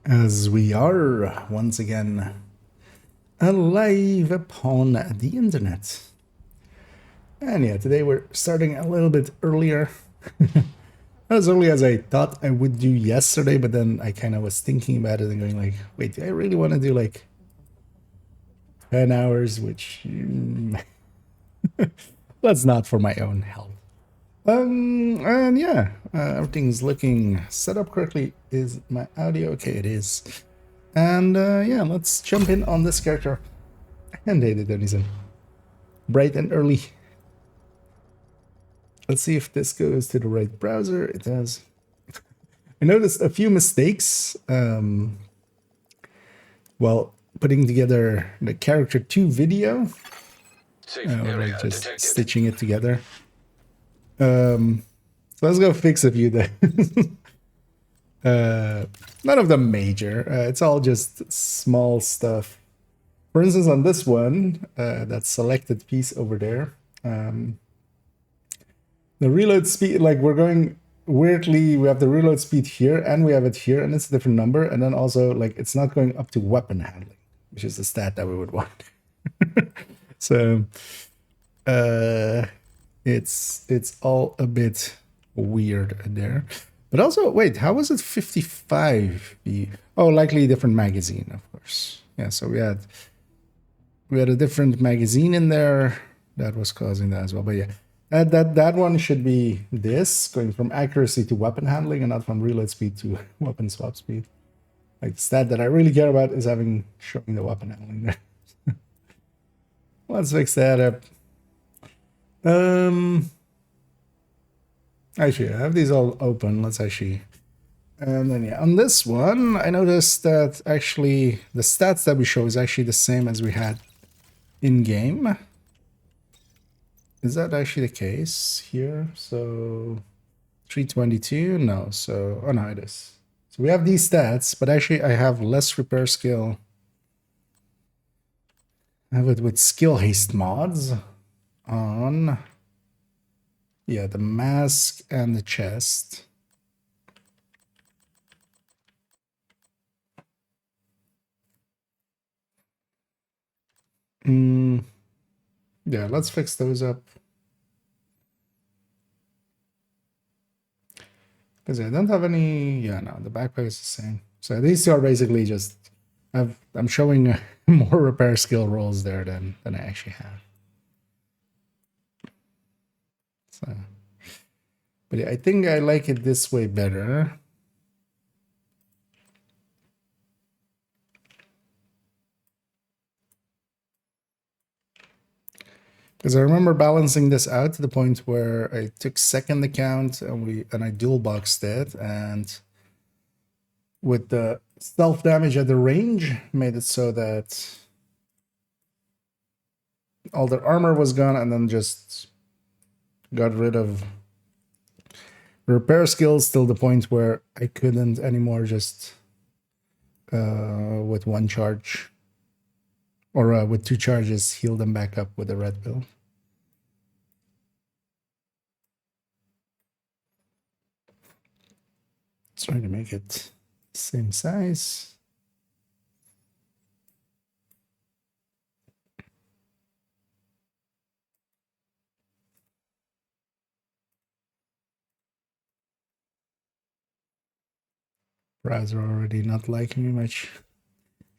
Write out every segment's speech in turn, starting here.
As we are once again alive upon the internet. And yeah, today we're starting a little bit earlier. Not as early as I thought I would do yesterday, but then I kind of was thinking about it and going like, wait, do I really want to do like 10 hours, which that's not for my own health. And yeah, everything's looking set up correctly. Is my audio okay? It is. And yeah, let's jump in on this character. And they did anything. Bright and early. Let's see if this goes to the right browser. It does. I noticed a few mistakes while putting together the character 2 video. Or like just detected. Stitching it together. So let's go fix a few there. None of them major. It's all just small stuff. For instance, on this one, that selected piece over there, the reload speed, like we're going weirdly, we have the reload speed here and we have it here and it's a different number. And then also like it's not going up to weapon handling, which is the stat that we would want. So it's all a bit weird there. But also, wait, how was it 55? Oh, likely a different magazine, of course. Yeah, so we had a different magazine in there that was causing that as well. But yeah, that one should be this, going from accuracy to weapon handling and not from reload speed to weapon swap speed. Like the stat that I really care about is showing the weapon handling there. Let's fix that up. Actually, I have these all open. Let's actually. And then yeah, on this one, I noticed that actually the stats that we show is actually the same as we had in game. Is that actually the case here? So 322? No. So, oh no, it is. So we have these stats, but actually I have less repair skill. I have it with skill haste mods on, yeah, the mask and the chest. Yeah, let's fix those up. Because I don't have any, yeah, no, the backpack is the same. So these two are basically just, I'm showing more repair skill rolls there than I actually have. So, but yeah, I think I like it this way better. Because I remember balancing this out to the point where I took second account and I dual boxed it, and with the self damage at the range made it so that all the armor was gone and then just got rid of repair skills till the point where I couldn't anymore just with one charge or with two charges heal them back up with a red pill. Try to make it same size. Browser already not liking me much.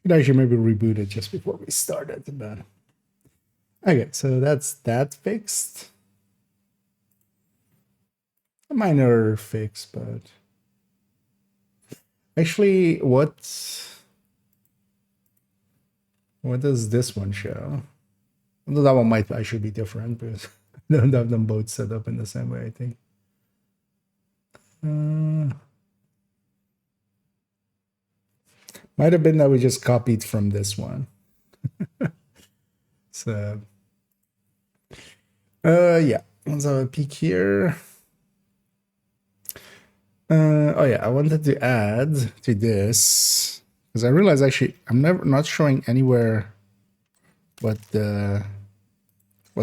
Could actually maybe reboot it just before we started. But okay, so that's that fixed. A minor fix, but actually, what does this one show? Although that one might actually be different because I don't have them both set up in the same way, I think. Might have been that we just copied from this one. So, yeah, let's have a peek here. Oh yeah, I wanted to add to this because I realized actually I'm not showing anywhere what the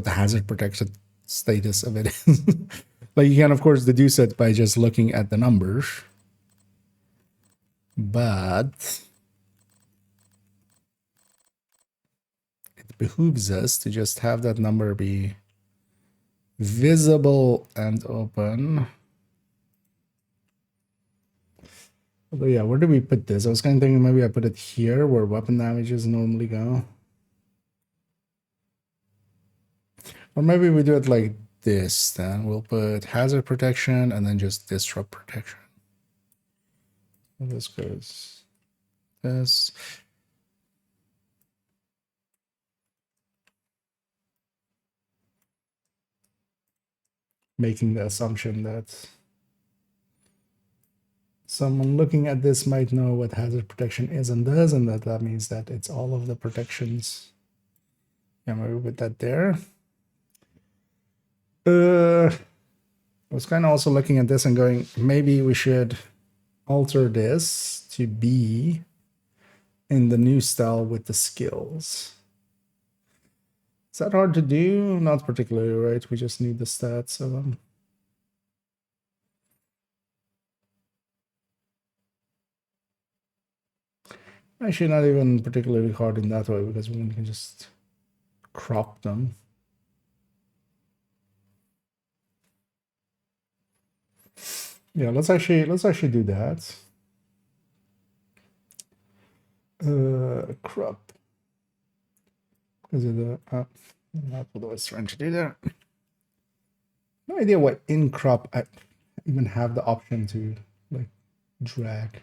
hazard protection status of it is. Like you can of course deduce it by just looking at the numbers. but it behooves us to just have that number be visible and open. Although, yeah, where do we put this? I was kind of thinking maybe I put it here where weapon damages normally go. Or maybe we do it like this then. We'll put hazard protection and then just disrupt protection. So this goes this. Making the assumption that someone looking at this might know what hazard protection is and does, and that means that it's all of the protections. Yeah, maybe put that there. I was kind of also looking at this and going, maybe we should alter this to be in the new style with the skills. Is that hard to do? Not particularly, right? We just need the stats of them. Actually, not even particularly hard in that way because we can just crop them. Yeah, let's actually do that. Crop. Is it not what I was trying to do there? No idea what in crop I even have the option to like drag.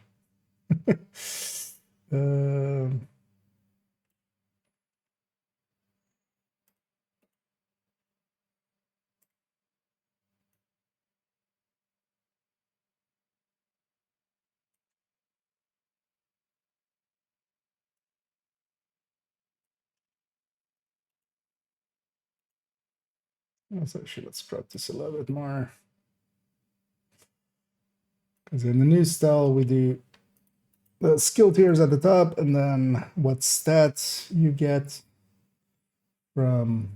So let's crop this a little bit more. Because in the new style, we do the skill tiers at the top, and then what stats you get from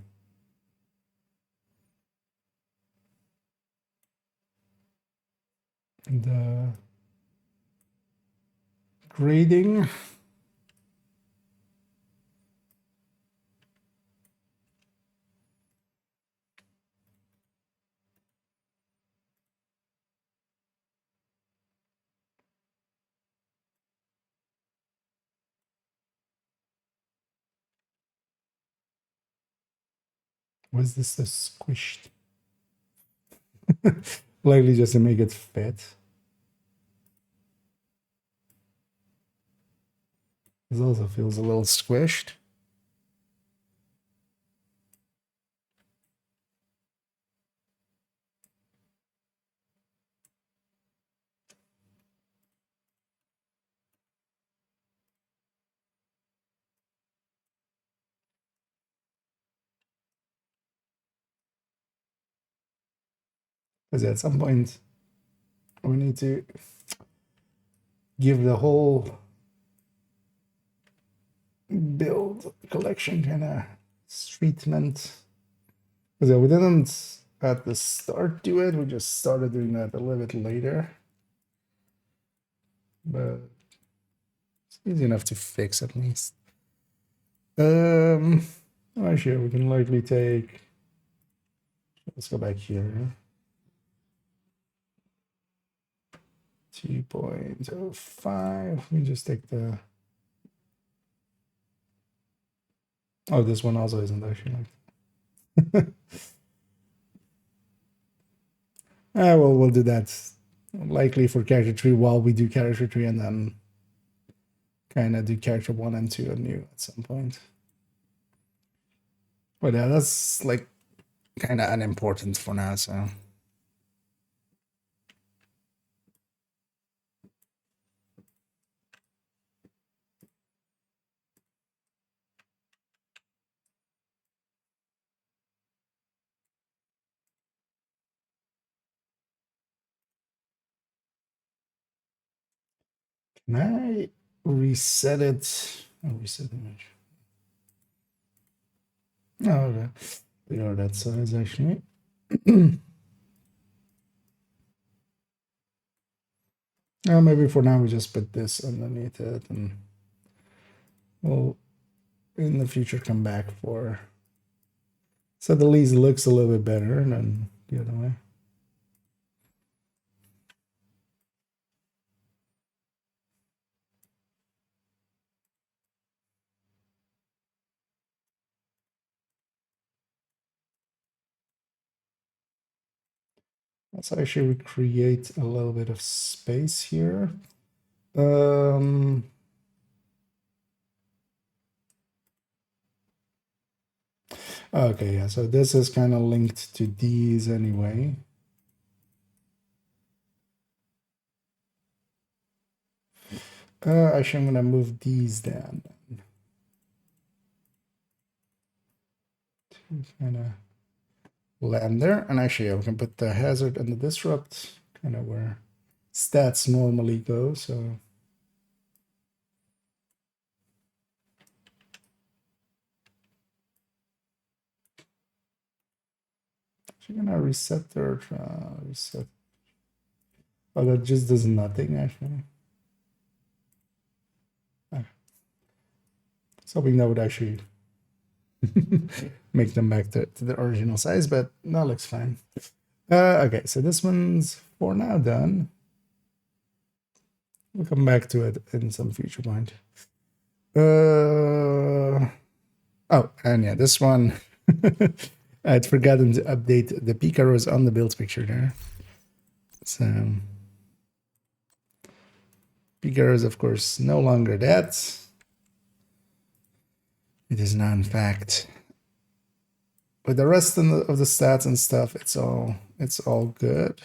the grading. Was this a squished? Likely just to make it fit. This also feels a little squished. Because at some point, we need to give the whole build collection kind of treatment. Because we didn't at the start do it, we just started doing that a little bit later. But it's easy enough to fix at least. Actually, we can likely take, let's go back here. 2.05. We just take the, oh, this one also isn't actually like well, we'll do that likely for character 3 while we do character 3, and then kind of do character 1 and 2 anew at some point. But yeah, that's like kind of unimportant for now, so. Can I reset it? Oh, reset image. Oh, okay. They are that size actually. Maybe for now we just put this underneath it, and we'll in the future come back for. So the lease looks a little bit better than the other way. Let's actually create a little bit of space here. Okay, yeah, so this is kind of linked to these anyway. Actually, I'm gonna move these down to kind of land there. And actually, we can put the hazard and the disrupt kind of where stats normally go. So actually gonna reset their reset. Oh, that just does nothing actually. I was hoping that would actually make them back to the original size, but that looks fine. Okay, so this one's for now done. We'll come back to it in some future point. Oh, and yeah, this one I'd forgotten to update the peak arrows on the build picture there. So peak arrows, of course, no longer that. It is now, in fact, with the rest of the stats and stuff, it's all good.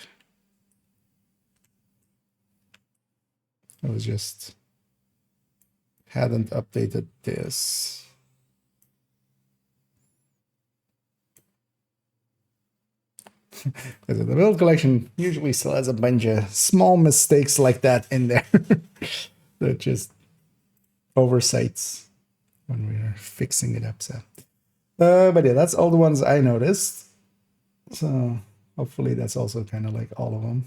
I was just hadn't updated this. The build collection usually still has a bunch of small mistakes like that in there. They're just oversights when we're fixing it up. So, but yeah, that's all the ones I noticed. So hopefully that's also kind of like all of them.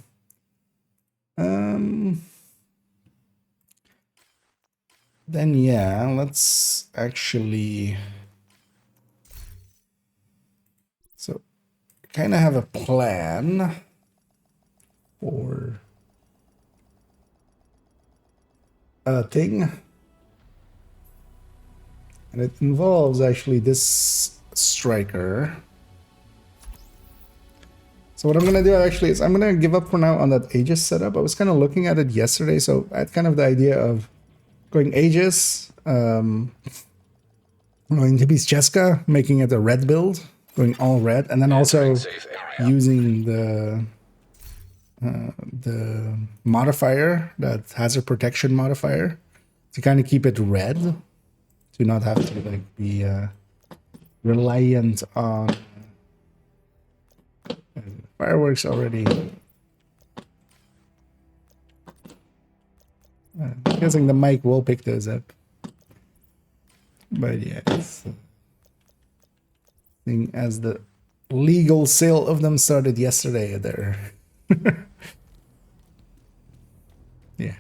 Then yeah, let's actually. So kind of have a plan for a thing, and it involves actually this striker. So what I'm gonna do actually is I'm gonna give up for now on that Aegis setup. I was kind of looking at it yesterday, so I had kind of the idea of going Aegis, going Tibi's Cheska, making it a red build, going all red, and then also using the modifier, that hazard protection modifier, to kind of keep it red, to not have to like be reliant on fireworks already. I'm guessing the mic will pick those up. But yeah, it's thing as the legal sale of them started yesterday there. Yeah.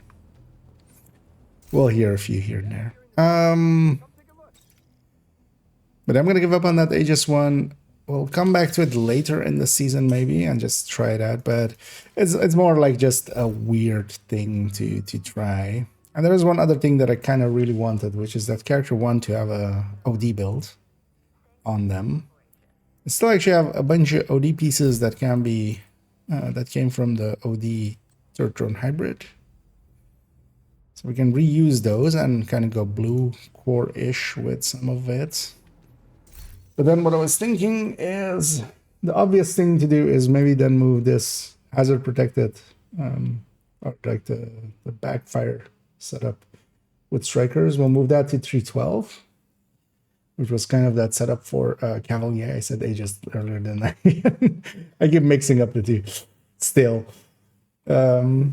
We'll hear a few here and there. But I'm gonna give up on that Aegis one. We'll come back to it later in the season maybe and just try it out. But it's more like just a weird thing to try. And there is one other thing that I kind of really wanted, which is that character 1 to have a OD build on them. I still actually have a bunch of OD pieces that can be that came from the OD third drone hybrid. So we can reuse those and kind of go blue core-ish with some of it. But then what I was thinking is the obvious thing to do is maybe then move this hazard protected, or like the backfire setup with strikers. We'll move that to 312, which was kind of that setup for Cavalier. I said Aegis earlier than I. I keep mixing up the two still. But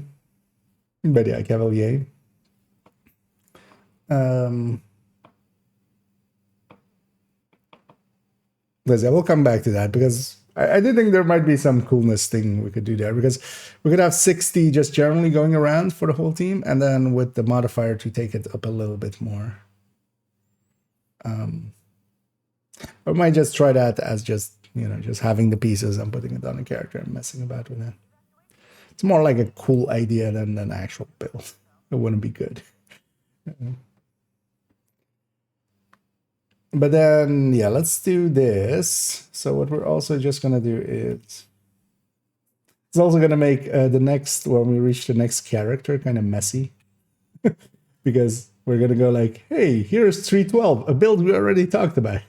yeah, Cavalier. Liz, I will come back to that because I do think there might be some coolness thing we could do there, because we could have 60 just generally going around for the whole team, and then with the modifier to take it up a little bit more. I might just try that as just, you know, just having the pieces and putting it on a character and messing about with it. It's more like a cool idea than an actual build. It wouldn't be good. But then, yeah, let's do this. So what we're also just going to do is... It's also going to make the next, when we reach the next character, kind of messy. Because we're going to go like, hey, here's 312, a build we already talked about.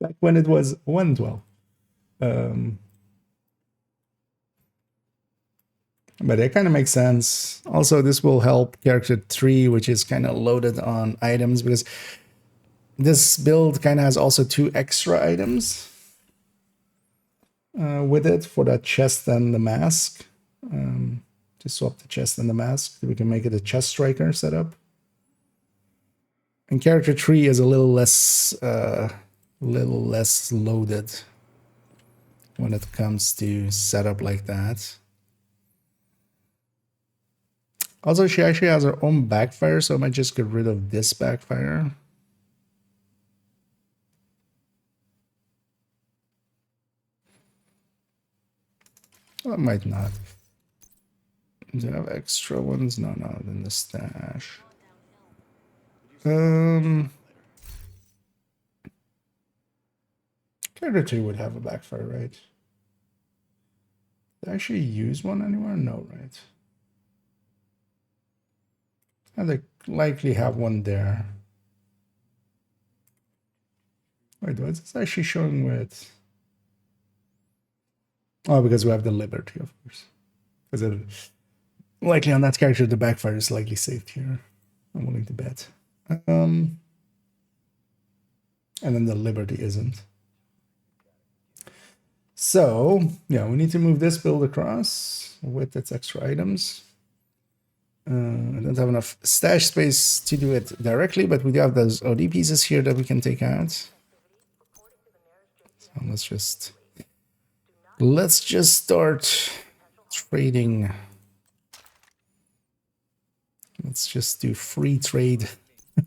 Back when it was 112. But it kind of makes sense. Also, this will help character 3, which is kind of loaded on items, because this build kind of has also 2 extra items with it for that chest and the mask. To swap the chest and the mask, we can make it a chest striker setup. And character 3 is a little less loaded when it comes to setup like that. Also, she actually has her own backfire, so I might just get rid of this backfire. I might not. Do I have extra ones? No, not in the stash. Character 2 would have a backfire, right? Did I actually use one anywhere? No, right? And they likely have one there. Wait, what's this actually showing with? Oh, because we have the Liberty, of course. Because it, likely on that character, the backfire is likely saved here. I'm willing to bet. And then the Liberty isn't. So, yeah, we need to move this build across with its extra items. I don't have enough stash space to do it directly, but we do have those OD pieces here that we can take out. So let's just start trading. Let's just do free trade.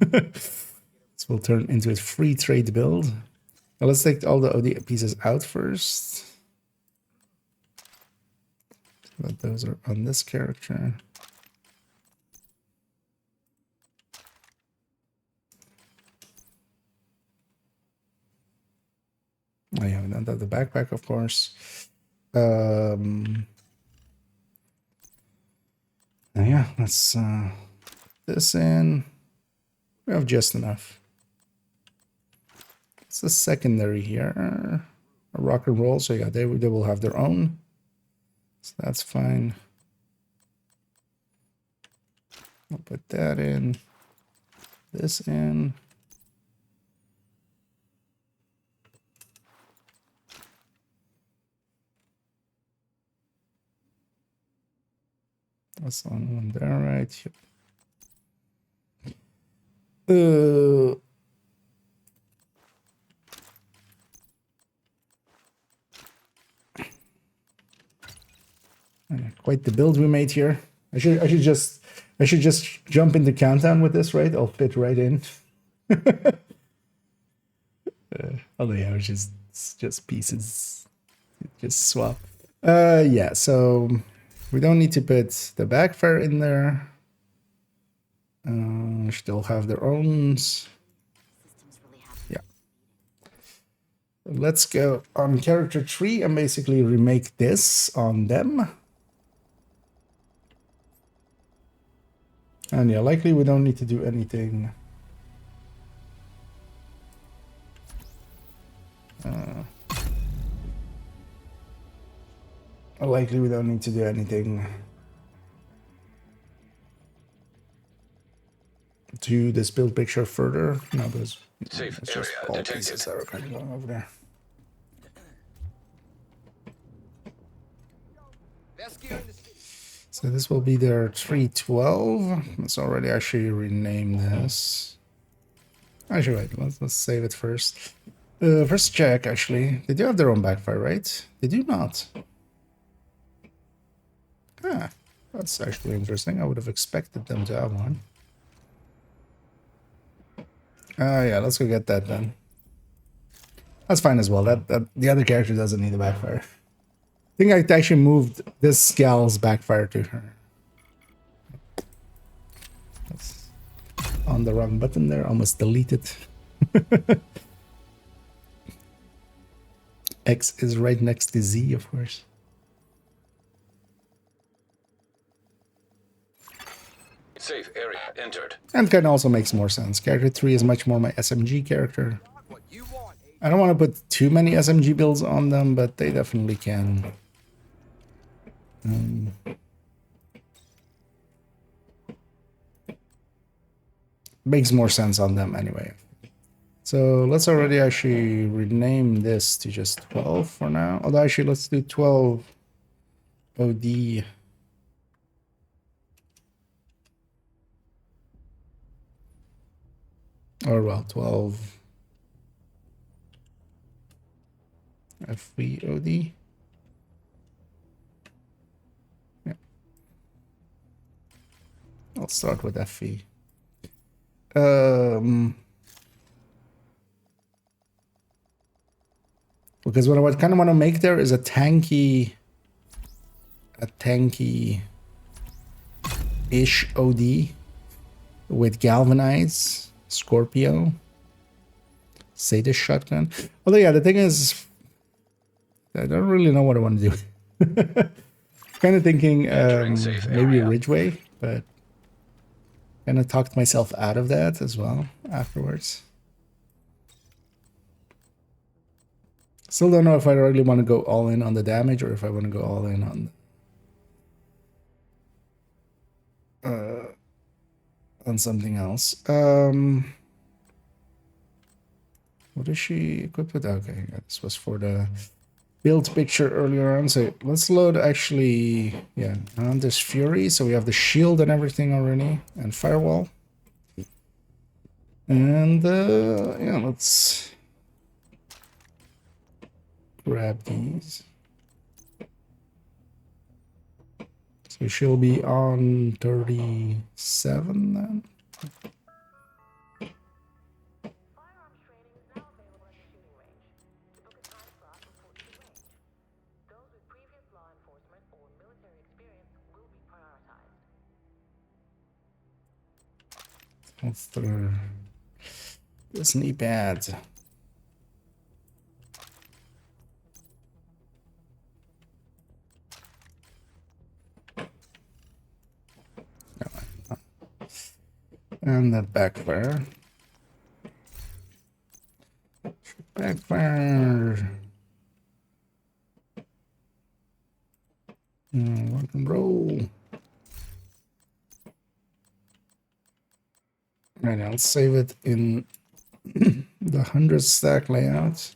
This will turn into a free trade build. Now let's take all the OD pieces out first. But those are on this character. Oh yeah, we don't have the backpack, of course. Yeah, let's this in. We have just enough. It's the secondary here. A rock and roll, so yeah, they will have their own. So that's fine. I'll put that in. This in. That's on one there, right? Quite the build we made here. I should just jump into countdown with this, right? I'll fit right in. Although yeah, it's just pieces. Just swap. Yeah, so we don't need to put the backfire in there. Still have their own. Yeah. Let's go on character 3 and basically remake this on them. And yeah, likely we don't need to do anything. Likely we don't need to do anything to this build picture further. No, because Safe it's just area all detected. pieces that are kind of going over there. So this will be their 312. Let's already actually rename this. Actually, wait, let's save it first. First check, actually. They do have their own backfire, right? They do not. Ah, that's actually interesting. I would have expected them to have one. Yeah, let's go get that then. That's fine as well. That the other character doesn't need a backfire. I think I actually moved this gal's backfire to her. That's on the wrong button there. Almost deleted. X is right next to Z, of course. Safe area entered. And kind of also makes more sense. Character 3 is much more my SMG character. I don't want to put too many SMG builds on them, but they definitely can. Makes more sense on them anyway. So let's already actually rename this to just 12 for now. Although actually let's do 12 OD. Or well, 12 FV OD. Yeah. I'll start with FV. Because what I kind of want to make there is a tanky-ish OD with Galvanize, Scorpio, Sadist Shotgun. Although, yeah, the thing is, I don't really know what I want to do. Kind of thinking maybe Ridgeway, but kind of talked myself out of that as well afterwards. Still don't know if I really want to go all in on the damage or if I want to go all in on something else. What is she equipped with? Okay, this was for the build picture earlier on. So let's load actually, yeah, there's Fury. So we have the shield and everything already, and Firewall. And yeah, let's grab these. So she'll be on 37 then. What's this knee pad? And that backfire. Backfire. Rock and roll. Right, I'll save it in the 100 stack layout.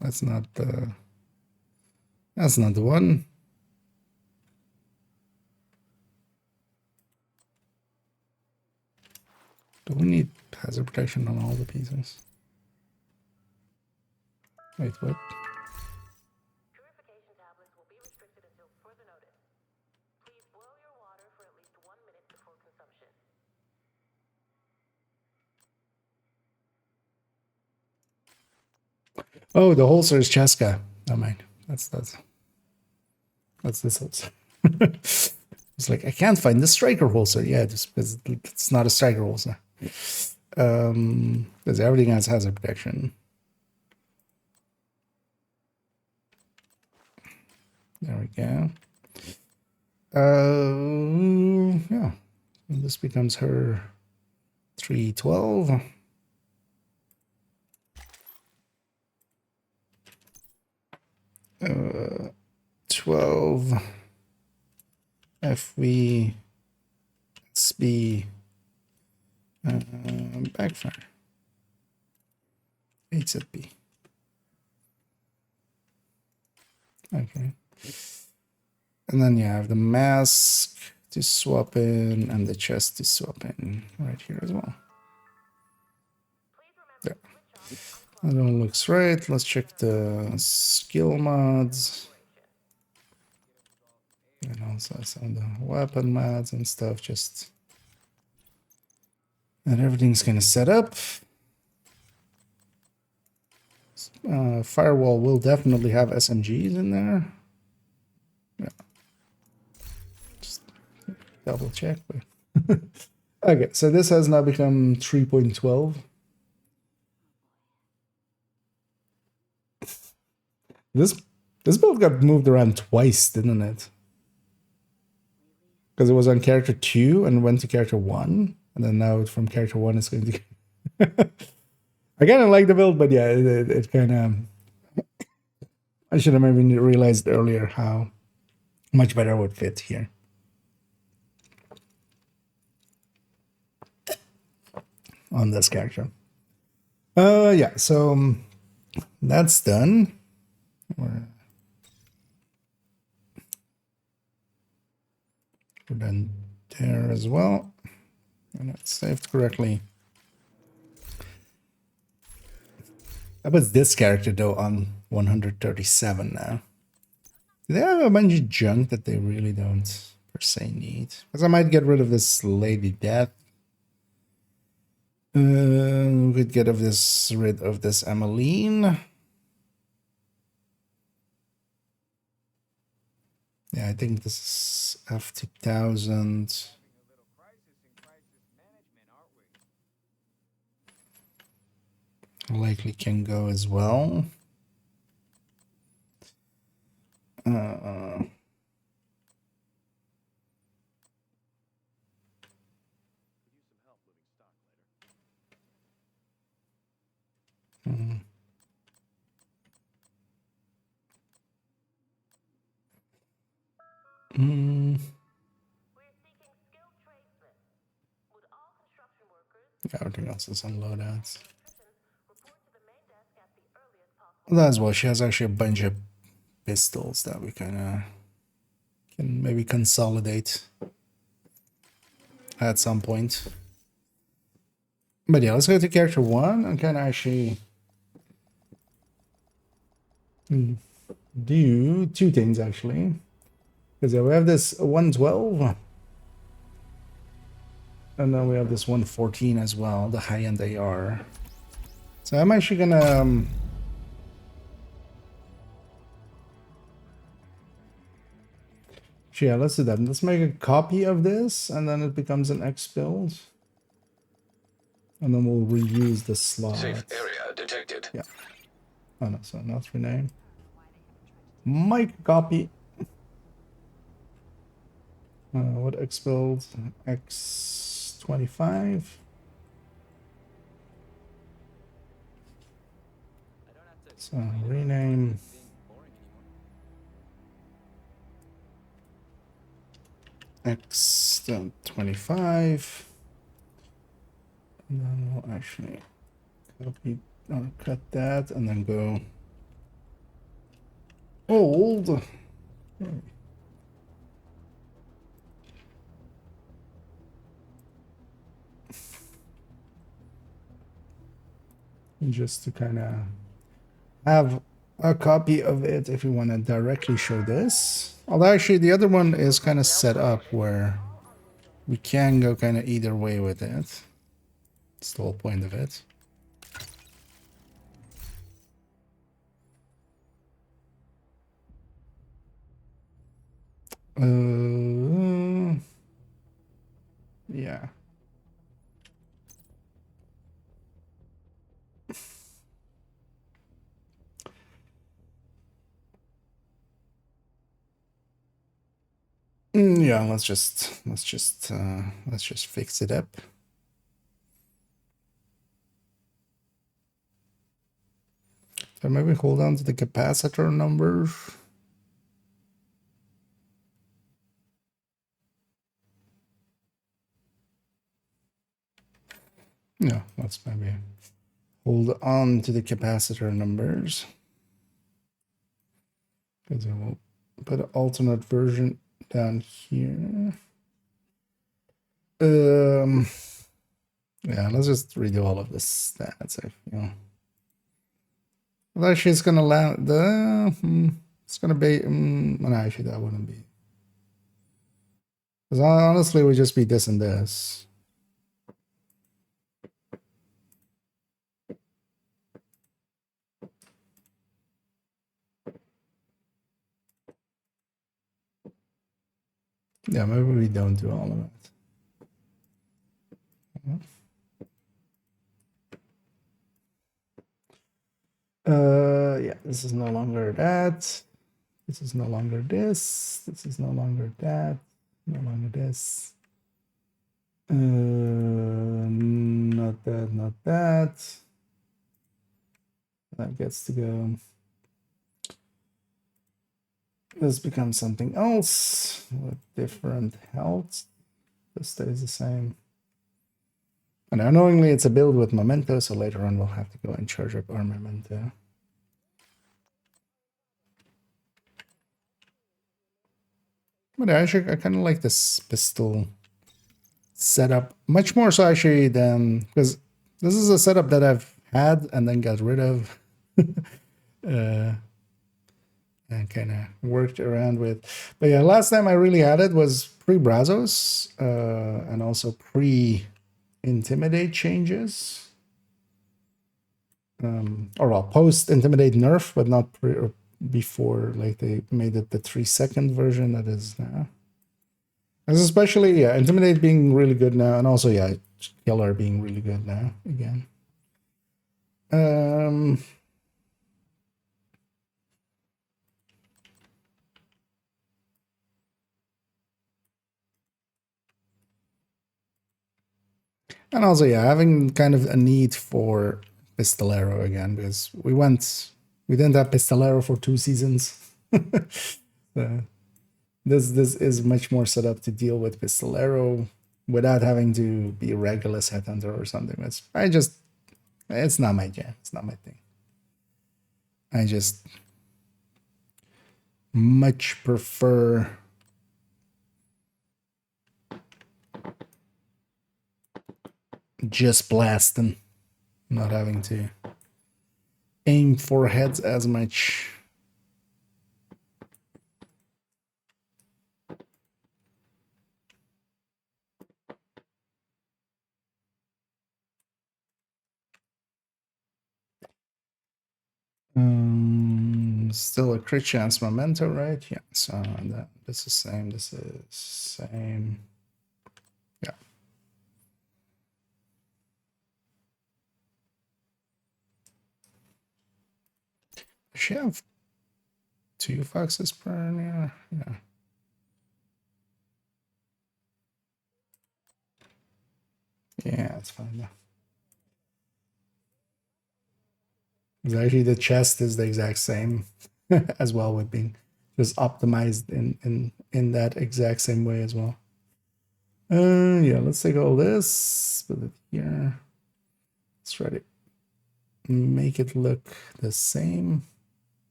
That's not the one. Do we need hazard protection on all the pieces? Wait, what? Purification tablets will be restricted until further notice. Please boil your water for at least 1 minute before consumption. Oh, the holster is Cheska. Oh, mind. That's this holster. It's like I can't find the striker holster. Yeah, just because it's not a striker holster. Because everything else has a protection. There we go. Yeah. And this becomes her 312. 12 FV SB backfire 8 ZB. Okay. And then you have the mask to swap in and the chest to swap in right here as well. There. That one looks right. Let's check the skill mods. And also some of the weapon mods and stuff. Just and everything's kind of set up. Firewall will definitely have SMGs in there. Yeah. Just double check. But okay, so this has now become 3.12. This build got moved around twice, didn't it? Because it was on character 2 and went to character 1, and then now from character 1 it's going to. I kind of like the build, but yeah, it kind of. I should have maybe realized earlier how much better it would fit here. On this character. Yeah, so that's done. We're done there as well. And it's saved correctly. How about this character though on 137 now? Do they have a bunch of junk that they really don't per se need? Because I might get rid of this Lady Death. We could get rid of this Emmeline. Yeah, I think this is F2000. Likely can go as well. Everything else is on loadouts. That's well, she has actually a bunch of pistols that we kind of can maybe consolidate at some point. But yeah, let's go to character 1 and kind of actually do two things actually. Because yeah, we have this 112 and then we have this 114 as well, the high-end AR. So I'm actually gonna yeah, let's do that. Let's make a copy of this and then it becomes an X build. And then we'll reuse the slot. Safe area detected. Yeah. Oh no, so not rename. Mic copy. What X build? X25. So rename. X25. And then we'll actually copy or cut that and then go old. Just to kind of have a copy of it if you want to directly show this. Although actually the other one is kind of set up where we can go kind of either way with it. It's the whole point of it. Yeah. Yeah, let's just fix it up. So maybe hold on to the capacitor number. Yeah, let's maybe hold on to the capacitor numbers. Because it will put an alternate version down here. Yeah, let's just redo all of this stats. I feel. Well, actually, it's gonna land the. It's gonna be. No, actually, that wouldn't be. Because honestly, it would just be this and this. Yeah, maybe we don't do all of it. Yeah, this is no longer that. This is no longer this. This is no longer that. No longer this. Not that, not that. That gets to go. This becomes something else with different health. This stays the same. And unknowingly, it's a build with memento, so later on we'll have to go and charge up our memento. But actually, I kind of like this pistol setup much more so actually than, because this is a setup that I've had and then got rid of. And kind of worked around with. But yeah, last time I really had it was pre-Brazos and also pre-Intimidate changes. Or well, post-Intimidate nerf, but not pre or before, like they made it the 3-second version that is now. As especially, yeah, Intimidate being really good now, and also, yeah, Killer being really good now, again. And also, yeah, having kind of a need for Pistolero again, because we didn't have Pistolero for 2 seasons. This is much more set up to deal with Pistolero without having to be a Regulus Headhunter or something. It's not my jam. It's not my thing. I just much prefer just blasting, not having to aim for heads as much. Still a crit chance memento, right? Yeah, so this is same, this is same. Yeah. Does she have 2 foxes per year? Yeah. Yeah, it's fine now. Actually, the chest is the exact same as well, with being just optimized in that exact same way as well. Yeah, let's take all this, put it here. Let's try to make it look the same.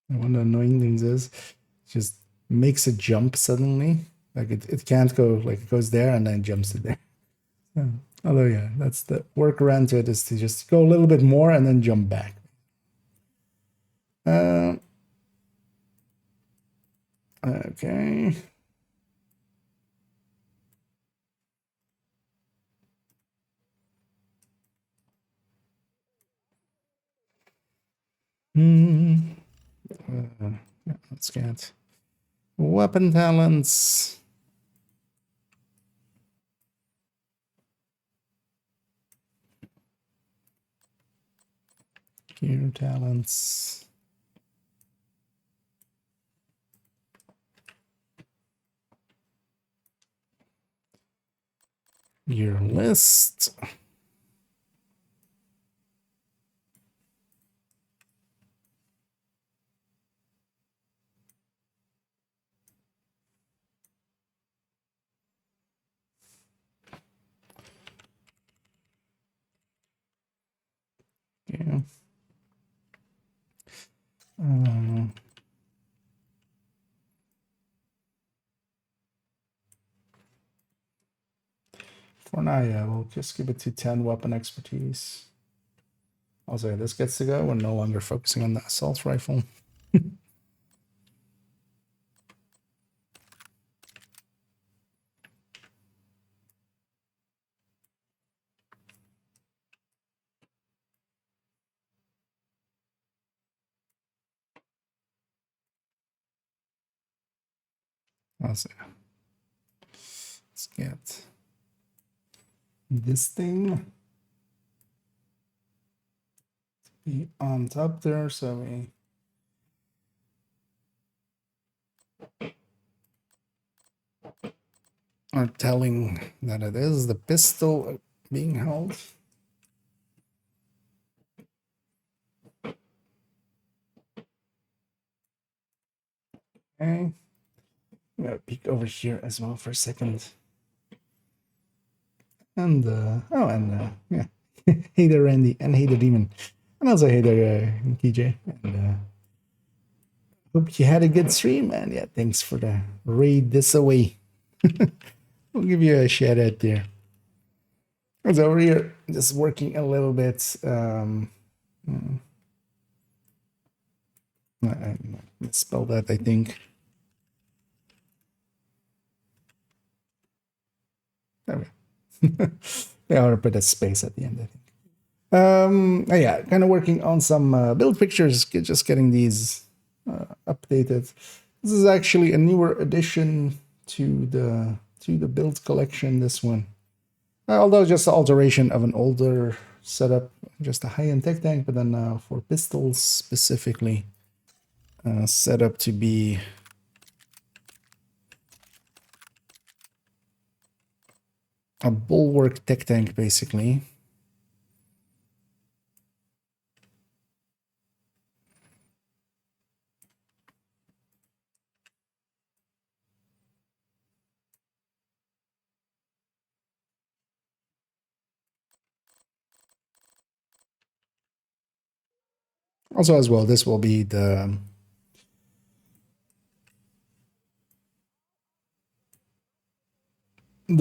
And one of the annoying things is it just makes a jump suddenly. Like it can't go, like it goes there and then jumps to there. Yeah. Although, yeah, that's the workaround to it, is to just go a little bit more and then jump back. Okay. Yeah, let's get weapon talents. Gear talents. Gear list. now, yeah, we'll just give it to 10 weapon expertise. Also, this gets to go. We're no longer focusing on the assault rifle. Also, let's get this thing to be on top there, so we are telling that it is the pistol being held. Okay. I'm gonna peek over here as well for a second. And yeah. Hey there, Randy, and hey there, Demon. And also hey there, TJ. And hope you had a good stream, and yeah, thanks for the raid this away. We'll give you a shout out there. I was over here just working a little bit. I misspelled that, I think. There we go. Yeah, I want to put a space at the end, I think. Yeah, kind of working on some build pictures, just getting these updated. This is actually a newer addition to the build collection. This one, although just the alteration of an older setup, just a high-end tech tank, but then for pistols specifically, set up to be a bulwark tech tank, basically. Also, as well, this will be the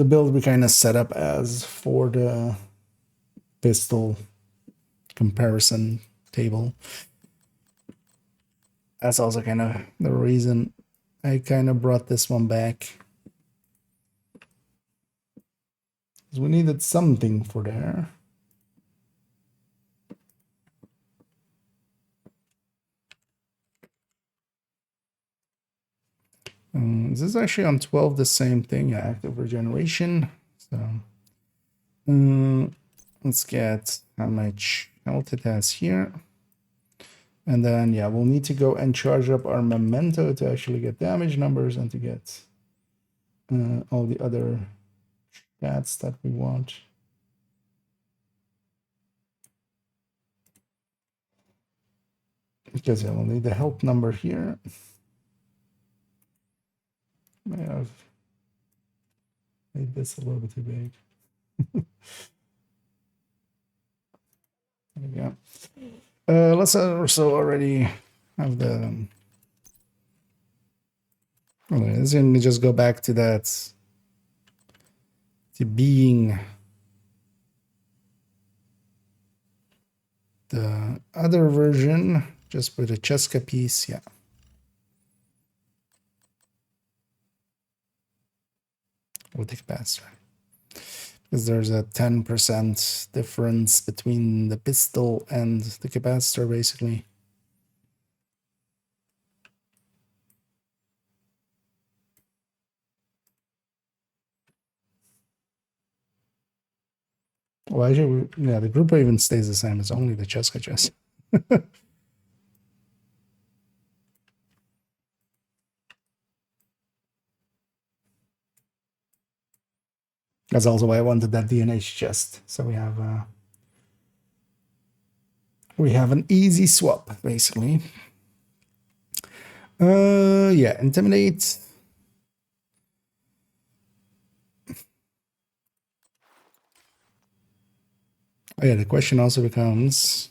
build we kind of set up as for the pistol comparison table. That's also kind of the reason I kind of brought this one back. Because we needed something for there. This is actually on 12 the same thing, yeah, active regeneration. So let's get how much health it has here. And then, yeah, we'll need to go and charge up our memento to actually get damage numbers and to get all the other stats that we want. Because, yeah, we'll need the health number here. I have made this a little bit too big. There we go. Let's also already have the... Let's just go back to that, to being the other version, just with a Cheska piece, yeah. With the capacitor. Because there's a 10% difference between the pistol and the capacitor, basically. Well, actually, yeah, the group even stays the same. It's only the Cheska chest. That's also why I wanted that DNH chest. So we have an easy swap, basically. Yeah, intimidate. Oh, yeah, the question also becomes...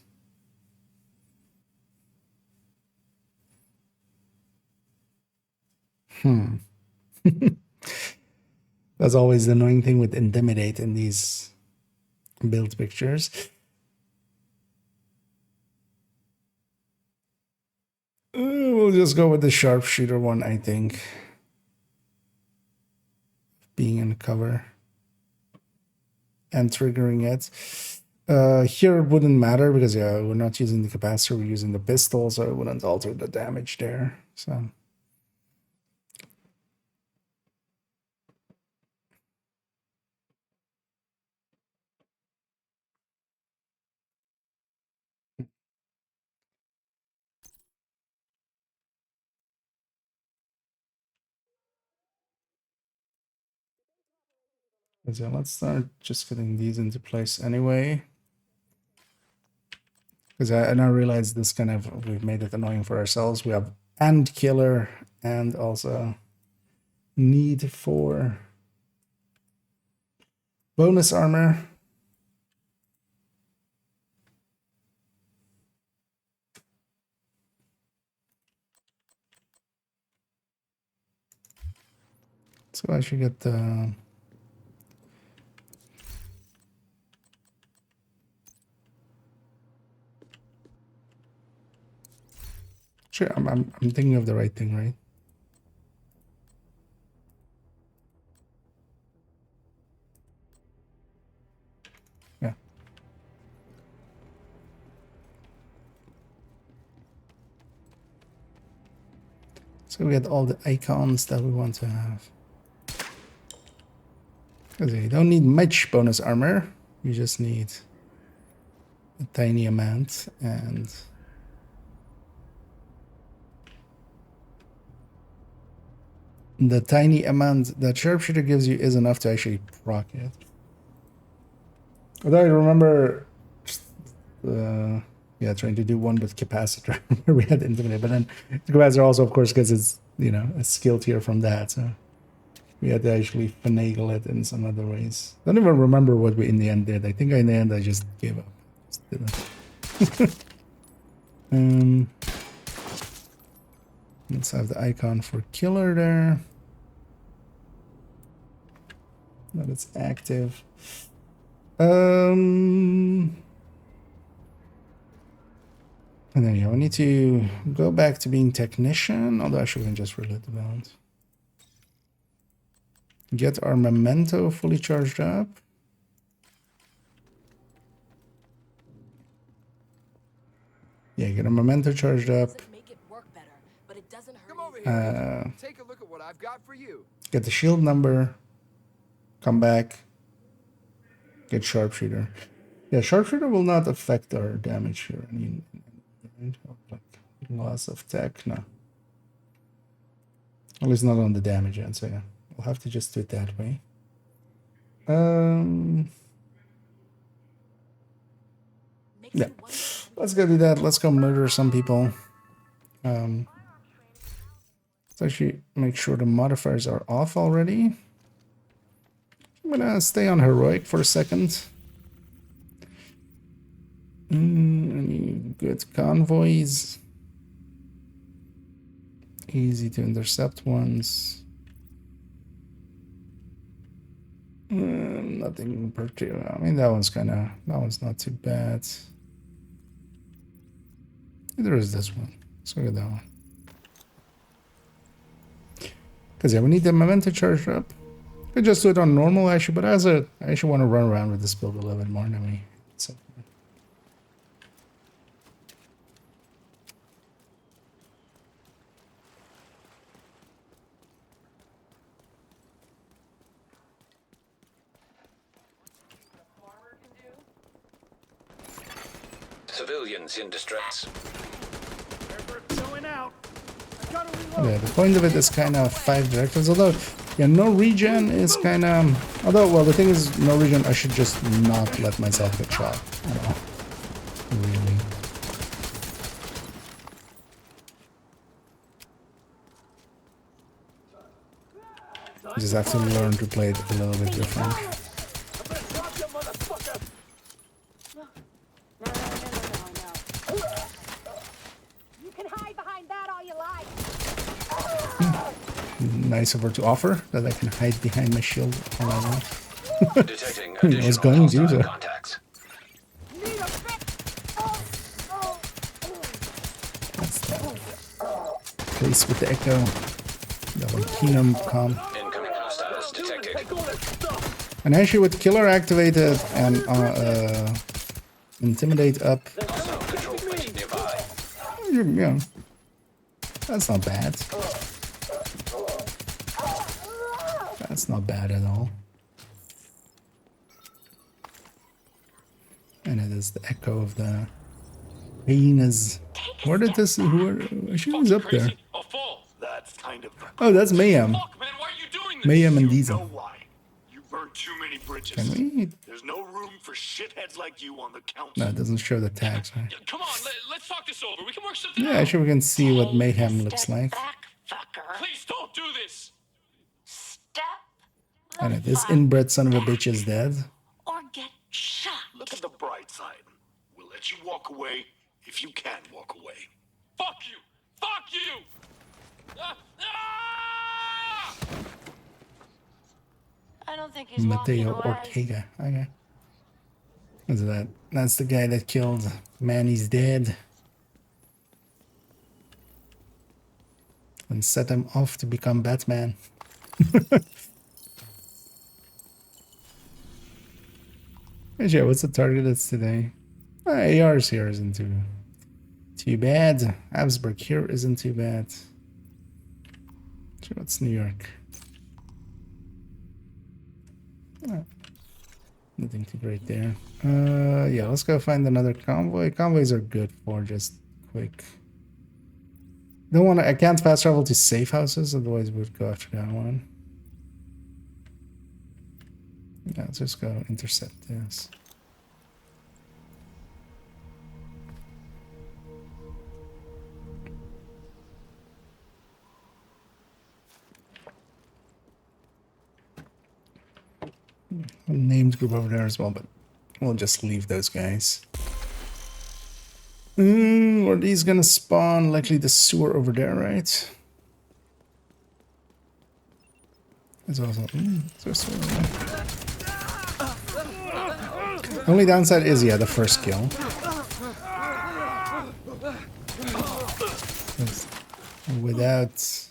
That's always the annoying thing with Intimidate in these build pictures. We'll just go with the sharpshooter one, I think. Being in cover and triggering it. Here it wouldn't matter because yeah, we're not using the capacitor, we're using the pistol, so it wouldn't alter the damage there. So so let's start just getting these into place anyway. Because I now realize this kind of, we've made it annoying for ourselves. We have and killer and also need for bonus armor. So I should get the sure. I'm thinking of the right thing, right? Yeah. So we get all the icons that we want to have. Because you don't need much bonus armor. You just need a tiny amount, and the tiny amount that sharpshooter gives you is enough to actually proc it. Although I remember yeah, trying to do one with capacitor where we had intimidate, but then the capacitor also, of course, gets its, you know, a skill tier from that, so we had to actually finagle it in some other ways. I don't even remember what we in the end did. I think in the end I just gave up. Just didn't. Let's have the icon for killer there. That it's active. And then yeah, we need to go back to being technician, although actually we can just reload the mount. Get our memento fully charged up. Yeah, get a memento charged up. Make it work better, but it doesn't hurt. Come over here. Take a look at what I've got for you. Get the shield number. Come back. Get sharpshooter. Yeah, sharpshooter will not affect our damage here. I mean, like loss of tech, no. At least not on the damage end, so yeah. We'll have to just do it that way. Yeah. Let's go do that. Let's go murder some people. Let's actually make sure the modifiers are off already. I'm gonna stay on heroic for a second. Any good convoys? Easy to intercept ones. Nothing particular. I mean, that one's not too bad. There is this one. Let's look at that one. Because yeah, we need the memento charged up. I could just do it on normal actually, but I actually want to run around with this build a little bit more than me. So. Civilians in distress. Yeah, the point of it is kind of 5 directives, although, yeah, no regen is kind of... Although, well, the thing is, no regen, I should just not let myself get shot at all. Really. You just have to learn to play it a little bit different. nice of her to offer that I can hide behind my shield all I want. Detecting I was additional going to, hostile so. contacts. That's that place with the echo. That one kingdom come. Incoming hostiles detected. And actually with killer activated and intimidate up, Hostile control point nearby. you know, that's not bad. That's not bad at all. And it is the echo of the hyenas. Where did this? She was up there. A fall. That's kind of the Oh, that's Mayhem. Fuck, man, why are you doing this? Mayhem and know Diesel. why. You burned too many bridges. Can we? There's no room for shitheads like you on the council. No, it doesn't show the tags, right? Come on, let's talk this over. We can work something Yeah, out. actually we can see what Mayhem looks like. Back, fucker. Please don't do this. Step And this inbred son of a bitch is dead. or get shot. Look at the bright side. We'll let you walk away if you can walk away. Fuck you. Fuck you. Ah! Ah! I don't think he's walking Mateo away. Ortega. Okay. What's that? That's the guy that killed Manny's dead. And set him off to become Batman. Yeah, what's the target that's today? ARs here isn't too bad. Habsburg here isn't too bad. Sure, what's New York? Oh, nothing too great there. Yeah, let's go find another convoy. Convoys are good for just quick. Don't want to. I can't fast travel to safe houses, otherwise we'd go after that one. Yeah, let's just go intercept this. Named group over there as well, but we'll just leave those guys. Are these gonna spawn likely the sewer over there, right? There's also is there a sewer over there? Only downside is the first kill. Without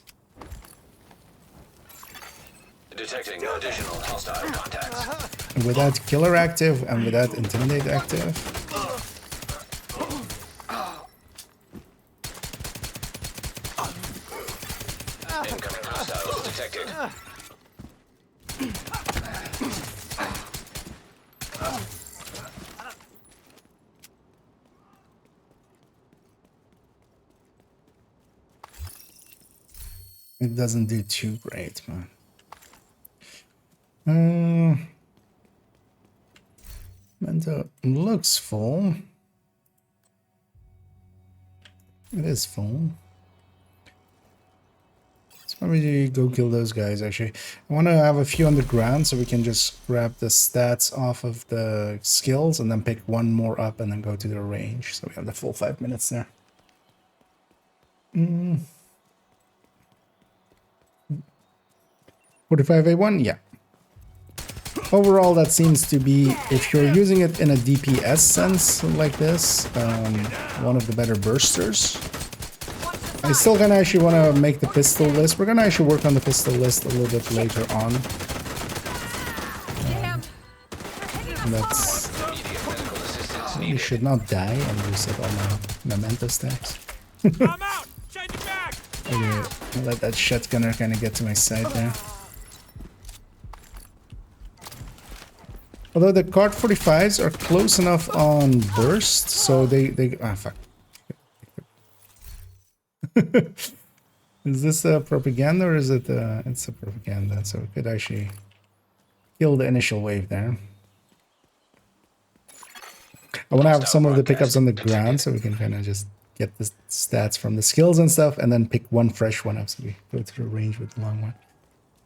Detecting additional hostile contacts. without killer active and without intimidate active. Incoming hostiles detected. It doesn't do too great, man. Mento looks full. It is full. Let's probably go kill those guys, actually. I want to have a few on the ground so we can just grab the stats off of the skills and then pick one more up and then go to the range. So we have the full 5 minutes there. 45A1? Yeah. Overall, that seems to be, if you're using it in a DPS sense like this, one of the better bursters. I still gonna actually want to make the pistol list. We're gonna actually work on the pistol list a little bit later on. And that's... You should not die and reset all my memento stacks. I'm out. Change it back. Okay, I'll let that shotgunner kind of get to my side there. Although the Card 45s are close enough on burst, so they ah fuck. Is this a propaganda or is it it's a propaganda, so we could actually kill the initial wave there. I want to have some of the pickups on the ground so we can kind of just get the stats from the skills and stuff and then pick one fresh one up so we go to the range with the long one.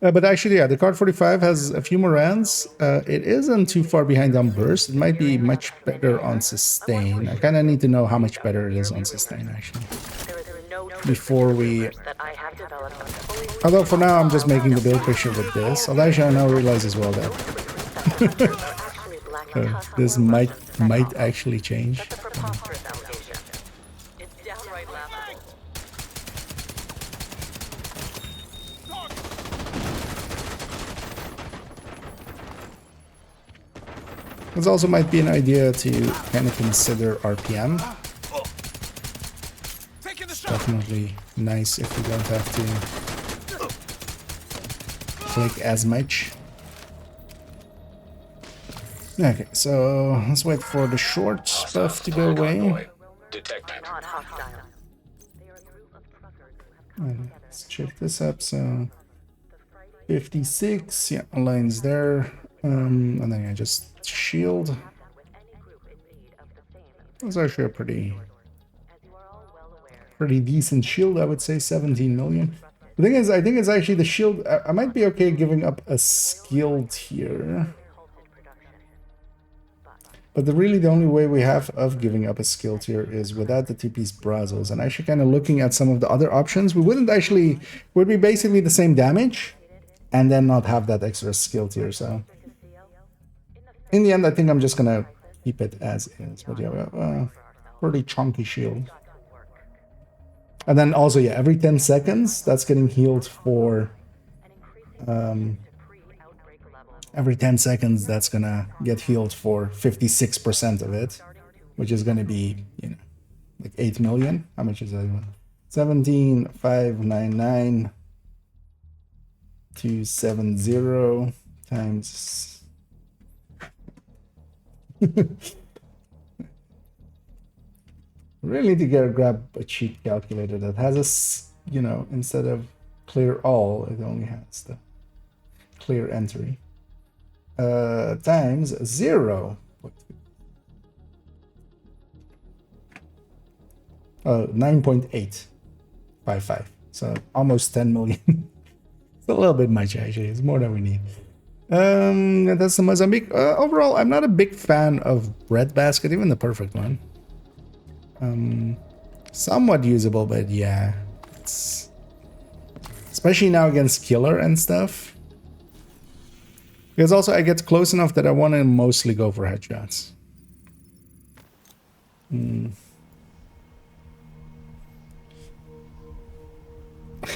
But actually, yeah, the Card 45 has a few more rounds. It isn't too far behind on burst. It might be much better on sustain. I kind of need to know how much better it is on sustain, actually. There is no Before we... that I have developed a fully Although for now I'm just making the build picture with this. Although actually I now realize as well that Actually lacking this might actually change. That's a preposterous allegation. It's downright laughable. This also might be an idea to kind of consider RPM. Taking the shot. Definitely nice if you don't have to click as much. Okay, so let's wait for the short stuff to go away. Detected. Not hostile. They are a group of truckers who have come And let's check this up. So 56, yeah, lines there. And then I just shield. with any group in need of the same. That's actually a pretty As you are all well aware, pretty decent shield, I would say. 17 million. The thing is, I think it's actually the shield. I might be okay giving up a skilled here. halted production. But the only way we have of giving up a skill tier is without the two-piece brazos. And actually kind of looking at some of the other options, we would be basically the same damage and then not have that extra skill tier. So in the end, I think I'm just going to keep it as is. But yeah, we have a pretty chunky shield. And then also, yeah, every 10 seconds, that's getting healed for... Pre-outbreak level. Every 10 seconds, that's gonna get healed for 56% of it, which is gonna be, you know, like 8 million. How much is that? 17,599 270 times. Really need to grab a cheat calculator that has you know, instead of clear all, it only has the clear entry. Times 0. 9.855. So almost 10 million. It's a little bit much actually. It's more than we need. That's the Mozambique. Overall, I'm not a big fan of breadbasket, even the perfect one. Somewhat usable, but yeah, it's especially now against killer and stuff. Because also I get close enough that I want to mostly go for headshots.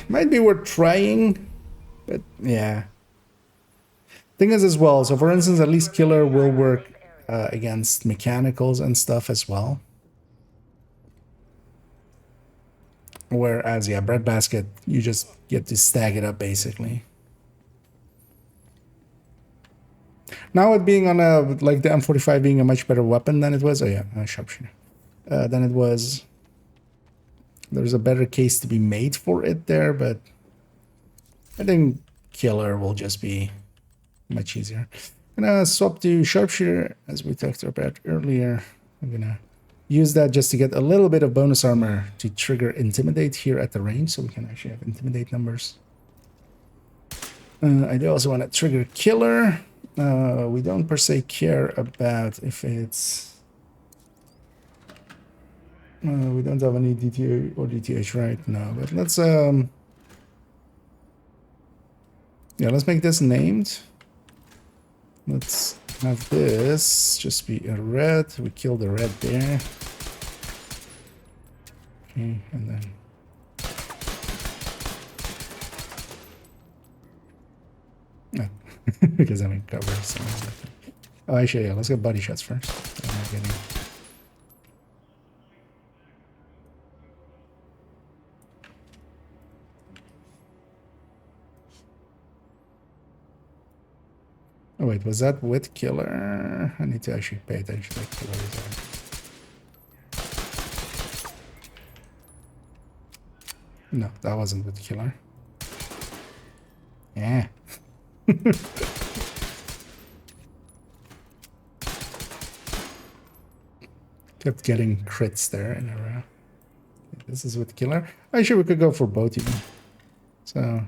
Might be worth trying, but yeah. Thing is as well, so for instance, at least killer will work against mechanicals and stuff as well. Whereas, yeah, breadbasket, you just get to stag it up basically. Now it being on a, like the M45 being a much better weapon than it was, oh yeah, sharpshooter, than it was. There's a better case to be made for it there, but I think killer will just be much easier. I'm gonna swap to sharpshooter as we talked about earlier. I'm gonna use that just to get a little bit of bonus armor to trigger intimidate here at the range, so we can actually have intimidate numbers. I do also want to trigger killer. We don't per se care about if it's... we don't have any DTA or DTH right now, but let's... yeah, let's make this named. Let's have this just be a red. We kill the red there. Okay, and then... No, because I'm in cover. So oh, actually, yeah, let's get body shots first. I'm not getting... Oh wait, was that with killer? I need to actually pay attention to killer design. No, that wasn't with killer. Yeah. Kept getting crits there in a row. This is with killer. Actually, we could go for both even. So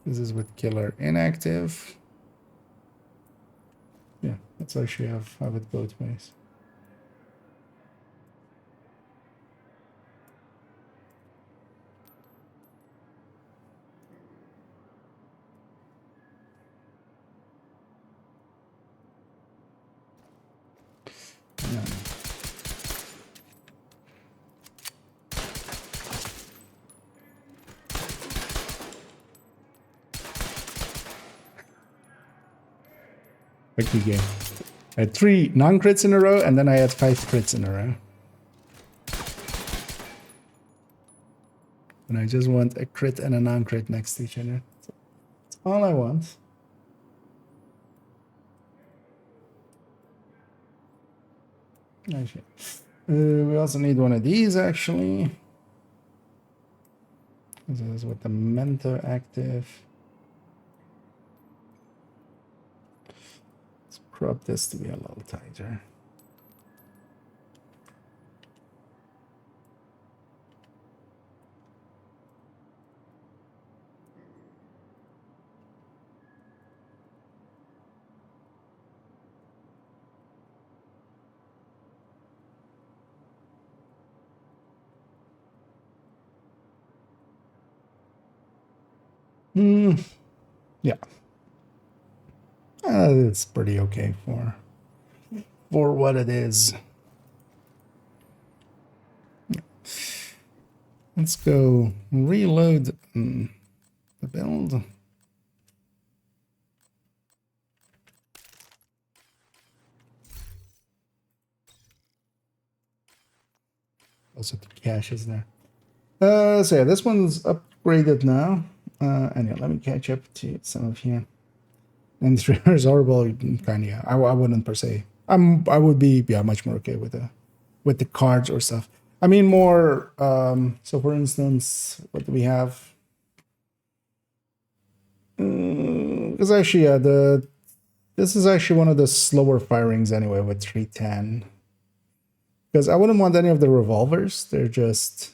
this is with killer inactive. Yeah, let's actually have it both ways. Rookie game. I had 3 non-crits in a row, and then I had 5 crits in a row. And I just want a crit and a non-crit next to each other. That's all I want. Actually, we also need one of these, actually. This is with the mentor active. Let's crop this to be a little tighter. Yeah. It's pretty okay for what it is. Let's go reload the build. Also, the cache is there. So yeah, this one's upgraded now. Anyway, let me catch up to some of here. And 3 hours horrible, kind of. I wouldn't per se. I would be much more okay with the cards or stuff. I mean more. So for instance, what do we have? Because actually, this is actually one of the slower firings anyway with 310. Because I wouldn't want any of the revolvers. They're just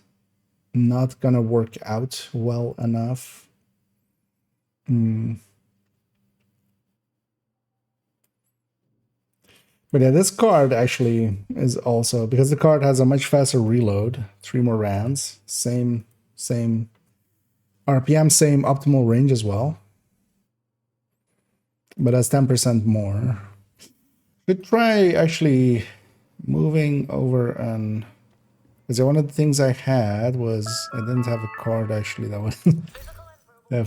not gonna work out well enough. But yeah, this card actually is also, because the card has a much faster reload, 3 more rounds, same RPM, same optimal range as well, but has 10% more. Could try actually moving over and, because one of the things I had was I didn't have a card actually that was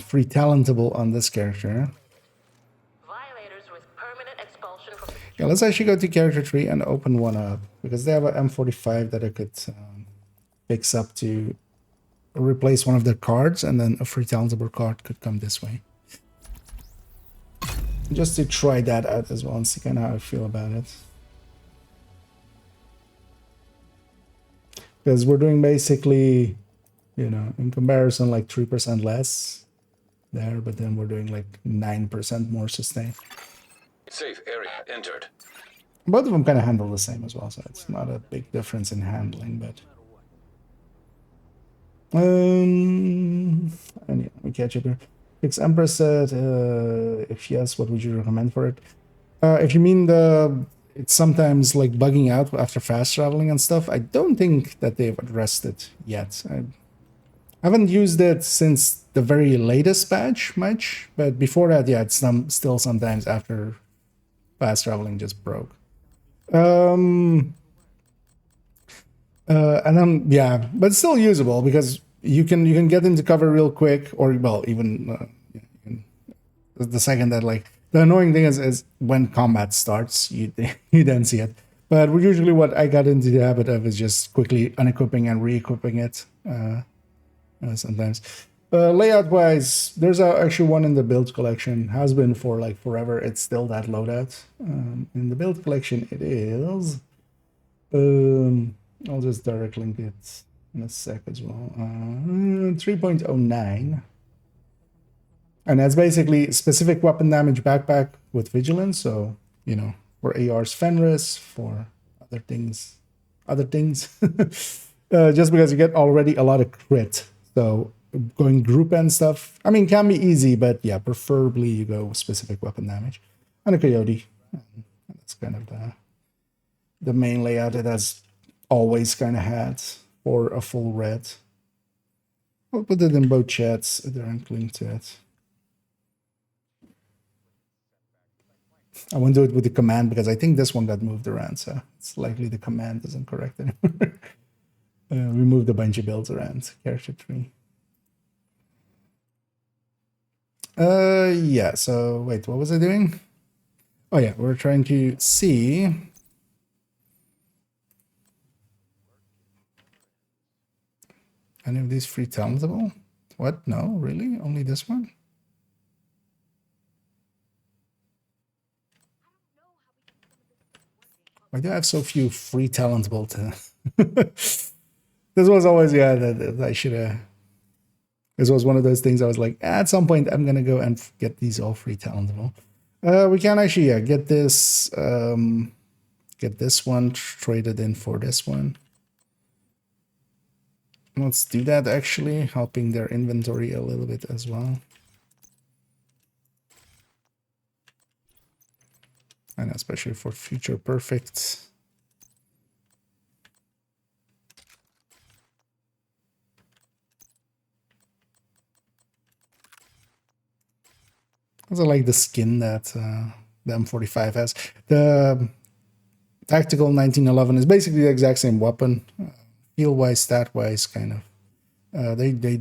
free talentable on this character. Violators with permanent expulsion from Yeah, let's actually go to character tree and open one up, because they have an M45 that I could fix up to replace one of their cards, and then a free talentable card could come this way. Just to try that out as well and see kind of how I feel about it. Because we're doing basically, in comparison, like 3% less there, but then we're doing like 9% more sustain. Safe area entered. Both of them kind of handle the same as well, so it's not a big difference in handling, but and yeah, we catch up here. Fix Empress said, if yes, what would you recommend for it? If you mean it's sometimes like bugging out after fast traveling and stuff, I don't think that they've addressed it yet. I haven't used it since the very latest patch much, but before that, yeah, it's still sometimes after fast traveling just broke. And then yeah, but still usable, because you can get into cover real quick, or well, even the second that, like, the annoying thing is when combat starts, you then see it. But usually what I got into the habit of is just quickly unequipping and re-equipping it sometimes. Layout wise, there's actually one in the build collection, has been for like forever. It's still that loadout. In the build collection it is, I'll just direct link it in a sec as well. 3.09, and that's basically specific weapon damage backpack with vigilance. So for AR's Fenris, for other things, just because you get already a lot of crit. So going group and stuff, I mean, can be easy, but yeah, preferably you go with specific weapon damage. And a coyote. That's kind of the main layout it has always kind of had for a full red. I'll put it in both chats, direct link to it. I won't do it with the command because I think this one got moved around, so it's likely the command isn't correct anymore. We moved a bunch of builds around character tree. Yeah, so wait, what was I doing? Oh yeah, we're trying to see. Any of these free talentable? What? No, really? Only this one? Why do I have so few free talentable to... This was always, yeah, that I should have... This was one of those things I was like, at some point I'm going to go and get these all free talentable. We can actually, yeah, get this one traded in for this one. Let's do that, actually, helping their inventory a little bit as well. And especially for future perfect. I also like the skin that the M45 has. The tactical 1911 is basically the exact same weapon. Feel-wise, stat-wise, kind of. They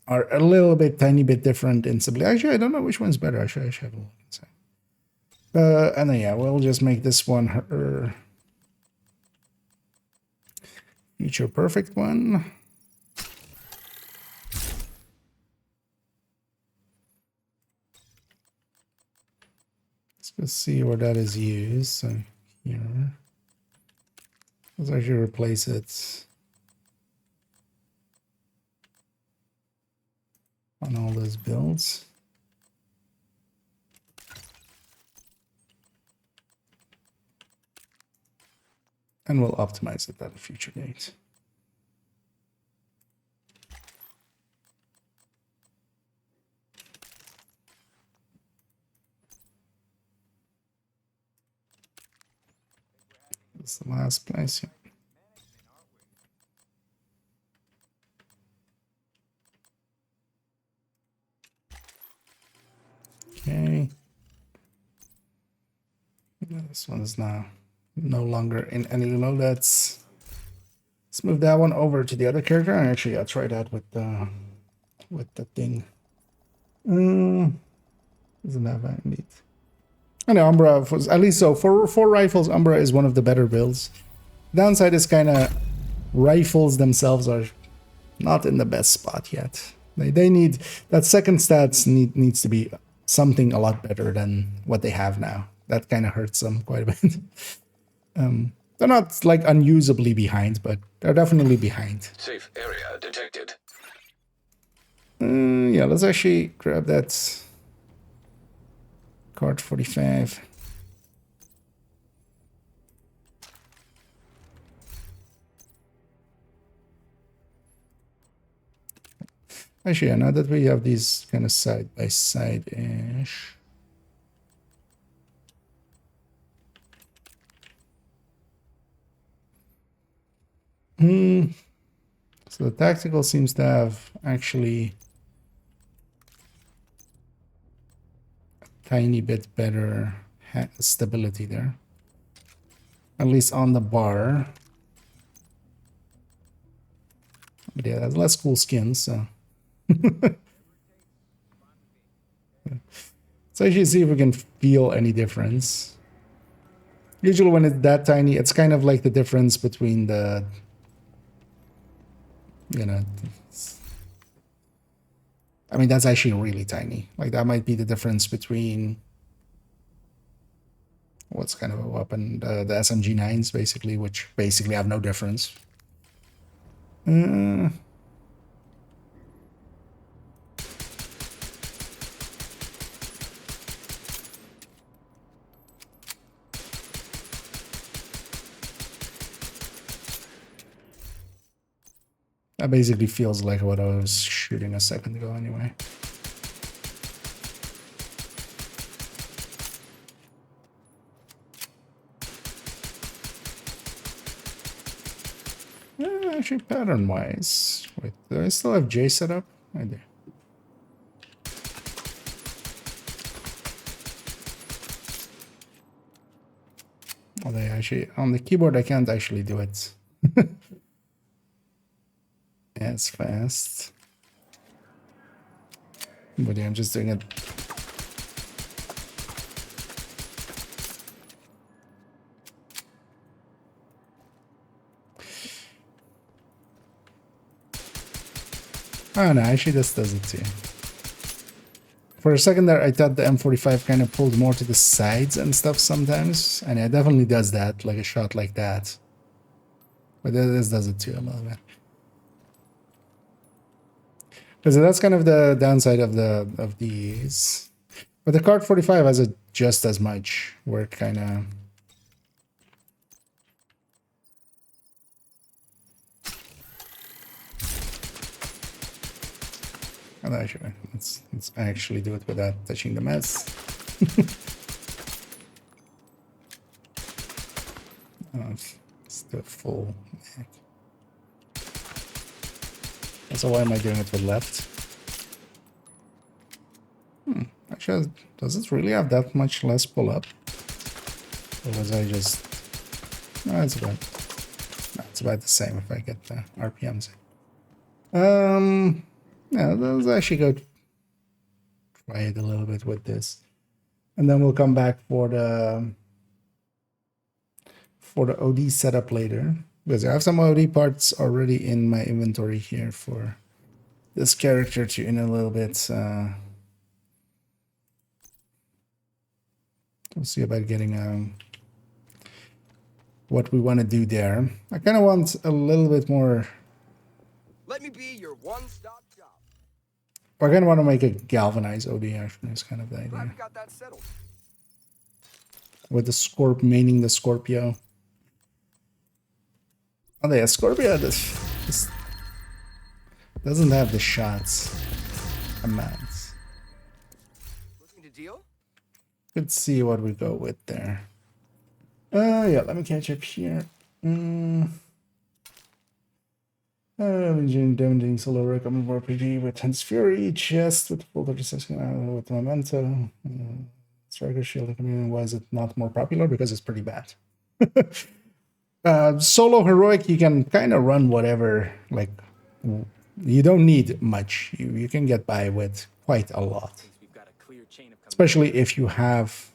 are a little bit, tiny bit different in stability. Actually, I don't know which one's better. I should have a look. And then, yeah, we'll just make this one her future perfect one. Let's go see where that is used. So here, let's actually replace it on all those builds. And we'll optimize it at a future date. That's the last place. Yeah. Okay. This one is now no longer in any remote. Let's move that one over to the other character. And actually, I'll try that with the thing. Doesn't have any need. I know Umbra was, at least so for rifles, Umbra is one of the better builds. Downside is kind of rifles themselves are not in the best spot yet. They need that second stats needs to be something a lot better than what they have now. That kind of hurts them quite a bit. They're not like unusably behind, but they're definitely behind. Safe area detected. Yeah, let's actually grab that card 45. Actually, yeah, now that we have these kind of side by side-ish. So the tactical seems to have actually a tiny bit better stability there. At least on the bar. But yeah, that's less cool skins, so. Let's actually see if we can feel any difference. Usually when it's that tiny, it's kind of like the difference between the, you know, I mean, that's actually really tiny. Like that might be the difference between what's kind of a weapon, the SMG9s basically, which basically have no difference. That basically feels like what I was shooting a second ago anyway. Actually, pattern-wise, wait, do I still have J set up? I do. Oh, they actually on the keyboard I can't actually do it as fast. But yeah, I'm just doing it. Oh no, actually this does it too. For a second there, I thought the M45 kind of pulled more to the sides and stuff sometimes. And it definitely does that, like a shot like that. But this does it too a little bit. Because that's kind of the downside of these. But the Card 45 has it just as much, where it kind of... Oh, actually, let's actually do it without touching the mess. Oh, it's the full neck. So why am I doing it with left? Actually, does it really have that much less pull up? Or was I just... No, it's about the same if I get the RPMs. Yeah, let's actually go try it a little bit with this. And then we'll come back for the OD setup later. Because I have some OD parts already in my inventory here for this character to in a little bit. We'll see about getting what we want to do there. I kind of want a little bit more. Let me be your one-stop shop. I kind of want to make a galvanized OD actually. Is kind of the idea. Glad we got that settled. With the maining the Scorpio. Oh yeah, Scorpio this doesn't have the shots amounts. Looking to deal? Let's see what we go with there. Yeah, let me catch up here. Damaging solo recommend more RPG with Tense Fury, chest with full 36 with Memento. Striker Shield Communion. Why is it not more popular? Because it's pretty bad. Solo heroic, you can kind of run whatever, like you don't need much. You can get by with quite a lot. Especially if you have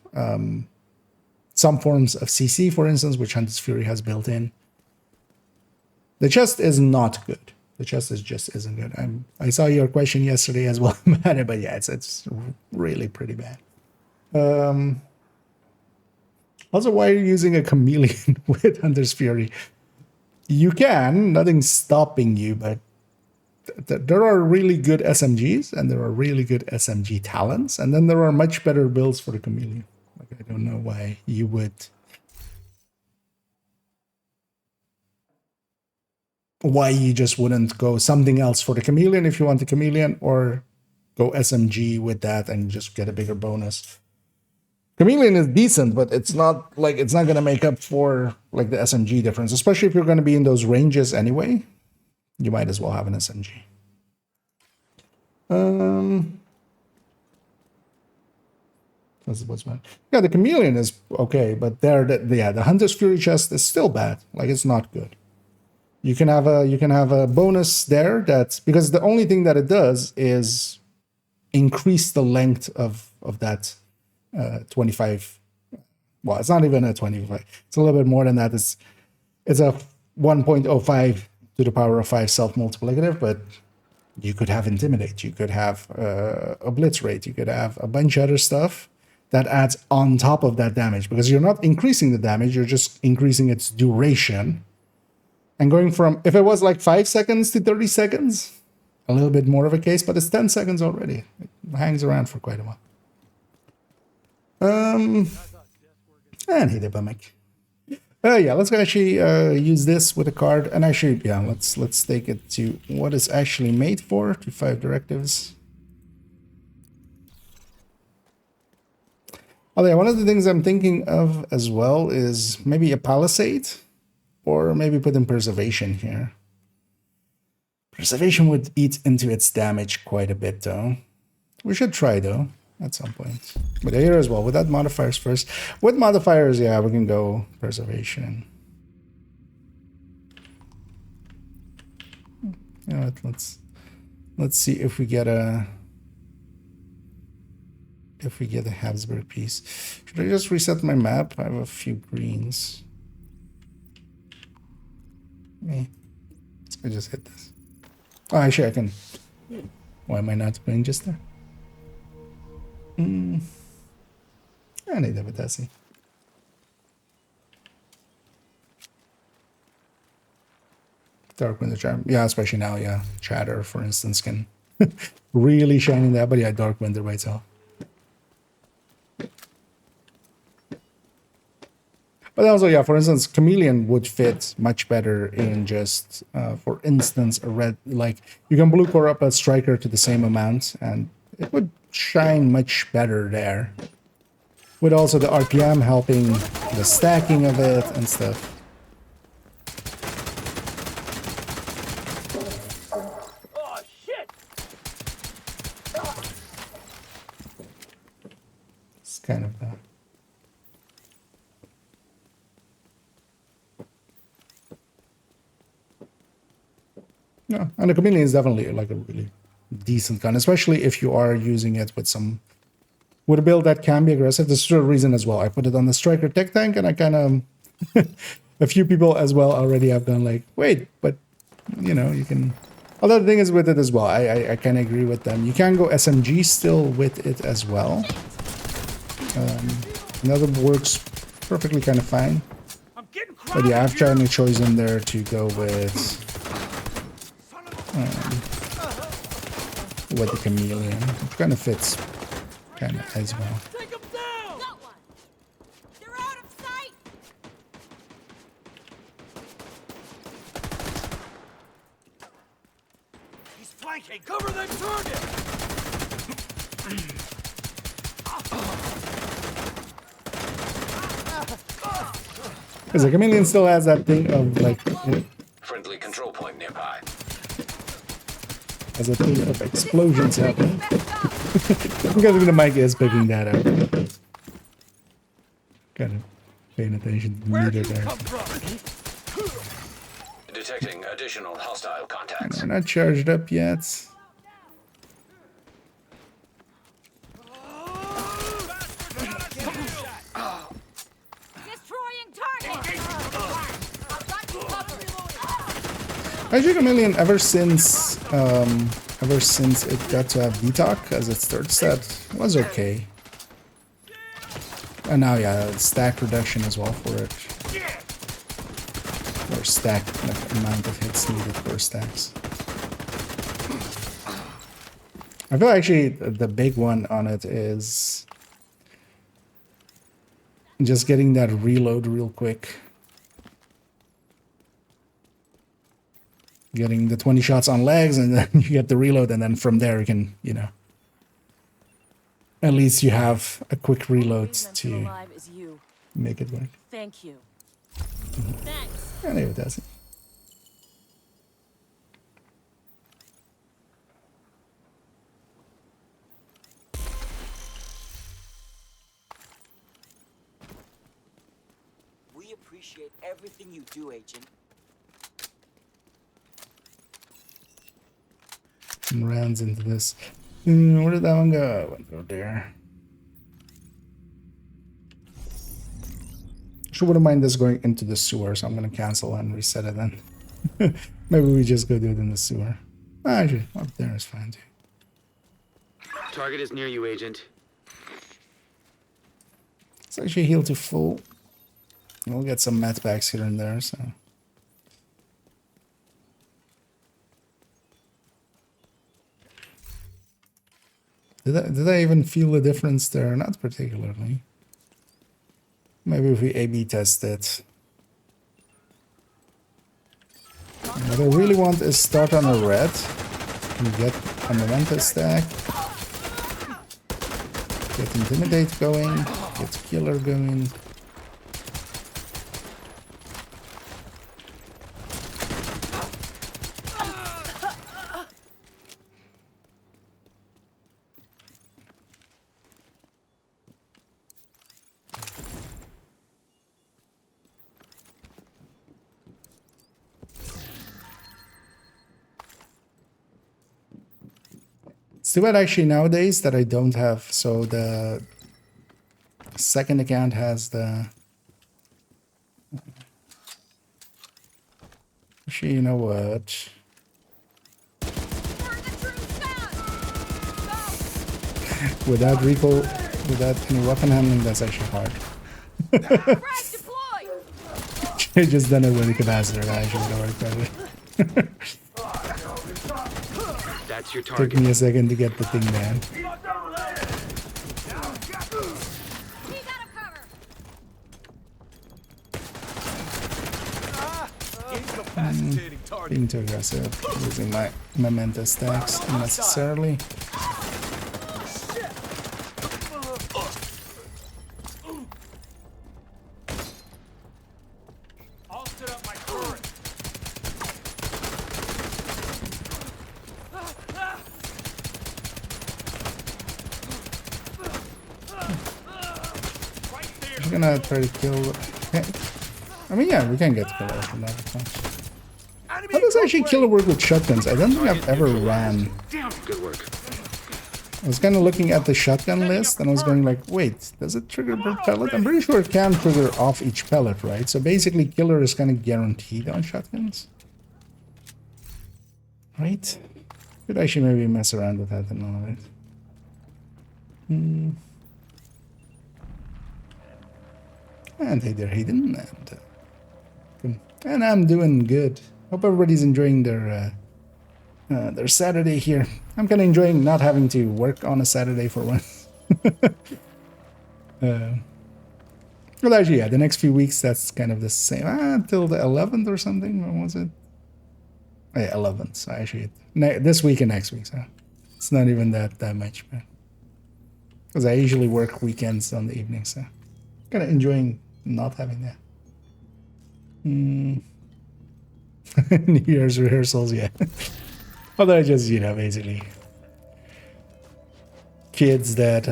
some forms of CC, for instance, which Hunter's Fury has built in. The chest is not good. The chest just isn't good. I saw your question yesterday as well about it, but yeah, it's really pretty bad. Also, why are you using a chameleon with Hunter's Fury? You can, nothing's stopping you, but there are really good SMGs and there are really good SMG talents, and then there are much better builds for the chameleon. Like, I don't know why you would. Why you just wouldn't go something else for the chameleon if you want the chameleon, or go SMG with that and just get a bigger bonus. Chameleon is decent, but it's not gonna make up for like the SMG difference, especially if you're gonna be in those ranges anyway. You might as well have an SMG. What's bad? Yeah, the chameleon is okay, but the Hunter's Fury chest is still bad. Like, it's not good. You can have a bonus there that's because the only thing that it does is increase the length of that 25. Well, it's not even a 25. It's a little bit more than that. It's a 1.05 to the power of 5 self-multiplicative, but you could have Intimidate. You could have a Blitz Rate. You could have a bunch of other stuff that adds on top of that damage, because you're not increasing the damage, you're just increasing its duration. And going from, if it was like 5 seconds to 30 seconds, a little bit more of a case, but it's 10 seconds already. It hangs around for quite a while. And hit a bummick. Yeah, let's actually use this with a card, and actually, yeah, let's take it to what it's actually made for, to 5 directives. Oh yeah, one of the things I'm thinking of as well is maybe a Palisade, or maybe put in Preservation here. Preservation would eat into its damage quite a bit, though. We should try, though, at some point. But here as well, without modifiers first. With modifiers, yeah, we can go Preservation. You know what, let's see if we get a Habsburg piece. Should I just reset my map? I have a few greens. I just hit this. Oh, actually, I can Why am I not playing just there? I need a see. Darkwind Charm. Yeah, especially now, yeah. Chatter, for instance, can really shine in that, but yeah, Darkwind by itself. But also, yeah, for instance, Chameleon would fit much better in just, for instance, a red, like, you can blue core up a striker to the same amount, and it would shine much better there. With also the RPM helping the stacking of it and stuff. Oh, shit! It's kind of that. Yeah, and the Chameleon is definitely like a really decent gun, especially if you are using it with a build that can be aggressive. This is the reason as well. I put it on the Striker Tech Tank, and I kind of a few people as well already have done like, wait, but you know, you can. Other thing is with it as well. I kind of agree with them. You can go SMG still with it as well. Another works perfectly kind of fine. But yeah, I've tried a choice in there to go with the Chameleon. It kind of fits kind of as well. Take him down! Got one. They're out of sight. He's flanking! Cover that target! Because the Chameleon still has that thing of like, Friendly control point nearby. has a thing of explosions happening. I'm guessing the mic is picking that up. Kind of paying attention to the Where'd meter you there. come from? Detecting additional hostile contacts. They're not charged up yet. Destroying target. I've got you covered. Actually, Chameleon, ever since it got to have detox as its third set, was okay. And now, yeah, stack reduction as well for it. Or stack amount of hits needed for stacks. I feel actually the big one on it is just getting that reload real quick. Getting the 20 shots on legs, and then you get the reload, and then from there you can, you know, at least you have a quick reload to Alive is you. make it work. Thank you. Thanks. And it does it. We appreciate everything you do, Agent. And rounds into this. Where did that one go? It went over there. Sure wouldn't mind this going into the sewer, so I'm gonna cancel and reset it then. Maybe we just go do it in the sewer. Actually, up there is fine too. Target is near you, Agent. Let's actually heal to full. We'll get some mat packs here and there, so. Did I even feel the difference there? Not particularly. Maybe if we A/B test it. What I really want is start on a red and get a momentum stack. Get Intimidate going, get Killer going. It's too bad actually nowadays that I don't have, so the second account has the... Actually, you know what? For the true without recoil, without any weapon handling, that's actually hard. Frag deployed! I just done it with the capacitor. That actually would have worked better. That's your Took target. me a second to get the thing down. We got him covered! Incapacitating target. Being too aggressive, using my memento stacks unnecessarily. I'll set up my turret. Right there. I'm gonna try to kill. I mean, yeah, we can get killer from that. Of course. Enemy How does actually encroaching. killer work with shotguns? I don't think I've ever ran. Good work. I was kind of looking at the shotgun list and I was going like, wait, does it trigger per pellet? I'm pretty sure it can trigger off each pellet, right? So basically killer is kind of guaranteed on shotguns. Right? Could actually maybe mess around with that and all of it. And hey there, Hayden. And I'm doing good. Hope everybody's enjoying their Saturday here. I'm kind of enjoying not having to work on a Saturday for once. Well, actually, yeah, the next few weeks, that's kind of the same. Until the 11th or something. When was it? Oh, yeah, 11th. So actually, this week and next week. So it's not even that much. Because I usually work weekends on the evening. So kind of enjoying not having that. New Year's rehearsals, yeah. Although I just, you know, basically kids that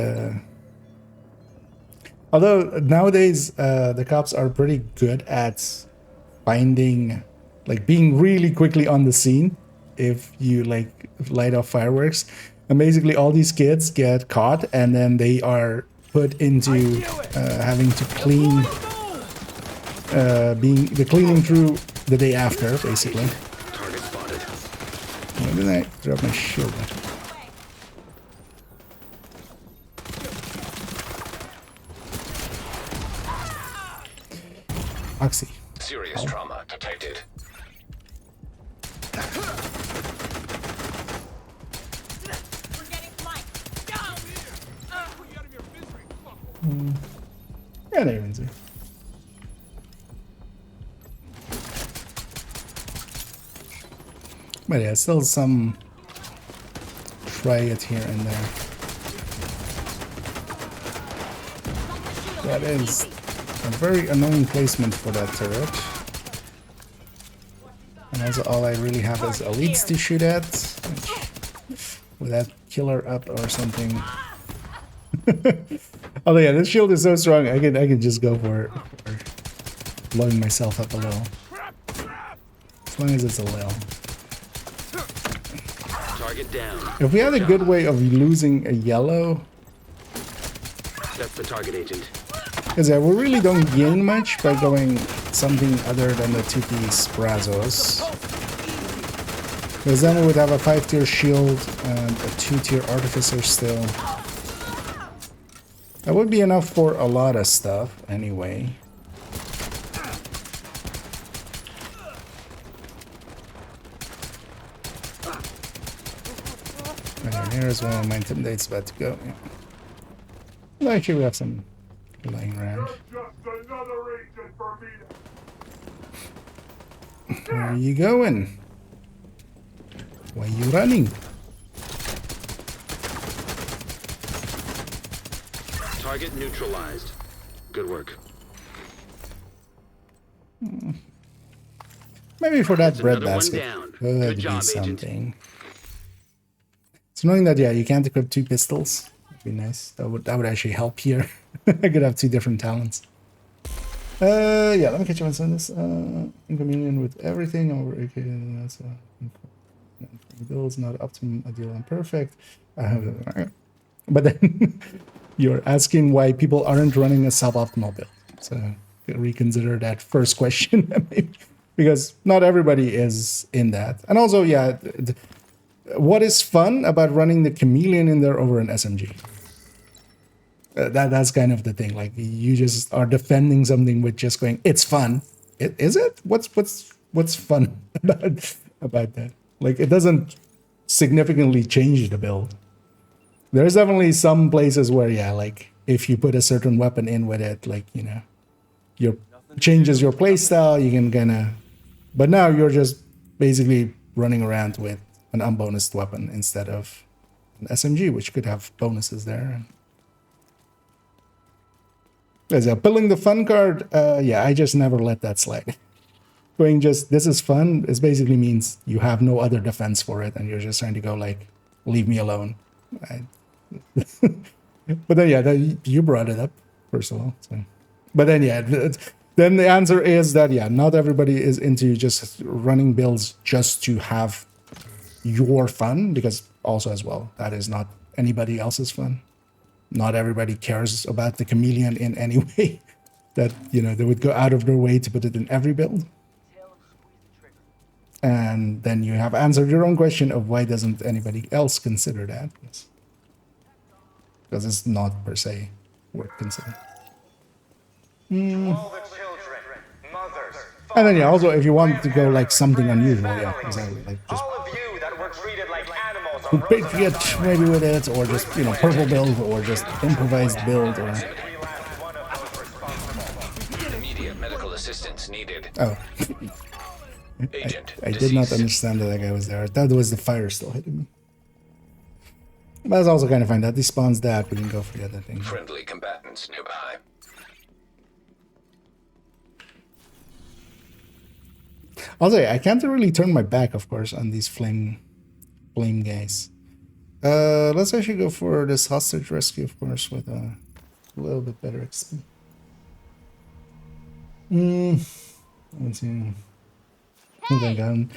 although nowadays the cops are pretty good at finding, like, being really quickly on the scene if you like light off fireworks, and basically all these kids get caught and then they are put into having to clean, being the cleaning crew the day after, basically. Target spotted. Why did I drop my shield? Oxy. Serious trauma detected. We're getting flanked! Down! Put you out of your misery. Yeah, there you go. But yeah, still some try it here and there. That is a very annoying placement for that turret. And also all I really have is elites to shoot at. With that killer up or something. Oh yeah, this shield is so strong, I can just go for blowing myself up a little. As long as it's a little. Target down. If we had a good way of losing a yellow, That's the target agent. because yeah, we really don't gain much by going something other than the 2-piece Brazos. Because then we would have a 5-tier shield and a 2-tier artificer still. That would be enough for a lot of stuff, anyway. And here is one of my intimidate's about to go. Yeah. Well, actually, we have some lying around. Where are you going? Why are you running? Target neutralized. Good work. Maybe for that That's bread another one basket down. could Good be job, Agent. something. It's annoying that, yeah, you can't equip 2 pistols. That'd be nice. That would actually help here. I could have 2 different talents. Yeah, let me catch you on this. Inconvenient with everything. Over that's builds not optimum, ideal, and perfect. But then you're asking why people aren't running a suboptimal build. So reconsider that first question, maybe, because not everybody is in that. And also, yeah, what is fun about running the chameleon in there over an SMG? That's kind of the thing. Like you just are defending something with just going, it's fun. Is it? What's fun about that? Like it doesn't significantly change the build. There's definitely some places where, yeah, like if you put a certain weapon in with it, like, you know, your changes your playstyle, you can kind of, but now you're just basically running around with an unbonused weapon instead of an SMG, which could have bonuses there. As a pulling the fun card, yeah, I just never let that slide. Going just, this is fun, this basically means you have no other defense for it and you're just trying to go like, leave me alone. But then, yeah, you brought it up, first of all. So. But then, yeah, then the answer is that, yeah, not everybody is into just running builds just to have your fun, because also as well, that is not anybody else's fun. Not everybody cares about the chameleon in any way that, you know, they would go out of their way to put it in every build. And then you have answered your own question of why doesn't anybody else consider that? Because it's not per se worth considering. And then, yeah, also if you want to go like something unusual, yeah, exactly, like just Patriot maybe with it, or just, you know, purple build, or just improvised build, or Immediate medical assistance needed. oh. Agent I did not understand that guy was there. I thought it was the fire still hitting me. But that's also kind of fine. That despawns that. We can go for the other thing. Friendly combatants nearby. Also, I can't really turn my back, of course, on these flame guys. Let's actually go for this hostage rescue, of course, with a little bit better XP. Let's see. Hey.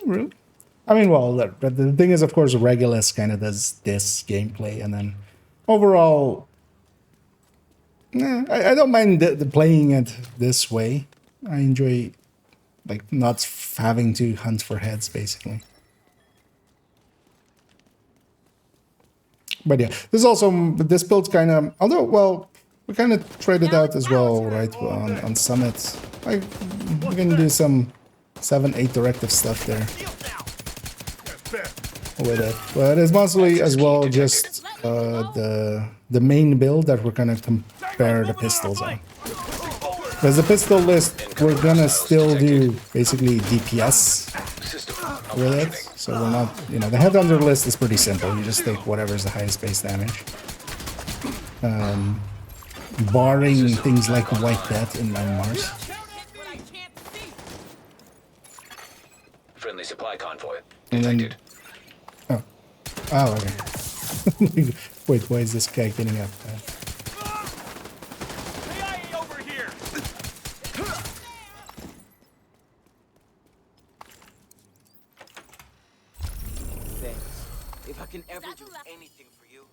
Really? I mean, well, the thing is, of course, Regulus kind of does this gameplay, and then overall, I don't mind playing it this way. I enjoy, like, not having to hunt for heads, basically. But yeah, this build's kind of, although, well, we kind of tried it out as well, right, on Summit. Like, we can do some 7-8 directive stuff there with it, but it's mostly as well just the main build that we're gonna compare the pistols on. Because the pistol list, we're gonna still do basically DPS with it, so we're not, you know, the headhunter list is pretty simple. You just take whatever is the highest base damage. Barring things like White Death in Mars. Friendly supply convoy detected. Oh, okay. Wait, why is this guy getting up? Over here. Thanks. If I can ever do anything for you.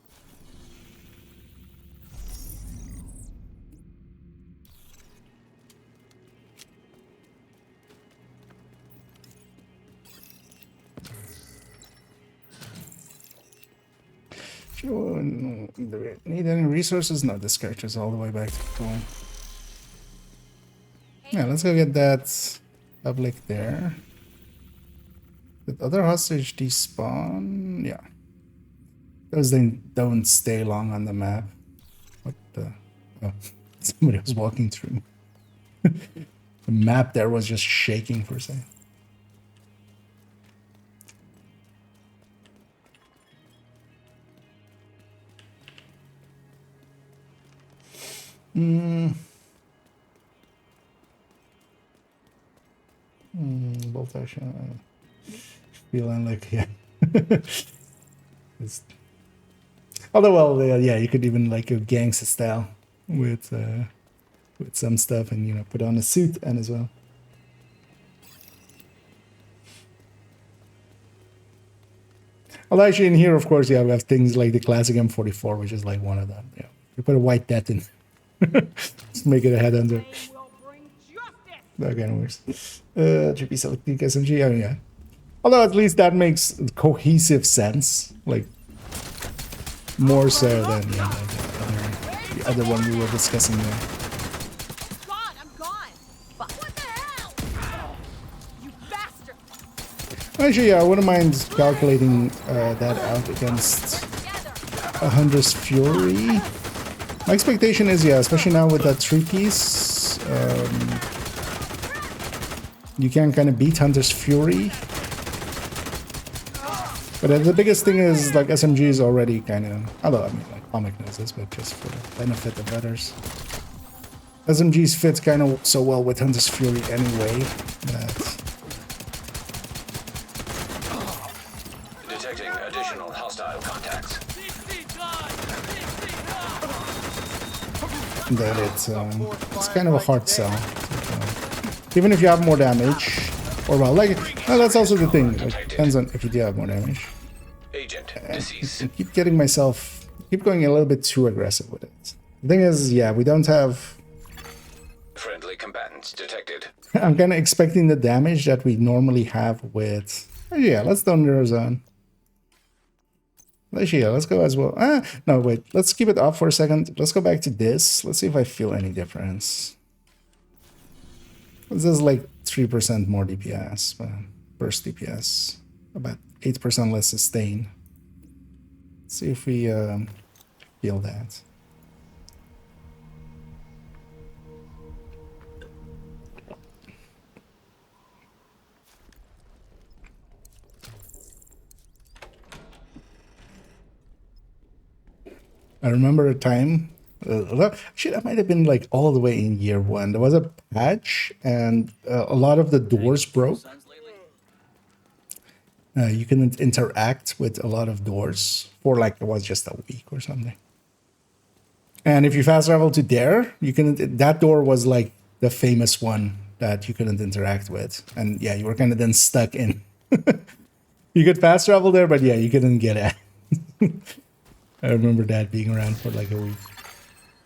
Sure, no, do we need any resources? No, this character's all the way back to full. Yeah, let's go get that public there. Did other hostage despawn? Yeah. Those things don't stay long on the map. What the? Oh, somebody was walking through. The map there was just shaking for a second. Bolt action. Feeling like, yeah. Although, well, yeah, you could even like go gangsta style with some stuff, and, you know, put on a suit and as well. Although actually in here, of course, yeah, we have things like the classic M44, which is like one of them. Yeah, you put a White Death in. Just make it a headhunter. That kind of works. GP selecting SMG. Oh yeah. Although at least that makes cohesive sense, like more so than, yeah, like other the other one we were discussing there. God, I'm gone. But what the hell? You bastard! Actually, yeah, I wouldn't mind calculating that out against Together. a Hunter's Fury. My expectation is, yeah, especially now with that 3-piece, you can kind of beat Hunter's Fury. But the biggest thing is, like, SMG is already kind of, although, I mean, like, Comic knows this, but just for the benefit of others. SMGs fits kind of so well with Hunter's Fury anyway, that... Detecting additional hostile contacts. that it's kind of a hard sell. Even if you have more damage, or well, like, well, that's also the thing. It depends on if you do have more damage. Agent I deceased. keep getting myself, keep going a little bit too aggressive with it. The thing is, yeah, we don't have. Friendly combatants detected. I'm kind of expecting the damage that we normally have with. Oh, yeah, let's do Neurozone. Actually, yeah, let's go as well. No, wait. Let's keep it off for a second. Let's go back to this. Let's see if I feel any difference. This is like 3% more DPS, burst DPS. About 8% less sustain. Let's see if we feel that. I remember a time, shit, that might have been like all the way in year 1. There was a patch and a lot of the doors broke. You couldn't interact with a lot of doors for like, it was just a week or something. And if you fast travel to there, you couldn't, that door was like the famous one that you couldn't interact with. And yeah, you were kind of then stuck in. You could fast travel there, but yeah, you couldn't get it. I remember that being around for like a week.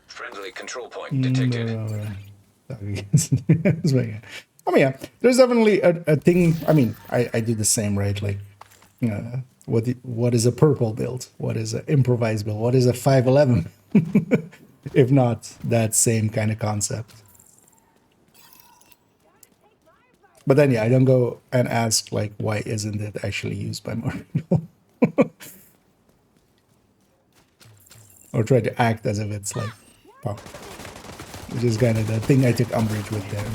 Friendly control point detected. I mean, yeah, there's definitely a thing. I mean, I do the same, right? Like, what is a purple build? What is an improvised build? What is a 511? If not that same kind of concept. But then, yeah, I don't go and ask, like, why isn't it actually used by more people? Or try to act as if it's like, oh, which is kind of the thing I took umbrage with there.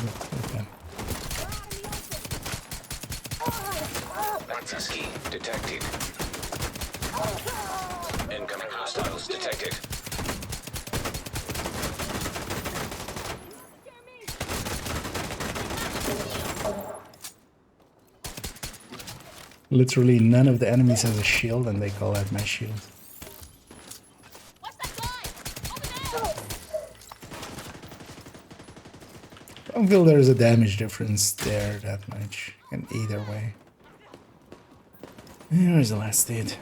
But, Access key detected. Incoming hostiles detected. literally none of the enemies has a shield, and they call that my shield. I don't feel there's a damage difference there that much in either way. Where's the last state?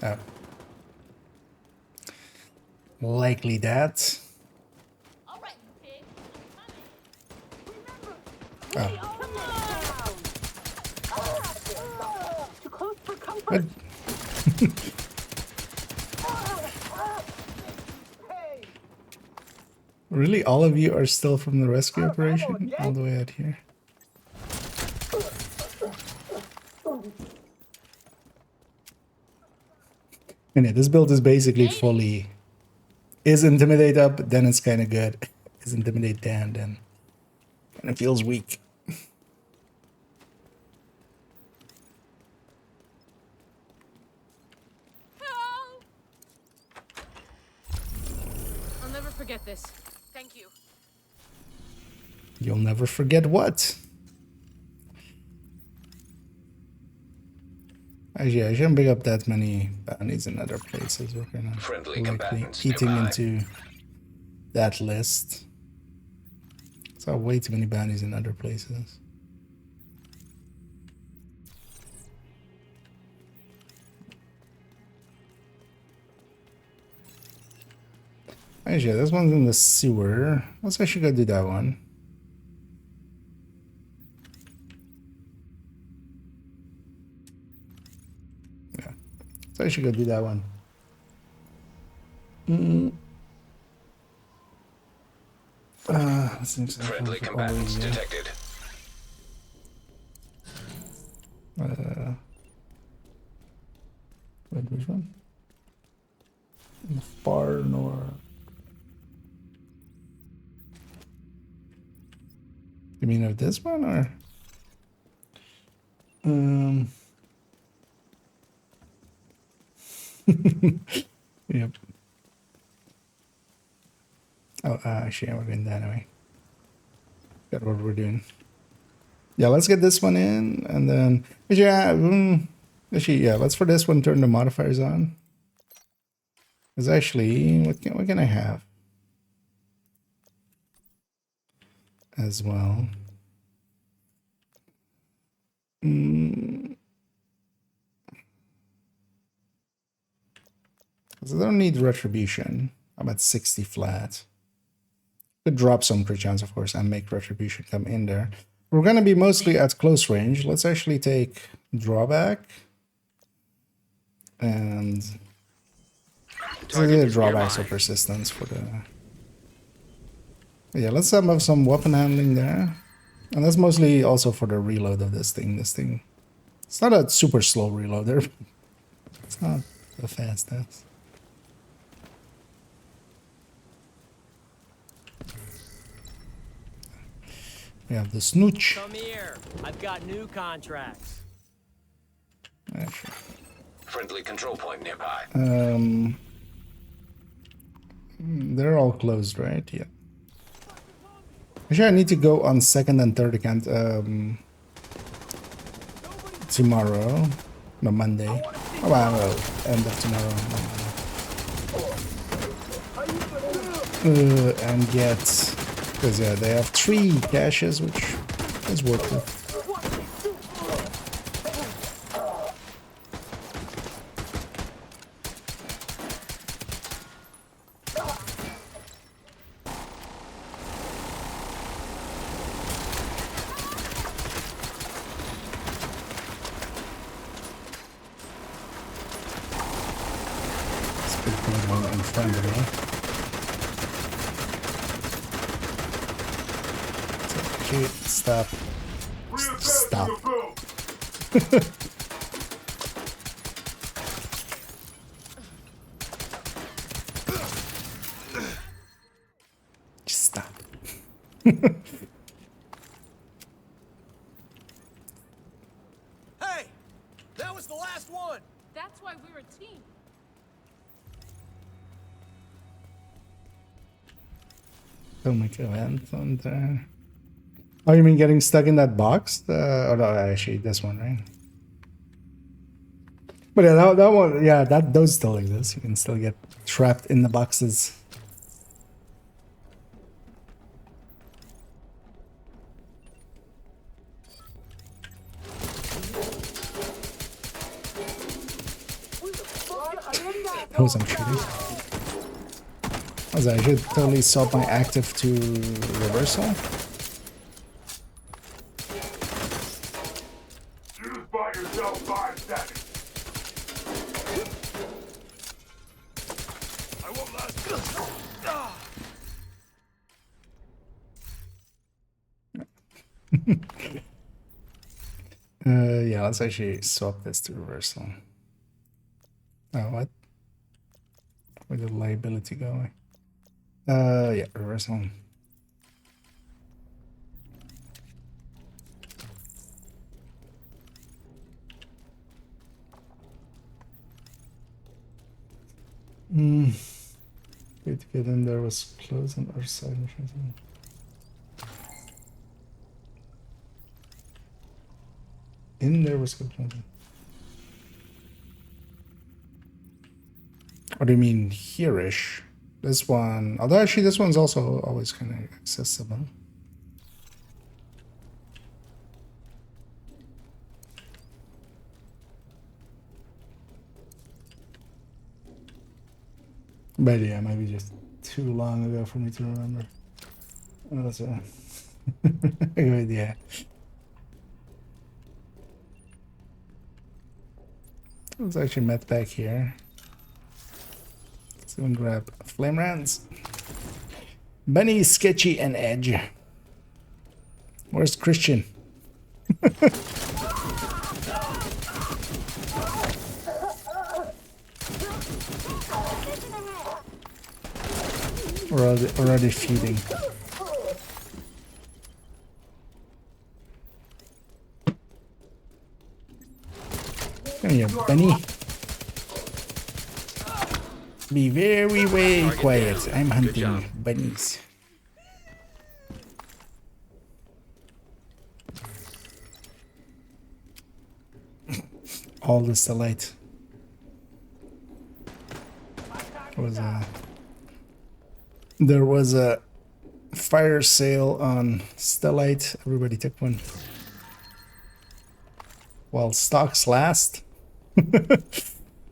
Oh. Likely that. Oh. What? Really? All of you are still from the rescue operation? All the way out here? And yeah, this build is basically fully... Is Intimidate up, then it's kind of good. Is Intimidate down, then kind of feels weak. I'll never forget this. Thank you. You'll never forget what? Actually, I shouldn't pick up that many bounties in other places. We're kind of Friendly likely combatants eating nearby. into that list. Saw way too many bounties in other places. Actually, this one's in the sewer. Let's actually go do that one. Yeah. So I should go do that one. Friendly combatants detected. Wait, which one? In the far north. You mean of this one or? Yep. Oh, actually, we're doing that anyway. Got what we're doing. Yeah, let's get this one in, and then yeah, actually, yeah, let's for this one turn the modifiers on. Because actually, what can I have as well? Because I don't need retribution. I'm at 60 flat. Could drop some crit chance, of course, and make retribution come in there. We're gonna be mostly at close range. Let's actually take drawback and drawbacks of persistence for the. Yeah, let's have some weapon handling there, and that's mostly also for the reload of this thing. It's not a super slow reloader. But it's not the fastest. We have the snooch. Come here. I've got new contracts. Actually. Friendly control point nearby. They're all closed, right? Yeah. Actually, I need to go on second and third account tomorrow. No, Monday. Oh, well, end of tomorrow. And get, because yeah, they have 3 caches, which is worth it. In front of me. Okay, stop. Stop. Just stop. Hey! That was the last one! That's why we're a team. Don't make a vent on there. Oh, you mean getting stuck in that box? Oh no, actually, this one, right? But yeah, that one, yeah, those still exist. You can still get trapped in the boxes. That was I'm shooting. I should totally swap my active to reversal. Just buy yourself 5 seconds. I won't last. Yeah, let's actually swap this to reversal. Oh, what? Where did liability go? Yeah, reversal. Wait to get in there was close on our side. In there was good. What do you mean here-ish? This one, although actually this one's also always kind of accessible. But yeah, maybe just too long ago for me to remember. Oh, that's a good idea. Let's actually met back here. Let's go and grab flame rounds. Bunny, Sketchy, and Edge. Where's Christian? We're already feeding. Come here, Bunny. Be very quiet. I'm hunting bunnies. All the stellite. There was a fire sale on stellite. Everybody took one. While stocks last.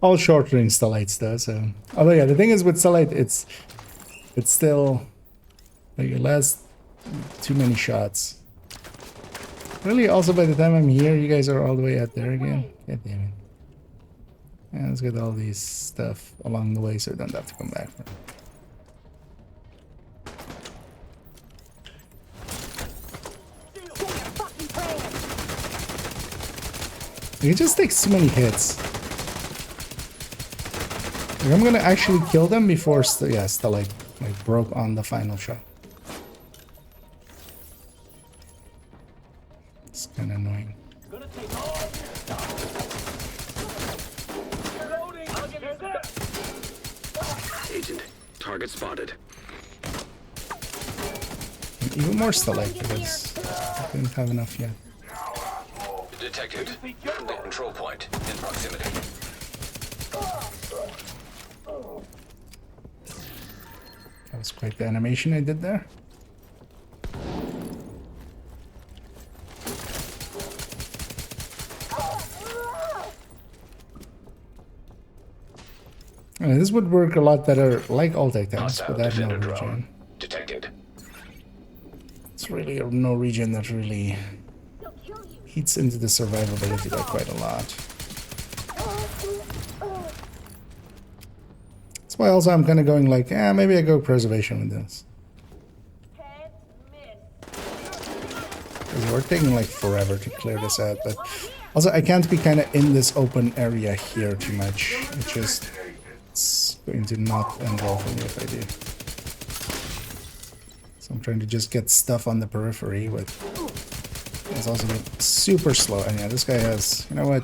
All short range stellites though, so although yeah, the thing is with stellite it's still like it lasts too many shots. Really, also by the time I'm here, you guys are all the way out there again. God damn it. Yeah, let's get all these stuff along the way so we don't have to come back. It just takes too many hits. Like, I'm gonna actually kill them before Stellite like broke on the final shot. It's kind of annoying. Agent, target spotted. And even more Stellite because I didn't have enough yet. Detected. Friendly control point in proximity. That was quite the animation I did there. This would work a lot better like all tech tanks without no regen. Detected. It's really no regen that really eats into the survivability by quite a lot. That's why also I'm kind of going like, maybe I go preservation with this. Because we're taking like forever to clear this out, but also I can't be kind of in this open area here too much. It's going to not end well for me if I do. So I'm trying to just get stuff on the periphery with. It's also been super slow, and yeah, this guy has, you know what?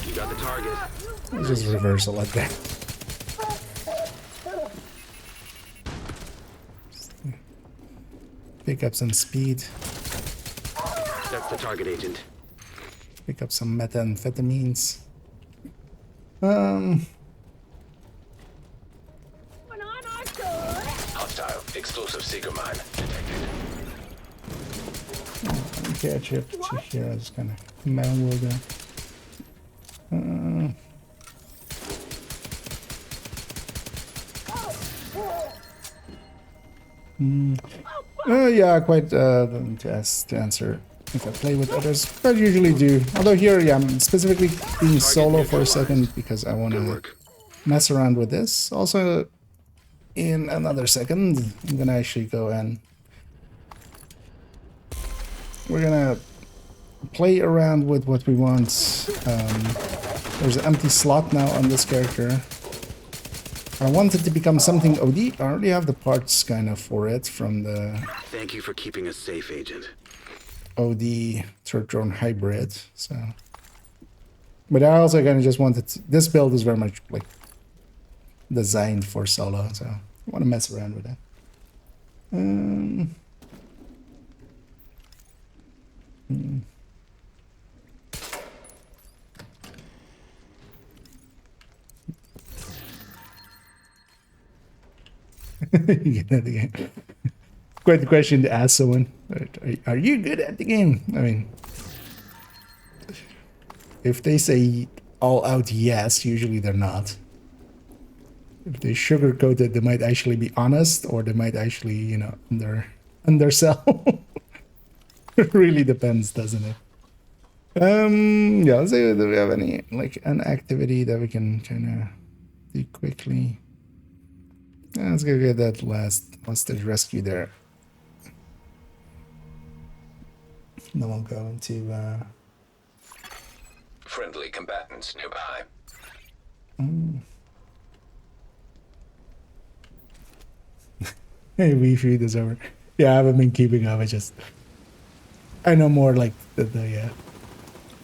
You got the target. Let's just reversal like that. Pick up some speed. That's the target, agent. Pick up some methamphetamines. Hostile explosive seeker mine detected. Okay, actually up to here, I just kind of manual there. Yeah, quite to answer if I play with others, but I usually do. Although here, yeah, I'm specifically being solo for a second because I want to mess around with this. Also, in another second, I'm gonna actually go and we're gonna play around with what we want. There's an empty slot now on this character. I want it to become something OD. I already have the parts kind of for it from the Thank you for keeping us safe, agent. OD third drone hybrid. So, but I also kind of just wanted this build is very much like designed for solo, so I want to mess around with it. You get the game. Quite the question to ask someone. Are you good at the game? I mean, if they say all out yes. Usually they're not. If they sugarcoat it, they might actually be honest, or they might actually, you know, undersell. It really depends, doesn't it? Yeah, let's see, do we have any, like, an activity that we can kind of do quickly? Yeah, let's go get that last hostage rescue there. Then we'll go into, Friendly combatants nearby. Hey, we feed this over. Yeah, I haven't been keeping up. I know more like the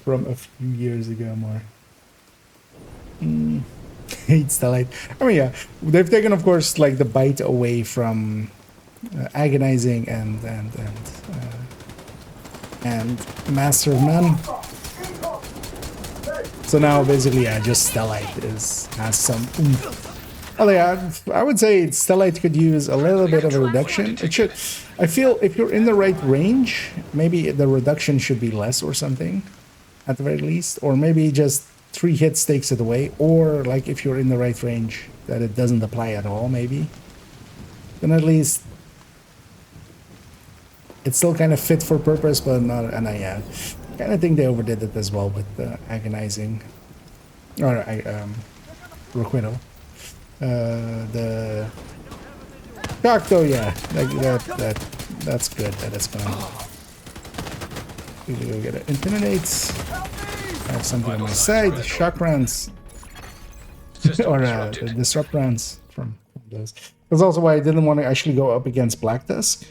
from a few years ago more. Hate Starlight. I mean, yeah, they've taken, of course, like the bite away from agonizing and Master of None. So now basically, yeah, just Starlight has some oomph. Oh yeah, I would say Starlight could use a little bit of a reduction. It should. I feel if you're in the right range, maybe the reduction should be less or something, at the very least, or maybe just 3 hits takes it away, or like if you're in the right range, that it doesn't apply at all, maybe. Then at least it's still kind of fit for purpose, but not. And I kind of think they overdid it as well with the agonizing, or requital. The Cocteau, yeah, that's good. That is gonna really go get it. Intimidates. I have something on my side. Shock rounds, or the disrupt rounds from those. That's also why I didn't want to actually go up against Black Tusk.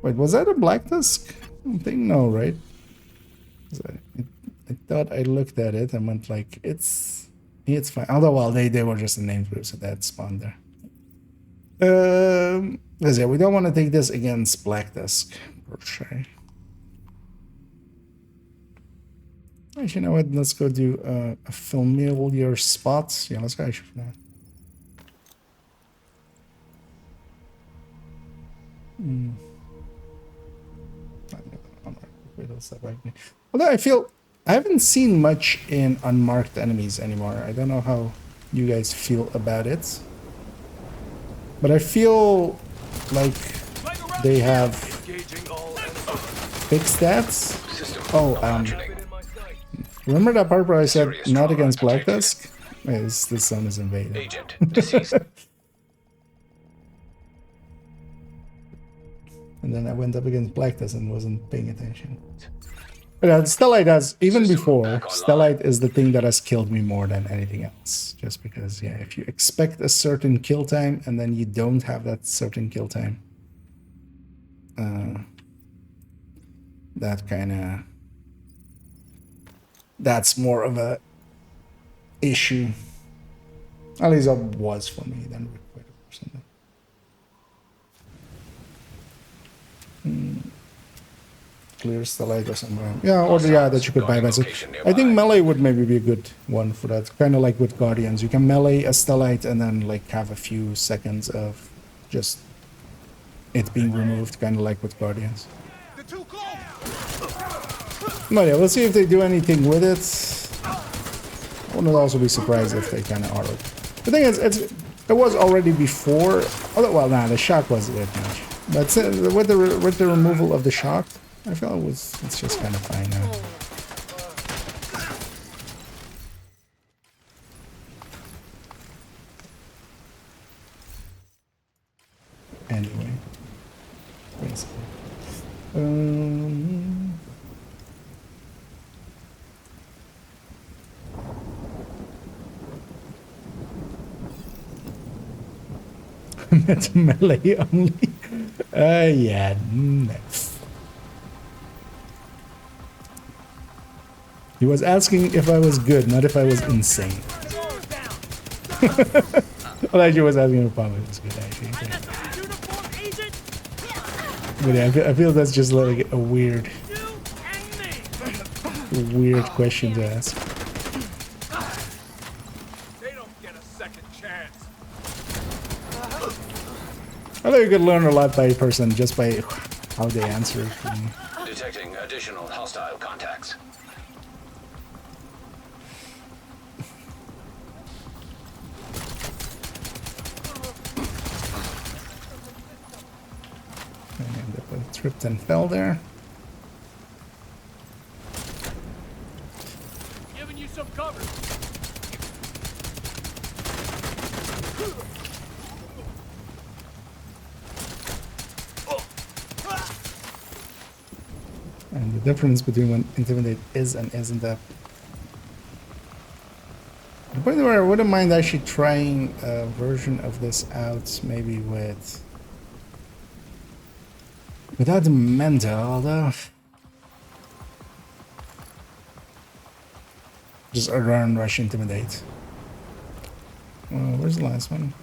Wait, was that a Black Tusk? I don't think no, right? I thought I looked at it and went like, it's fine. Although, well, they were just a name group, so that spawned there. Let's see, we don't want to take this against Black Tusk, per se. Actually, you know what? Let's go do a familiar spot. Yeah, let's go actually for that. Although I feel I haven't seen much in unmarked enemies anymore. I don't know how you guys feel about it, but I feel like they have fixed that. Oh, remember that part where I said not against Black Tusk? Yes, the sun is invaded. Agent deceased. And then I went up against Black Tusk and wasn't paying attention. But Stellite has, even before, Stellite is the thing that has killed me more than anything else. Just because, yeah, if you expect a certain kill time and then you don't have that certain kill time, that kind of, that's more of a issue. At least it was for me than Requite or something. Clear Starlight or something. Yeah, or yeah, that you could buy myself. I think melee would maybe be a good one for that. Kind of like with Guardians. You can melee a Starlight and then like have a few seconds of just it being removed, kind of like with Guardians. But yeah, we'll see if they do anything with it. I wouldn't also be surprised if they kind of are. The thing is, it was already before. Oh, well, nah, the shock was a bit much. But with the removal of the shock, I felt it's just kind of fine now. Anyway, basically. That's melee only. Yeah, no. He was asking if I was good, not if I was insane. Well, actually, was asking if I was good, actually. But yeah, I feel that's just like a weird question to ask. They don't get a second chance. I think you could learn a lot by a person just by how they answer. Detecting additional hostile contacts. And it tripped and fell there. Giving you some cover. And the difference between when Intimidate is and isn't up. The point where I wouldn't mind actually trying a version of this out, maybe without the mental, although just around rush Intimidate. Where's the last one?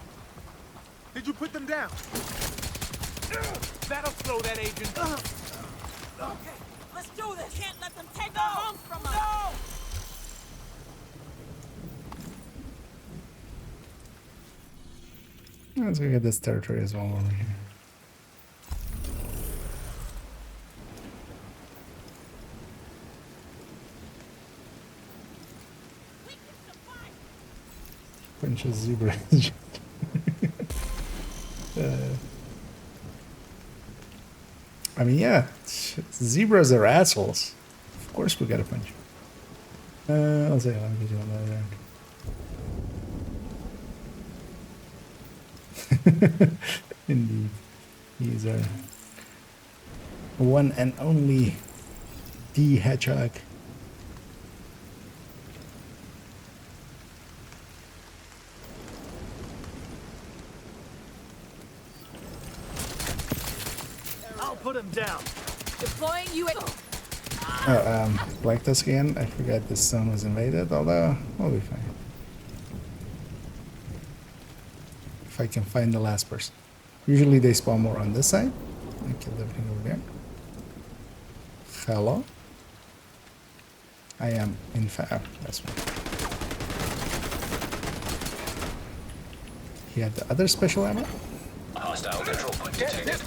Did you put them down? That'll slow that agent. Okay, let's do this. Can't let them take our homes from us. Let's go get this territory as well over here. Bunch of zebras. I mean, yeah, zebras are assholes. Of course we gotta punch. I'll say I'll get you on that there. Indeed. He's our one and only D Hedgehog. I'll put him down. Deploying you. Like this again. I forgot this zone was invaded, although we'll be fine. If I can find the last person. Usually they spawn more on this side. I killed everything over there. Hello? I am in fire. That's one. He had the other special ammo? Hostile control point detected.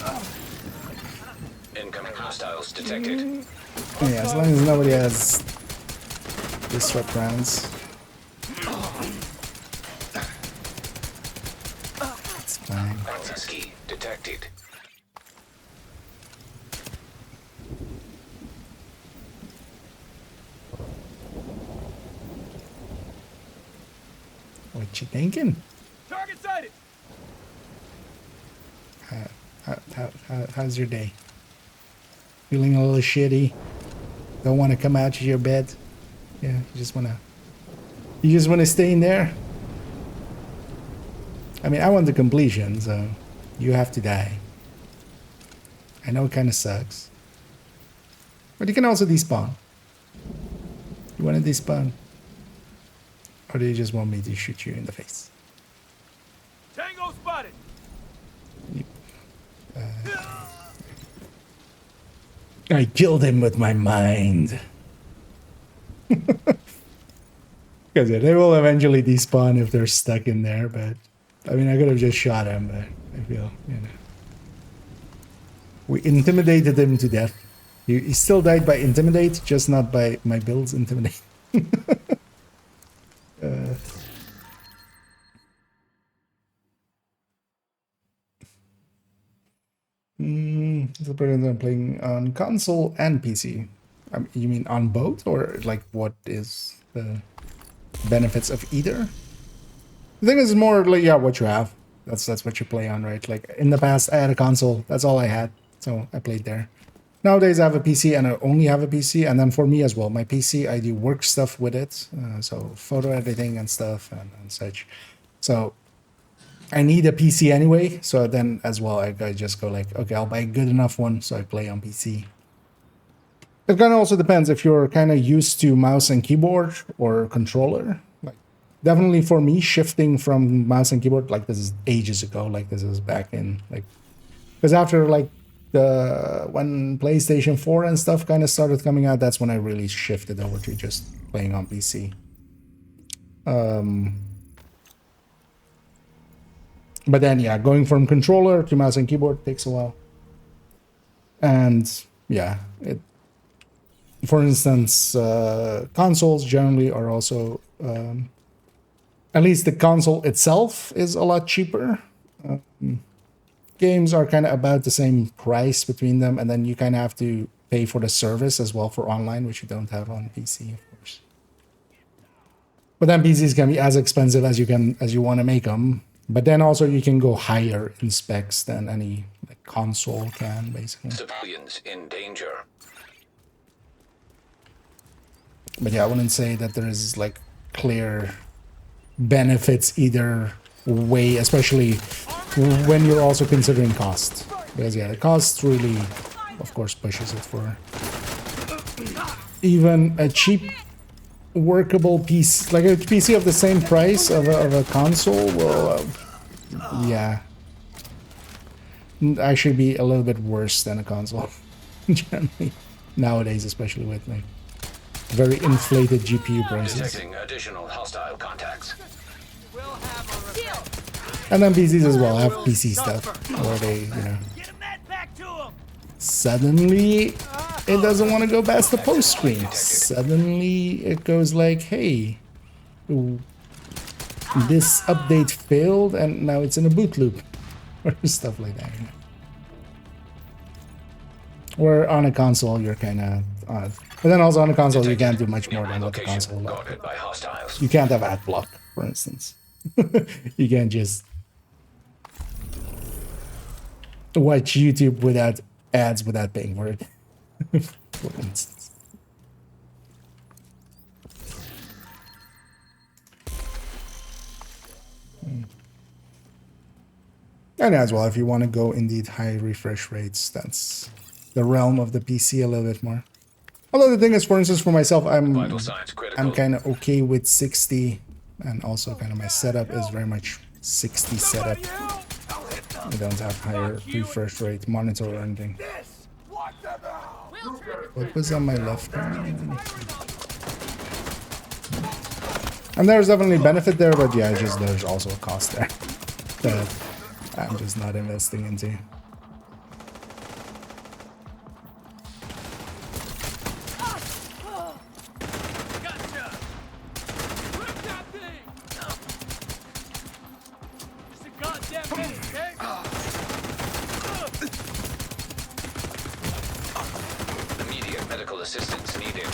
Incoming hostiles detected. Yeah, as long as nobody has disrupt rounds. It's fine. Access key detected. What you thinking? Target sighted. How's your day? Feeling a little shitty? Don't want to come out of your bed? Yeah, you just wanna stay in there? I mean, I want the completion, so you have to die. I know it kind of sucks. But you can also despawn. You want to despawn? Or do you just want me to shoot you in the face? Tango spotted. I killed him with my mind. Because they will eventually despawn if they're stuck in there, but I mean, I could have just shot him, but I feel, you know. We intimidated him to death. He still died by intimidate, just not by my build's intimidate. The person I'm playing on console and PC. You mean on both, or like what is the benefits of either? The thing is more like, yeah, what you have. That's what you play on, right? Like in the past, I had a console. That's all I had, so I played there. Nowadays, I have a PC, and I only have a PC. And then for me as well, my PC, I do work stuff with it, so photo editing and stuff and such. So I need a PC anyway. So then as well, I just go like, okay, I'll buy a good enough one so I play on PC. It kind of also depends if you're kind of used to mouse and keyboard or controller. Like, definitely for me, shifting from mouse and keyboard, like this is ages ago. Like this is back in like, because after like when PlayStation 4 and stuff kind of started coming out, that's when I really shifted over to just playing on PC. But then, yeah, going from controller to mouse and keyboard takes a while. And yeah, for instance, consoles generally are also, at least the console itself is a lot cheaper. games are kind of about the same price between them, and then you kind of have to pay for the service as well for online, which you don't have on PC, of course. But then PCs can be as expensive as you want to make them. But then also you can go higher in specs than any like, console can, basically. Civilians in danger. But yeah, I wouldn't say that there is like clear benefits either way, especially when you're also considering cost. Because yeah, the cost really, of course, pushes it for even a cheap workable PC, like a PC of the same price of a console will, yeah, actually be a little bit worse than a console, generally, nowadays, especially with like very inflated GPU prices. Detecting additional hostile contacts. And then PCs as well have PC stuff, where they, you know, suddenly it doesn't want to go past the post screen. Suddenly it goes like, hey, this update failed and now it's in a boot loop. Or stuff like that. You know? Or on a console you're kind of odd. But then also on a console you can't do much more than what the console allows. You can't have ad block, for instance. You can't just watch YouTube without ads without paying for it. For instance. And as well, if you want to go indeed high refresh rates, that's the realm of the PC a little bit more. Although the thing is, for instance, for myself, I'm kind of okay with 60, and also kind of my setup is very much 60 setup. I don't have higher refresh rate monitor or anything. What was on my left hand? And there's definitely benefit there, but yeah, just there's also a cost there that I'm just not investing into. Immediate medical assistance needed.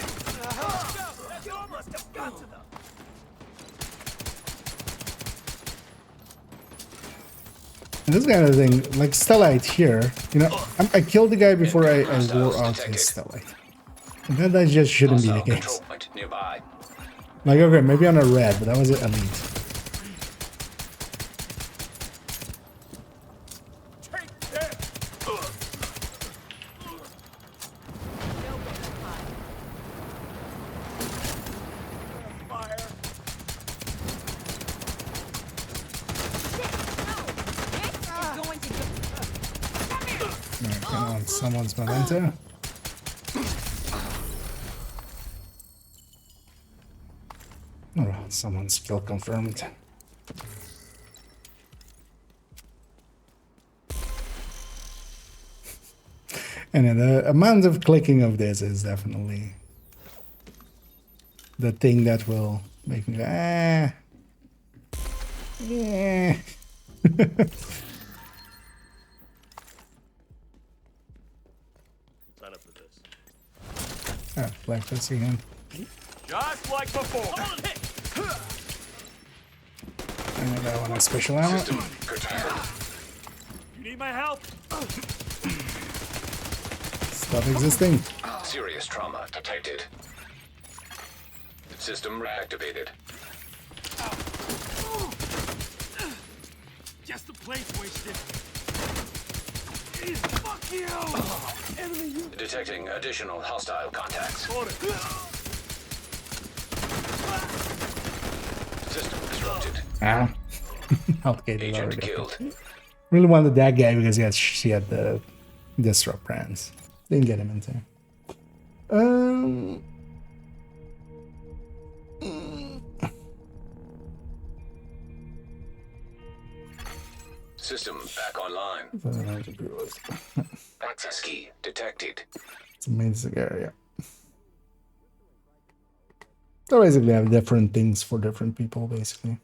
And this kind of thing, like Stellite here, you know, I killed the guy before I wore out his Stellite. And that just shouldn't be the case. Like, okay, maybe on a red, but that was an elite. Someone's memento. Oh, someone's kill confirmed. And the amount of clicking of this is definitely the thing that will make me go, ah, yeah. Oh, black pussy again. Just like before. And I got one on special ammo. You need my help? Stop existing. Serious trauma detected. System reactivated. Just the place wasted. Fuck you! Enemy. Detecting additional hostile contacts. System disrupted. Ah. Okay, Agent killed. Really wanted that guy because she had the disrupt brands. Didn't get him into. System back online. Access key detected. It's a amazing area. So basically, I have different things for different people. Basically,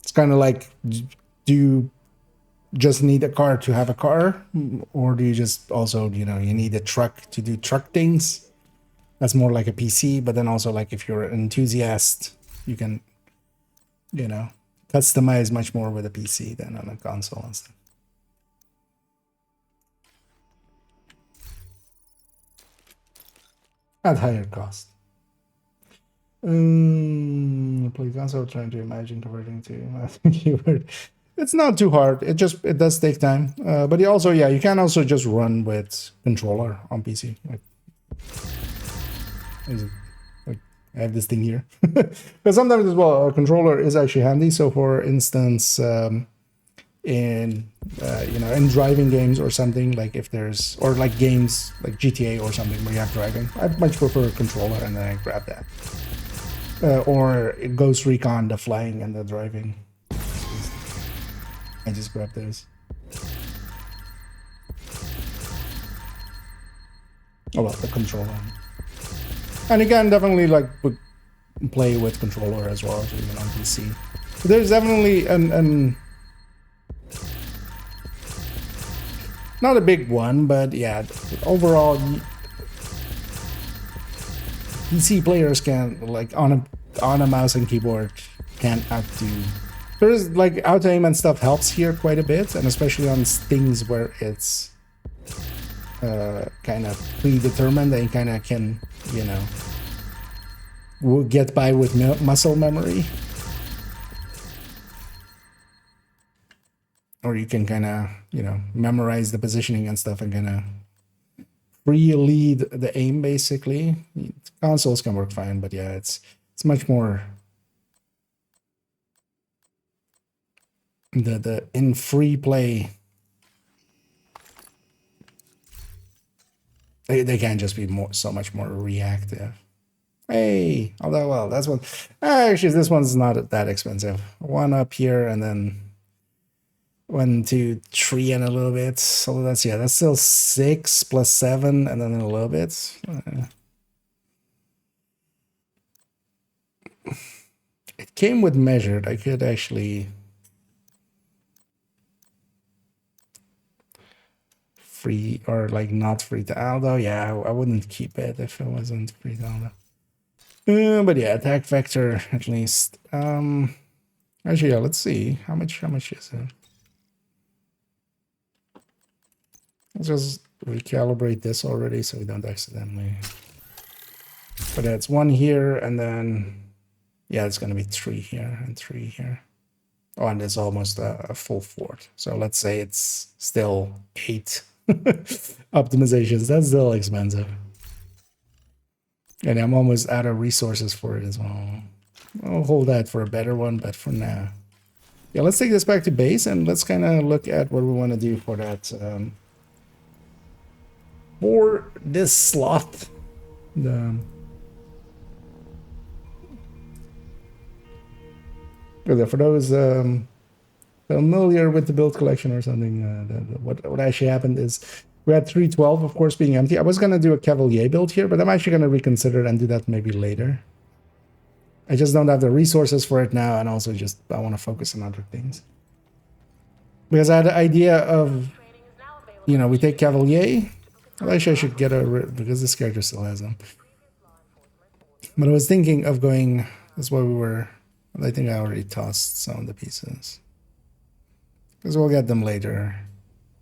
it's kind of like, do just need a car to have a car, or do you just also, you know, you need a truck to do truck things? That's more like a PC, but then also like if you're an enthusiast, you can, you know, customize much more with a PC than on a console and stuff. At higher cost. Play console, trying to imagine converting to keyboard. It's not too hard. It does take time. But you also, yeah, you can also just run with controller on PC. Like I have this thing here. But sometimes as well, a controller is actually handy. So for instance, in you know, in driving games or something, like if there's, or like games like GTA or something where you have driving, I much prefer a controller, and then I grab that. Or Ghost Recon, the flying and the driving. I just grab those. Oh well, the controller. And again, definitely like would play with controller as well, even on PC. But there's definitely an not a big one, but yeah, overall, PC players can, like, on a mouse and keyboard, can't outdo. There's like auto aim and stuff helps here quite a bit, and especially on things where it's kind of predetermined, and you kind of can, you know, get by with muscle memory. Or you can kind of, you know, memorize the positioning and stuff and kind of pre-lead the aim, basically. Consoles can work fine, but yeah, it's much more the in free play. They can just be so much more reactive. Hey, although, well, that's one. Actually, this one's not that expensive. One up here, and then 1, 2, 3 and a little bit. So that's, yeah, that's still 6 plus 7 and then a little bit. It came with measured. I could actually free, or like not free to, although yeah, I wouldn't keep it if it wasn't free download. But yeah, attack vector at least. Actually, yeah, let's see how much is it. Let's just recalibrate this already so we don't accidentally. But yeah, it's 1 here, and then yeah, it's gonna be 3 here and 3 here. Oh, and it's almost a full 4. So let's say it's still 8 optimizations. That's still expensive. And I'm almost out of resources for it as well. I'll hold that for a better one, but for now. Yeah, let's take this back to base and let's kind of look at what we want to do for that. For this slot. For those familiar with the build collection or something, what actually happened is we had 312, of course, being empty. I was going to do a Cavalier build here, but I'm actually going to reconsider it and do that maybe later. I just don't have the resources for it now, and also just I want to focus on other things. Because I had the idea of, you know, we take Cavalier. Well, actually, I should get because this character still has them. But I was thinking of going, that's why we were, I think I already tossed some of the pieces. Because we'll get them later.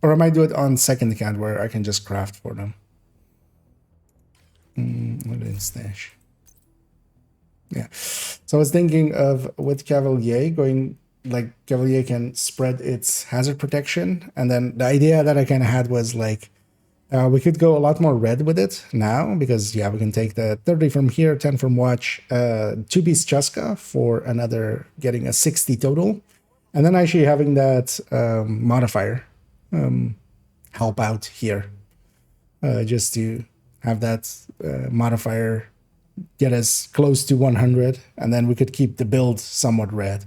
Or I might do it on second account where I can just craft for them. What is stash? Yeah. So I was thinking of, with Cavalier, going, like, Cavalier can spread its hazard protection. And then the idea that I kind of had was, like, we could go a lot more red with it now, because, yeah, we can take the 30 from here, 10 from watch, 2-piece Chaska for another, getting a 60 total. And then actually having that modifier help out here. Just to have that modifier get us close to 100, and then we could keep the build somewhat red.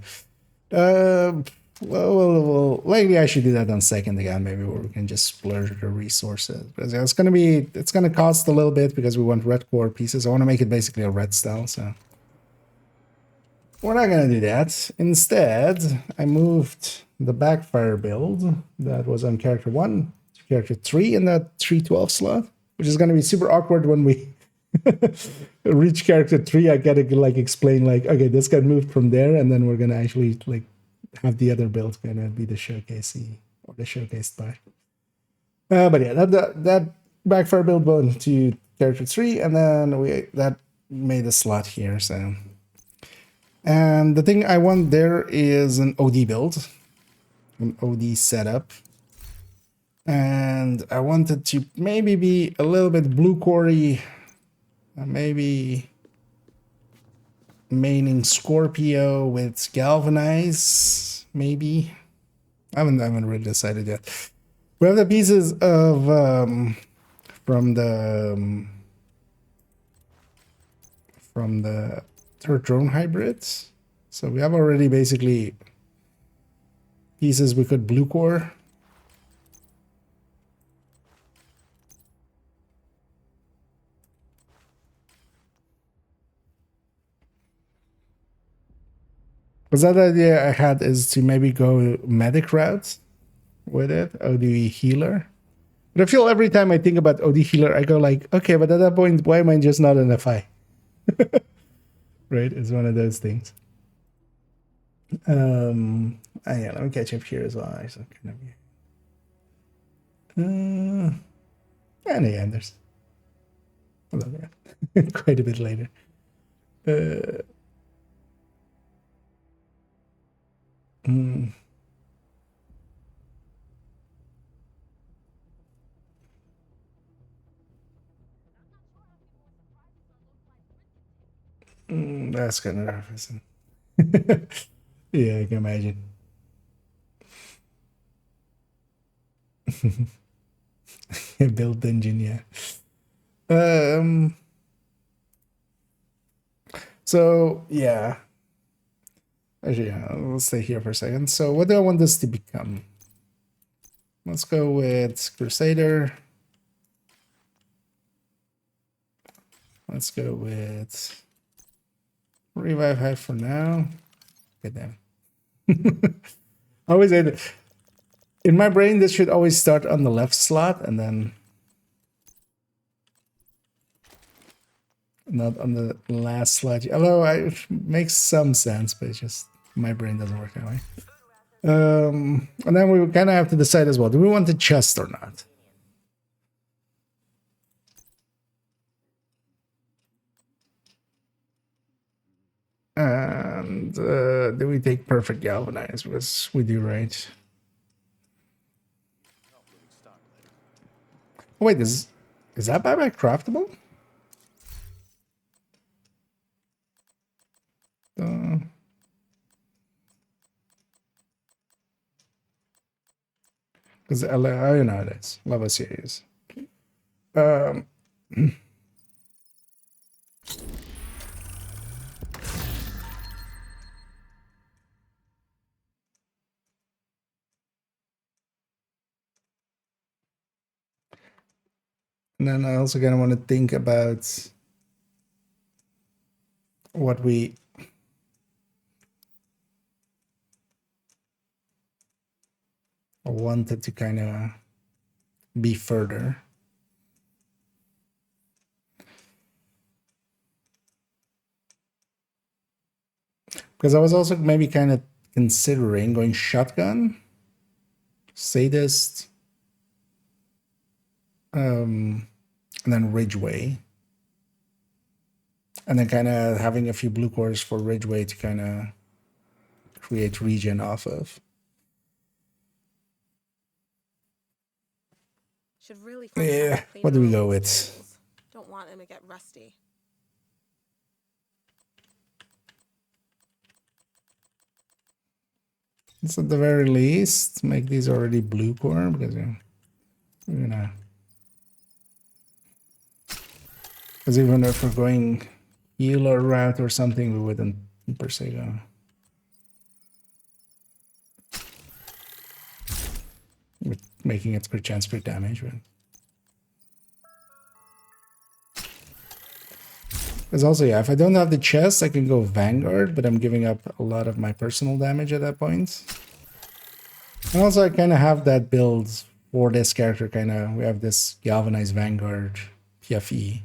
Well, maybe I should do that on second again, maybe, where we can just splurge the resources. Because it's gonna cost a little bit because we want red core pieces. I want to make it basically a red style, so. we're not gonna do that. Instead, I moved the backfire build that was on character 1 to character 3 in that 312 slot, which is gonna be super awkward when we reach character 3. I gotta like explain like, okay, this got moved from there, and then we're gonna actually like have the other build gonna be the showcasey or the showcased by. But yeah, that backfire build went to character 3, and then that made a slot here. So, and the thing I want there is an OD build, an OD setup, and I wanted to maybe be a little bit blue quarry, maybe maining Scorpio with galvanize, maybe. I haven't really decided yet. We have the pieces of from the third drone hybrids. So we have already basically pieces we could blue core. Because that idea I had is to maybe go medic route with it, OD healer. But I feel every time I think about OD healer, I go like, okay, but at that point, why am I just not an FI? Right? It's one of those things. Yeah, let me catch up here as well. So and again, there's quite a bit later. That's kind of rough, isn't it? Yeah, I can imagine. Build dungeon, yeah. So yeah. Actually, yeah, let's stay here for a second. So what do I want this to become? Let's go with Crusader. Let's go with Revive Hive for now. Good damn. Always in my brain, this should always start on the left slot and then not on the last slot. Although it makes some sense, but it's just my brain doesn't work that way. And then we kind of have to decide as well, do we want the chest or not? And do we take perfect galvanize? Because we do, right? Oh, wait, is that buyback craftable? Because you know it is lava series. And then I also kind of want to think about what we wanted to kind of be further. Because I was also maybe kind of considering going shotgun, sadist, and then Ridgeway. And then kind of having a few blue cores for Ridgeway to kind of create regen off of. Should really Yeah, what do we go with? Don't want them to get rusty. So at the very least, make these already blue core because because even if we're going healer route or something, we wouldn't per se go. With making it per chance per damage, but Because also, yeah, if I don't have the chest, I can go Vanguard, but I'm giving up a lot of my personal damage at that point. And also, I kind of have that build for this character, kind of. We have this Galvanized Vanguard PFE.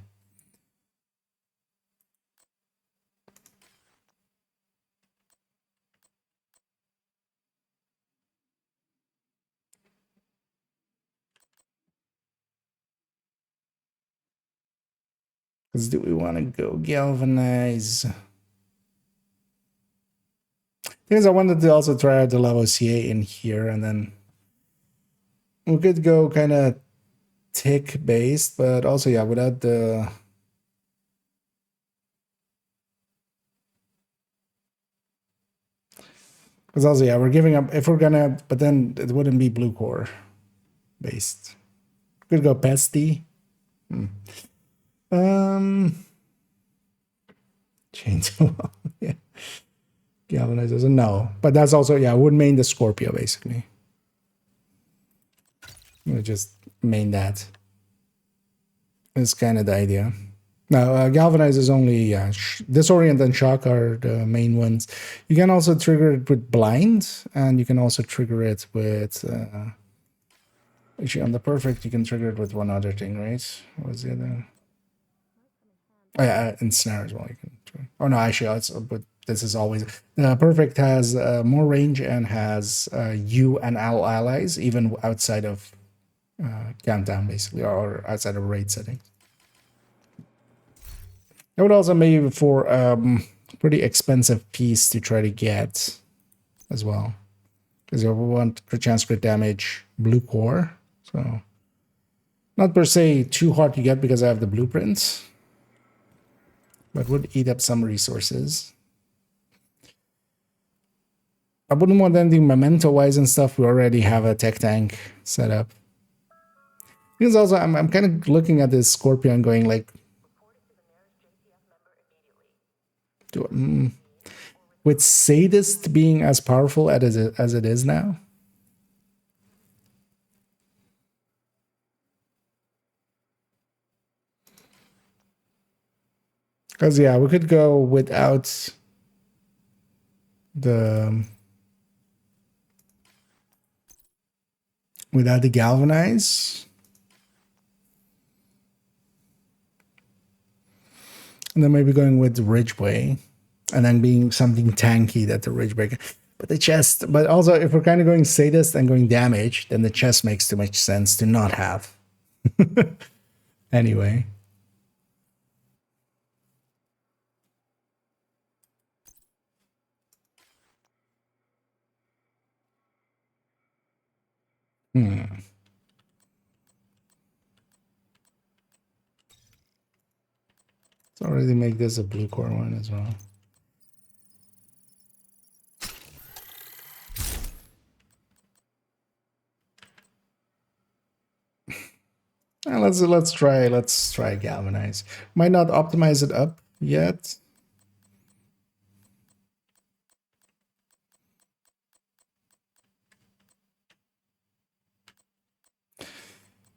Because do we want to go Galvanize? Because I wanted to also try out the level CA in here, and then we could go kind of tick based, but also, yeah, without the... Because also, yeah, we're giving up, if we're gonna, but then it wouldn't be blue core based. Could go pesty. Chainsaw. Yeah. Galvanize doesn't know. But that's also, yeah, I would main the Scorpio basically. I'm gonna just main that. It's kind of the idea. Now, Galvanize is only, yeah, Disorient and Shock are the main ones. You can also trigger it with Blind, and you can also trigger it with, actually on the Perfect, you can trigger it with one other thing, right? What was the other? Oh yeah, Ensnare as well. You can. Oh no, actually, but this is always Perfect has more range and has you and all allies, even outside of countdown, basically, or outside of raid setting. I would also maybe for pretty expensive piece to try to get as well, because we want crit chance, crit damage, blue core. So not per se too hard to get because I have the blueprints, but would eat up some resources. I wouldn't want anything memento wise and stuff. We already have a tech tank set up. Because also I'm kind of looking at this Scorpion going like, with Sadist being as powerful as it is now. Because yeah, we could go without the Galvanize. And then maybe going with Ridgeway, and then being something tanky that the Ridgeway. But the chest, but also if we're kind of going Sadist and going damage, then the chest makes too much sense to not have. Anyway. Let's already make this a blue core one as well. Let's try Galvanize. Might not optimize it up yet.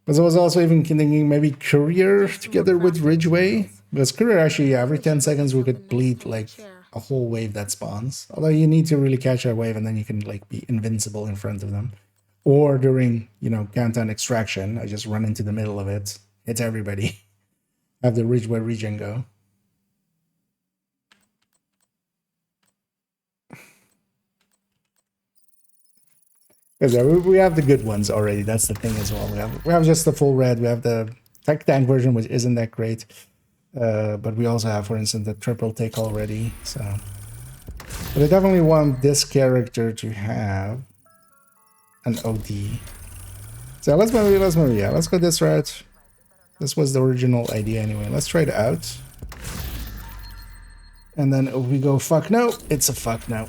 But I was also even thinking maybe Courier together with Ridgeway. Because Courier actually, every 10 seconds we could bleed like a whole wave that spawns. Although you need to really catch that wave and then you can like be invincible in front of them. Or during, you know, countdown extraction, I just run into the middle of it. Hit everybody. Have the Ridgeway regen go. Because we have the good ones already. That's the thing as well. We have just the full red. We have the tech tank version, which isn't that great. But we also have, for instance, the triple take already. So, but I definitely want this character to have an OD. So let's move. Yeah, let's go this route. This was the original idea anyway. Let's try it out. And then if we go fuck no, it's a fuck no.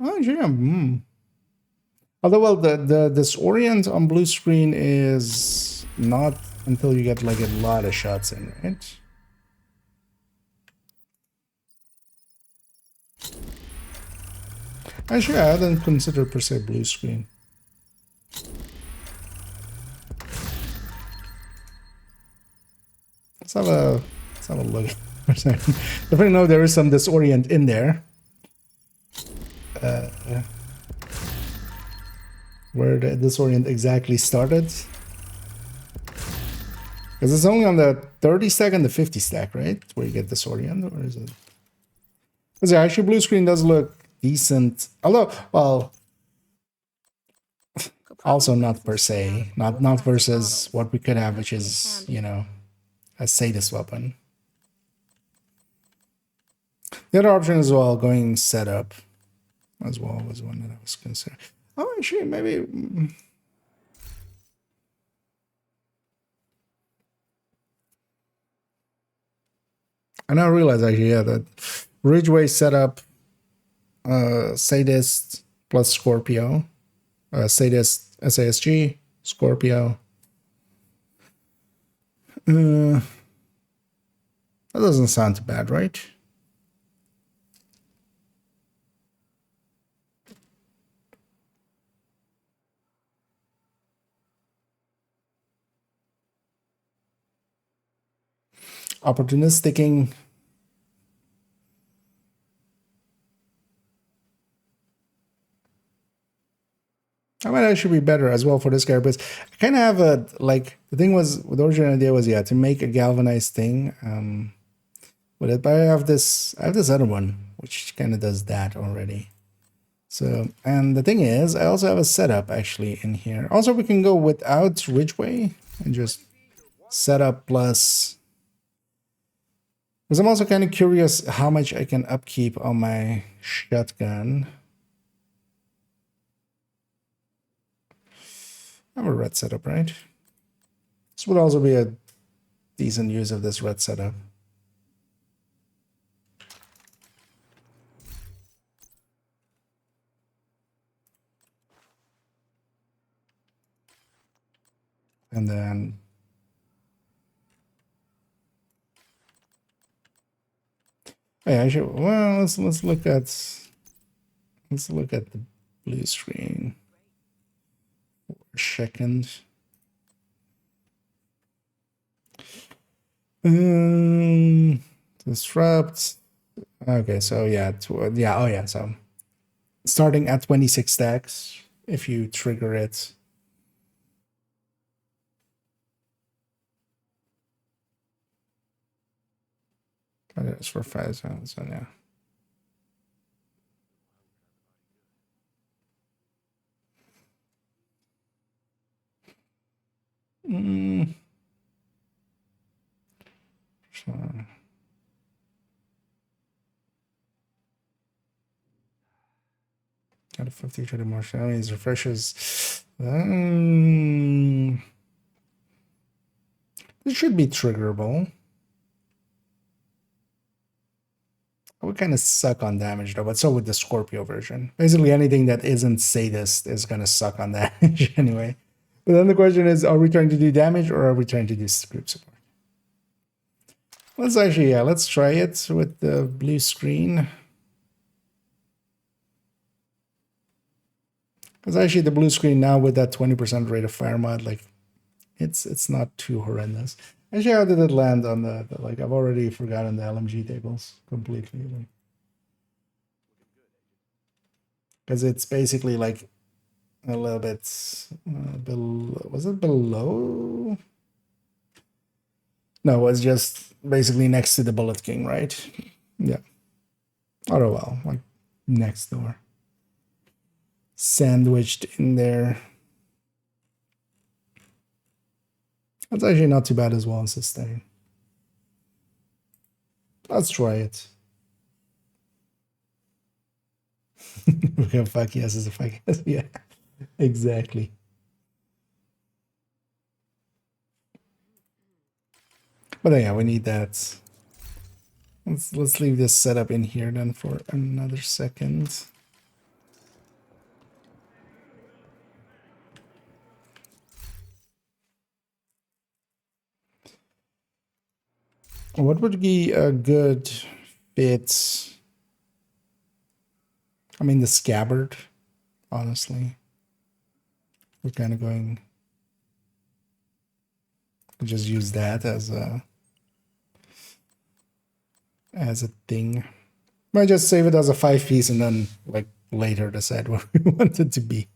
Oh yeah. Although well, the Disorient on blue screen is not until you get like a lot of shots in, right? Actually, I hadn't considered per se blue screen. Let's have a look for a second. Definitely know there is some disorient in there. Where the disorient exactly started. Because it's only on the 30 stack and the 50 stack, right? Where you get disorient, or is it? Because yeah, actually blue screen does look decent. Although, well, also not per se. Not versus what we could have, which is, you know, a sadist weapon. The other option as well, going setup as well, was one that I was considering. Oh, actually, maybe. I now realize actually, yeah, that Ridgeway setup, Sadist plus Scorpio, Sadist SASG, Scorpio. That doesn't sound too bad, right? Opportunisticing. I might actually be better as well for this guy, but I kind of have a, like, the thing was, the original idea was, yeah, to make a galvanized thing with it, but I have this other one, which kind of does that already. So, and the thing is, I also have a setup actually in here. Also, we can go without Ridgeway and just setup plus, because I'm also kind of curious how much I can upkeep on my shotgun. I have a red setup, right? This would also be a decent use of this red setup. And then hey, I should, well, let's look at the blue screen for a second. Disrupt. Okay, so yeah, yeah, oh yeah, so starting at 26 stacks if you trigger it. It's for 5 zones, so yeah. So. Got a 50 to more shinies, refreshes. This should be triggerable. I would kind of suck on damage though, but so would the Scorpio version. Basically anything that isn't Sadist is gonna suck on damage anyway. But then the question is, are we trying to do damage or are we trying to do group support? Let's actually, yeah, let's try it with the blue screen. Because actually the blue screen now with that 20% rate of fire mod, like it's not too horrendous. Actually, how did it land on the like, I've already forgotten the LMG tables completely. Because it's basically like a little bit below, was it below? No, it was just basically next to the Bullet King, right? Yeah. Oh well, like next door. Sandwiched in there. That's actually not too bad as well in sustain. Let's try it. We can fuck yes as a fuck yes. Yeah, exactly. But yeah, we need that. Let's leave this setup in here then for another second. What would be a good fit? I mean, the scabbard, honestly. We're kind of going to just use that as a thing. Might just save it as a 5-piece and then like later decide what we want it to be.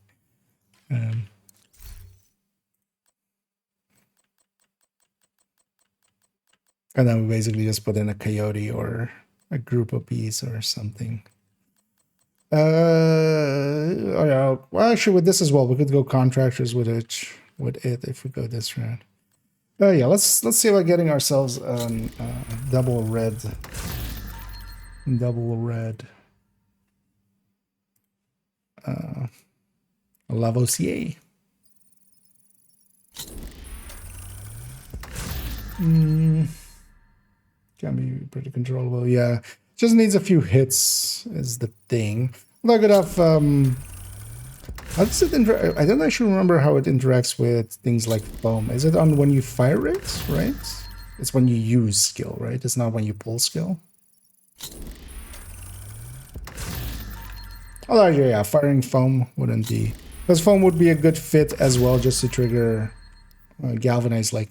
And then we basically just put in a coyote or a group of bees or something. Oh yeah. Well, actually, with this as well, we could go contractors with it. If we go this route. Oh yeah. Let's see about getting ourselves double red. Lavoisier. Can be pretty controllable. Yeah, just needs a few hits is the thing. Although I could have how does it I don't actually remember how it interacts with things like foam. Is it on when you fire it, right? It's when you use skill, right? It's not when you pull skill. Although yeah, firing foam wouldn't be, because foam would be a good fit as well, just to trigger galvanize. Like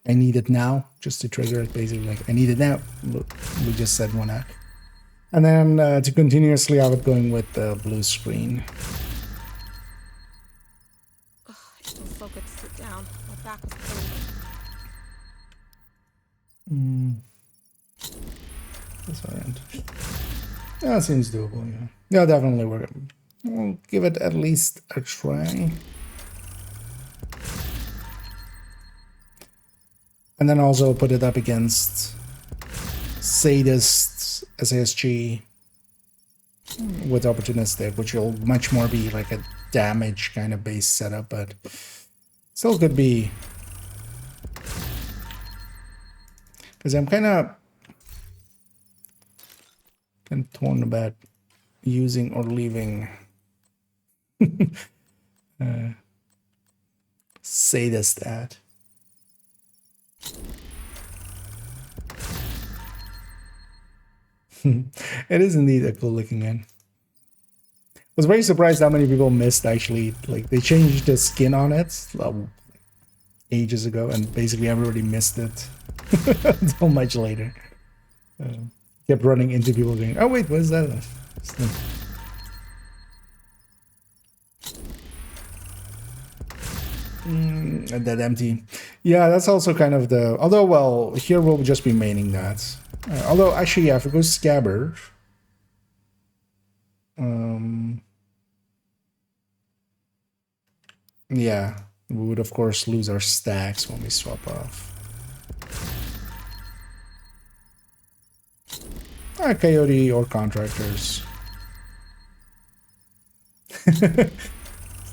I need it now, just to trigger it. Basically, like I need it now. We just said one out, and then to continuously have it going with the blue screen. Ugh, it feels so good to sit down. My back was painful. That's alright. Yeah, seems doable. Yeah, yeah, definitely. We'll give it at least a try. And then also put it up against Sadist SASG with Opportunistic, which will much more be like a damage kind of base setup, but still could be. Because I'm kind of torn about using or leaving Sadist at. It is indeed a cool looking gun. I was very surprised how many people missed actually. Like they changed the skin on it ages ago, and basically everybody missed it until much later. Kept running into people going, "Oh wait, what is that?" And that empty. Yeah, that's also kind of the. Although, well, here we'll just be maining that. Although, actually, yeah, if we go scabbard, yeah, we would of course lose our stacks when we swap off. Coyote or contractors.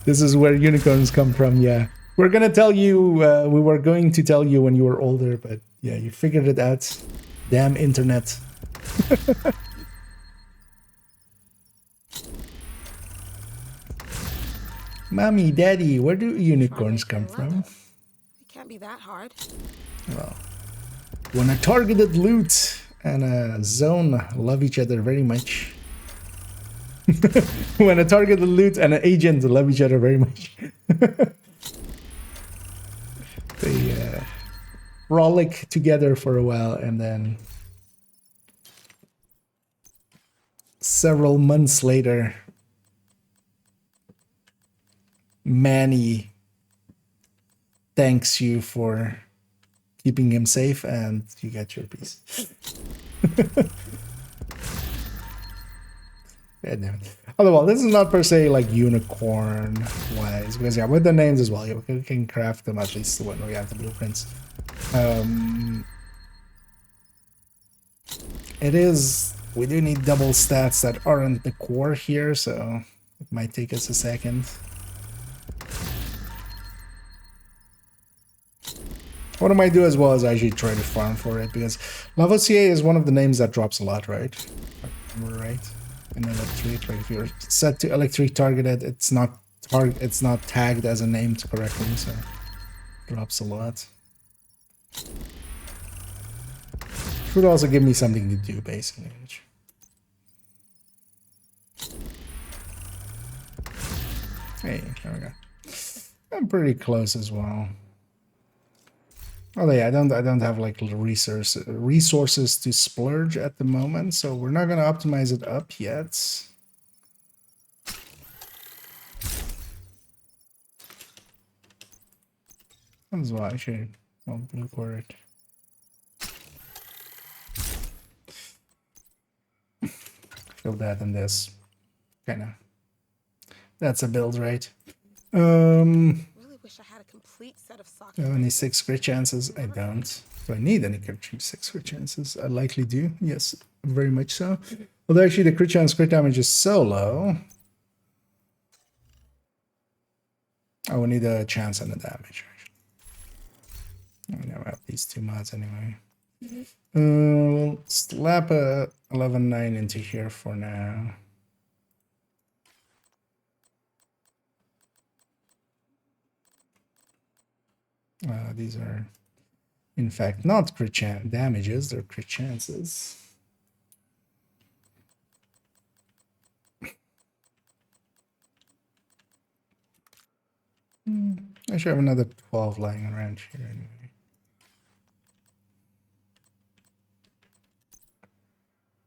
This is where unicorns come from. Yeah, we're gonna tell you. We were going to tell you when you were older, but yeah, you figured it out. Damn internet. Mommy, Daddy, where do unicorns come from? It can't be that hard. Well, when a targeted loot and a zone love each other very much. When a targeted loot and an agent love each other very much. They frolic together for a while, and then several months later, Manny thanks you for keeping him safe, and you get your piece. Yeah, damn it. Otherwise, this is not per se like unicorn wise, because yeah, with the names as well, yeah, we can craft them at least when we have the blueprints. It is, we do need double stats that aren't the core here, so it might take us a second. What I might do as well is actually try to farm for it, because Lavoisier is one of the names that drops a lot, right? If I remember right? In electric, like if you're set to electric targeted, it's not tagged as a name correctly, so it drops a lot. Would also give me something to do, basically. Hey, there we go. I'm pretty close as well. Oh yeah, I don't have like resources to splurge at the moment, so we're not gonna optimize it up yet. That's why I should blue for it. Feel that in this. Kinda. That's a build, right? Really wish I had a complete set of sockets. Do I have any 6 crit chances? I don't. Do I need any 6 crit chances? I likely do. Yes, very much so. Although actually the crit chance, crit damage is so low. I will need a chance on the damage. I never have these 2 mods anyway. We'll slap a 11.9 into here for now. These are, in fact, not crit damages, they're crit chances. I should have another 12 lying around here anyway.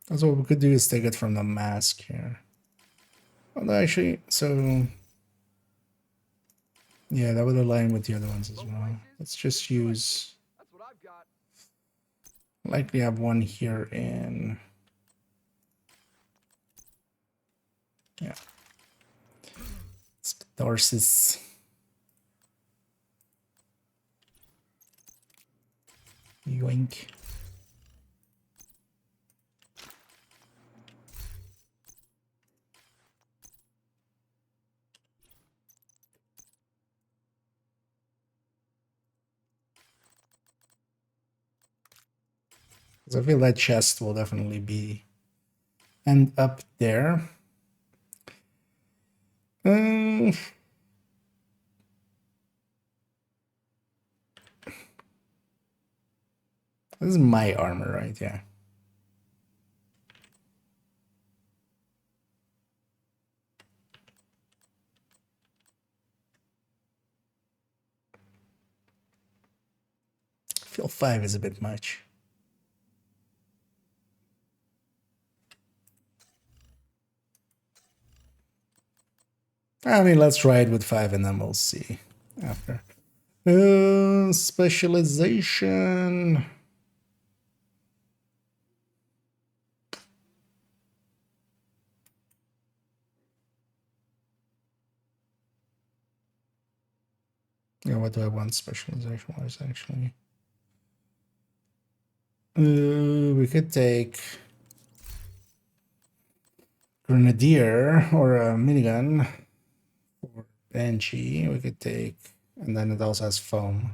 That's what we could do, is take it from the mask here. Although actually, so yeah, that would align with the other ones as well. Let's just use, likely have one here in, yeah, it's catharsis. Yoink. I feel that chest will definitely end up there. This is my armor, right? Yeah. I feel 5 is a bit much. I mean, let's try it with 5 and then we'll see after. Specialization. Yeah, what do I want specialization wise actually? We could take Grenadier or a minigun. Or Banshee, we could take, and then it also has foam.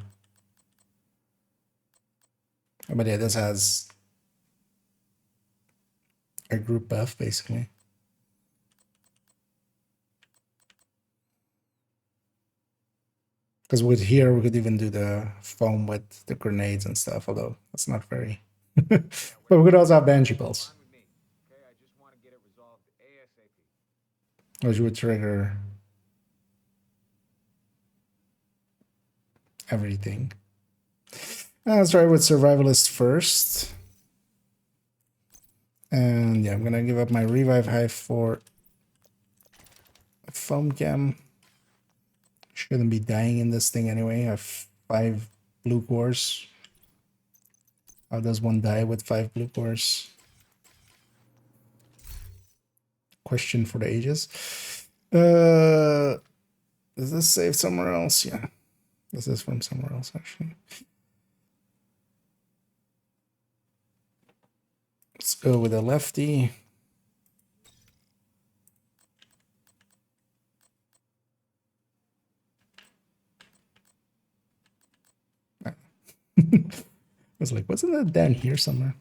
But yeah, this has a group buff basically. Because with here, we could even do the foam with the grenades and stuff, although that's not very. But we could also have Banshee Pulse, which would trigger everything. Let's try with Survivalist first. And yeah, I'm gonna give up my Revive Hive for a Foam Cam. Shouldn't be dying in this thing anyway. I have 5 blue cores. How does one die with 5 blue cores? Question for the ages. Is this saved somewhere else? Yeah. This is from somewhere else, actually. Let's go with a lefty. I was like, wasn't that down here somewhere?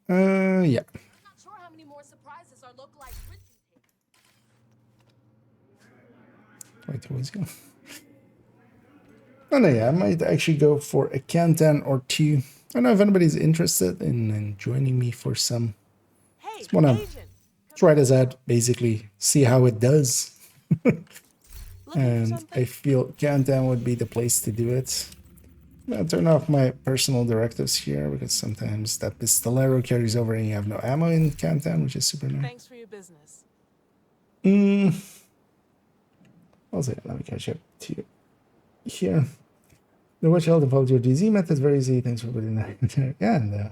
Yeah. I'm not sure how many more surprises our localized grid can take. Wait, who is going? Oh no, yeah, I might actually go for a Kantan or 2 don't know if anybody's interested in joining me for some. Hey, Just want to Agent. try this out, basically, see how it does. Looking for And something? I feel Countdown would be the place to do it. I'll turn off my personal directives here because sometimes that pistolero carries over and you have no ammo in Countdown, which is super nice. Thanks for your business. Also, let me catch up to you here. The watch held default your DZ method very easy. Thanks for putting that in there. Yeah, and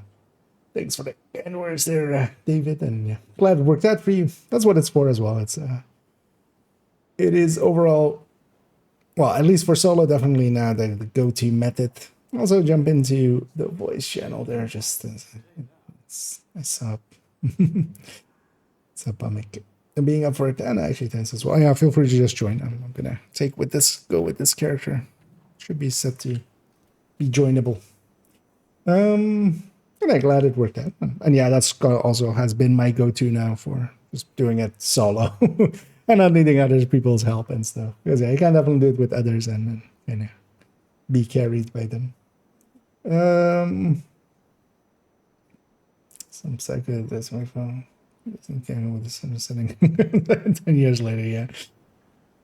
thanks for the kind words there, David. And yeah, glad it worked out for you. That's what it's for as well. It is overall, well, at least for solo, definitely now the go-to method. Also jump into the voice channel there. Just I saw it's up Mick. And being up for it, and actually thanks as well. Yeah, feel free to just join. I'm gonna go with this character. Should be set to be joinable. And I'm glad it worked out. And yeah, that's also has been my go-to now for just doing it solo and not needing other people's help and stuff. Because yeah, I can definitely do it with others and be carried by them. Some psycho that's my phone. With this understanding 10 years later, yeah.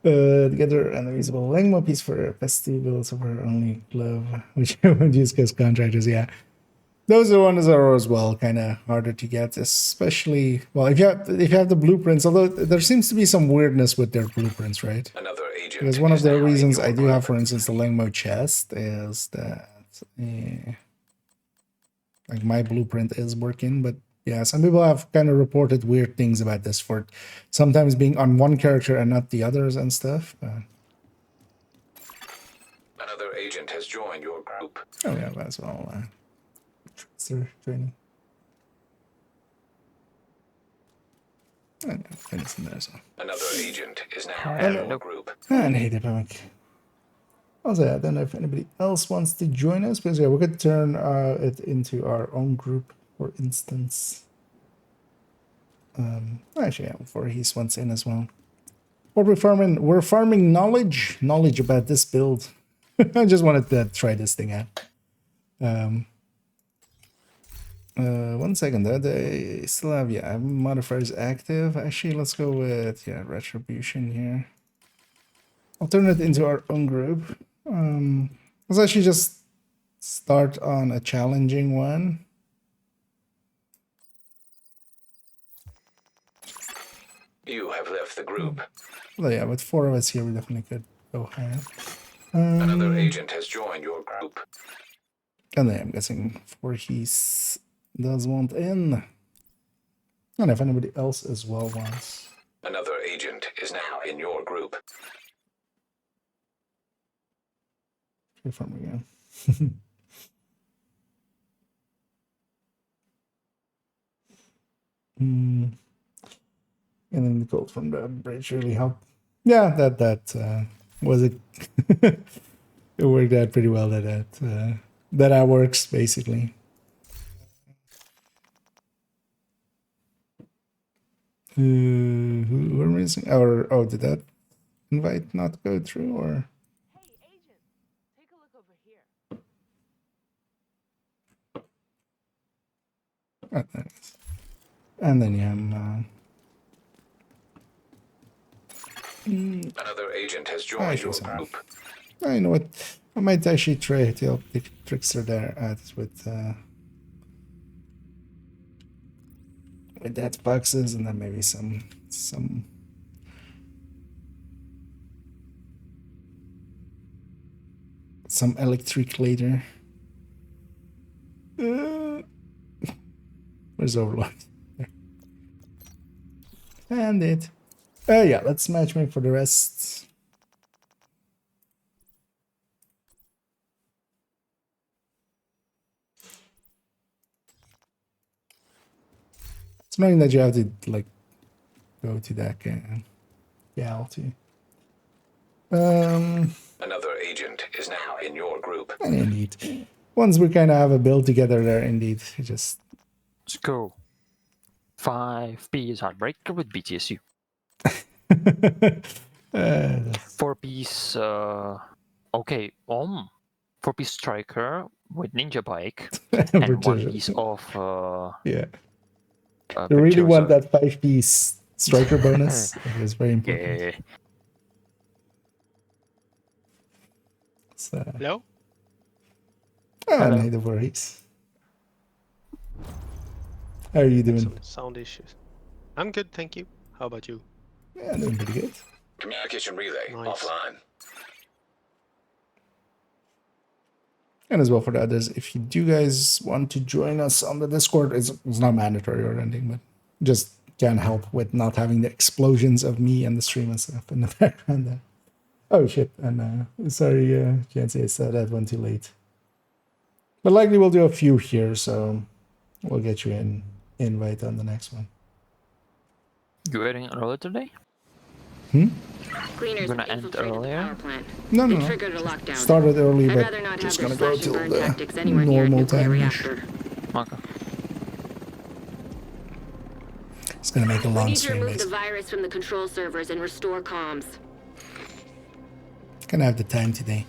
Together an invisible Langmo piece for festivals of our only glove, which I would use as contractors, yeah. Those are ones that are as well kind of harder to get, especially well if you have the blueprints, although there seems to be some weirdness with their blueprints, right? Another agent. Because one of is the now in reasons your I do have, group. for instance, the Langmo chest is that like my blueprint is working, but yeah, some people have kind of reported weird things about this for sometimes being on one character and not the others and stuff. Another agent has joined your group. Oh yeah, that's all. Trickster training. And finish in there, so. Another agent is now in your group. And hey there, Pamic. Also, I don't know if anybody else wants to join us, because yeah, we could turn it into our own group, for instance. Actually, yeah, before he wants in as well. What we're farming knowledge about this build. I just wanted to try this thing out. 1 second though, they still have modifiers active. Actually, let's go with retribution here. I'll turn it into our own group. Let's actually just start on a challenging one. You have left the group. Well, yeah, with 4 of us here, we definitely could go higher. Another agent has joined your group. And then I'm guessing 4 he's does want in. And if anybody else as well wants. Another agent is now in your group. Try farm again. And then the gold from the bridge really helped. Yeah, that was it. It worked out pretty well. That works basically. Who we're missing? Oh, did that invite not go through or? Hey, Agent. Take a look over here. Oh, there it is. And then yeah, Another agent has joined your group. you know what? I might actually try to help the trickster there with that boxes and then maybe some electric later. Where's Overlord? There. And it. Yeah, let's matchmake for the rest. It's annoying that you have to like go to that gal too. Another agent is now in your group. And indeed, once we kind of have a build together there, indeed, it just. Let's go. 5-piece Heartbreaker with BTSU. 4-piece. Okay. 4-piece Striker with ninja bike For and one two. piece of Yeah. You really pictures want of- that 5-piece striker bonus? It is very important. Yeah. So, Hello? no worries. How are you doing? Some sound issues. I'm good, thank you. How about you? Yeah, doing pretty good. Communication relay Nice. offline. And as well for the others, if you do guys want to join us on the Discord, it's not mandatory or anything, but just can help with not having the explosions of me and the stream and stuff in the background there. Oh shit, and sorry, can't say I said that one too late. But likely we'll do a few here, so we'll get you an invite on the next one. You waiting early today? Cleaners Gonna have end infiltrated the earlier? power plant. No, They no, no. triggered a lockdown. Started early, I'd but rather not just have gonna their go slash and till burn tactics the anywhere near a normal nuclear time. reactor. Okay. It's gonna make a We long need to stream, remove the basically. virus from the control servers and restore comms. Gonna have the time today.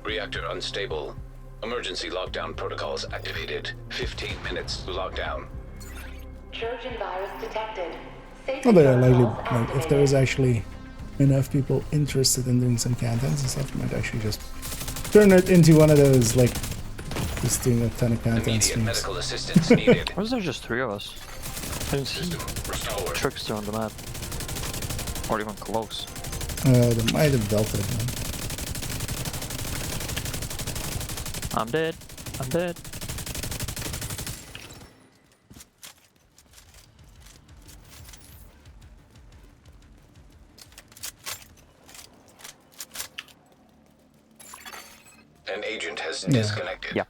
Reactor unstable. Emergency lockdown protocols activated. 15 minutes lockdown. Trojan virus detected. Safety Although yeah, likely, protocols like, if there activated. is actually enough people interested in doing some cantons and stuff, you might actually just turn it into one of those, like, just doing a ton of content Immediate streams. medical assistance needed. Was there just 3 of us? I didn't see Restored. Trickster on the map. Or even close. They might have dealt it, man. I'm dead. I'm dead. An agent has disconnected. Yeah.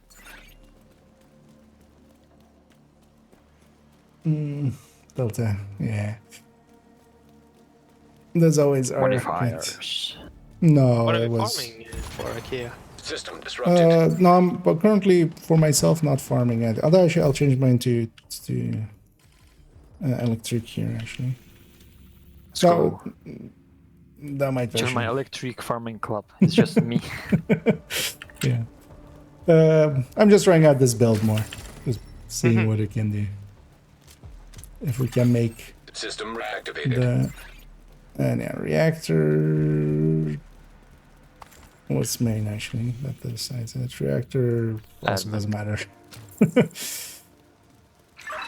Delta, yeah. There's always our Modifiers. No, What are it we was. farming for IKEA? System disrupted. No, but currently for myself, not farming it. Although actually, I'll change mine to electric here actually. So that might Join my actually. electric farming club. It's just me. Yeah. I'm just trying out this build more, just seeing what it can do. If we can make System reactivated. the yeah, reactor. What's main actually? That decides that reactor also Admin. doesn't matter.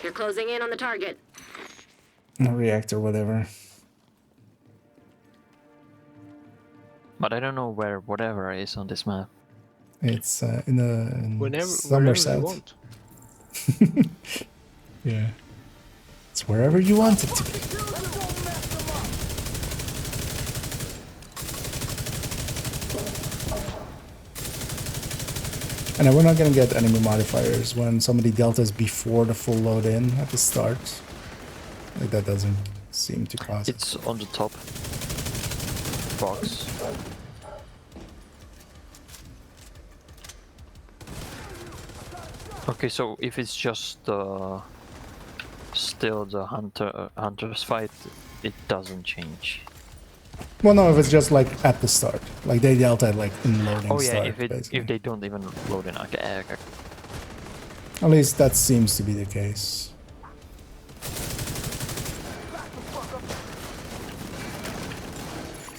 You're closing in on the target. Reactor, whatever. But I don't know where whatever is on this map. It's in the Whenever Somerset. you want. Yeah. It's wherever you want it to be. And then we're not gonna get enemy modifiers when somebody deltas before the full load in at the start. Like that doesn't seem to cause it. It's on the top box. Okay, so if it's just still the hunter's fight, it doesn't change. Well, no, if it's just like at the start, like they delta like in loading Oh yeah, start, if basically. they don't even load in. Okay. At least that seems to be the case.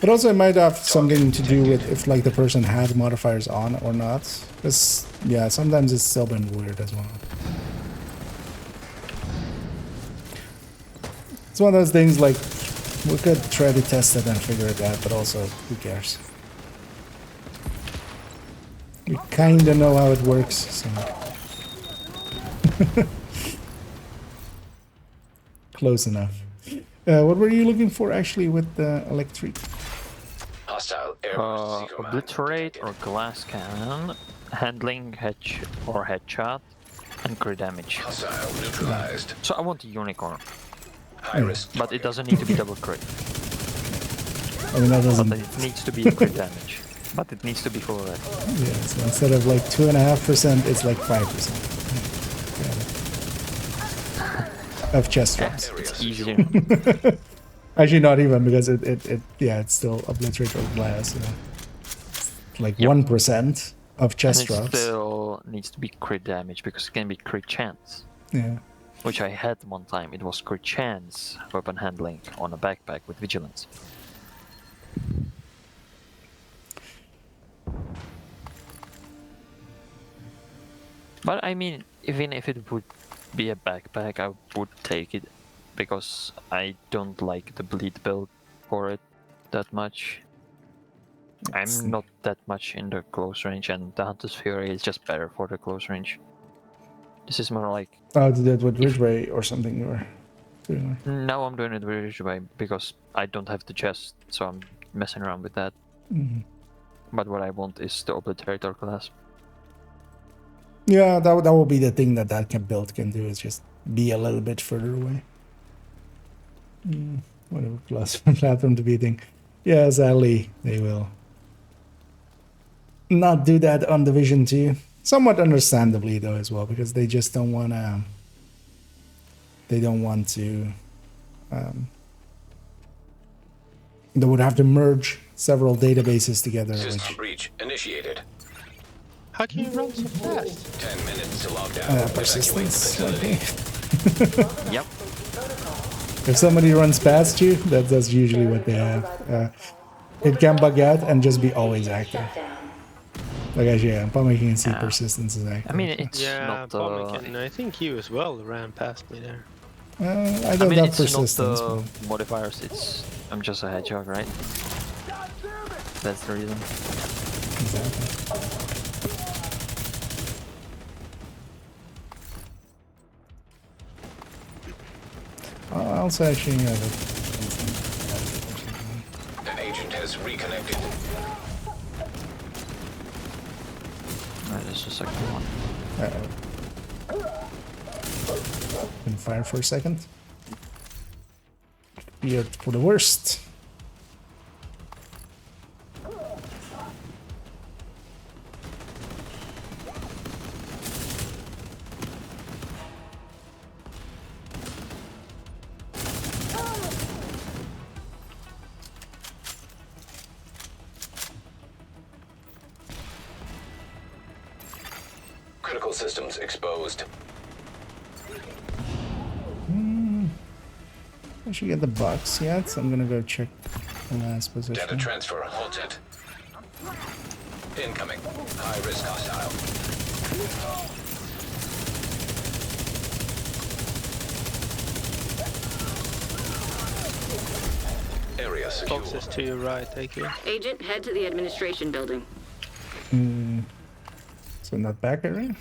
But also it might have something to do with if like the person had modifiers on or not. Because yeah, sometimes it's still been weird as well. It's one of those things like we could try to test it and figure it out, but also who cares? We kinda know how it works, so close enough. What were you looking for actually with the electric? Hostile air Obliterate or glass cannon, handling headshot, and crit damage. Hostile neutralized. So I want a unicorn, High risk. but it doesn't need to be double crit. I mean, that doesn't. But it needs to be crit damage. But it needs to be full red. Yeah, so instead of like 2.5%, it's like 5%. of chest drops. It's easier. Actually, not even, because yeah, it's still obliterate or glass. Like 1% of chest And it drops. still needs to be crit damage because it can be crit chance. Yeah. Which I had one time. It was crit chance weapon handling on a backpack with vigilance. But I mean, even if it would be a backpack, I would take it because I don't like the bleed build for it that much. I'm not that much in the close range, and the Hunter's Fury is just better for the close range. This is more like... Oh, did that with Ridgeway or something you were doing? Now I'm doing it with Ridgeway because I don't have the chest, so I'm messing around with that. But what I want is the Obliterator class. Yeah, that will be the thing that build can do, is just be a little bit further away. Whatever class platform to beating. Yeah, sadly, they will not do that on Division 2. Somewhat understandably, though, as well, because they just don't want to... They don't want to... they would have to merge several databases together. System breach initiated. How can you run so fast? 10 minutes to log down. Persistence. Okay. Yep. If somebody runs past you, that's usually what they have. It can bug out and just be always active. Like, actually, yeah, Pumpkin can see persistence is active. I mean, it's Yeah, not... Pumpkin, I think you as well ran past me there. I don't have it's persistence. not the modifiers, it's... I'm just a hedgehog, right? That's the reason. Exactly. I also actually have An agent has reconnected. Alright, there's a second one. Been fire for a second. Feared for the worst. Critical systems exposed. I should get the box yet, so I'm gonna go check the last position. Data transfer halted. Incoming. High risk hostile. Area secure. Boxes to your right, thank you. Agent, head to the administration building. So in that back area?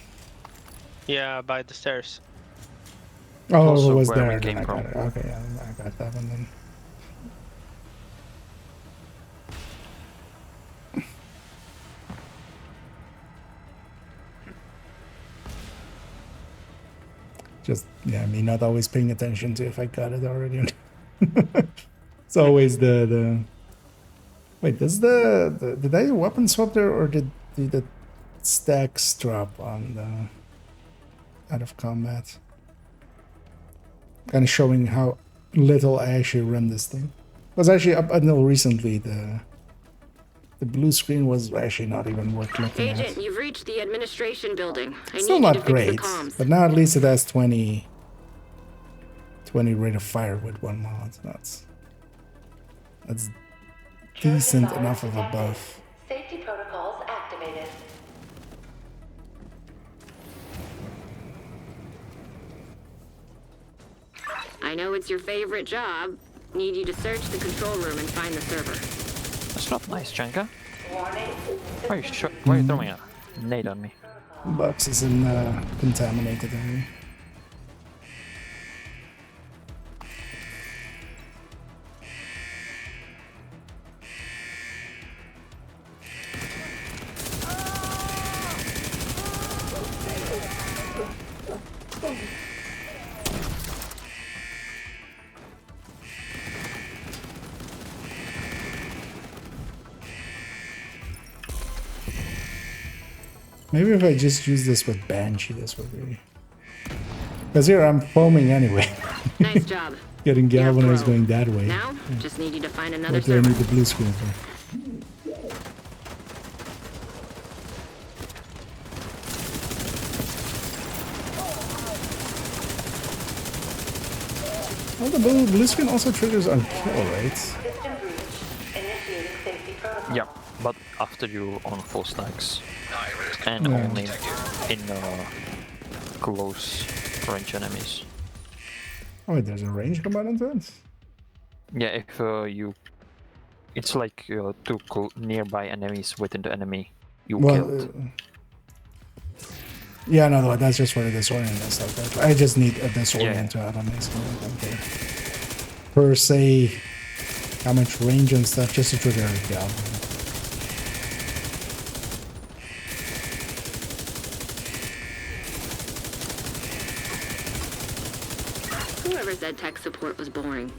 Yeah, by the stairs. Oh, Also it was where we there. came Then I got from. it. Okay, yeah, I got that one then. Just, yeah, me not always paying attention to if I got it already. It's always the... Wait, does did I weapon swap there, or did the stacks drop on the out of combat? Kind of showing how little I actually run this thing. Because actually up until recently the blue screen was actually not even worth looking at. Agent, you've reached the administration building. I Still need you to not fix great, the comms. but now at least it has 20 rate of fire with one mod. That's decent enough of a buff. Safety protocols activated. I know it's your favorite job. Need you to search the control room and find the server. That's not nice, Janka. Why are you throwing a nade on me? Box is in contaminated area. Maybe if I just use this with Banshee, this would be Because here I'm foaming anyway. Nice job. Getting You're a galvanized pro. going that way. Now, just need you to find another What do I need server. the blue screen for? Oh, the blue screen also triggers on kill, right? System breach. Initiating safety protocol. Yeah, but after you on full stacks. High risk. And Yeah. only in close range enemies. Oh, wait, there's a range component to it? Yeah, if you... It's like two nearby enemies within the enemy you killed. Yeah, no, that's just for the disorient and stuff. Right? I just need a disorient to have on this one. Okay. Per se, how much range and stuff, just to trigger a kill. Whoever said tech support was boring.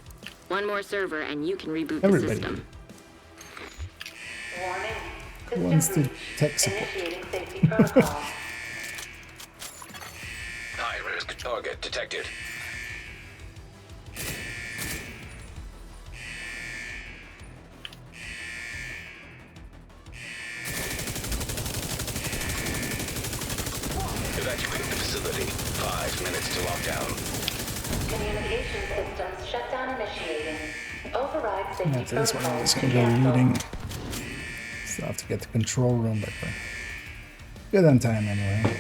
One more server and you can reboot Everybody. the system. Warning. Who wants to tech support? Initiating safety protocol. High risk. Target detected. Evacuate the facility. 5 minutes to lockdown. Communication systems shutdown initiating. Override safety Yeah, so this one protocol. I'm just gonna go looting. Still have to get the control room, but good on time anyway.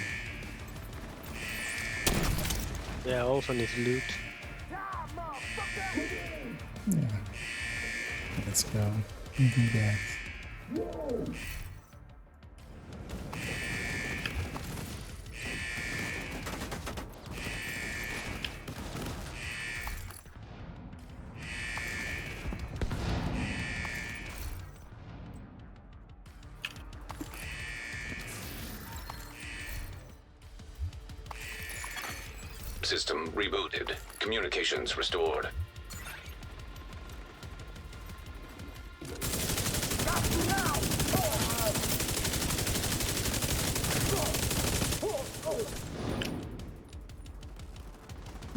Yeah, I also need loot. Yeah. Let's go. Do that. System rebooted. Communications restored.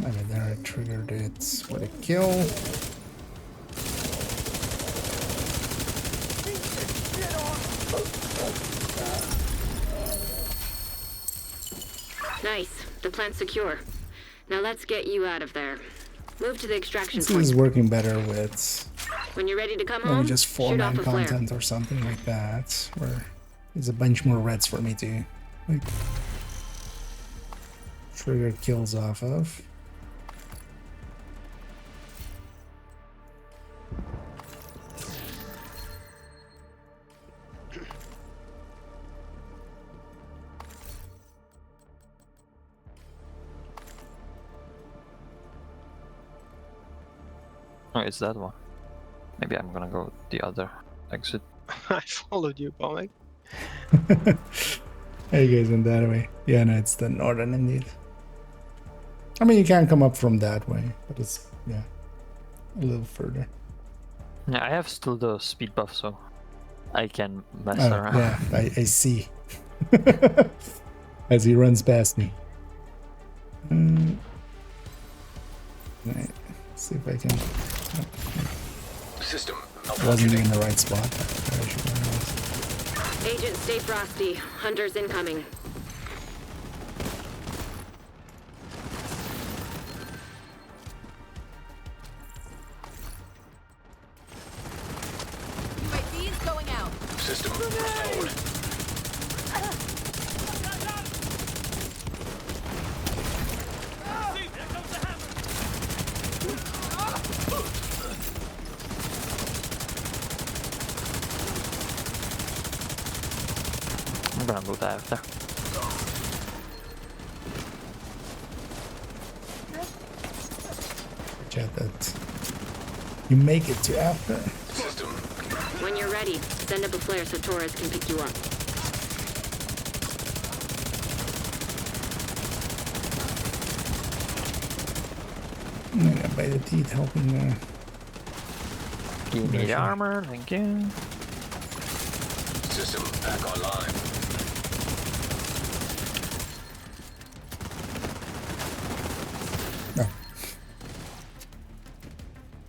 Okay, there I triggered it with a kill. Nice. The plant's secure. Now let's get you out of there. Move to the extraction This point. is working better with When you're ready to come maybe home, just shoot off 4-man a flare. content or something like that, where there's a bunch more reds for me to like trigger kills off of. Oh, it's that one. Maybe I'm gonna go the other exit. I followed you, Bombay. Hey, you guys went that way. Yeah, no, it's the northern indeed. I mean, you can come up from that way, but it's, yeah, a little further. Yeah, I have still the speed buff, so I can mess Oh, around. yeah, I see. As he runs past me. Right, see if I can. System Wasn't in the right spot. Agent, stay frosty. Hunters incoming. UAV's going out. System restored. I'm gonna loot after. Chat that. You make it to after. System. When you're ready, send up a flare so Torres can pick you up. Yeah, by the teeth helping there. Give me the armor, thank you. System back online.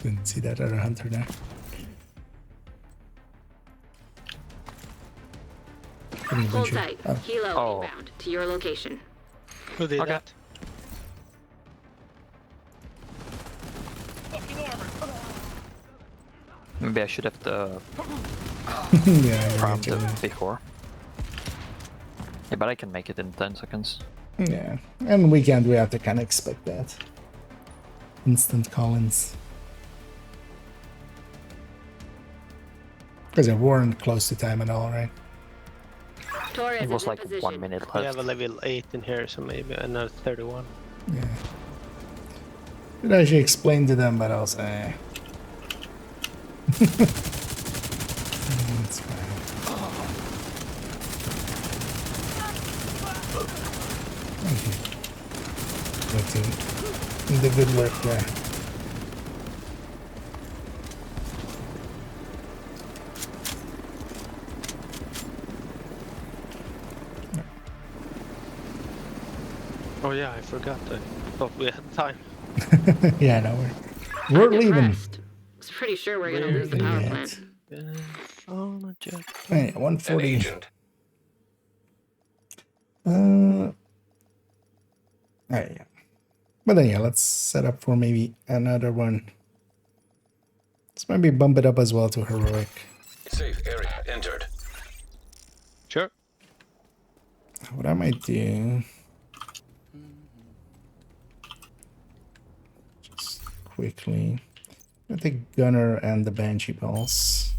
Didn't see that other hunter there. Hold tight. Oh. Helo inbound to your location. Who did that? Maybe I should have Yeah, farmed them before. Yeah, but I can make it in 10 seconds. Yeah, and we have to kind of expect that. Instant call-ins. Because they weren't close to time at all, right? Torres It was is in like position. 1 minute We left. have a level 8 in here, so maybe another 31. Yeah. Should actually explain to them, but also. That's fine. The good work there. Oh yeah, I forgot. I thought we had time. Yeah, no, we're leaving. Impressed. I was pretty sure we're gonna lose the power plant. Hey, 140. Agent. Yeah. But then yeah, let's set up for maybe another one. Let's maybe bump it up as well to heroic. Safe area entered. Sure. What I might do, just quickly, I think Gunner and the Banshee Pulse.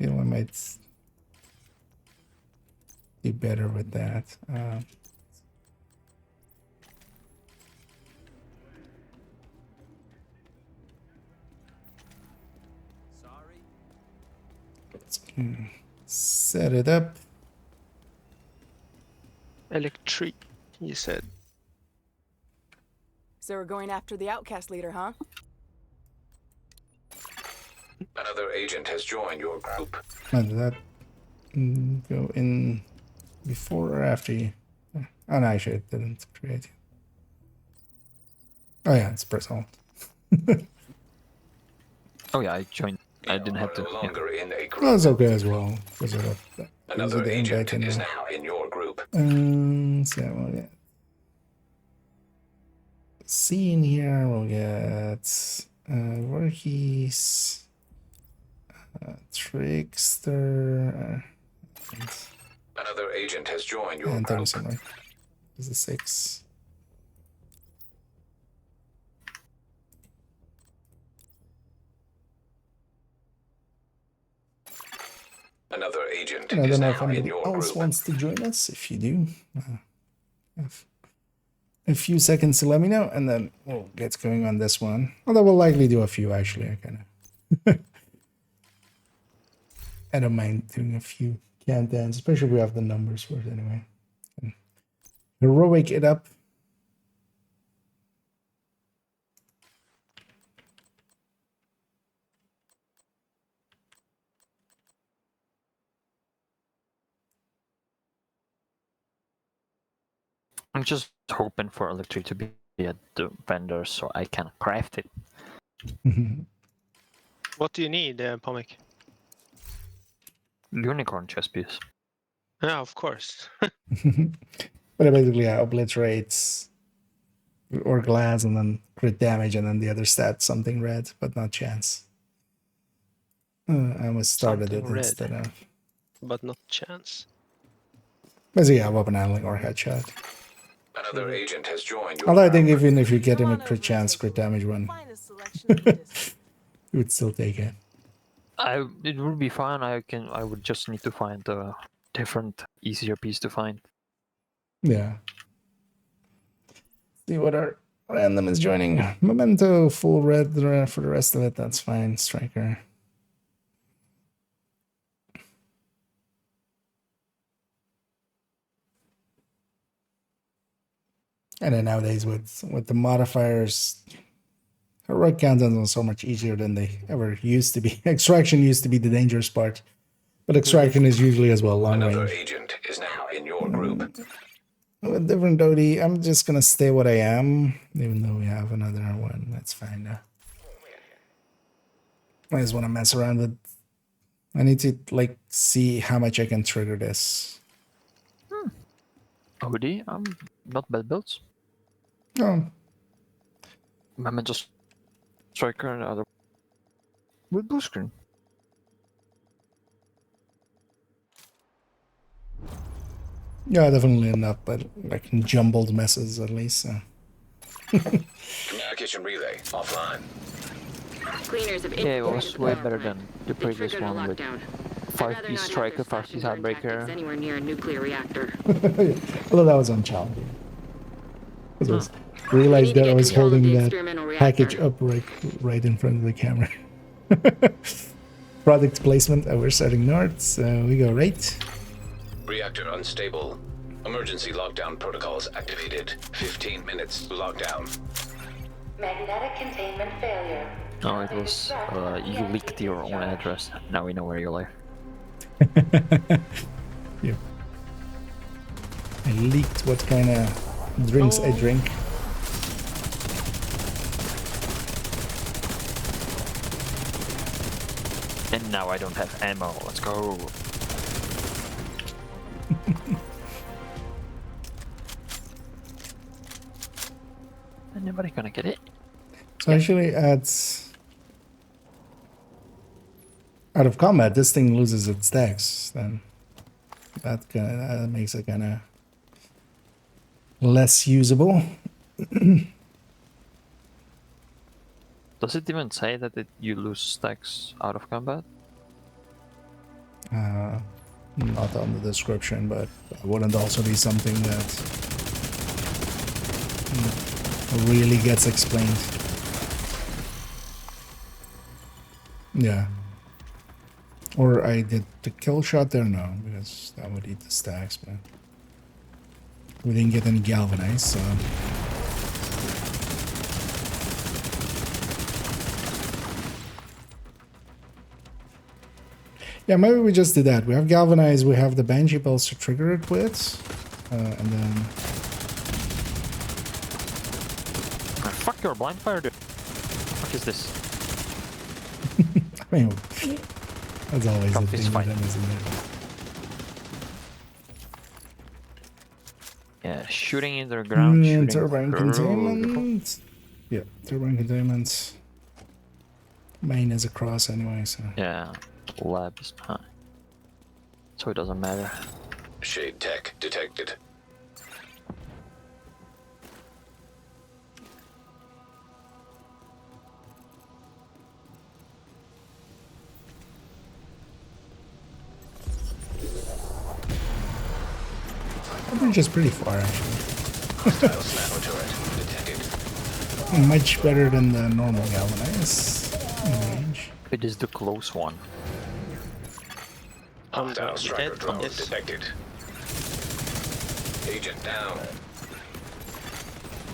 I might do better with that. Let's set it up. Electric, you said. So we're going after the outcast leader, huh? Another agent has joined your group. Now, did that go in before or after you? Oh, no, actually, it didn't create. Oh, yeah, it's press alt. Oh, yeah, I joined. I didn't have to. No longer in a group. That's okay as well. Because of that. Another the agent invite is anyway. now in your group. So we'll get C in here. We'll get Workies, Trickster, Another agent has joined your and group. Thompson, right? This is 6. Another agent And I is don't know if now in anybody your else group. wants to join us. If you do, have a few seconds to let me know, and then we'll get going on this one. Although we'll likely do a few, actually. I kind of I don't mind doing a few countdowns, especially if we have the numbers for it anyway. And heroic it up. I'm just hoping for electric to be at the vendor so I can craft it. What do you need, Pomic? Unicorn chest piece. Yeah, of course. But it basically obliterates or glass and then crit damage, and then the other stat something red, but not chance. I almost started Something it red. instead of. But not chance. Basically, yeah, weapon handling or headshot. Another agent has joined your Although I think group. even if you get him a crit chance, crit damage one, you would still take it. It would be fine. I would just need to find a different, easier piece to find. Yeah. See what our random is joining. Memento, full red for the rest of it. That's fine. Striker. And then nowadays with the modifiers, heroic countdowns are so much easier than they ever used to be. Extraction used to be the dangerous part, but extraction is usually as well long Another range. agent is now in your group. With different Dodie, I'm just gonna stay what I am, even though we have another one. That's fine now. I just want to mess around with. I need to like see how much I can trigger this. OD, not bad builds. Oh, I'm just striker and other with blue screen. yeah, definitely enough, but like jumbled messes at least. So. Communication relay offline. Cleaners have Yeah, it was infiltrated way the better power than plant. the They previous triggered a one with lockdown. I'd 5 rather piece not have striker, their 5 piece slash and burn tactics heartbreaker. anywhere near a nuclear reactor. Although that was unchallenging. I just realized that I was holding that package up right in front of the camera. Product placement. We're starting north, so we go right. Reactor unstable. Emergency lockdown protocols activated. 15 minutes lockdown. Magnetic containment failure. No, it was you leaked your own address. Now we know where you live. Yeah. I leaked what kind of drinks I drink. And now I don't have ammo. Let's go. Anybody gonna get it? So actually, out of combat, this thing loses its stacks. Then that makes it kind of less usable. Does it even say that you lose stacks out of combat? Not on the description, but wouldn't also be something that really gets explained. Yeah. Or I did the kill shot there? No, because that would eat the stacks, but we didn't get any galvanized, so... Yeah, maybe we just did that. We have galvanized, we have the Banshee Pulse to trigger it with, and then... Fuck your blind fire, dude. What the fuck is this? I mean, that's always Come the fist thing fight. with them, isn't it? Yeah, shooting in the ground, shooting turbine through. containment. Yeah, turbine containment. Main is across anyway, so... Yeah, lab is behind. So it doesn't matter. Shade tech detected. That bridge is pretty far, actually. Hostiles nano turret detected. Much better than the normal galvanize range. It is the close one. Hostile striker dead? drone Yes. detected. Agent down.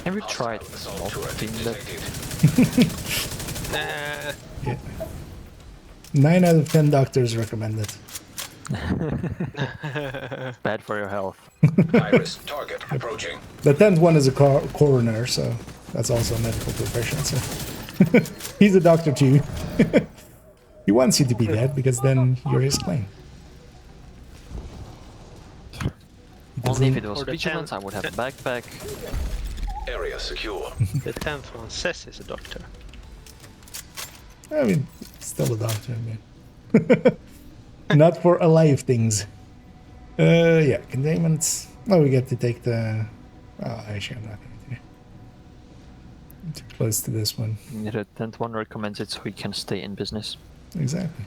Have you tried Assault not turret being that? detected. Yeah. 9 out of 10 doctors recommend it. Bad for your health. Iris target approaching. The 10th one is a coroner, so that's also a medical profession. So he's a doctor too. He wants you to be dead because then you're his claim. Only if it was Or the vigilance, I tank. would have a backpack. Area secure. The 10th one says he's a doctor. I mean, still a doctor, man. Not for alive things. Yeah, containment. Oh, we get to take the... Oh, actually, I'm not going to. Too close to this one. The 10th one recommends it so he can stay in business. Exactly.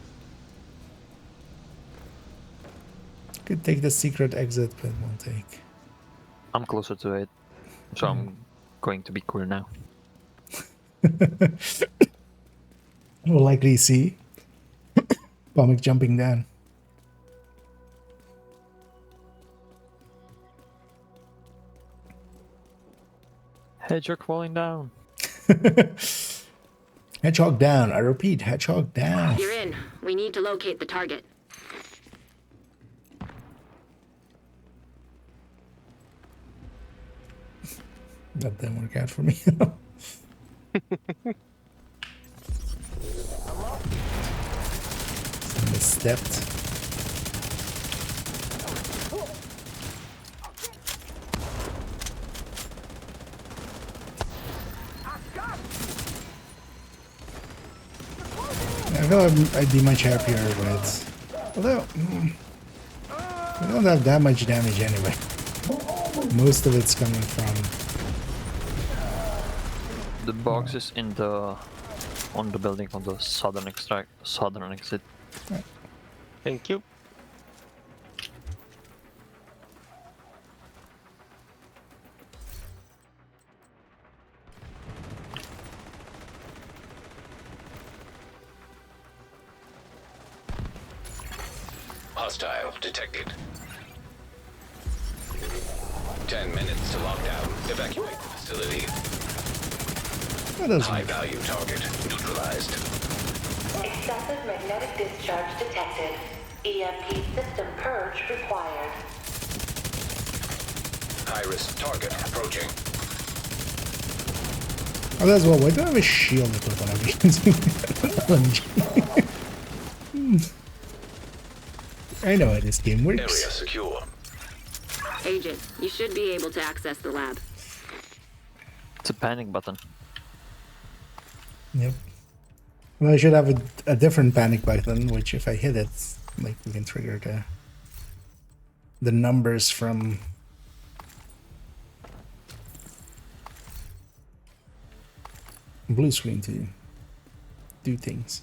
Could take the secret exit, but won't take. I'm closer to it, so I'm going to be cool now. We'll likely see Comic jumping down. Hedgehog falling down. Hedgehog down. I repeat, hedgehog down. You're in. We need to locate the target. That didn't work out for me. Misstepped. I feel I'd be much happier with. Although, we don't have that much damage anyway. Most of it's coming from the boxes in the on the building on the southern exit. Right. Thank you. Hostile detected. 10 minutes to lockdown. Evacuate the facility. High value target neutralized. Excessive magnetic discharge detected. EMP system purge required. High-risk target approaching. Oh, that's well. Why do I have a shield equipped when I'm using LMG? I know how this game works. Area secure. Agent, you should be able to access the lab. It's a panic button. Yep. Well, I should have a different panic button, which if I hit it, like we can trigger the numbers from blue screen to do things.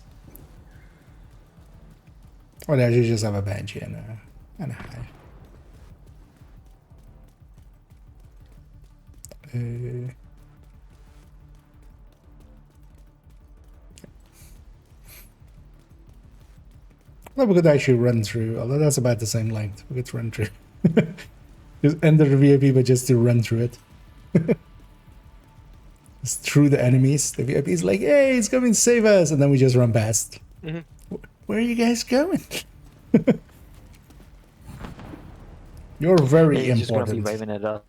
Or I should just have a banshee and a hive. Well, we could actually run through, although that's about the same length. We could run through. Just enter the VIP, but just to run through it. Just through the enemies. The VIP is like, hey, it's coming to save us. And then we just run past. Where are you guys going? You're very He's just gonna important. be waving at us,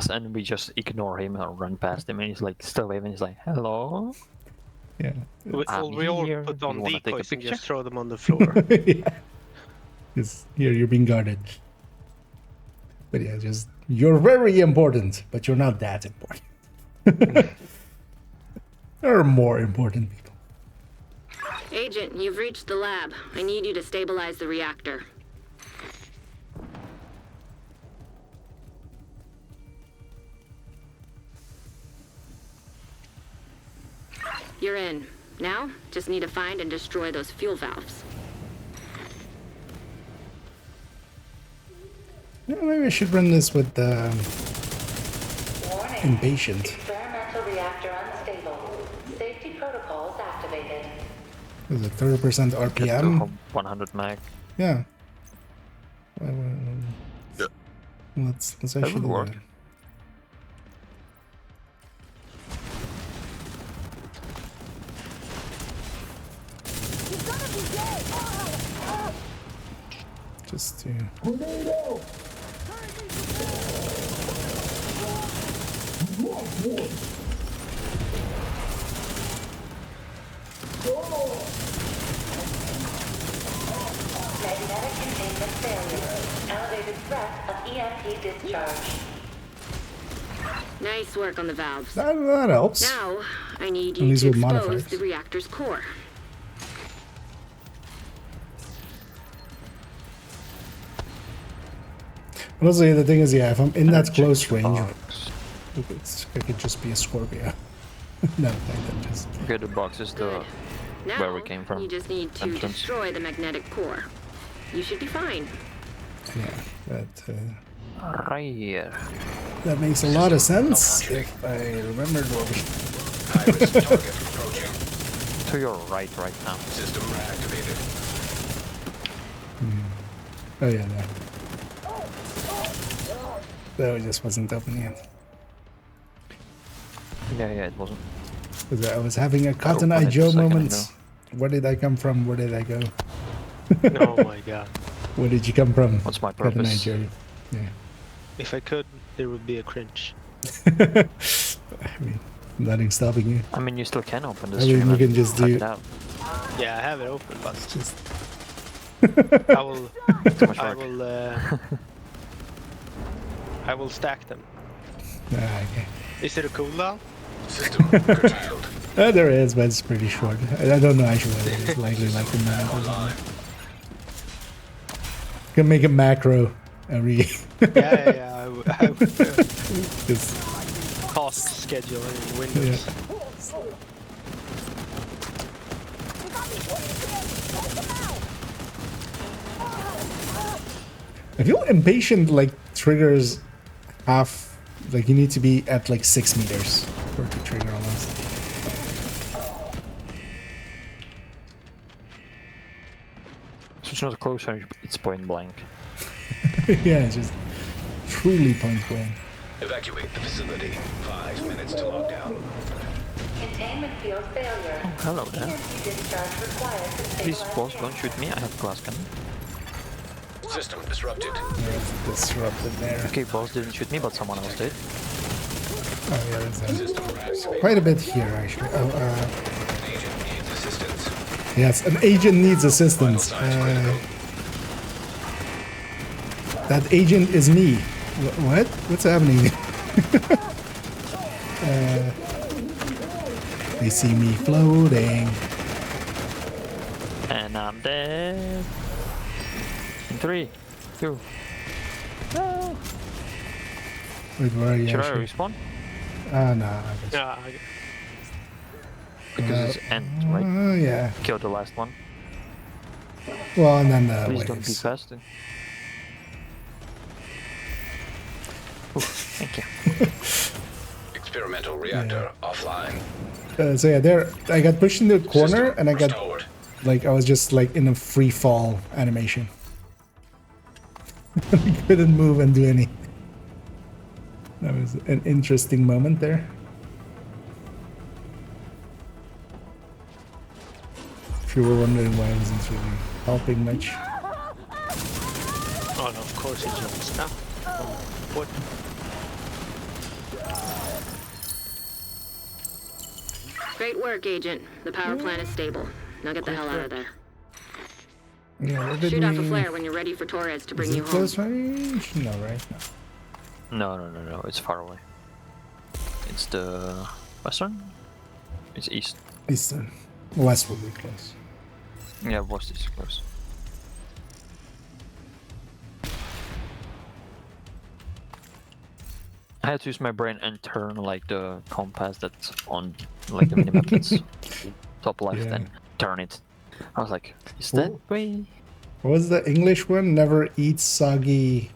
and we just ignore him or run past him, and he's like still waving. He's like, "Hello." Yeah. We all here. put You on wanna take a decoys and picture? just throw them on the floor. Yeah. It's, here, you're being guarded. But yeah, just, you're very important, but you're not that important. There are more important people. Agent, you've reached the lab. I need you to stabilize the reactor. You're in. Now, just need to find and destroy those fuel valves. Yeah, maybe I should run this with Warning. impatient. Experimental reactor unstable. Safety protocols activated. Is it 30% RPM? 100 mag. Yeah. Let's That actually would do work. that. Just to Magnetic containment failure. Elevated threat of EMP discharge. Nice work on the valves. that helps. Now, I need And you these to with expose modifiers. the reactor's core. Honestly, the thing is, yeah, if I'm in that close Check the range, box. it could just be a Scorpio. No, I just. Okay, the box is the Now, where we came from. you just need to Entrance. destroy the magnetic core. You should be fine. Yeah, Right here. that makes a lot of sense if I remembered what we. High-risk target approaching. To your right now. System reactivated. Oh yeah, no. That just wasn't open yet. Yeah, it wasn't. 'Cause I was having a Cotton Open Eye it Joe a second moment. ago. Where did I come from? Where did I go? Oh my god. Where did you come from? What's my Cotton Eye purpose? Joe. Yeah. If I could, there would be a cringe. I mean, nothing stopping you. I mean, you still can open the I mean, stream you and can just check do- it out. Yeah, I have it open, but Just I will. Too much I work. will. I will stack them. okay. Is it a cooldown? System curtailed. There is, but it's pretty short. I don't know actually whether it's likely like a minute or something. You can make a macro every Yeah. I would just task schedule in Windows. I feel impatient like triggers half, like you need to be at like 6 meters for it to trigger almost. So it's not close range, it's point blank. Yeah, it's just truly point blank. Evacuate the facility. 5 minutes to lockdown. Containment field failure. Oh, hello there. EMP discharge required to Please, stabilize boss, the don't shoot me. I have glass cannon. System disrupted. Yeah, it's disrupted there. Okay, boss didn't shoot me, but someone else did. Oh yeah, there's System reactivated. quite a bit here actually. Oh, Agent needs assistance. yes, an agent needs assistance. That agent is me. What? What's happening? They see me floating. And I'm dead. In 3, 2. No. Wait, where are you? Should I actually? respawn? No. I guess. Yeah. Because it's end, right? Yeah. Kill the last one. Well, and then the Please don't be waves. faster. Ooh, thank you. Experimental reactor offline. So yeah, there I got pushed in the corner System and I got restored. like I was just like in a free fall animation. I couldn't move and do anything. That was an interesting moment there. If you were wondering why I wasn't really helping much. Oh no, of course it jumps now. What? Great work, Agent. The power plant is stable. Now get the hell out of there. Yeah, where did Shoot off a we- flare when you're ready for Torres to bring Is you it home. close range? No, right? No. No, it's far away. It's the western? It's east. Eastern. West will be close. Yeah, west is close. I had to use my brain and turn like the compass that's on like the minimap that's top left Yeah. and turn it. I was like, is that way? What was the English one? Never eat soggy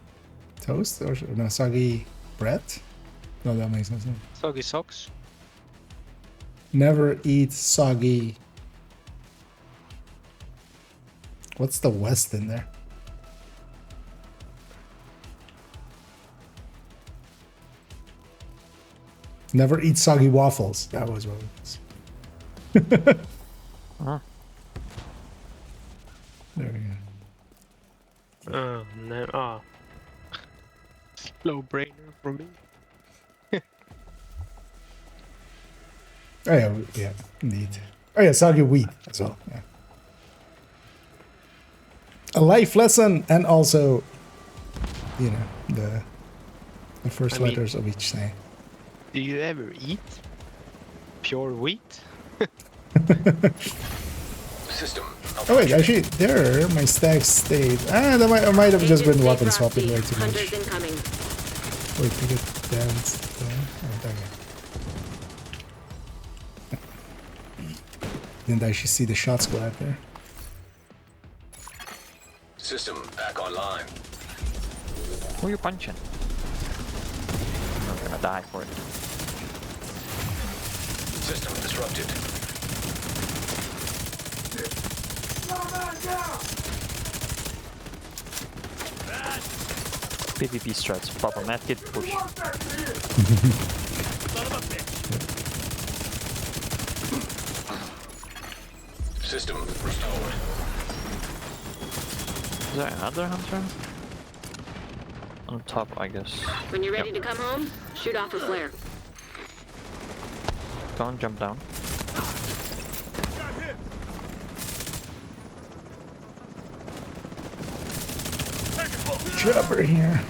toast? Or no, soggy bread? No, that makes no sense. Soggy socks. Never eat soggy. What's the West in there? Never eat soggy waffles. That was what it was. Huh. There we go. Oh no. Ah. Slow brainer for me. Oh yeah, yeah, indeed. Oh yeah, soggy wheat as well. Yeah. A life lesson, and also, you know, the first I mean- letters of each saying. Do you ever eat pure wheat? System. Oh wait, actually, there my stacks stayed. Ah, that might have just Agent, been stay weapon swapping frosty. way too much. Hunters incoming. Wait, to get down. Oh, okay. Didn't actually see the shots go out there. System back online. Who are you punching? I'm not gonna die for it. System disrupted. PvP strats. Pop a medkit, push. System restored. Is there another hunter? On top, I guess. When you're ready to come home, shoot off a flare. go and jump down. Chopper here.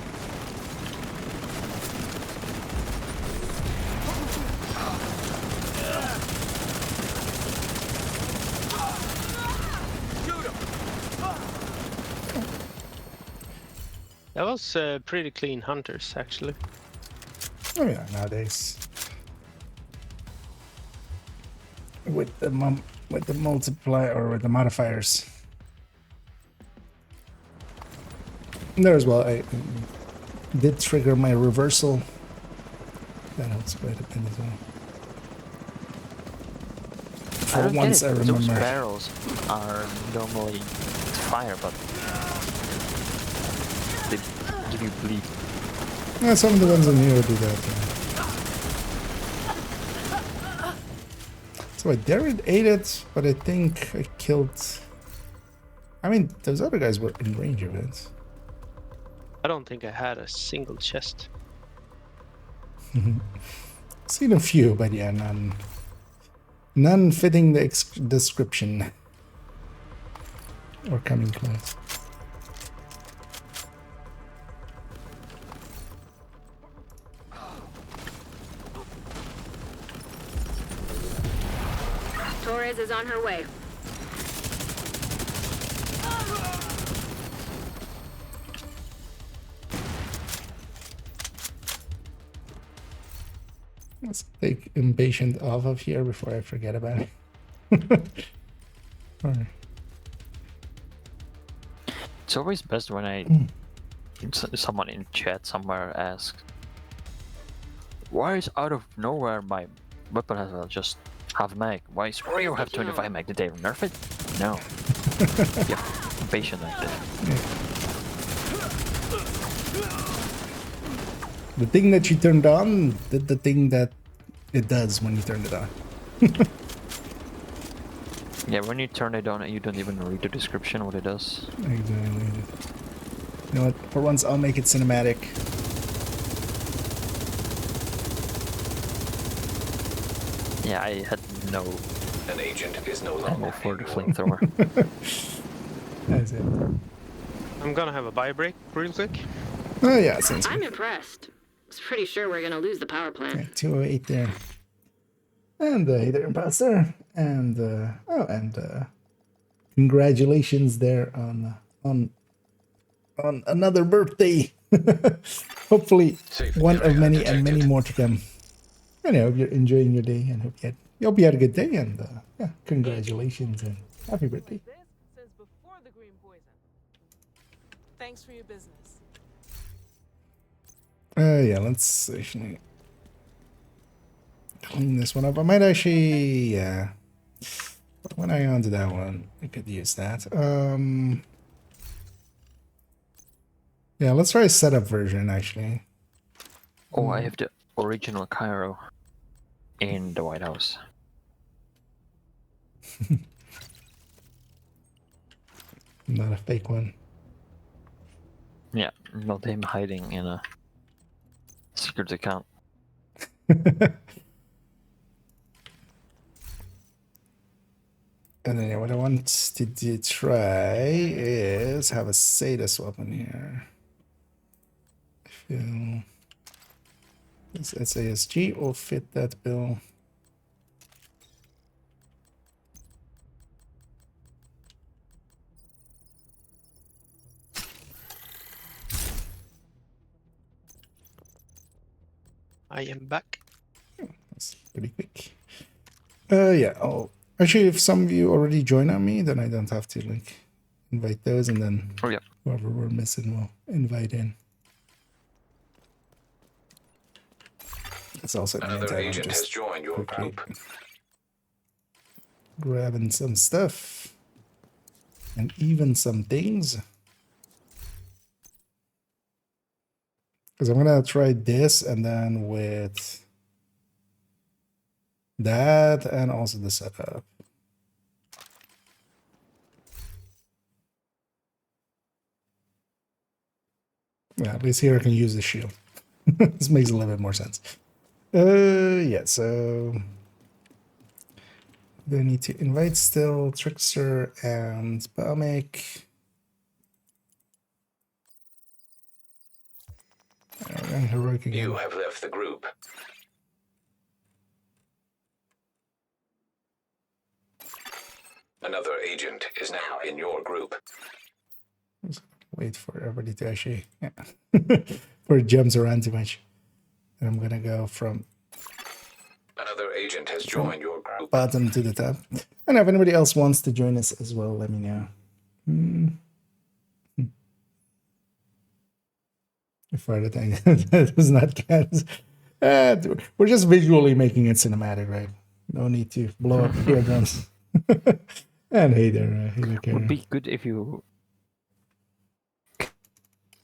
That was pretty clean hunters, actually. Oh yeah, nowadays. With the multiplier or with the modifiers. There as well, I did trigger my reversal. That helps quite a bit as well. For once, I remember. Those barrels are normally fire, but they give you bleed. Yeah, some of the ones in here do that. So I dared ate it, but I think I killed. I mean, those other guys were in range of it. I don't think I had a single chest. Seen a few, but yeah, none fitting the description or coming close. Torres is on her way. Let's take impatient off of here before I forget about it. Alright. It's always best when someone in chat somewhere asks, why is out of nowhere my weapon has just half mag? Why is Oreo have 25 mag? Did they nerf it? No. Yeah, patient like that. The thing that you turned on did the thing that it does when you turn it on. Yeah, when you turn it on, you don't even read the description what it does. Exactly. You know what? For once, I'll make it cinematic. Yeah, I had no An agent is no ammo longer for the flamethrower. That's it. I'm gonna have a buy break real quick. Oh yeah, sounds I'm good. impressed. I was pretty sure we're gonna lose the power plant. Yeah, 208 there. And either imposter. And congratulations there on another birthday. Hopefully one of many and many more to come. And I hope you're enjoying your day and hope you had a good day, and yeah, congratulations and happy birthday. Since before the green poison. Thanks for your business. Yeah, let's actually clean this one up. I might actually, yeah. When I onto that one, I could use that. Yeah, let's try a setup version actually. Oh, I have the original Cairo in the White House. Not a fake one. Yeah, not him hiding in a secret account. And then yeah, what I want to try is have a SATA weapon here. Feel this SASG will fit that bill. I am back. That's pretty quick. Yeah. Oh, actually, if some of you already join on me, then I don't have to like invite those, and then whoever we're missing will invite in. It's also another agent has joined your group. Grabbing some stuff and even some things. Because I'm gonna try this and then with that and also the setup. Yeah, at least here I can use the shield. This makes a little bit more sense. Yeah, so They need to invite still Trickster and Balmic. And Heroic again. You have left the group. Another agent is now in your group. Wait for everybody to actually, yeah. Before it jumps around too much. And I'm gonna go from Another agent has joined your group. bottom to the top. And if anybody else wants to join us as well, let me know. For the thing that does not count. We're just visually making it cinematic, right? No need to blow up eardrums. And hey there, Would be good if you.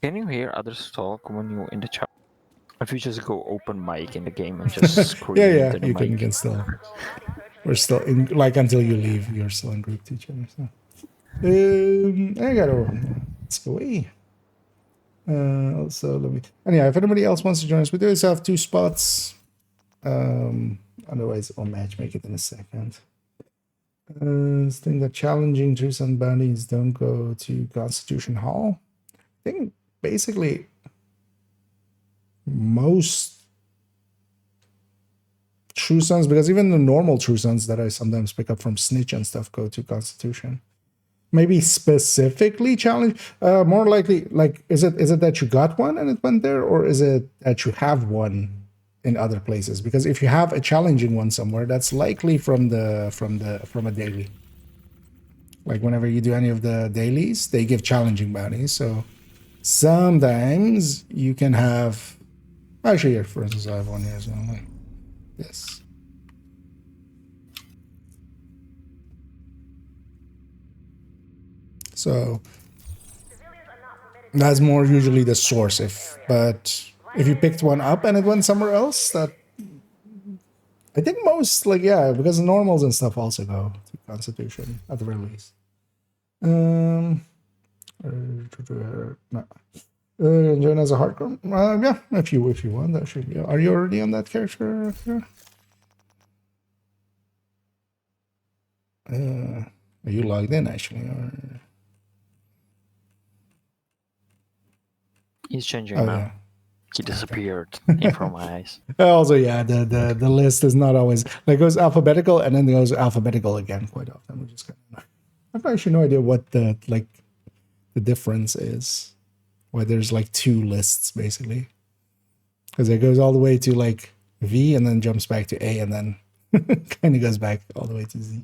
Can you hear others talk when you're in the chat? If you just go open mic in the game and just scream yeah, into the you mic. can still. We're still in, like, until you leave, you're still in group to each other. So, I gotta. Let's go away. Also, let me. And yeah, if anybody else wants to join us, we do have 2 spots. Otherwise, I'll make it in a second. This thing that challenging truths and bounties don't go to Constitution Hall. I think basically most True Sons, because even the normal True Sons that I sometimes pick up from Snitch and stuff go to Constitution. Maybe specifically challenge, more likely, like, is it that you got one and it went there, or is it that you have one in other places? Because if you have a challenging one somewhere, that's likely from a daily. Like whenever you do any of the dailies, they give challenging bounties. So sometimes you can have. Actually, here, for instance, I have one here as well. Like this. So that's more usually the source. But if you picked one up and it went somewhere else, that I think most, like, yeah, because normals and stuff also go to Constitution at the very least. No. Join as a hardcore. Yeah, if you want, that should be. Are you already on that character? Are you logged in actually? Or... He's changing Oh, now. yeah. He disappeared in front of my eyes. Also, yeah, the list is not always like, it goes alphabetical and then it goes alphabetical again quite often. Which is kind of, I've actually no idea what the difference is. Why there's like 2 lists basically, because it goes all the way to like V and then jumps back to A and then kind of goes back all the way to Z.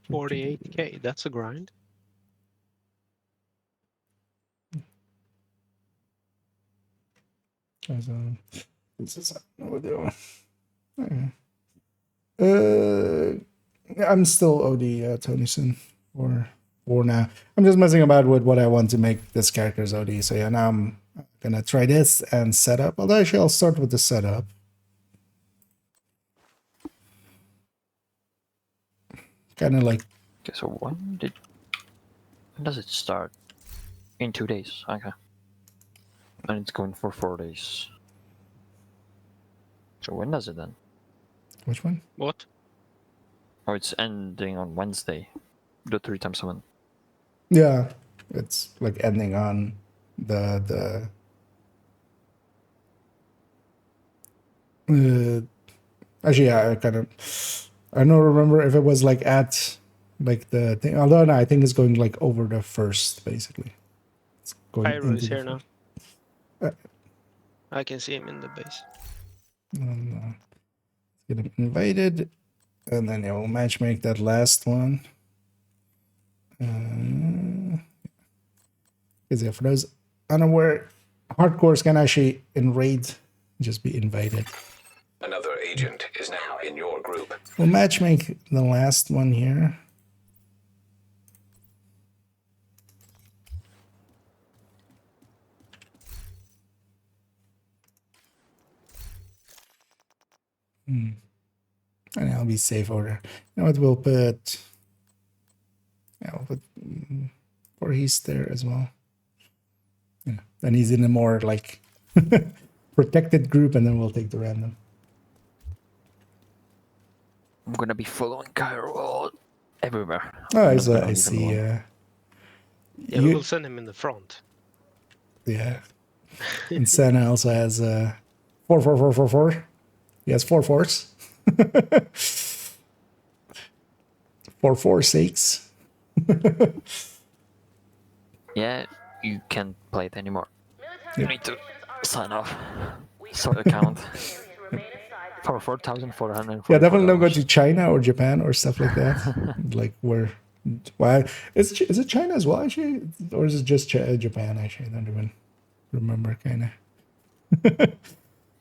48k, that's a grind. This is what I'm still OD Tonyson for now. I'm just messing about with what I want to make this character's OD. So yeah, now I'm gonna try this and setup. Although actually I'll start with the setup. Kind of like. Okay, so when does it start? In 2 days. Okay. And it's going for 4 days. So when does it then? Which one? What? Oh, it's ending on Wednesday. The 3 times 7. Yeah, it's like ending on the actually, yeah, I don't remember if it was like at like the thing. Although no, I think it's going like over the first basically. It's going Pyro is into here now. I can see him in the base. Get him invited, and then we'll matchmake that last one. Because yeah, for those unaware, hardcores can actually in raid just be invited. Another agent is now in your group. We'll matchmake the last one here. And I'll be safe order. You know what? We'll put. Yeah, we'll put. Or he's there as well. Yeah. Then he's in a more like protected group, and then we'll take the random. I'm gonna be following Cairo everywhere. Oh, I'm I not gonna I leave him see. alone. Yeah, we will send him in the front. Yeah. And Senna also has 4. He has 4/4s. 4/4 Yeah, you can't play it anymore. You need to sign off. Sort account. For 4,400. Yeah, definitely don't go to China or Japan or stuff like that. Like where, why is it China as well actually, or is it just Japan actually? I don't even remember kind of.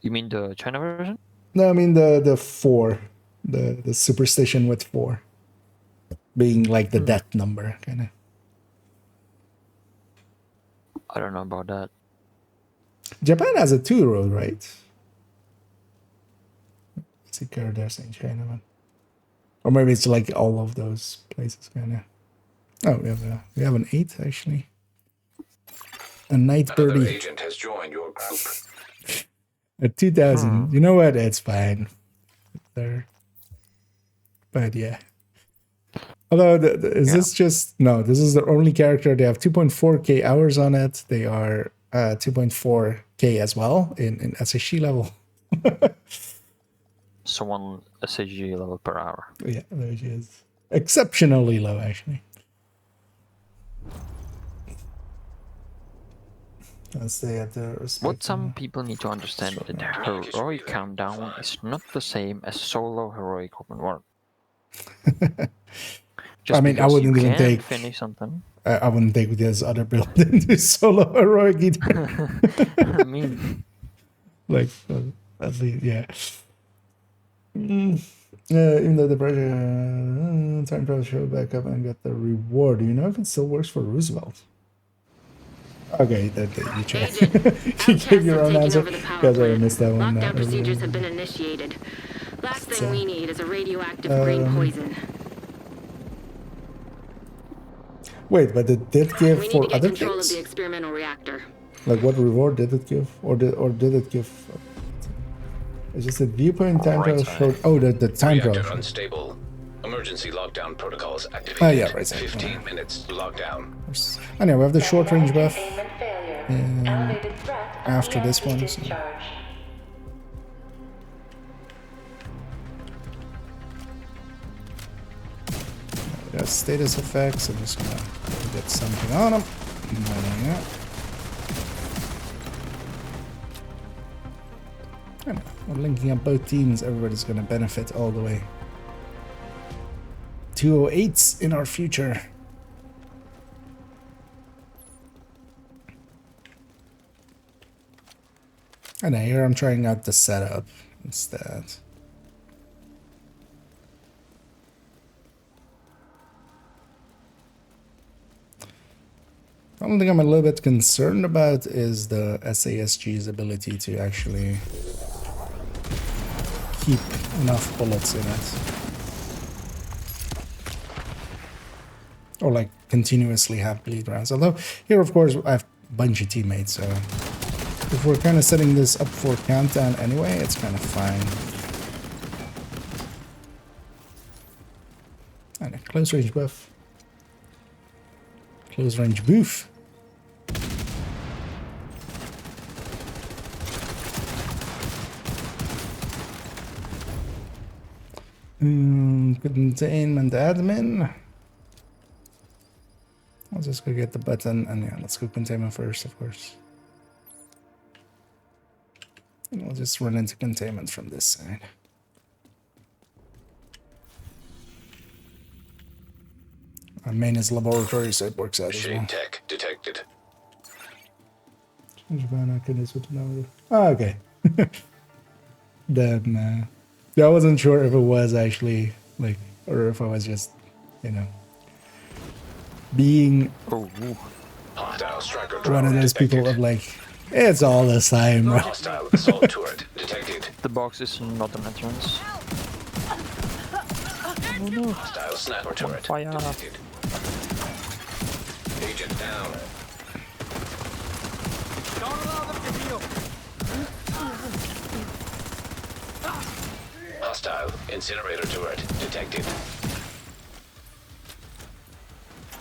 You mean the China version? No, I mean the 4, the superstition with 4 being like the death number kind of. I don't know about that. Japan has a 2 road, right? Let's see, there's in China one. Or maybe it's like all of those places kind of. Oh, we have an 8 actually. A night Another birdie. agent has joined your group. A 2000. You know what? It's fine. There. But yeah. Although, is this just... No, this is the only character. They have 2.4k hours on it. They are 2.4k as well in SHG level. So 1 SHG level per hour. Yeah, there she is. Exceptionally low, actually. Let's stay at the... What some people need to understand is that heroic countdown is not the same as solo heroic open world. Just I mean, I wouldn't even take... finish something. I wouldn't take this other build into solo heroic either. I mean... Like, at least, yeah. Even though the project time trial show back up and get the reward, do you know if it still works for Roosevelt? Okay, that you check. You gave your own answer because I missed that one. Lockdown procedures have been initiated. Last thing we need is a radioactive brain poison. Wait, but it did give We need for to get other control things? of the experimental reactor. Like what reward did it give, or did it give? It's just a viewpoint time trial showed. Oh, the time trial. Reactor unstable. Emergency lockdown protocols activated. Oh yeah, right. 15 minutes to lockdown. Anyway, we have the short range buff after this one. So. Got status effects. I'm just gonna get something on them. We're linking up both teams. Everybody's gonna benefit all the way. 208s in our future. And here I'm trying out the setup instead. The only thing I'm a little bit concerned about is the SASG's ability to actually keep enough bullets in it. Or like continuously have bleed rounds. Although here of course I have a bunch of teammates, so if we're kind of setting this up for countdown anyway, it's kind of fine. And a close range buff. Close range boof. Containment admin. I'll just go get the button, and yeah, let's go containment first, of course. And we'll just run into containment from this side. Our main is laboratory, so it works out as well. Shade tech detected. Oh, okay. Then, I wasn't sure if it was actually, like, or if I was just, you know, being Hostile striker one of those people of like, it's all the same, right? Hostile assault turret detected. The box is not an entrance. Oh no. Hostile sniper turret Fire. detected. Agent down. Don't allow them to heal. Hostile incinerator turret detected.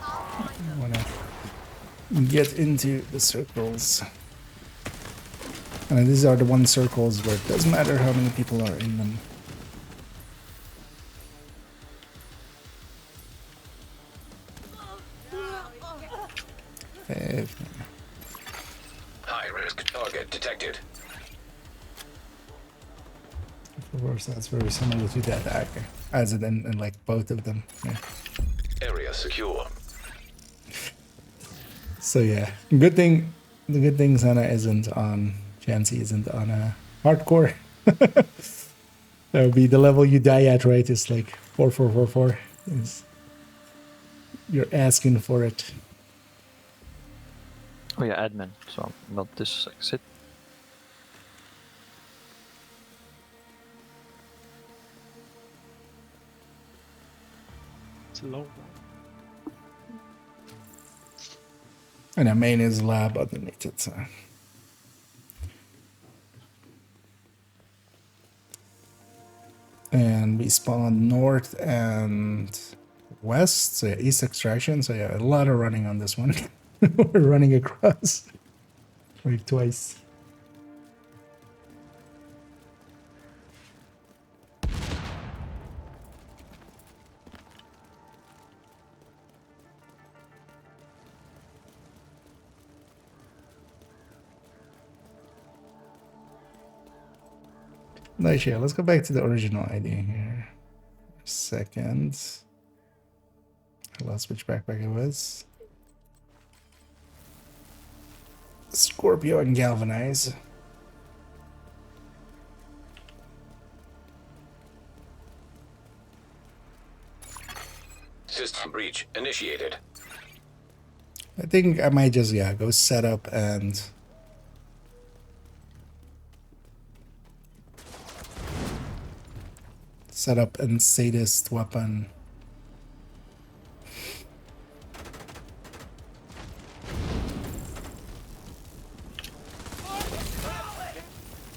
I wanna get into the circles. And these are the one circles where it doesn't matter how many people are in them. High risk target detected. Of course, that's very similar to that attack, as it in like both of them. Yeah. Area secure. So yeah, good thing. The good thing Sana isn't on. Chansey isn't on a hardcore. That would be the level you die at, right? It's like 4444. You're asking for it. Oh yeah, admin. So not this exit. It's a long one. And the main is lab underneath it. So. And we spawn north and west, so yeah, east extraction. So yeah, a lot of running on this one. We're running across like twice. Nice, yeah. Let's go back to the original ID here. Second. I lost which backpack it was. Scorpio and Galvanize. System breach initiated. I think I might just, yeah, go set up and... set up and sadist weapon.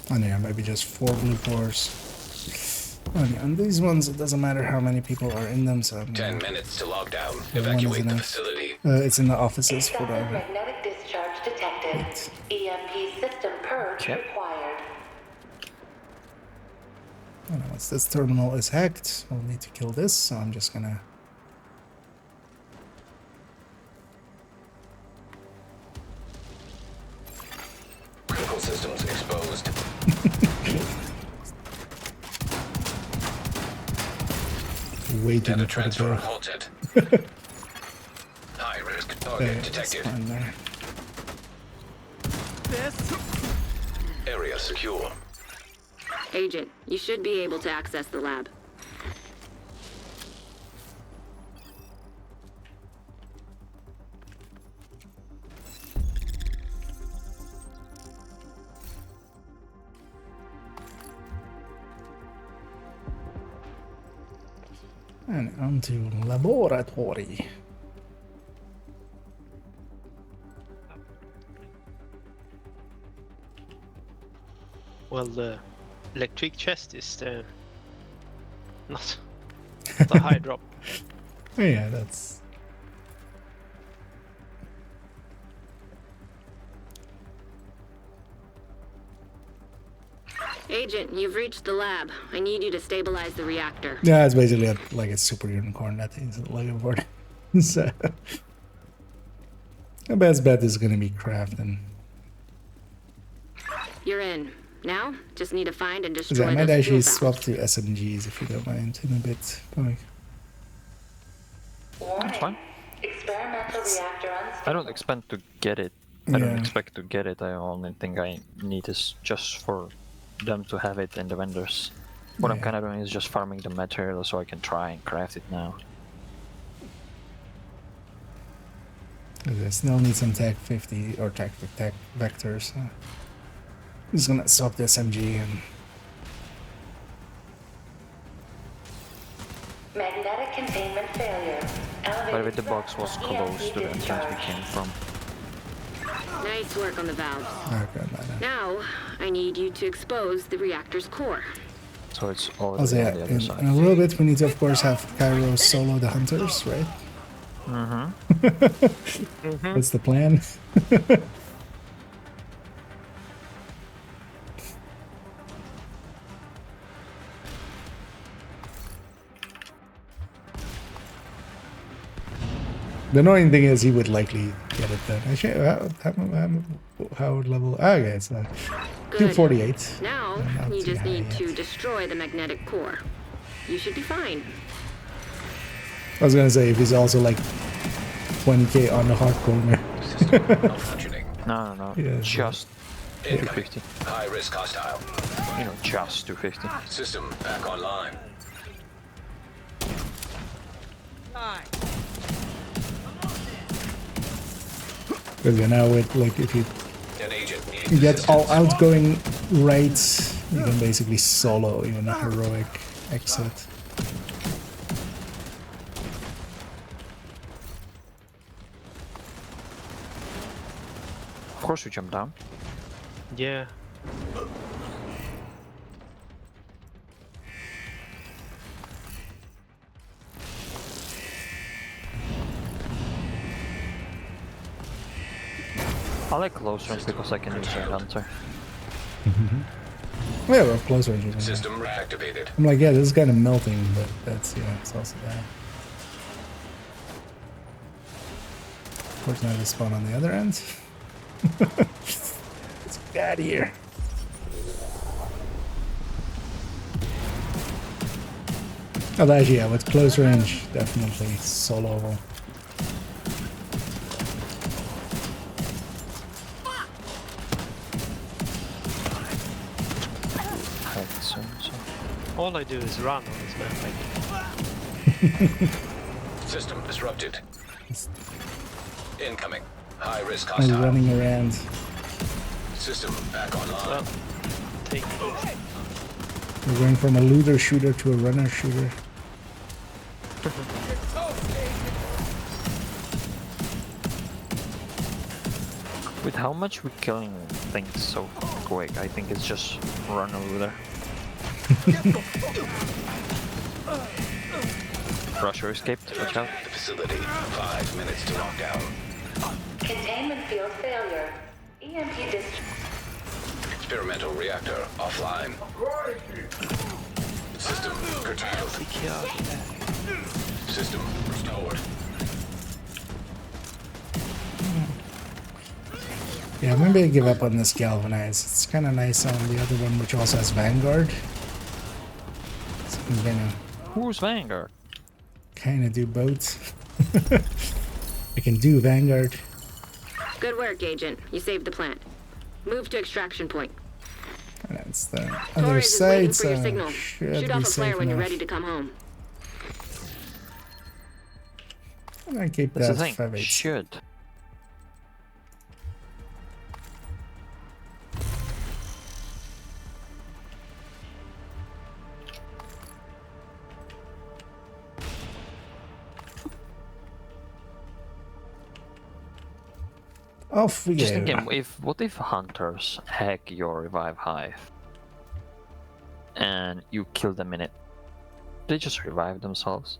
Oh yeah, maybe just 4 blue cores. Oh yeah, and these ones, it doesn't matter how many people are in them, so... 10 minutes to lockdown. Evacuate the facility. It's in the offices for the... Magnetic discharge detected. EMP system purge required. Oh, no, once this terminal is hacked, we'll need to kill this, so I'm just gonna... Critical systems exposed. Way too Data much transfer halted. High risk target detected. Area secure. Agent, you should be able to access the lab. And onto laboratory. Well, the electric chest is not the high drop. Yeah, that's... Agent, you've reached the lab. I need you to stabilize the reactor. Yeah, it's basically like a super unicorn that he's looking for. So, my best bet is gonna be crafting. You're in. Now, just need to find and destroy I might those actually fuel swap to SMGs if you don't mind in a bit. Like, That's fine. Experimental reactor I don't expect to get it. I don't expect to get it. I only think I need is just for them to have it in the vendors. What I'm kind of doing is just farming the material so I can try and craft it now. I still need some Tech 50 or Tech vectors. I'm just gonna swap the SMG and... Magnetic containment failure. By the way, the box was close to the entrance we came from. Nice work on the valves. Okay, Now, I need you to expose the reactor's core. So it's all the Also, way yeah, on the other in side. a little bit we need to, of course, have Cairo solo the hunters, right? That's the plan. The annoying thing is he would likely get it then. Actually, how level? Oh, okay, it's 248. Now, Not you too just high need yet. to destroy the magnetic core. You should be fine. I was gonna say, if he's also like 20k on the hard corner. System malfunctioning. No. Yeah, Just Incoming. 250. High risk hostile. You know, just 250. System back online. Because you know, with like if you An agent needs get all assistance. outgoing raids, you can basically solo even a heroic exit. Of course we jump down. Yeah. I like close range because I can use a hunter. Yeah, we have close range. System reactivated. I'm like, yeah, this is kind of melting, but that's, yeah, it's also that. Of course, now they spawn on the other end. Let's get out of here. Oh, actually, yeah, with close range, definitely solo. All I do is run on this map. Like, System disrupted. Incoming. High risk I'm hostile. running around. System back online. take it easy. We're going from a looter shooter to a runner shooter. With how much we're killing things so quick, I think it's just run over there. Rusher escaped, watch out. The facility. 5 minutes to lockdown. Containment field failure. EMP discharge. Experimental reactor offline. System curtailed. System restored. Yeah, maybe I give up on this Galvanize. It's kind of nice on the other one, which also has Vanguard. So I'm gonna Who's Vanguard? kind of do both. I can do Vanguard. Good work, Agent. You saved the plant. Move to extraction point. And that's the other Torres is waiting side, for your so signal. should Shoot be off a safe flare when you're enough. ready to come home. I'm gonna keep That's the that thing, 5/8. should. Off we Just go. thinking, what if hunters hack your revive hive and you kill them in it? They just revive themselves.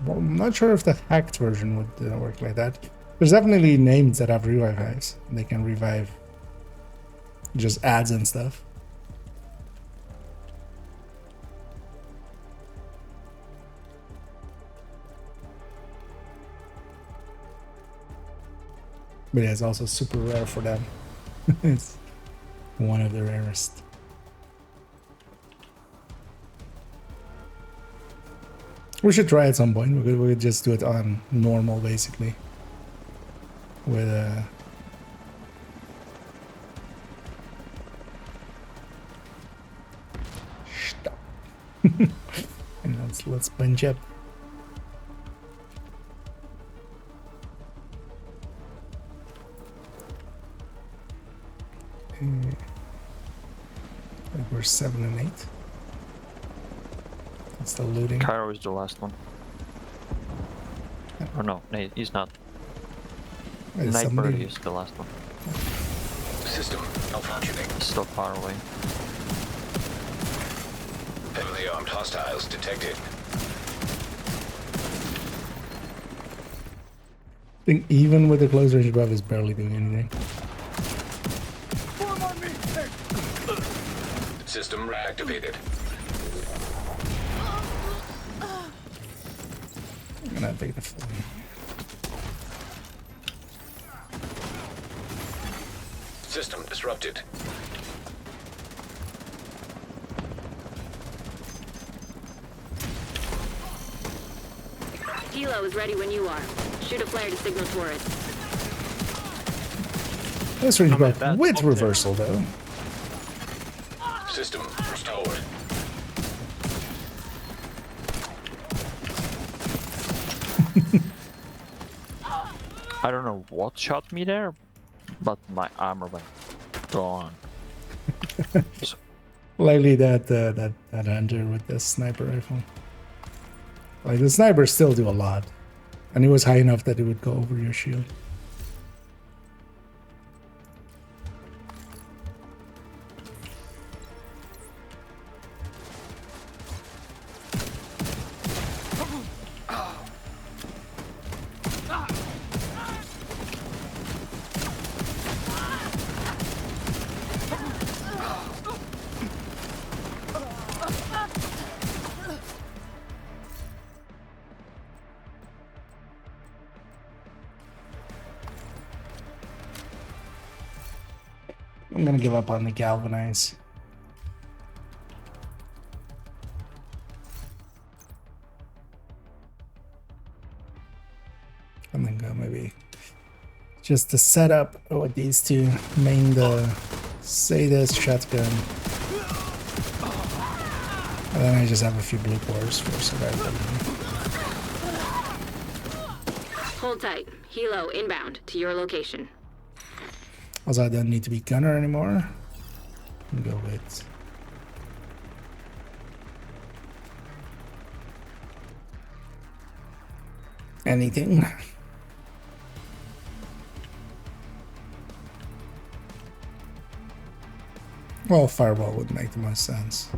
Well, I'm not sure if the hacked version would work like that. There's definitely names that have revive hives. They can revive just ads and stuff. But yeah, it's also super rare for them. It's one of the rarest. We should try at some point. We could just do it on normal, basically. With Stop. And let's bunch up. I think we're 7 and 8. It's still looting. Cairo is the last one. Or no, he's not. Is Nightbird somebody- is the last one. System malfunctioning. Still far away. Heavily armed hostiles detected. I think even with the close range buff, it's barely doing anything. Form on me! Hey! System reactivated. I'm gonna take the full. System disrupted. Helo is ready when you are. Shoot a flare to signal tourists. Close range buff with reversal though. System restored. I don't know what shot me there, but my armor went gone. Likely that hunter with the sniper rifle. Like the snipers still do a lot, and it was high enough that it would go over your shield. I'm gonna give up on the galvanize. And then go maybe just the setup with these two, main the Sadist shotgun. And then I just have a few blue cores for survival. Hold tight. Helo inbound to your location. Also, I don't need to be gunner anymore. I'll go with anything. Well, fireball would make the most sense.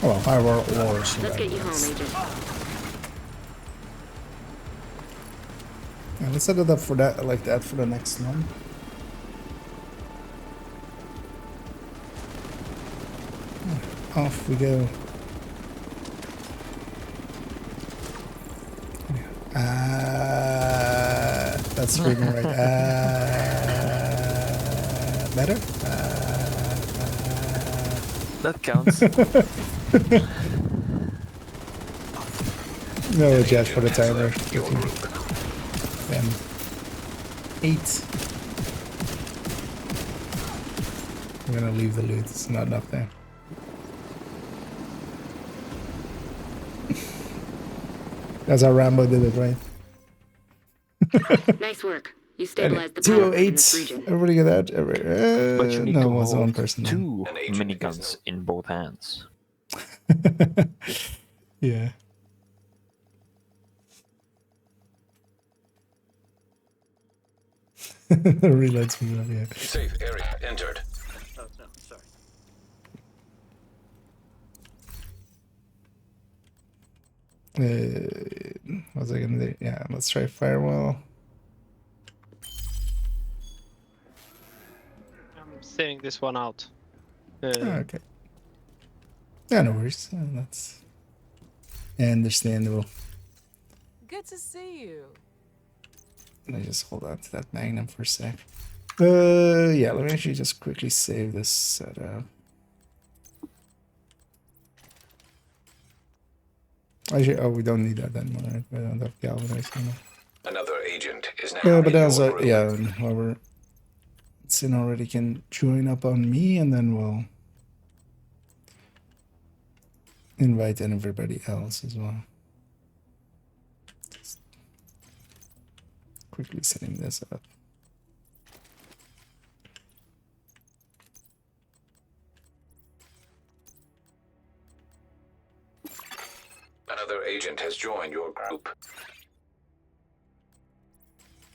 Oh, well, fireball or Let's get you home, Agent. Yeah, let's set it up for that, like that, for the next one. Off we go. That's reading right. Better? That counts. No adjust for the timer. 10, 8. I'm gonna leave the loot. It's not enough there. That's how Rambo did it, right? Nice work. You stabilized the power in this 208. region. Everybody get that? But you need no, to it was hold one person. two miniguns in both hands. Yeah. Reloads me up, yeah. Safe area entered. Oh, no, sorry. What's I gonna do? Yeah, let's try firewall. I'm sitting this one out. Okay. Yeah, no worries. That's understandable. Good to see you. Let me just hold on to that magnum for a sec. Yeah, let me actually just quickly save this setup. Actually, oh, we don't need that anymore, right? We don't have galvanized anymore. Another agent is now Yeah, but in also, your room. yeah, whoever it's in already can join up on me, and then we'll invite everybody else as well. Just quickly setting this up. Another agent has joined your group.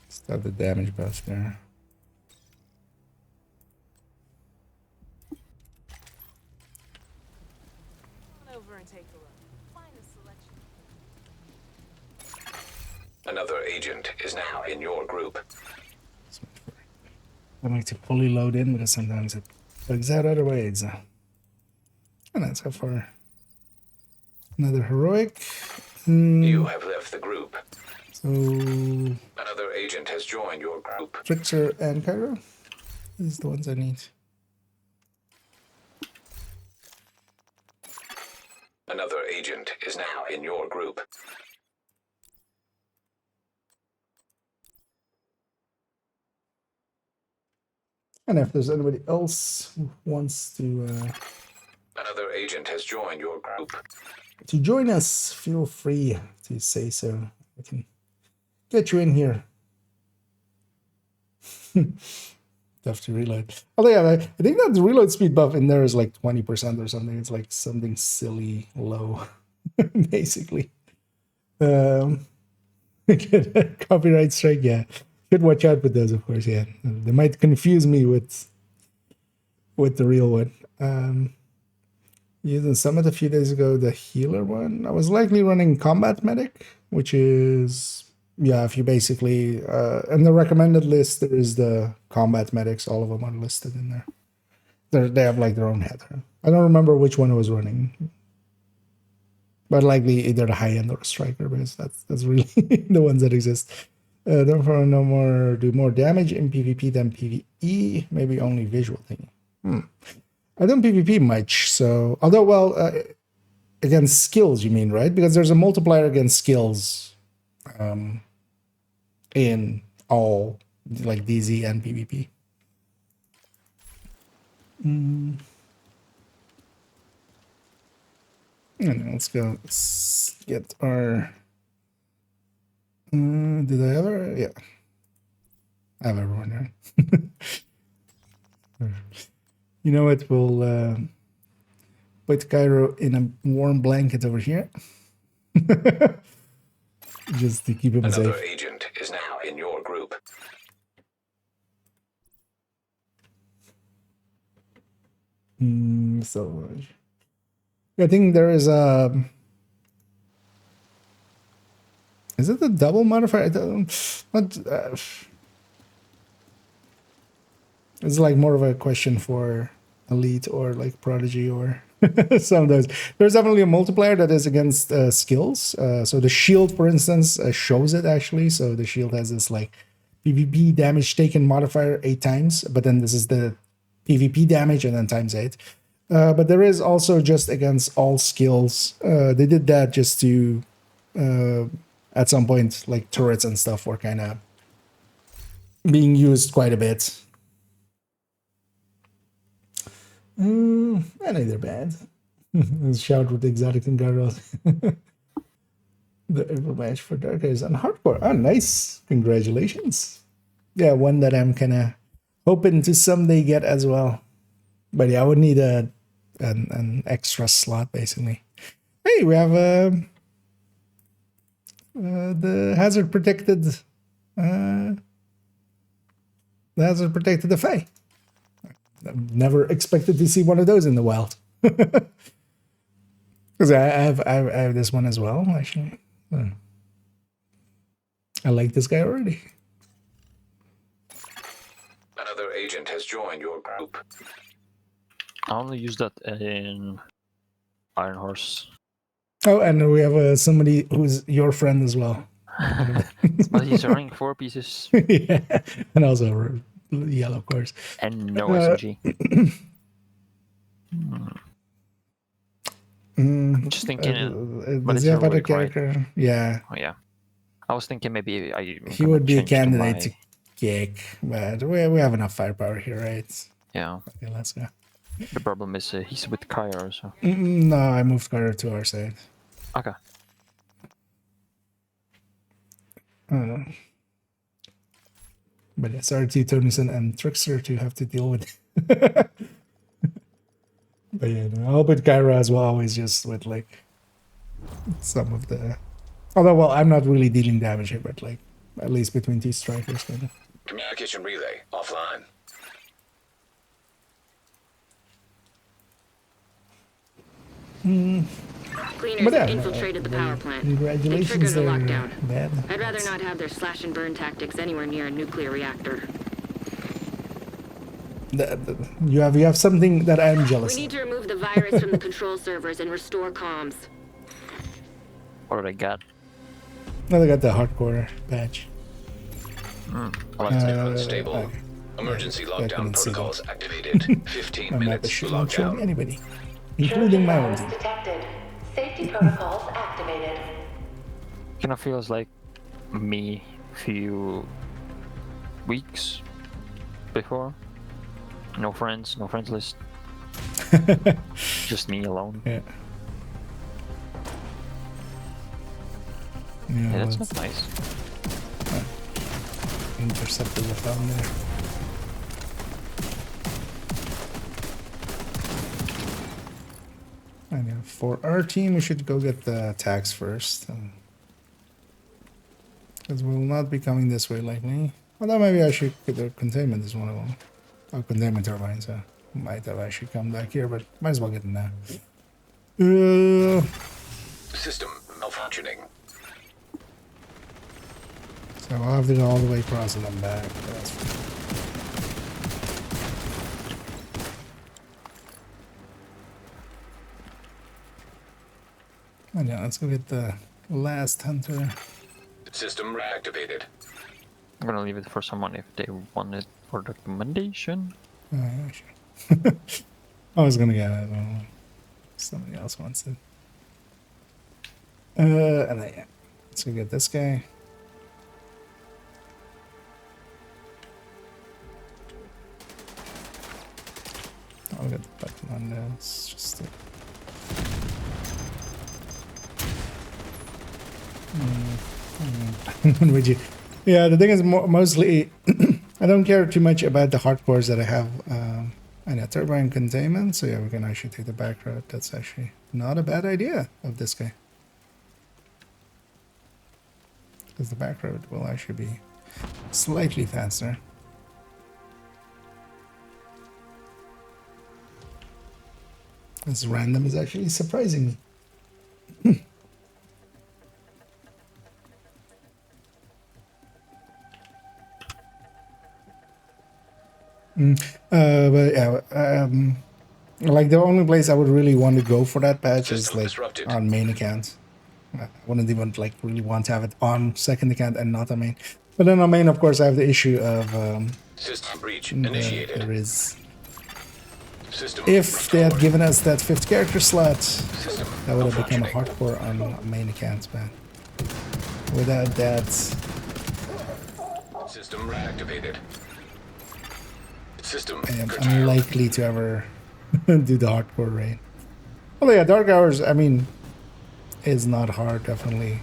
Start the damage buff there. Another agent is now in your group. I like to fully load in because sometimes it bugs out other ways. And that's how far. Another heroic. You have left the group. So Another agent has joined your group. Trickster and Cairo. These are the ones I need. Another agent is now in your group. And if there's anybody else who wants to Another agent has joined your group. join us, feel free to say so. I can get you in here. Tough to reload. Oh yeah, I think that the reload speed buff in there is like 20% or something. It's like something silly low, basically. Copyright strike, yeah. Should watch out with those, of course. Yeah, they might confuse me with the real one. Using Summit a few days ago, the healer one. I was likely running Combat Medic, which is if you basically in the recommended list there is the Combat Medics. All of them are listed in there. They have like their own header. I don't remember which one I was running, but likely either the high end or the striker because that's really the ones that exist. Therefore, do more damage in PvP than PvE. Maybe only visual thing. I don't PvP much, so although against skills you mean, right? Because there's a multiplier against skills in all like DZ and PvP. And let's go get our. Did I ever? Yeah, I have everyone here. You know what? We'll put Cairo in a warm blanket over here, just to keep him Another safe. agent is now in your group. So I think there is a. Is it the double modifier? I don't. It's like more of a question for elite or like prodigy or some of those. There's definitely a multiplier that is against skills. So the shield, for instance, shows it actually. So the shield has this like PvP damage taken modifier 8 times, but then this is the PvP damage and then times 8. But there is also just against all skills. They did that just to at some point like turrets and stuff were kind of being used quite a bit. I know they're bad. Shout with exotic and Garrot. The Overmatch for Dark Eyes on Hardcore. Oh, nice. Congratulations. Yeah, one that I'm kind of hoping to someday get as well. But yeah, I would need an extra slot, basically. Hey, we have the hazard protected Fae. I've never expected to see one of those in the wild. Because I have this one as well, actually. I like this guy already. Another agent has joined your group. I only use that in Iron Horse. Oh, and we have somebody who's your friend as well. But he's running 4 pieces. Yeah, and also yellow, of course. And no SMG. I'm just thinking. Does he have other character? Right? Yeah. Oh, yeah. I was thinking maybe he would be a candidate to kick, but we have enough firepower here, right? Yeah. Okay, let's go. The problem is he's with Kyra, so. No, I moved Kyra to our side. Okay. But it's RT, Tonison, and Trickster to have to deal with. But yeah, no, I'll put Kyra as well, always just with like some of the. Although, well, I'm not really dealing damage here, but like at least between 2 strikers, kind of. Communication relay offline. Cleaners have infiltrated the power plant. They Congratulations, triggered a there, lockdown. Dad. I'd rather not have their slash and burn tactics anywhere near a nuclear reactor. You have something that I'm jealous We of. need to remove the virus from the control servers and restore comms. What do I got? Now they got the hardcore patch. Unstable. Okay. Emergency I lockdown couldn't see protocols that. activated. 15 My map minutes is to not showing lockdown. anybody, including my own team. detected. Safety protocols activated. Kind of feels like me few weeks before. No friends list. Just me alone. Yeah. Yeah, that's let's not nice. intercepted the phone there. I know. For our team, we should go get the tags first. Because we will not be coming this way likely. Although maybe I should get the containment is one of them. Oh, containment turbines. Might have I should come back here, but might as well get them now. System malfunctioning. So I'll have to go all the way across and then back. That's fine. Oh yeah, let's go get the last hunter. System reactivated. I'm gonna leave it for someone if they want it for recommendation. Oh, yeah, sure. I was gonna get it. Somebody else wants it. And then, yeah. Let's go get this guy. I'll get the button on this. Just to... Would you? Yeah, the thing is mostly I don't care too much about the hardcores that I have. And a turbine containment, so yeah, we can actually take the back road. That's actually not a bad idea of this guy. Because the back road will actually be slightly faster. This random is actually surprising me. But yeah, like the only place I would really want to go for that patch is like on main account. I wouldn't even like really want to have it on second account and not on main. But then on main, of course, I have the issue of System breach initiated. there is. System If they had given us that 5th character slot, System that would have become a hardcore on main accounts, but without that, System reactivated. System I am curtailed. unlikely to ever do the hardcore raid. Well, yeah, Dark Hours, I mean, is not hard, definitely.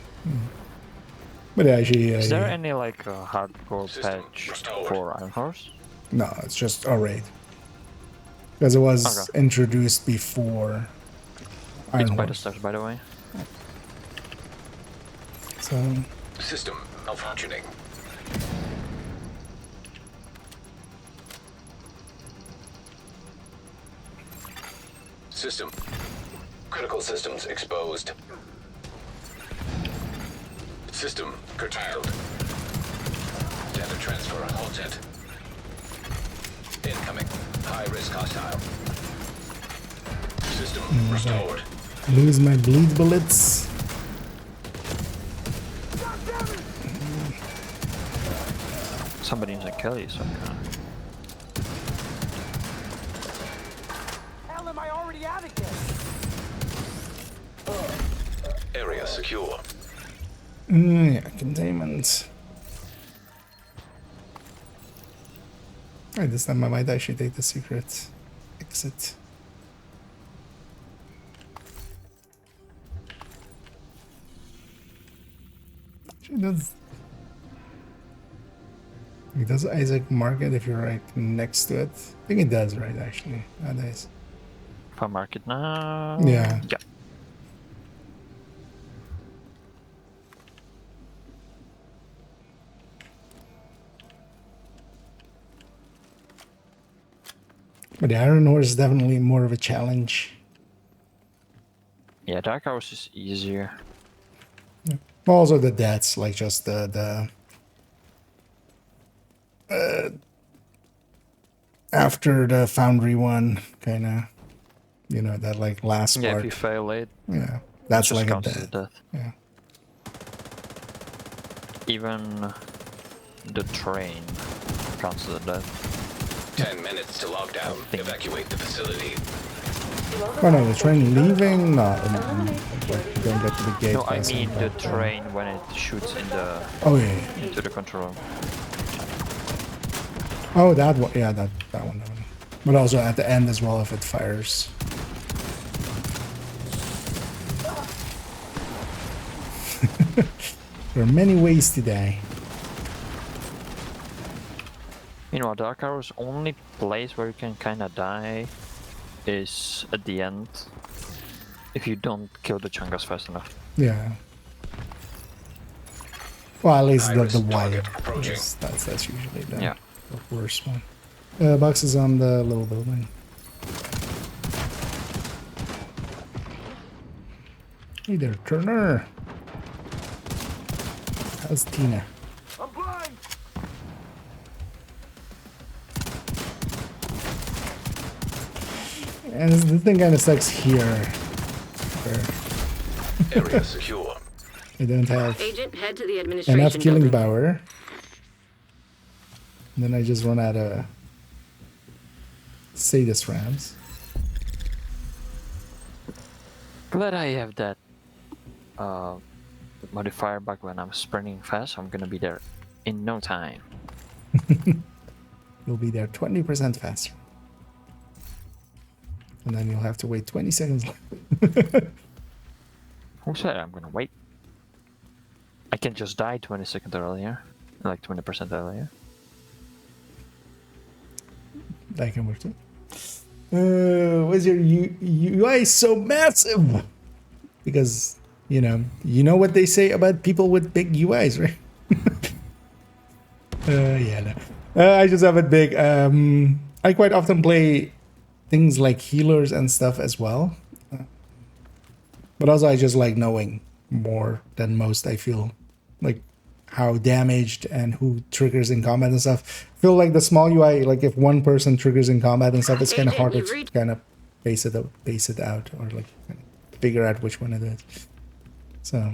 But actually, Is there yeah. any like hardcore patch for Iron Horse? No, it's just a raid. Because it was Okay. introduced before Iron It's by the Horse. stars, by the way. So, System malfunctioning. System. Critical systems exposed. System curtailed. Data transfer halted. Incoming. High risk hostile. System restored. lose my bleed bullets. Somebody needs to kill you, so Hell, am I already out of here? Area secure. Yeah, containment. Alright, this time I might actually take the secret exit. Does Isaac mark it if you're right next to it? I think it does, right, actually, nowadays. if I mark it now... Yeah. Yeah. But the Iron Horse is definitely more of a challenge. Yeah, Yeah, Dark Hours is easier. Also the deaths, like just the after the Foundry one, kind of, you know, that like last Yeah, part. if you fail it, Yeah, that's just like a counts as death. death. Yeah. Even the train counts as a death. 10 minutes to lockdown. Evacuate the facility. Oh no, the train leaving? No, like you don't get to the gate. No, I fast mean the enough. train when it shoots in the Oh yeah. into the control room. Oh, that one. Yeah, that one. But also at the end as well if it fires. There are many ways to die. You know, Dark Hours only place where you can kind of die is at the end if you don't kill the Chungas fast enough. Yeah. Well, at least the target wire. approaching. Yes, that's usually the, Yeah. the worst one. Box is on the little building. Hey there, Turner. How's Tina? I'm blind. And the thing kind of sucks here. Area secure. I don't have Agent, head to the administration enough killing building. power. And then I just run out of Sadist rounds. Glad I have that modifier back when I'm sprinting fast. I'm gonna be there in no time. You'll be there 20% faster. And then you'll have to wait 20 seconds. Who said I'm gonna wait? I can just die 20 seconds earlier, like 20% earlier. That can work too. Why's your UI so massive? Because, you know what they say about people with big UIs, right? Yeah, no. I just have it big. I quite often play things like healers and stuff as well. But also I just like knowing more than most, I feel. Like how damaged and who triggers in combat and stuff. I feel like the small UI, like if one person triggers in combat and stuff, it's kind of harder to kind of base it out or like kind of figure out which one it is. So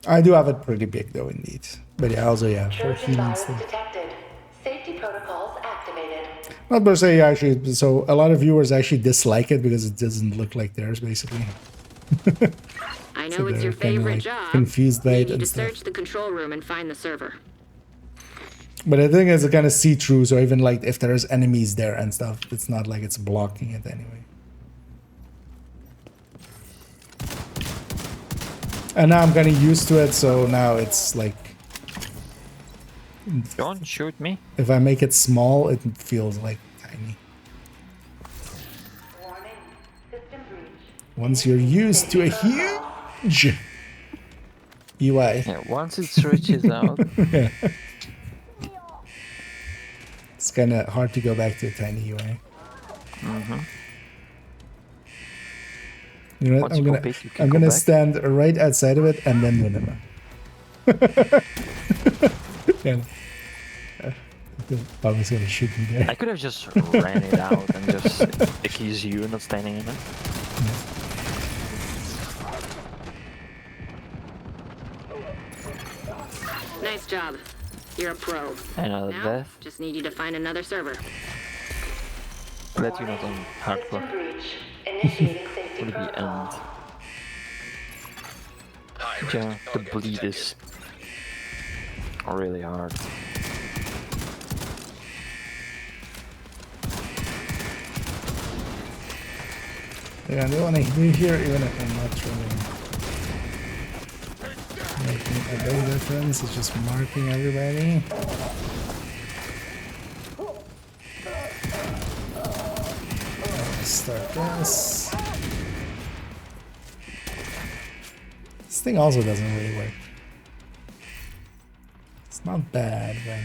I do have it pretty big though, indeed. But yeah, also for healing stuff. detected. Safety protocols activated. Not per se, actually. So a lot of viewers actually dislike it because it doesn't look like theirs, basically. I know So it's your they're kinda, favorite like, job. confused by it Need you and to stuff. search the control room and find the server. But the thing is, it kind of see-through, so even like if there's enemies there and stuff, it's not like it's blocking it anyway. And now I'm kind of used to it, so now it's like... Don't shoot me. If I make it small, it feels like tiny. Warning. System breach. Once you're used to a huge UI. Yeah, once it stretches out. Yeah. It's kind of hard to go back to a tiny UI. Mm-hmm. You know what? Once you go big, you can I'm go gonna back. stand right outside of it and then win him. Yeah. Bobby's gonna shoot me there. I could have just ran it out and just accused you not standing in it. Nice job. You're a pro. Another Now, death. just need you to find another server. Glad you're not on hardcore. System breach. Initiating safety Would be end. protocols. Yeah, the bleed is really hard. Yeah, they wanna be here even if I'm not really making a big difference. It's just marking everybody. Let's start this. This thing also doesn't really work. It's not bad, but...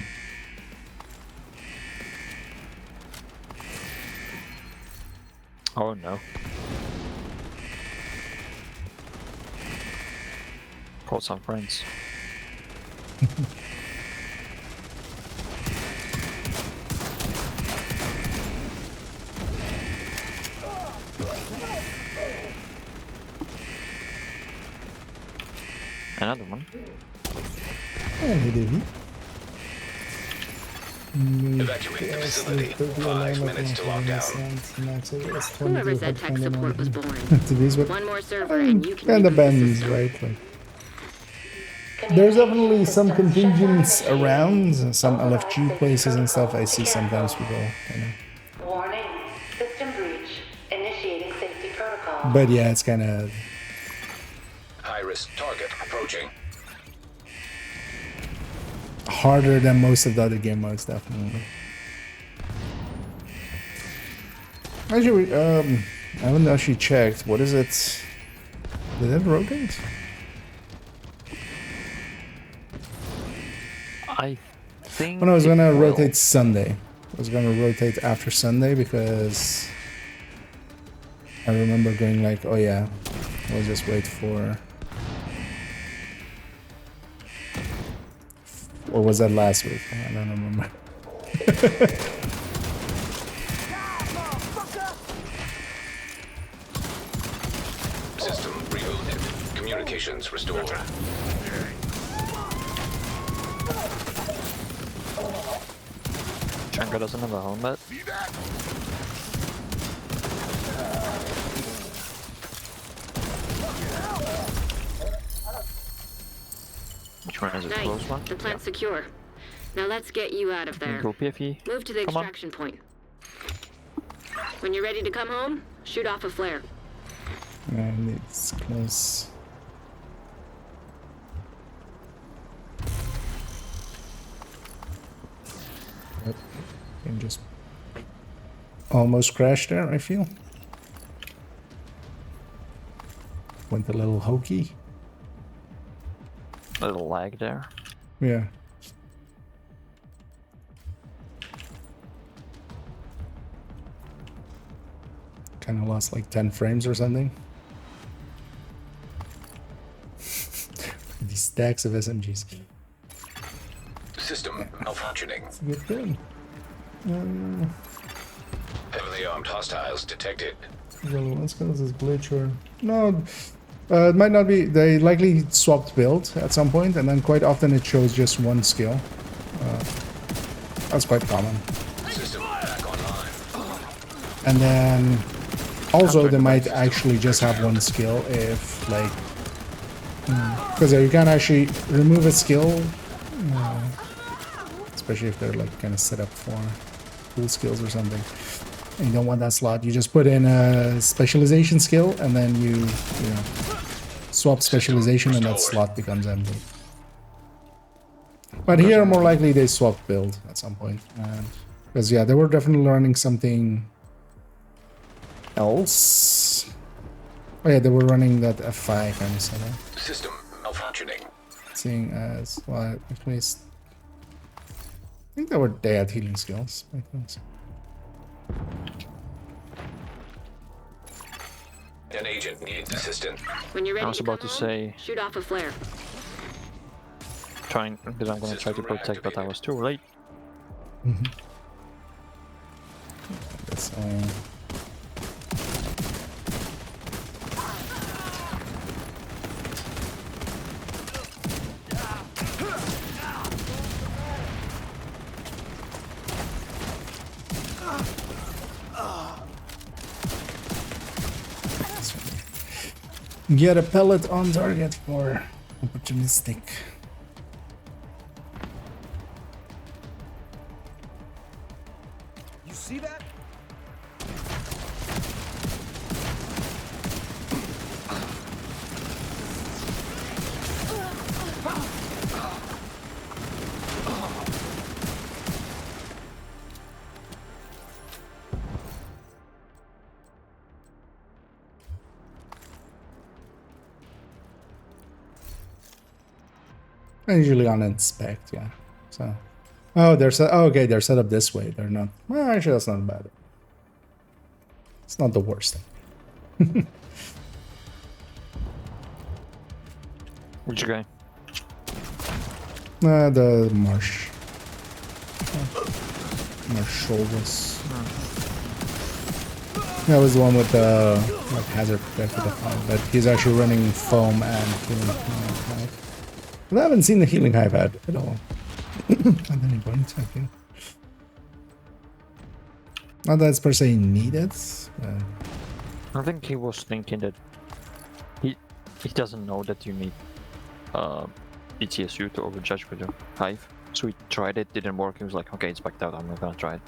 Oh no. call some friends. Another one. Hey, Davey. Evacuate the facility. 5 minutes to lockdown. Whoever said tech support was boring. One more server and you can And the reboot the bends, system. right? Like, there's definitely some contingents around, some LFG places and stuff. I see sometimes people, you know. Warning. System breach. Initiating safety protocol. But yeah, it's kind of High-risk target approaching. harder than most of the other game modes, definitely. Actually, I haven't actually checked. What is it? Did it rotate? I think. Oh no, I was gonna it will. rotate Sunday. I was gonna rotate after Sunday because I remember going like, oh yeah, we'll just wait for. Or was that last week? I don't remember. System rebooted. Communications restored. Django doesn't have a helmet. Which one is it? Nice. Close one? The plant's secure. Now let's get you out of there. Go PFE. Move to the Come on. extraction point. When you're ready to come home, shoot off a flare. And it's close. Yep. Game just almost crashed there, I feel. Went a little hokey. A little lag there. Yeah. Kind of lost like 10 frames or something. These stacks of SMGs. System malfunctioning. It's a good thing. Heavily armed hostiles detected. Let's go. This is glitch or no. It might not be. They likely swapped build at some point, and then quite often it shows just one skill. That's quite common. System back online. And then also they might actually just have one skill if like because you can actually remove a skill, especially if they're like kind of set up for cool skills or something. And you don't want that slot. You just put in a specialization skill, and then you know swap specialization, and that slot becomes empty. But here, more likely they swap build at some point, because yeah, they were definitely learning something else. Oh yeah, they were running that F5 kind of setup. System malfunctioning. Seeing as well, at least I think they had healing skills. I think so. An agent needs assistance. When you're ready I was to about come to home, say shoot off a flare. trying that I'm gonna try to protect, but I was too late. That's get a pellet on target for opportunistic. You see that? Usually on inspect, yeah. So, oh, they're set. Oh, okay, they're set up this way. They're not. Well, actually, that's not bad. It's not the worst thing. Which guy? The Marsh. Marshallus. That was the one with the like hazard protect with the foam, but he's actually running foam and healing hive. I haven't seen the healing hive at all. At any point, I think. Not that it's per se needed. I think he was thinking that he doesn't know that you need BTSU to overjudge with your hive. So he tried it, didn't work. He was like, okay, it's backed out. I'm not gonna try it.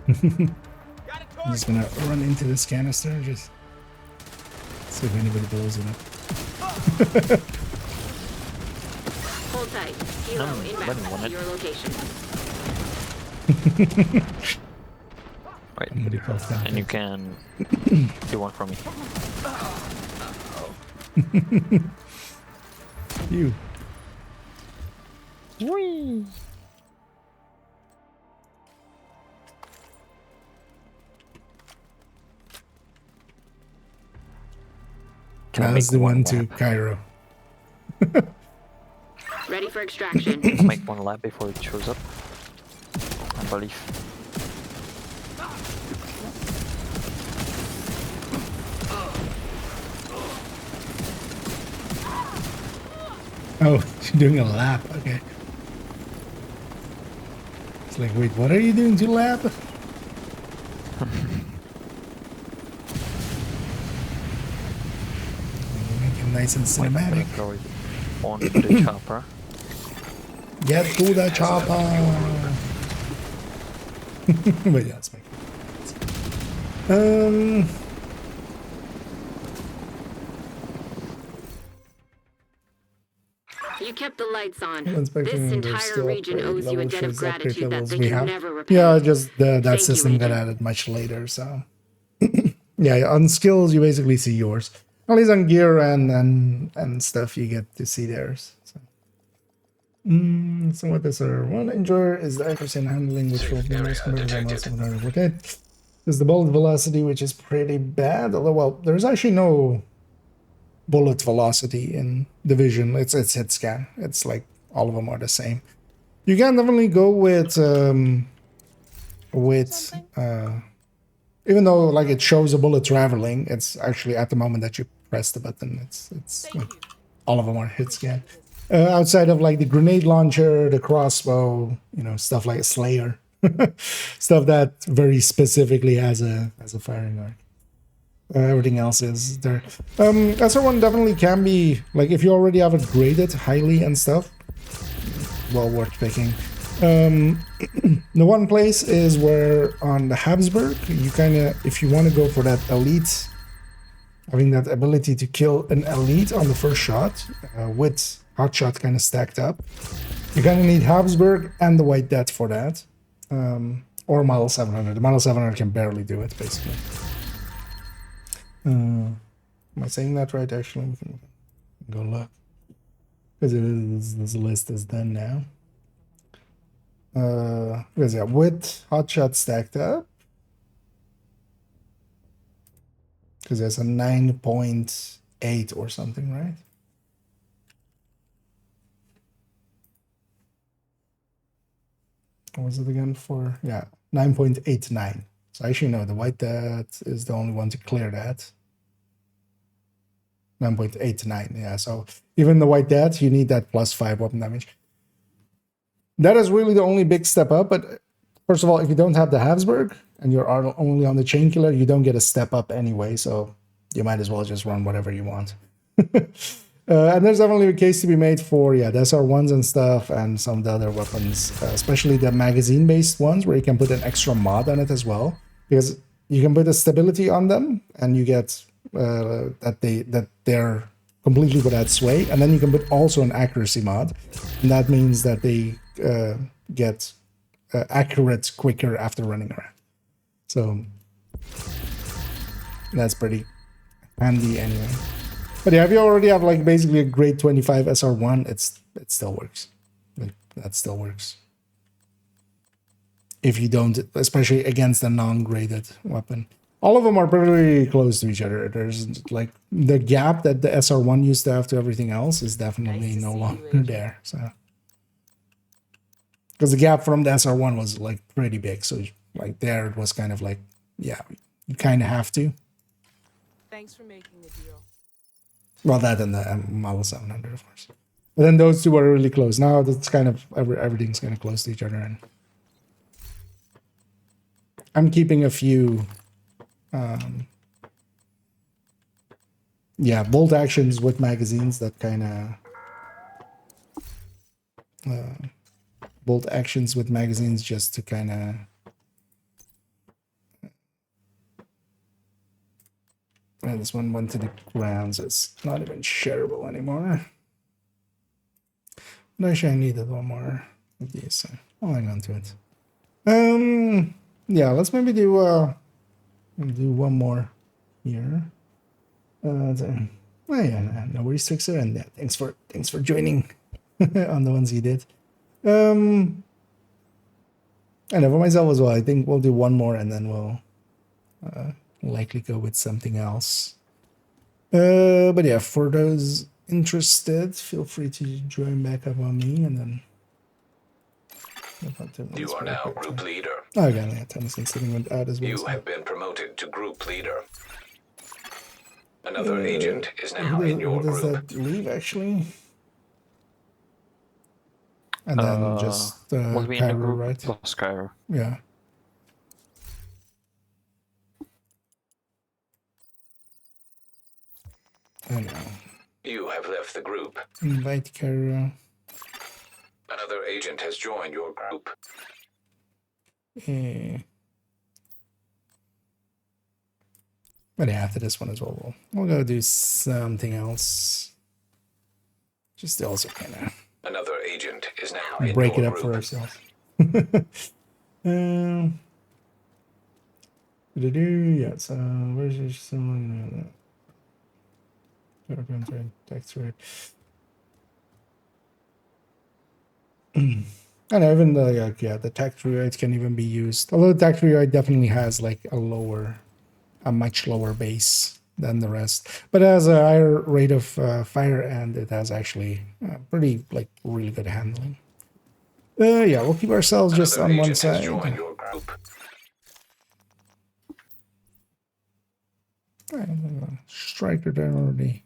I'm just gonna run into this canister, just see if anybody blows it up. Hold tight. Helo inbound to your location. Wait, and you can do one from me. You. Whee! That's the one to Cairo. Ready for extraction. I'll make one lap before it shows up. I believe. Oh, you're doing a lap, okay. It's like, wait, what are you doing to lap? Make it nice and cinematic. On the chopper. Get to the chopper! But yeah, let's make it. You kept the lights on. Inspection This entire region owes you a debt of gratitude that they can never repay. Yeah, just that system got added much later, so yeah, on skills you basically see yours. At least on gear and stuff you get to see theirs. So, so what this one enjoy is the accuracy and handling, which will be most okay. There's the bullet velocity, which is pretty bad. Although, well, there's actually no bullet velocity in Division. It's hit scan. It's like all of them are the same. You can definitely go with even though like it shows a bullet traveling, it's actually at the moment that you press the button, it's like all of them are hit scan. Outside of like the grenade launcher, the crossbow, you know, stuff like Slayer, stuff that very specifically has a firing arc. Everything else is there. SR1 definitely can be, like, if you already have it graded highly and stuff, well worth picking. The one place is where on the Habsburg, you kind of, if you want to go for that elite, having that ability to kill an elite on the first shot, with hotshot kind of stacked up, you kind of need Habsburg and the White Death for that, or Model 700. The Model 700 can barely do it, basically. Am I saying that right? Actually, we can go look, because this list is done now. Because yeah, with hotshot stacked up, because there's a 9.8 or something, right? What was it again for? Yeah, 9.89. So actually, no, the White Death is the only one to clear that. 9.89, yeah. So even the White Death, you need that +5 weapon damage. That is really the only big step up. But first of all, if you don't have the Habsburg and you're only on the Chain Killer, you don't get a step up anyway. So you might as well just run whatever you want. And there's definitely a case to be made for, yeah, the SR1s and stuff, and some of the other weapons, especially the magazine-based ones, where you can put an extra mod on it as well, because you can put a stability on them, and you get that they're completely without sway, and then you can put also an accuracy mod, and that means that they get accurate quicker after running around. So that's pretty handy anyway. But yeah, if you already have like basically a grade 25 SR1, it still works. Like, that still works. If you don't, especially against a non-graded weapon. all of them are pretty close to each other. There's like the gap that the SR1 used to have to everything else is definitely no longer there. So because the gap from the SR1 was like pretty big, so like there it was kind of like, yeah, you kind of have to. Thanks for making the deal. Well, that and the Model 700, of course. But then those two are really close. Now that's kind of everything's kind of close to each other, and I'm keeping a few, yeah, bolt actions with magazines that kind of bolt actions with magazines just to kind of. And this one went to the ground, so it's not even shareable anymore. But actually, I needed one more of these, so I'll hang on to it. Yeah, let's maybe do one more here. Oh yeah, no worries, Fixer, and yeah, thanks for joining on the ones you did. And for myself as well, I think we'll do one more, and then we'll likely go with something else. But yeah, for those interested, feel free to join back up on me, and then you are now group leader. Oh, yeah, Tennyson sitting with that as well. You have been promoted to group leader. Another agent is now in your does group. that leave actually? And then just Cairo, right? Plus Cairo. Yeah. I know. You have left the group. Invite Cairo. Another agent has joined your group. But yeah, after this one as well, we'll go do something else. Just to also kind of Another agent is now in break it your up group. for ourselves. Yeah, so where's your someone? Tax rate. And even the the tax rate can even be used. Although the tax rate definitely has like a much lower base than the rest, but it has a higher rate of fire, and it has actually pretty like really good handling. Yeah, we'll keep ourselves just on one side. Your group. Striker there already.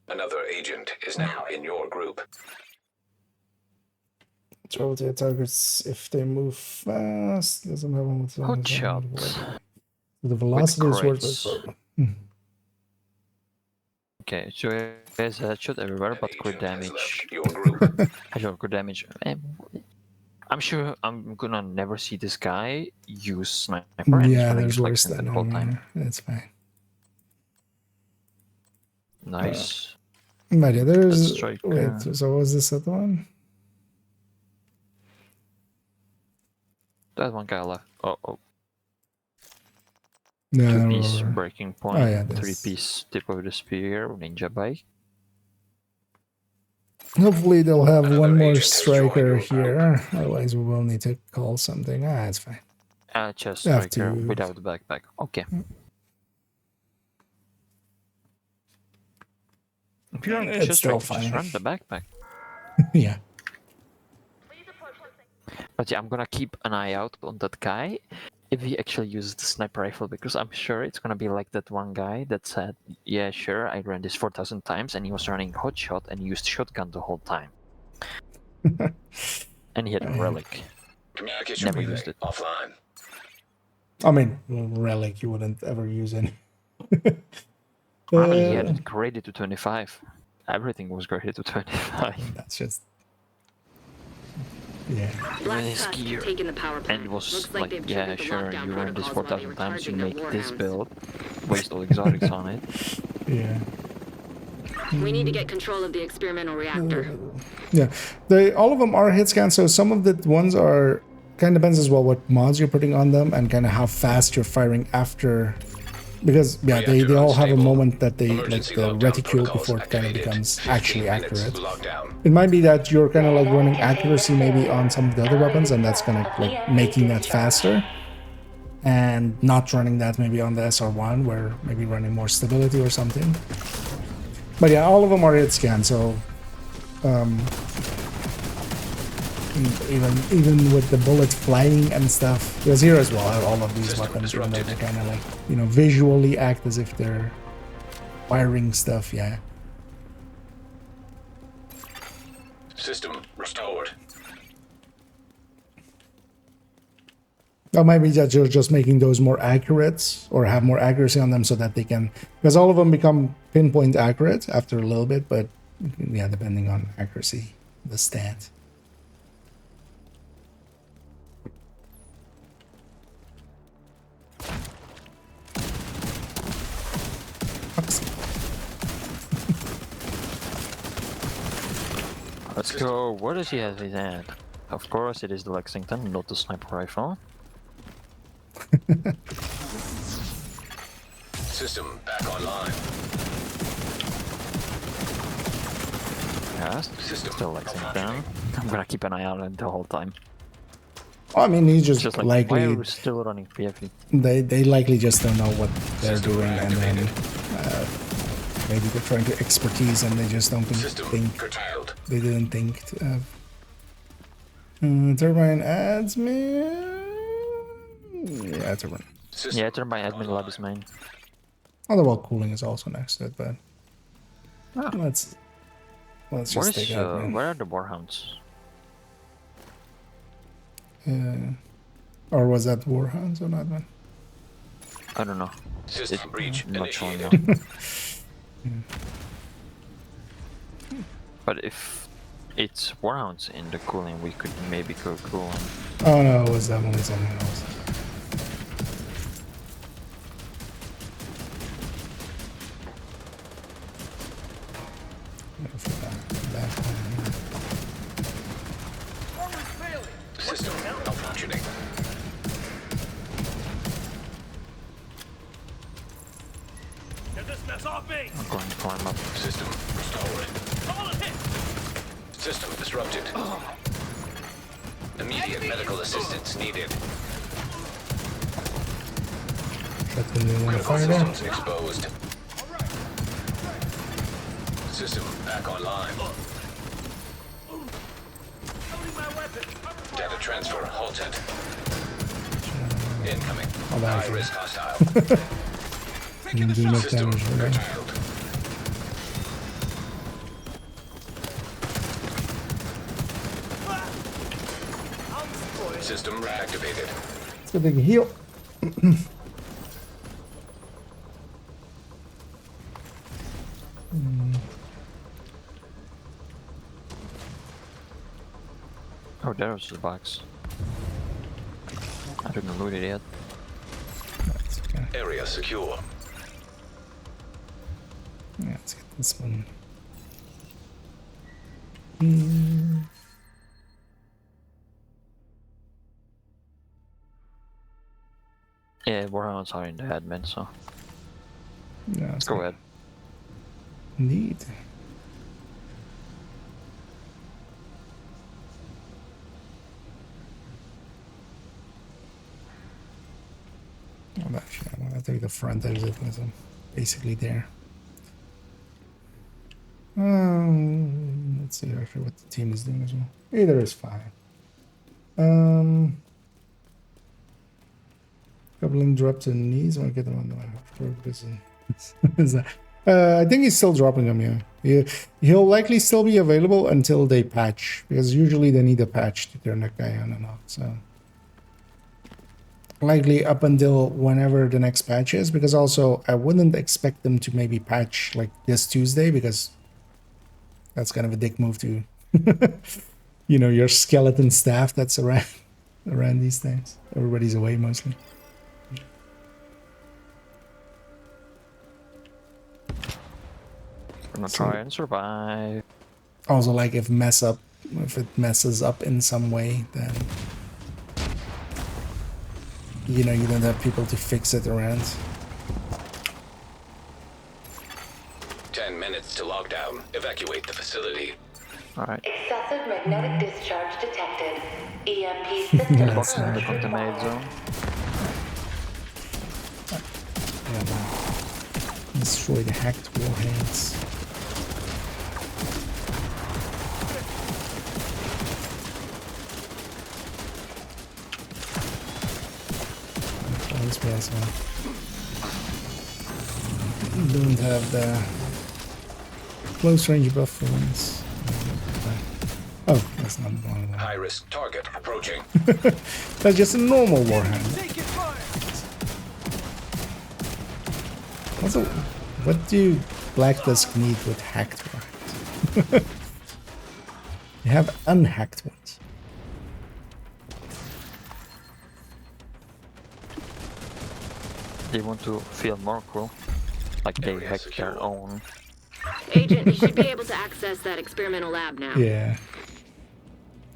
Another agent is now in your group. Trouble to targets if they move fast. Doesn't have one with Hot shot. The velocity is worth the problem. Okay, so there's a headshot everywhere, but crit damage. Your group. Headshot, crit damage. I'm sure I'm gonna never see this guy use sniper. And Yeah, he's there's gonna worse use than the whole time. That's fine. Nice. But yeah, there's. Strike, Wait, so what was this other one? That one guy left. Oh. No, 2-piece breaking point. Oh, yeah, 3-piece tip of the spear, ninja bike. Hopefully they'll have Another one more agent has striker joined your here. Otherwise, we will need to call something. It's fine. Chest Have striker to- without the backpack. Okay. If you're on It's chest still striker, just fine. run the backpack. Yeah. But yeah, I'm gonna keep an eye out on that guy if he actually uses the sniper rifle, because I'm sure it's gonna be like that one guy that said, yeah, sure, I ran this 4,000 times, and he was running hotshot and used shotgun the whole time. And he had a relic. Communication Never relay used it. offline. I mean, relic you wouldn't ever use any. He had it graded to 25. Everything was graded to 25. That's just. Yeah. Black His Tusk gear. taking the power plant. And it was Looks like, they've yeah, triggered the sure, lockdown you run this protocols while they 4,000 were times, you charging make their this warhounds. build, waste all exotics on it. Yeah. We need to get control of the experimental reactor. Yeah. All of them are hit scans, so some of the ones are kind of depends as well what mods you're putting on them and kind of how fast you're firing after because yeah, they Reactor all have a unstable. moment that they like Emergency the lockdown reticule protocols before it kind of activated. becomes 15 actually minutes accurate. lockdown. It might be that you're kind of like running accuracy maybe on some of the other weapons, and that's kind of like making that faster, and not running that maybe on the SR1, where maybe running more stability or something. But yeah, all of them are hit scan, so even with the bullets flying and stuff, because here as well, all of these weapons, even though they kind of like, you know, visually act as if they're firing stuff, yeah. System restored. Or maybe that you're just making those more accurate or have more accuracy on them so that they can, because all of them become pinpoint accurate after a little bit, but yeah, depending on accuracy, the stat. Let's go. What does he have in his hand? Of course, it is the Lexington, not the sniper rifle. System back online. Yes, still Lexington. I'm gonna keep an eye on it the whole time. I mean, he's just Like, likely, why are we still running PFE? they likely just don't know what they're doing, and then maybe they're trying to expertise and they just don't think curtailed. they didn't think of. Turbine admin. Yeah, turbine. Yeah, turbine admin lab is main. Although well, cooling is also next to it, but let's Where just take out. where are the warhounds? Or was that warhounds or not, man? I don't know. System breach I'm not sure now. But if it's warhounds in the cooling, we could maybe go cooling. Oh no, it was definitely something else. System malfunctioning. Get this mess off me! I'm going to climb up. System restored. System disrupted. Immediate medical assistance needed. Critical systems exposed. System back online. Data transfer halted. Incoming. High risk hostile. System curtailed. System reactivated. Let's go take a heal. Oh, there's the box. I didn't loot it yet. Okay. Area secure. Yeah, let's get this one. Yeah, warhounds are in the admin, so Yeah, let's go ahead. Neat. Well, actually, I'm gonna take the front exit because I'm basically there. Let's see actually what the team is doing as well. Either is fine. Couple interrupts and knees. I get them on the I think he's still dropping them. Yeah, he'll likely still be available until they patch, because usually they need a patch to turn that guy on and off. So likely up until whenever the next patch is, because also I wouldn't expect them to maybe patch like this Tuesday, because that's kind of a dick move to, you know, your skeleton staff that's around these things. Everybody's away mostly. Gonna try and survive. Also, like if it messes up in some way, then you know you don't have people to fix it around. minutes to lockdown. Evacuate the facility. Alright. Excessive magnetic discharge detected. EMP system Box in the search contaminated required. zone. Yeah, man. Destroy the hacked warheads. We also don't have the close range buff for once. Oh, that's not one of them. High risk target approaching. That's just a normal warhead. Also, what do Black Dusk need with hacked warheads? You have unhacked ones. They want to feel more cool. Like they hack their own. Agent, you should be able to access that experimental lab now. Yeah.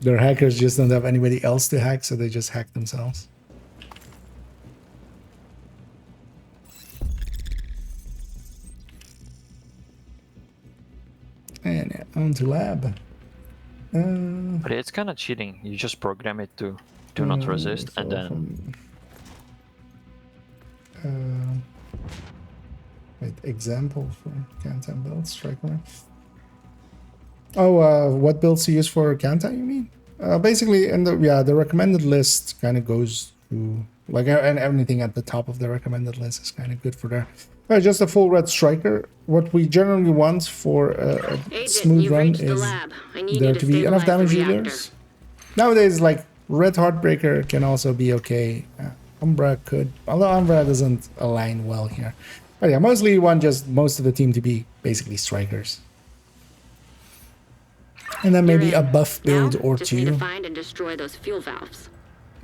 Their hackers just don't have anybody else to hack, so they just hack themselves. And yeah, on to lab. But it's kind of cheating. You just program it to do not resist, and then wait, example for Kantan builds, striker. Oh, what builds to use for Kantan, you mean? Basically, in the recommended list kind of goes to like, and anything at the top of the recommended list is kind of good for there. Just a full red striker. What we generally want for a smooth run is there to be enough damage dealers. Nowadays, like red Heartbreaker can also be okay. Umbra could, although Umbra doesn't align well here. But yeah, mostly you want just most of the team to be basically strikers. And then maybe a buff build or just need to two. find and destroy those fuel valves.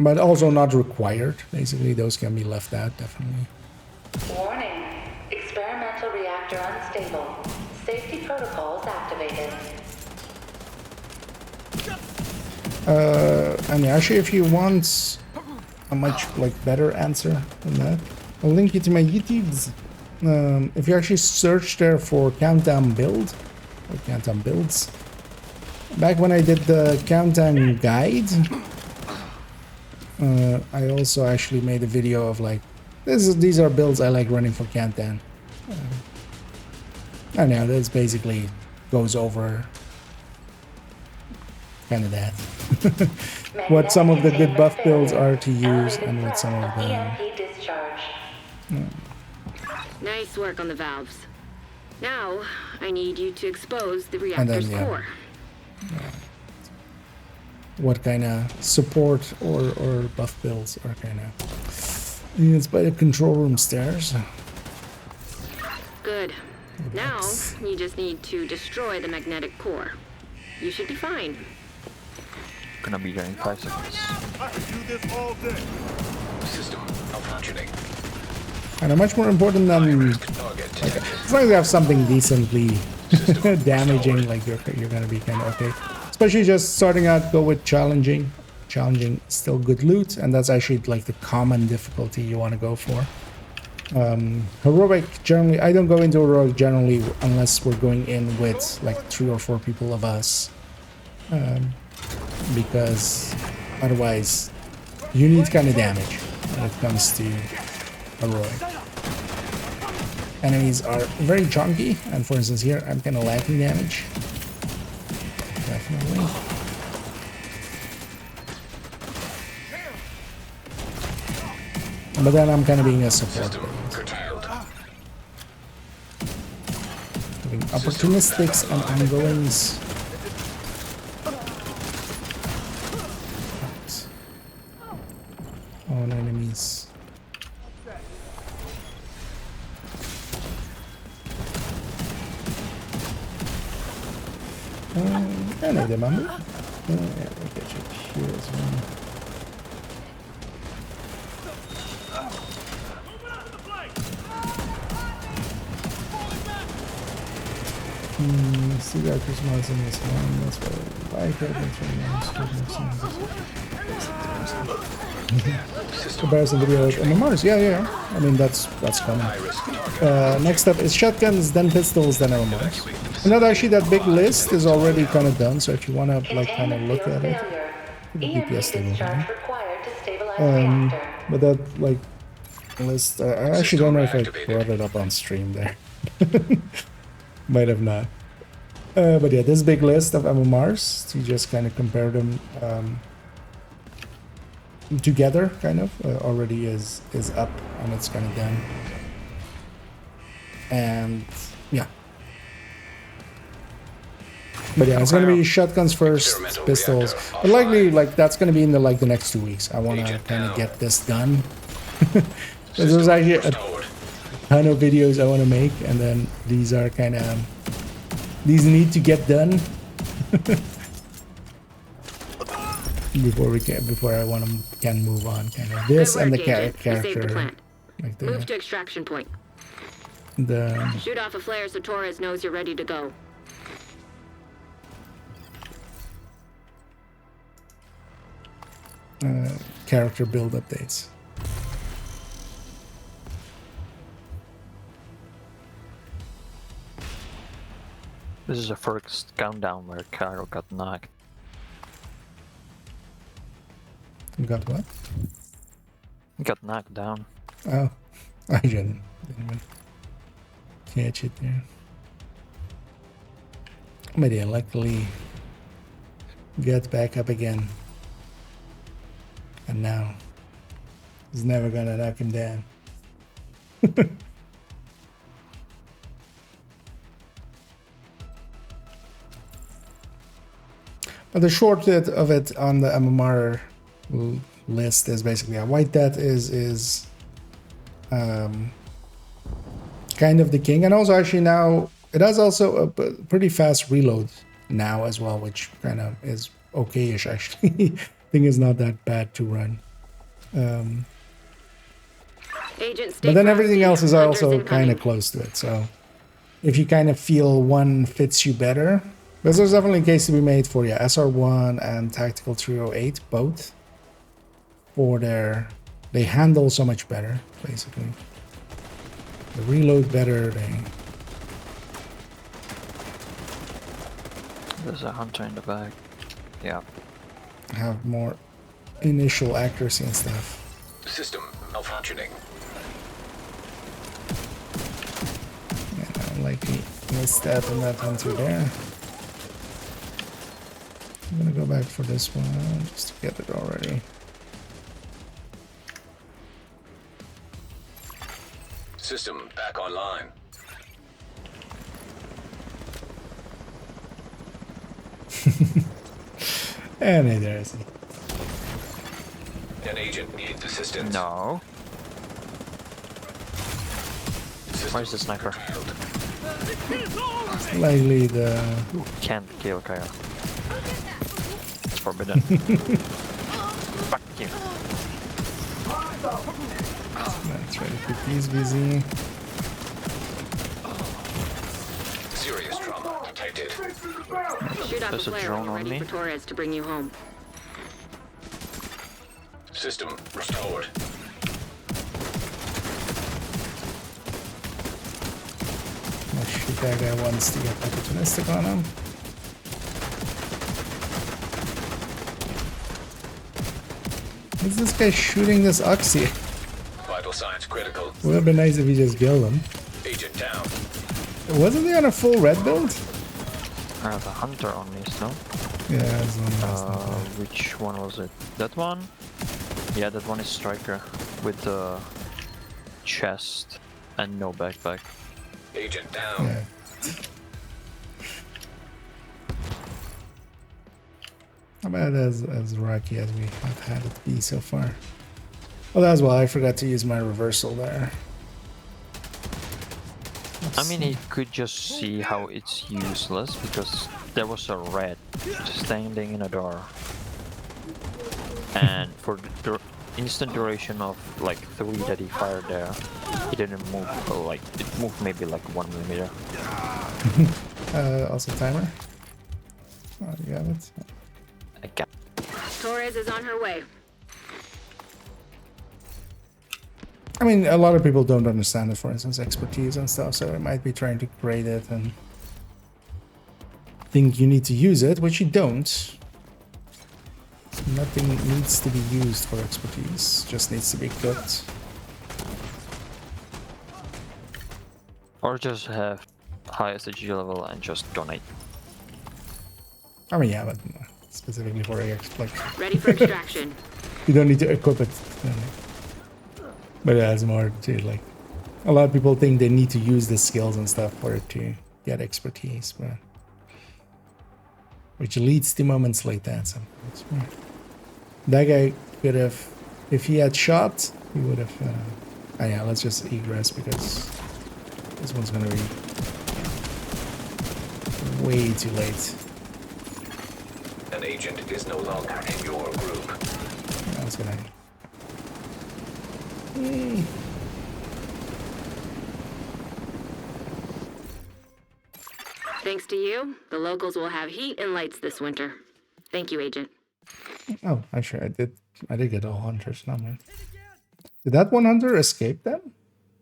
But also not required. Basically, those can be left out, definitely. Warning. Experimental reactor unstable. Safety protocols activated. And yeah, actually, if you want a much better answer than that, I'll link you to my YouTube's. If you actually search there for Countdown Build, or Countdown Builds, back when I did the Countdown Guide, I also actually made a video of like, these are builds I like running for Countdown. And yeah, this basically goes over kind of that. What some of the good buff builds are to use and what some of them. Nice work on the valves. Now, I need you to expose the reactor's core. What kind of support or buff builds are kind of. It's by the control room stairs. Good. Now, you just need to destroy the magnetic core. You should be fine. Gonna be there in 5 seconds. I could do this all day. System malfunctioning. And much more important than like, as long as you have something decently damaging, like you're gonna be kind of okay. Especially just starting out, go with challenging. Challenging, still good loot, and that's actually like the common difficulty you want to go for. Heroic, generally, I don't go into heroic generally unless we're going in with like 3 or 4 people of us, because otherwise you need kind of damage when it comes to heroic. Enemies are very chunky, and for instance here I'm kind of lacking damage. Definitely. But then I'm kind of being a support. Doing opportunistics and ongoings. On enemies. I know them, yeah, we'll get you here as well. Still got Chris Martin in this one. That's why I could have been comparison video of MMRs. Yeah. I mean that's common. Next up is shotguns, then pistols, then MMRs. And that actually that big list is already kind of done. So if you want to like kind of look at it, DPS stable. But that like list, I actually don't know if I brought it up on stream there. Might have not. But yeah, this big list of MMRs to just kind of compare them together, kind of already is up and it's kind of done. And yeah. But yeah, it's gonna be shotguns first, pistols. But likely, like that's gonna be in the next 2 weeks. I want to kind of get this done. There's actually a ton of videos I want to make, and then these are kind of need to get done before I can move on. Kind of this and the character. Like Move to extraction point. Shoot off a flare so Torres knows you're ready to go. Character build updates. This is the first countdown where Cairo got knocked. Got what? Got knocked down. Oh, I didn't even catch it there. But yeah, luckily got back up again. And now he's never gonna knock him down. But the short of it on the MMR list is basically a White Death is kind of the king, and also actually now it has also a pretty fast reload now as well, which kind of is okay-ish actually. I think it's not that bad to run. But then everything else is also kind of close to it. So if you kind of feel one fits you better, because there's definitely a case to be made for SR1 and Tactical 308 both. For they handle so much better, basically. They reload better. There's a hunter in the back. Yeah. Have more initial accuracy and stuff. System malfunctioning. And I likely missed that and that hunter there. I'm gonna go back for this one just to get it already. System back online. And hey, there is he. An agent needs assistance. No. Where's the sniper? Likely the... Can't kill Kyle. It's forbidden. Fuck you. Let's try to keep these busy. Serious trauma detected. Shoot off a flare ready for Torres to bring you home. System restored. I'll shoot that guy once to get opportunistic on him. What's this guy shooting this Oxy? Vital signs critical. Would have been nice if he just killed him. Agent down. Wasn't he on a full red build? I have a hunter on me still. Yeah, that's one. Which one was it? That one? Yeah, that one is striker with the chest and no backpack. Agent down. Yeah. Not bad as rocky as we have had it be so far. Oh, that's why I forgot to use my reversal there. I mean, you could just see how it's useless because there was a red standing in a door, and for the instant duration of like 3 that he fired there, he didn't move. Like it moved maybe like 1 millimeter. Also timer. Oh, you got it. I got. Torres is on her way. I mean, a lot of people don't understand it, for instance, expertise and stuff, so it might be trying to grade it and think you need to use it, which you don't. Nothing needs to be used for expertise, just needs to be equipped. Or just have high SG level and just donate. I mean, yeah, but specifically for EX, like... Ready for extraction. You don't need to equip it. But yeah, it's more to, like... A lot of people think they need to use the skills and stuff for it to get expertise, but... Which leads to moments like that sometimes. That guy could have... If he had shot, he would have... Oh yeah, let's just egress because... This one's gonna be... way too late. An agent is no longer in your group. That's gonna... Thanks to you, the locals will have heat and lights this winter. Thank you, Agent. Oh, actually, I did get all hunters. Not man. Did that one hunter escape then?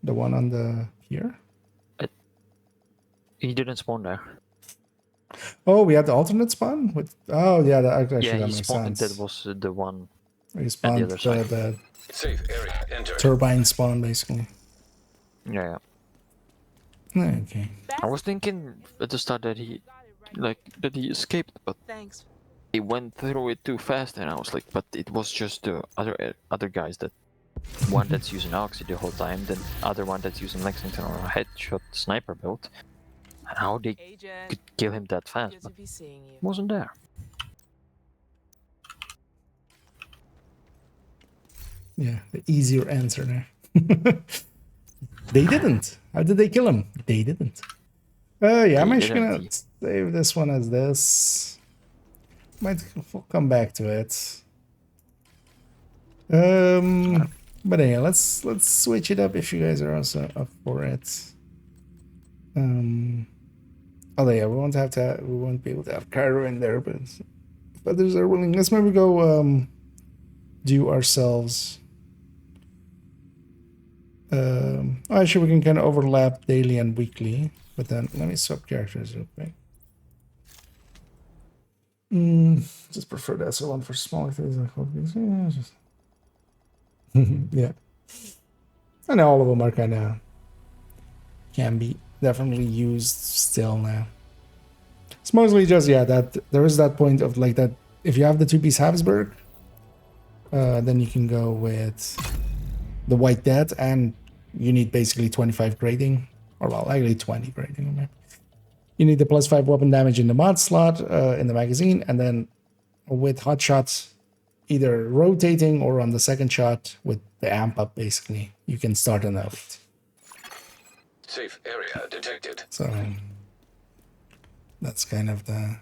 The one on the here? He didn't spawn there. Oh, we had the alternate spawn with. Oh yeah, actually Yeah, that he makes spawned. sense. That was the one. He spawned other side. the Safe area. Enter. turbine spawn basically. Yeah. Okay. I was thinking at the start that he escaped, but Thanks. he went through it too fast, and I was like, but it was just the other guys that one that's using Oxy the whole time, the other one that's using Lexington or a headshot sniper build. And how they Agent. could kill him that fast, Good but to be seeing you. wasn't there. Yeah, the easier answer there. They didn't. How did they kill him? They didn't. Yeah, I'm actually gonna save this one as this. Might come back to it. But yeah, let's switch it up if you guys are also up for it. Although yeah, we won't be able to have Cairo in there, but if others are willing, let's maybe go do ourselves. Actually, we can kind of overlap daily and weekly, but then let me swap characters real quick. Just prefer the SO1 for smaller things like these. Yeah, just yeah. I know all of them are kind of can be definitely used still now. It's mostly just that there is that point of like that if you have the two-piece Habsburg, then you can go with the White Death, and you need basically 25 grading, or well, actually 20 grading. Okay. You need the +5 weapon damage in the mod slot in the magazine, and then with hot shots, either rotating or on the second shot with the amp up, basically, you can start an elite. Safe area detected. So that's kind of the...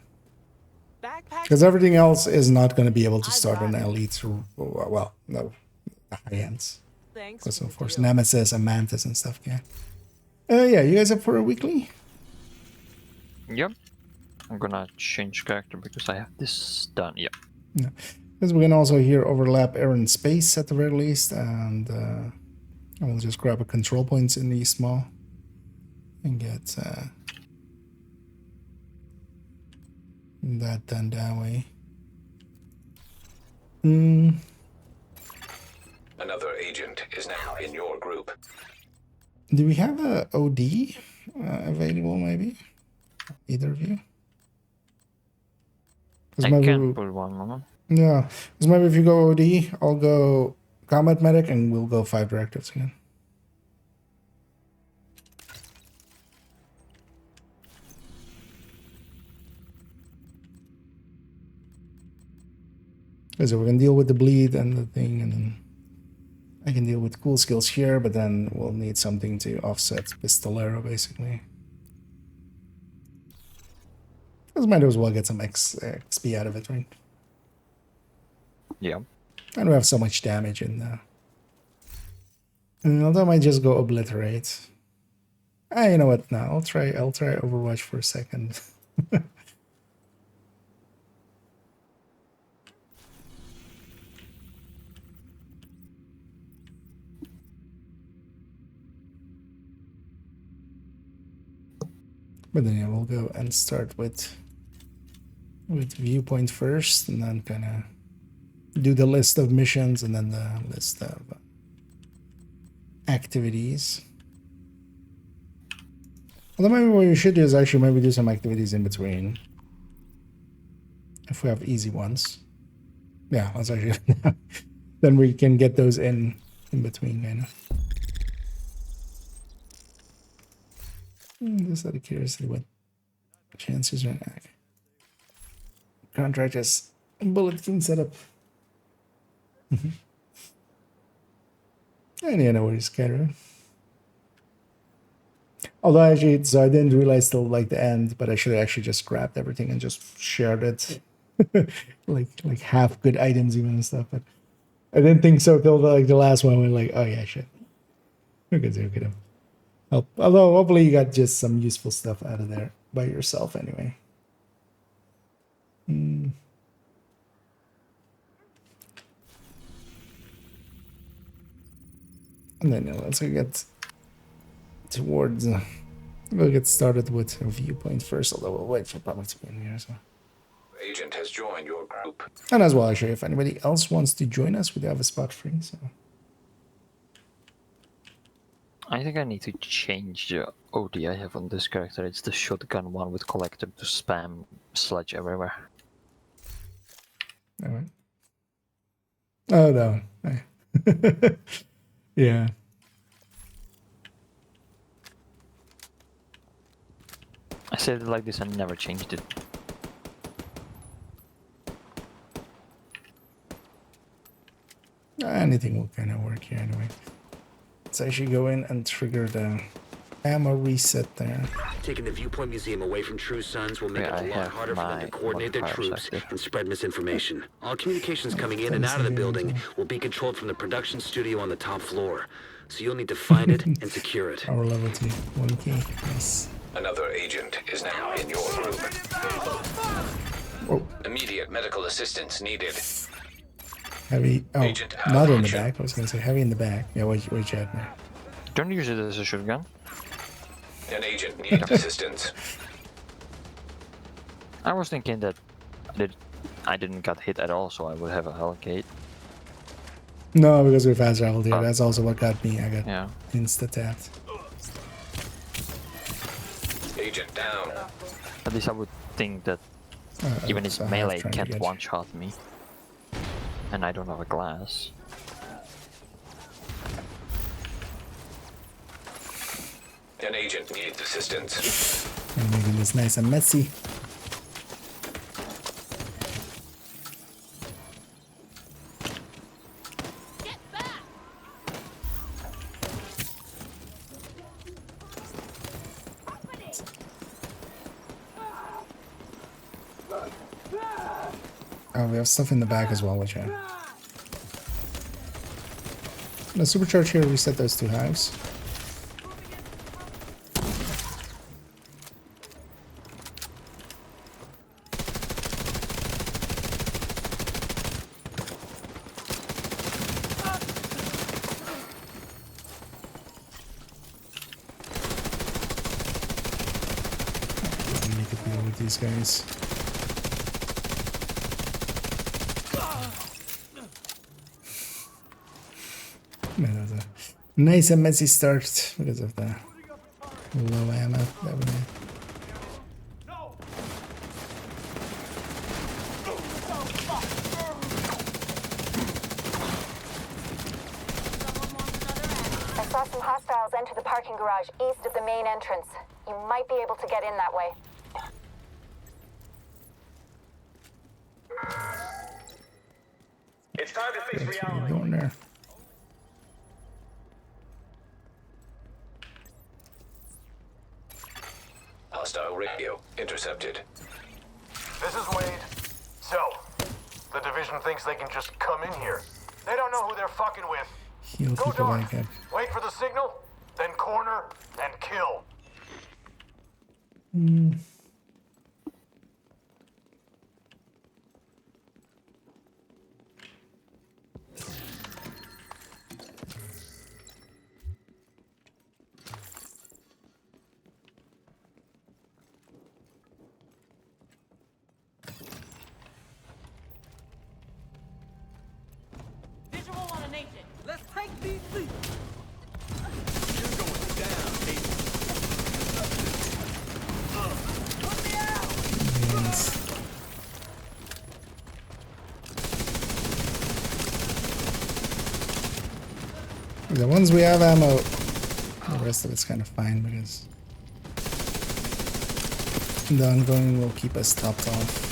Backpack. Because everything else is not going to be able to start an elite, well, no, the high ends. Thanks. Because of course Nemesis and Mantis and stuff can. Yeah, you guys up for a weekly? Yep. I'm gonna change character because I have this done. Yep. Yeah. Because we can also here overlap air and space at the very least, and I will just grab a control points in the small and get that done that way. Another agent is now in your group. Do we have a OD available, maybe? Either of you? I can pull one on. Yeah, because maybe if you go OD, I'll go combat medic, and we'll go 5 directives again. So we can deal with the bleed and the thing, and then I can deal with cool skills here, but then we'll need something to offset Pistolero, basically. Because might as well get some XP out of it, right? Yeah. And we have so much damage in there. And although I might just go obliterate. You know what? No, I'll try Overwatch for a second. But then yeah, we'll go and start with viewpoint first, and then kind of do the list of missions and then the list of activities. Although maybe what we should do is actually maybe do some activities in between. If we have easy ones. Yeah, let's actually then we can get those in between, kind of. Just out of curiosity, what chances are not. Contract is bullet clean setup. And yeah, no worries, Kara. Although actually, so I didn't realize till like the end, but I should have actually just grabbed everything and just shared it. like half good items even and stuff, but I didn't think so till the last one. We're like, oh yeah, shit. We're good to help. Although hopefully you got just some useful stuff out of there by yourself anyway. And then let's get towards. We'll get started with a viewpoint first, although we'll wait for public to be in here. So. Agent has joined your group. And as well, actually, if anybody else wants to join us, we do have a spot free. So. I think I need to change the OD I have on this character. It's the shotgun one with collector to spam sludge everywhere. All right. Oh no. Yeah. I said it like this and never changed it. Anything will kind of work here anyway. Let's actually go in and trigger the ammo reset there. Taking the Viewpoint Museum away from True Sons will make it a lot harder for them to coordinate their troops and spread misinformation. All communications coming in and out of the building will be controlled from the production studio on the top floor. So you'll need to find it and secure it. Power level 2, 1K. Nice. Another agent is now in your group. Whoa. Immediate medical assistance needed. Heavy. Oh, Agent not in the back. I was gonna say heavy in the back. Yeah, what you had there? Don't use it as a shotgun. An agent needs assistance. I was thinking that I didn't get hit at all, so I would have a Hellgate. No, because we're fast traveled here. That's also what got me. I got insta tapped. Agent down. At least I would think that even his melee can't one-shot me. And I don't have a glass. An agent needs assistance. And making this nice and messy. Oh, we have stuff in the back as well, which I... The supercharge here, reset those two hives. Make it deal with these guys. That was a nice and messy start because of the low ammo that we had. I saw some hostiles enter the parking garage east of the main entrance. You might be able to get in that way. It's time to face reality. Going there. Hostile radio intercepted. This is Wade. So, the division thinks they can just come in here. They don't know who they're fucking with. Heal Go people dark. like that. Wait for the signal, then corner and kill. Visual on an agent. Let's take these leads. You're going down, baby. Put me out. The ones we have ammo, the rest of it's kind of fine because the ongoing will keep us topped off.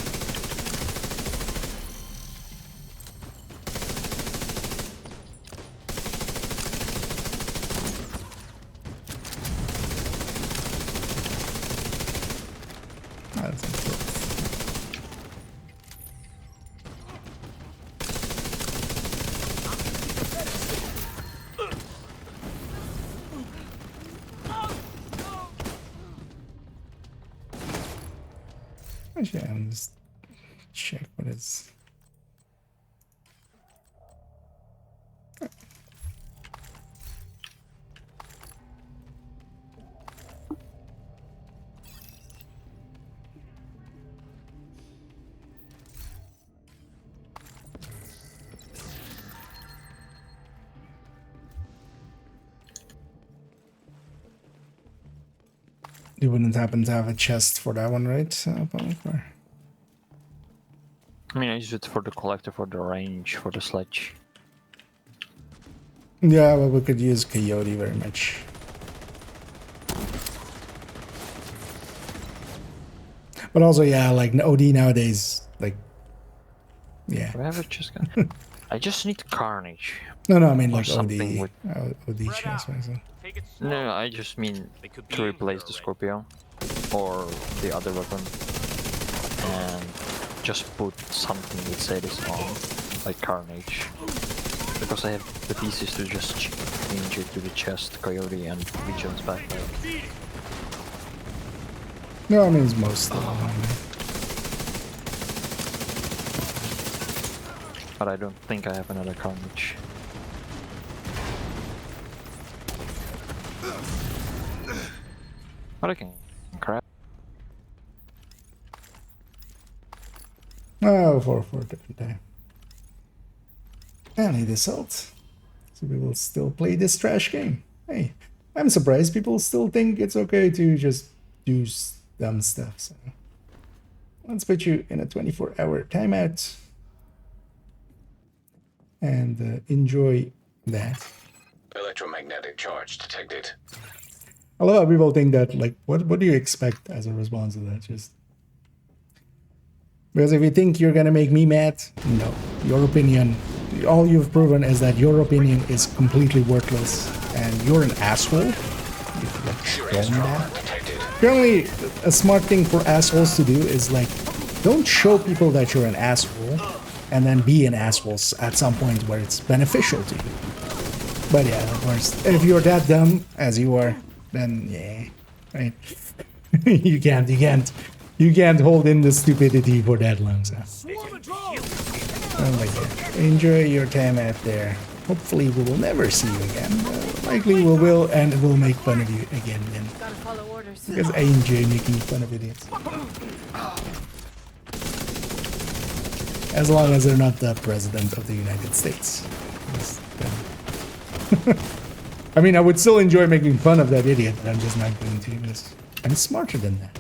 Actually, I'll just check what is. You wouldn't happen to have a chest for that one, right? Public, or? I mean, I use it for the collector, for the range, for the sledge. Yeah, well, we could use Coyote very much. But also, yeah, like OD nowadays, like, yeah. Do I have a chest gun? I just need Carnage. No, I mean or like something OD, with... OD chest. No, I just mean to replace the Scorpio or the other weapon and just put something with Sadis on, like Carnage. Because I have the pieces to just change it to the chest, Coyote, and Vigilance backpack. No, I mean it's most of them. But I don't think I have another Carnage. But I can crap. Oh, for a different time. I need assault. So we will still play this trash game. Hey, I'm surprised people still think it's okay to just do dumb stuff. So let's put you in a 24-hour timeout and enjoy that. Electromagnetic charge detected. I love how people think that, like, what do you expect as a response to that? Just because if you think you're gonna make me mad, no. Your opinion, all you've proven is that your opinion is completely worthless and you're an asshole. You've like shown that. Apparently, a smart thing for assholes to do is like, don't show people that you're an asshole and then be an asshole at some point where it's beneficial to you. But yeah, of course, if you're that dumb as you are, then yeah, right? you can't hold in the stupidity for that long. So. Oh my God. Enjoy your time out there. Hopefully we will never see you again. Likely we will, and we'll make fun of you again then. Because I enjoy making fun of idiots. As long as they're not the president of the United States. I mean, I would still enjoy making fun of that idiot, but I'm just not going to because I'm smarter than that.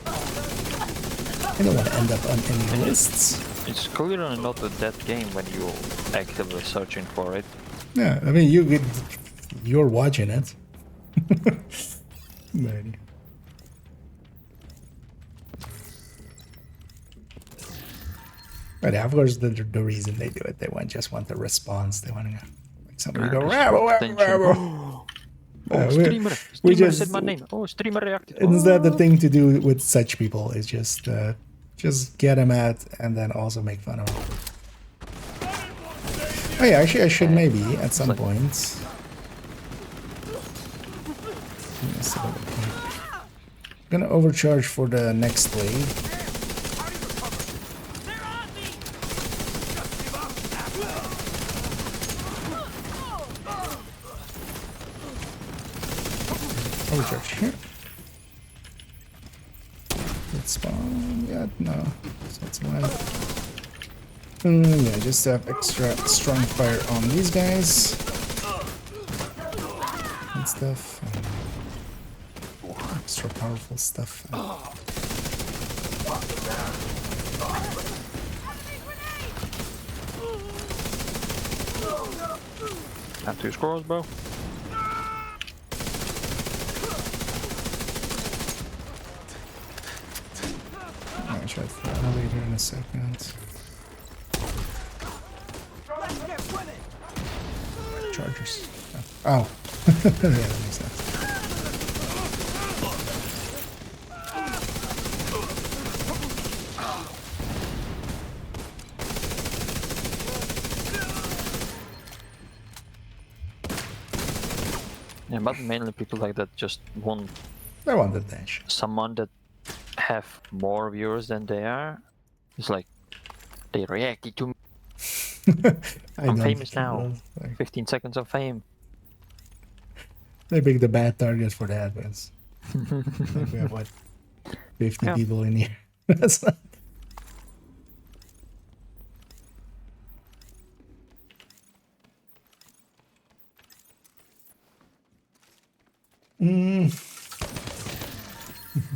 I don't want to end up on any lists. It's clearly not a dead game when you're actively searching for it. Yeah, I mean, you're watching it. But yeah, of course, the reason they do it, they just want the response. They want to like somebody go, streamer we just said my name. Oh, streamer reacted. Isn't that the thing to do with such people? Is just get them out and then also make fun of them. Oh yeah, actually, I should maybe at some point. Gonna overcharge for the next blade. Overcharge here. Let's spawn yet? No. So it's yeah, just have extra strong fire on these guys and stuff. Extra powerful stuff. Have 2 scores, bro. I'll try the elevator in a second. Chargers. Oh. Yeah, that makes sense. Yeah, but mainly people like that just want. I want the dash. Someone that have more viewers than they are. It's like they reacted to me. I'm famous now. Like 15 seconds of fame. They pick the bad target for that, but like we have what 50 people in here. That's not.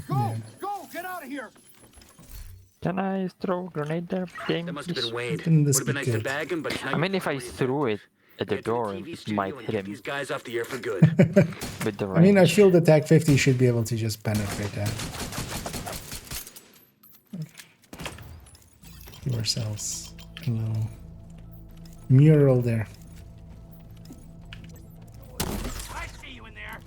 Go! Go! Get out of here! Can I throw a grenade there? Game, That must have been Wade. Wouldn't Would this have been be nice to good? bag him, but I mean, if I threw it at the door, it might hit him These guys off the air for good. with the range. I mean, I feel the TAC 50 should be able to just penetrate that. Give ourselves a little mural there. I see you in there.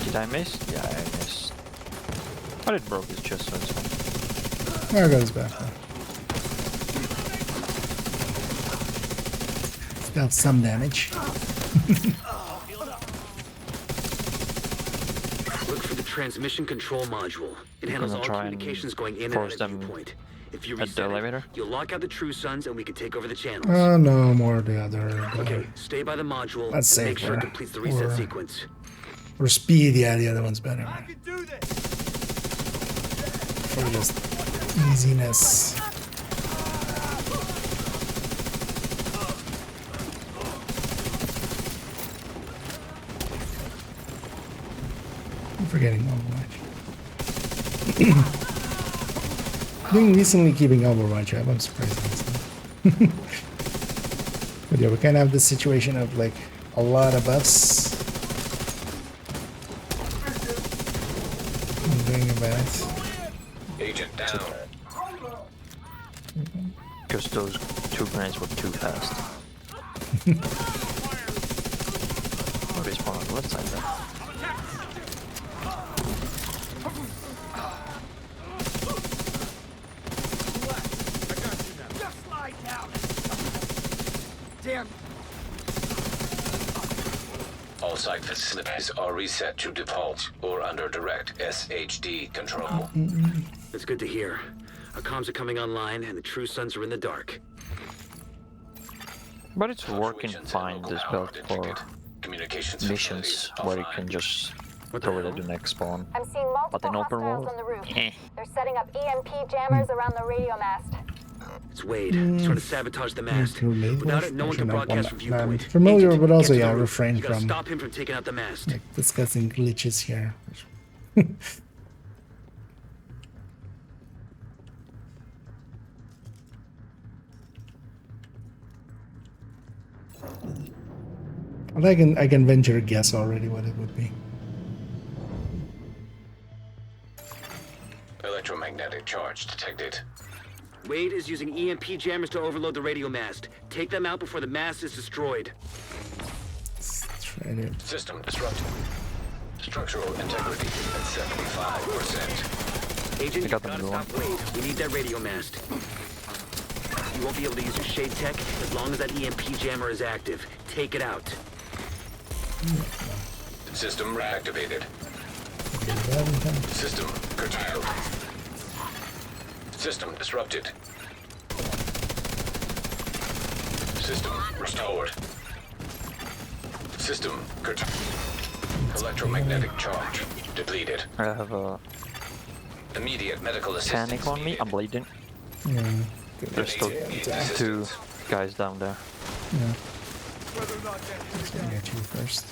Did I miss? Yeah, I missed. But it broke his chest, so it's fine. There goes back. Dealt some damage. Look for the transmission control module. It handles all communications going in and out of the viewpoint. If you reset it, you'll lock out the True Sons and we can take over the channels. Oh no, more the other. Okay, stay by the module That's and make sure it safer. completes the reset Or- sequence. Or speed, yeah, the other one's better. I can do this. For just easiness. I'm forgetting Overwatch. Been recently keeping Overwatch up, I'm surprised. But yeah, we kind of have this situation of like a lot of buffs. I'm doing about it. Agent down. Because those 2 grenades were too fast. Oh, they spawn on the left side there. Just slide down. Damn. All site facilities are reset to default or under direct SHD control. That's good to hear. Our comms are coming online and the True Sons are in the dark. But it's working fine, this build for Communications missions where you can just throw it at the next spawn. I'm seeing But in multiple open hostiles world, on the roof. eh. They're setting up EMP jammers around the radio mast. It's Wade. He's trying to sabotage the mast. Without it, no one can broadcast from I'm viewpoint. familiar, Agent, but also get to yeah, the roof. refrain You gotta from stop him from taking out the mast. like discussing glitches here. I can venture a guess already what it would be. Electromagnetic charge detected. Wade is using EMP jammers to overload the radio mast. Take them out before the mast is destroyed. Let's try to. System disrupted. Structural integrity at 75%. Agent, you got gotta them stop Wade. We need that radio mast. You won't be able to use your shade tech as long as that EMP jammer is active. Take it out. System reactivated. System curtailed. System disrupted. System restored. System curtailed. Electromagnetic charge depleted. I have a Immediate medical assistance. panic on me. I'm bleeding. Yeah. There's still two guys down there. Yeah. Let's get you first.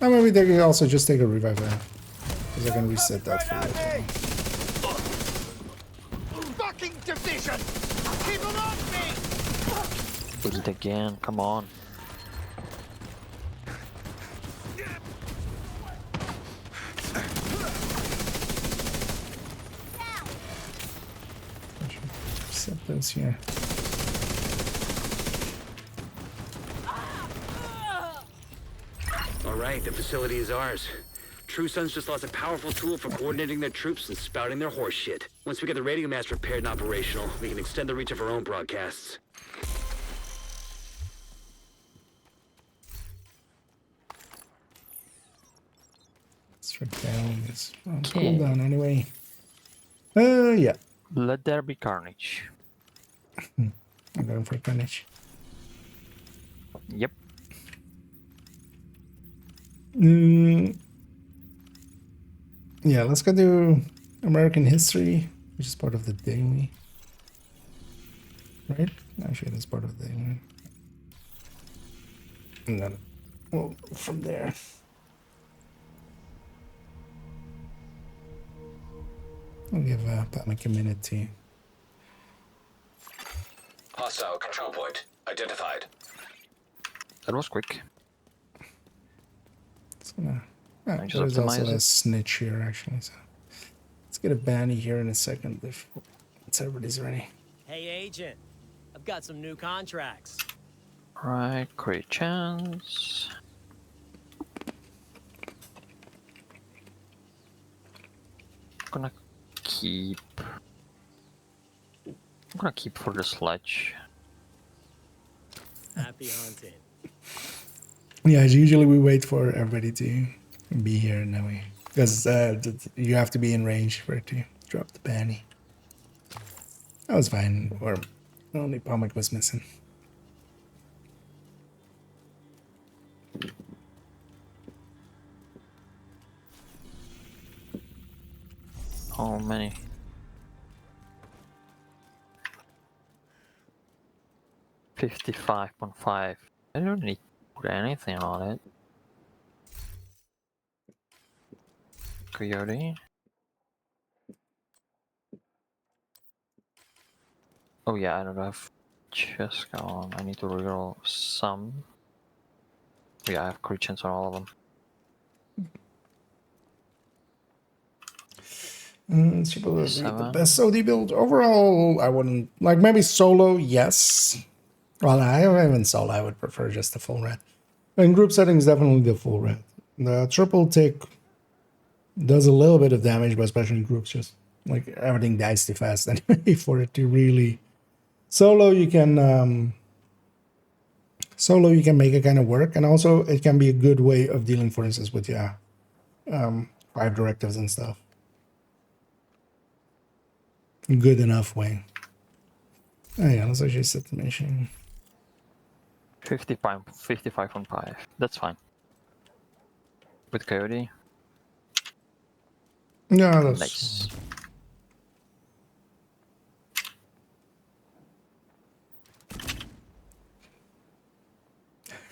Oh, maybe they can also just take a revive there. Because I can reset that for you. Fucking division! Keep it on me! Do it again. Come on. Set those here. Alright, the facility is ours. True Sons just lost a powerful tool for coordinating their troops and spouting their horse shit. Once we get the radio mast repaired and operational, we can extend the reach of our own broadcasts. Strip down is on cooldown anyway. Yeah. Let there be carnage. I'm going for carnage. Yep. Yeah, let's go to American history, which is part of the daily. Right? Actually, that's part of the daily. And then, well, from there. I'll give Panic a minute to. Hostile control point identified. That was quick. It's gonna. Ah, just there's also optimize a it. snitch here, actually. So let's get a banny here in a second if once everybody's ready. Hey, Agent. I've got some new contracts. Right, great chance. Gonna keep. I'm gonna keep for the sledge. Happy hunting. Yeah, usually we wait for everybody to be here, and then we, because you have to be in range for it to drop the banny. That was fine, or only Pomic was missing. How many? $55.5. I don't need to put anything on it. Coyote. Oh yeah, I don't have Cheska on. I need to reroll some. Yeah, I have crit chance on all of them. Super the best OD build overall. I wouldn't like, maybe solo, yes. Well, I even solo, I would prefer just the full red. In group settings, definitely the full red. The triple tick does a little bit of damage, but especially in groups, just like everything dies too fast anyway for it to really. Solo, you can make it kind of work, and also it can be a good way of dealing, for instance, with 5 directives and stuff. Good enough way. Oh yeah, let's actually set the mission. 55.5. That's fine. With Coyote. Yeah, that's nice.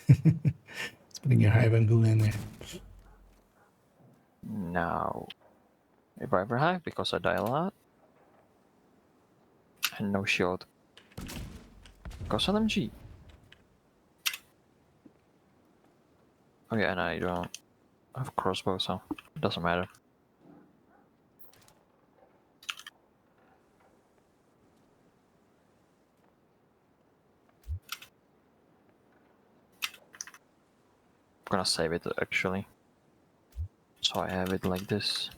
It's putting your Hive and Ghoul in there. Now, if I ever have, because I die a lot. And no shield. Because LMG. Oh yeah, and I don't have crossbow, so it doesn't matter. I'm gonna save it actually. So I have it like this.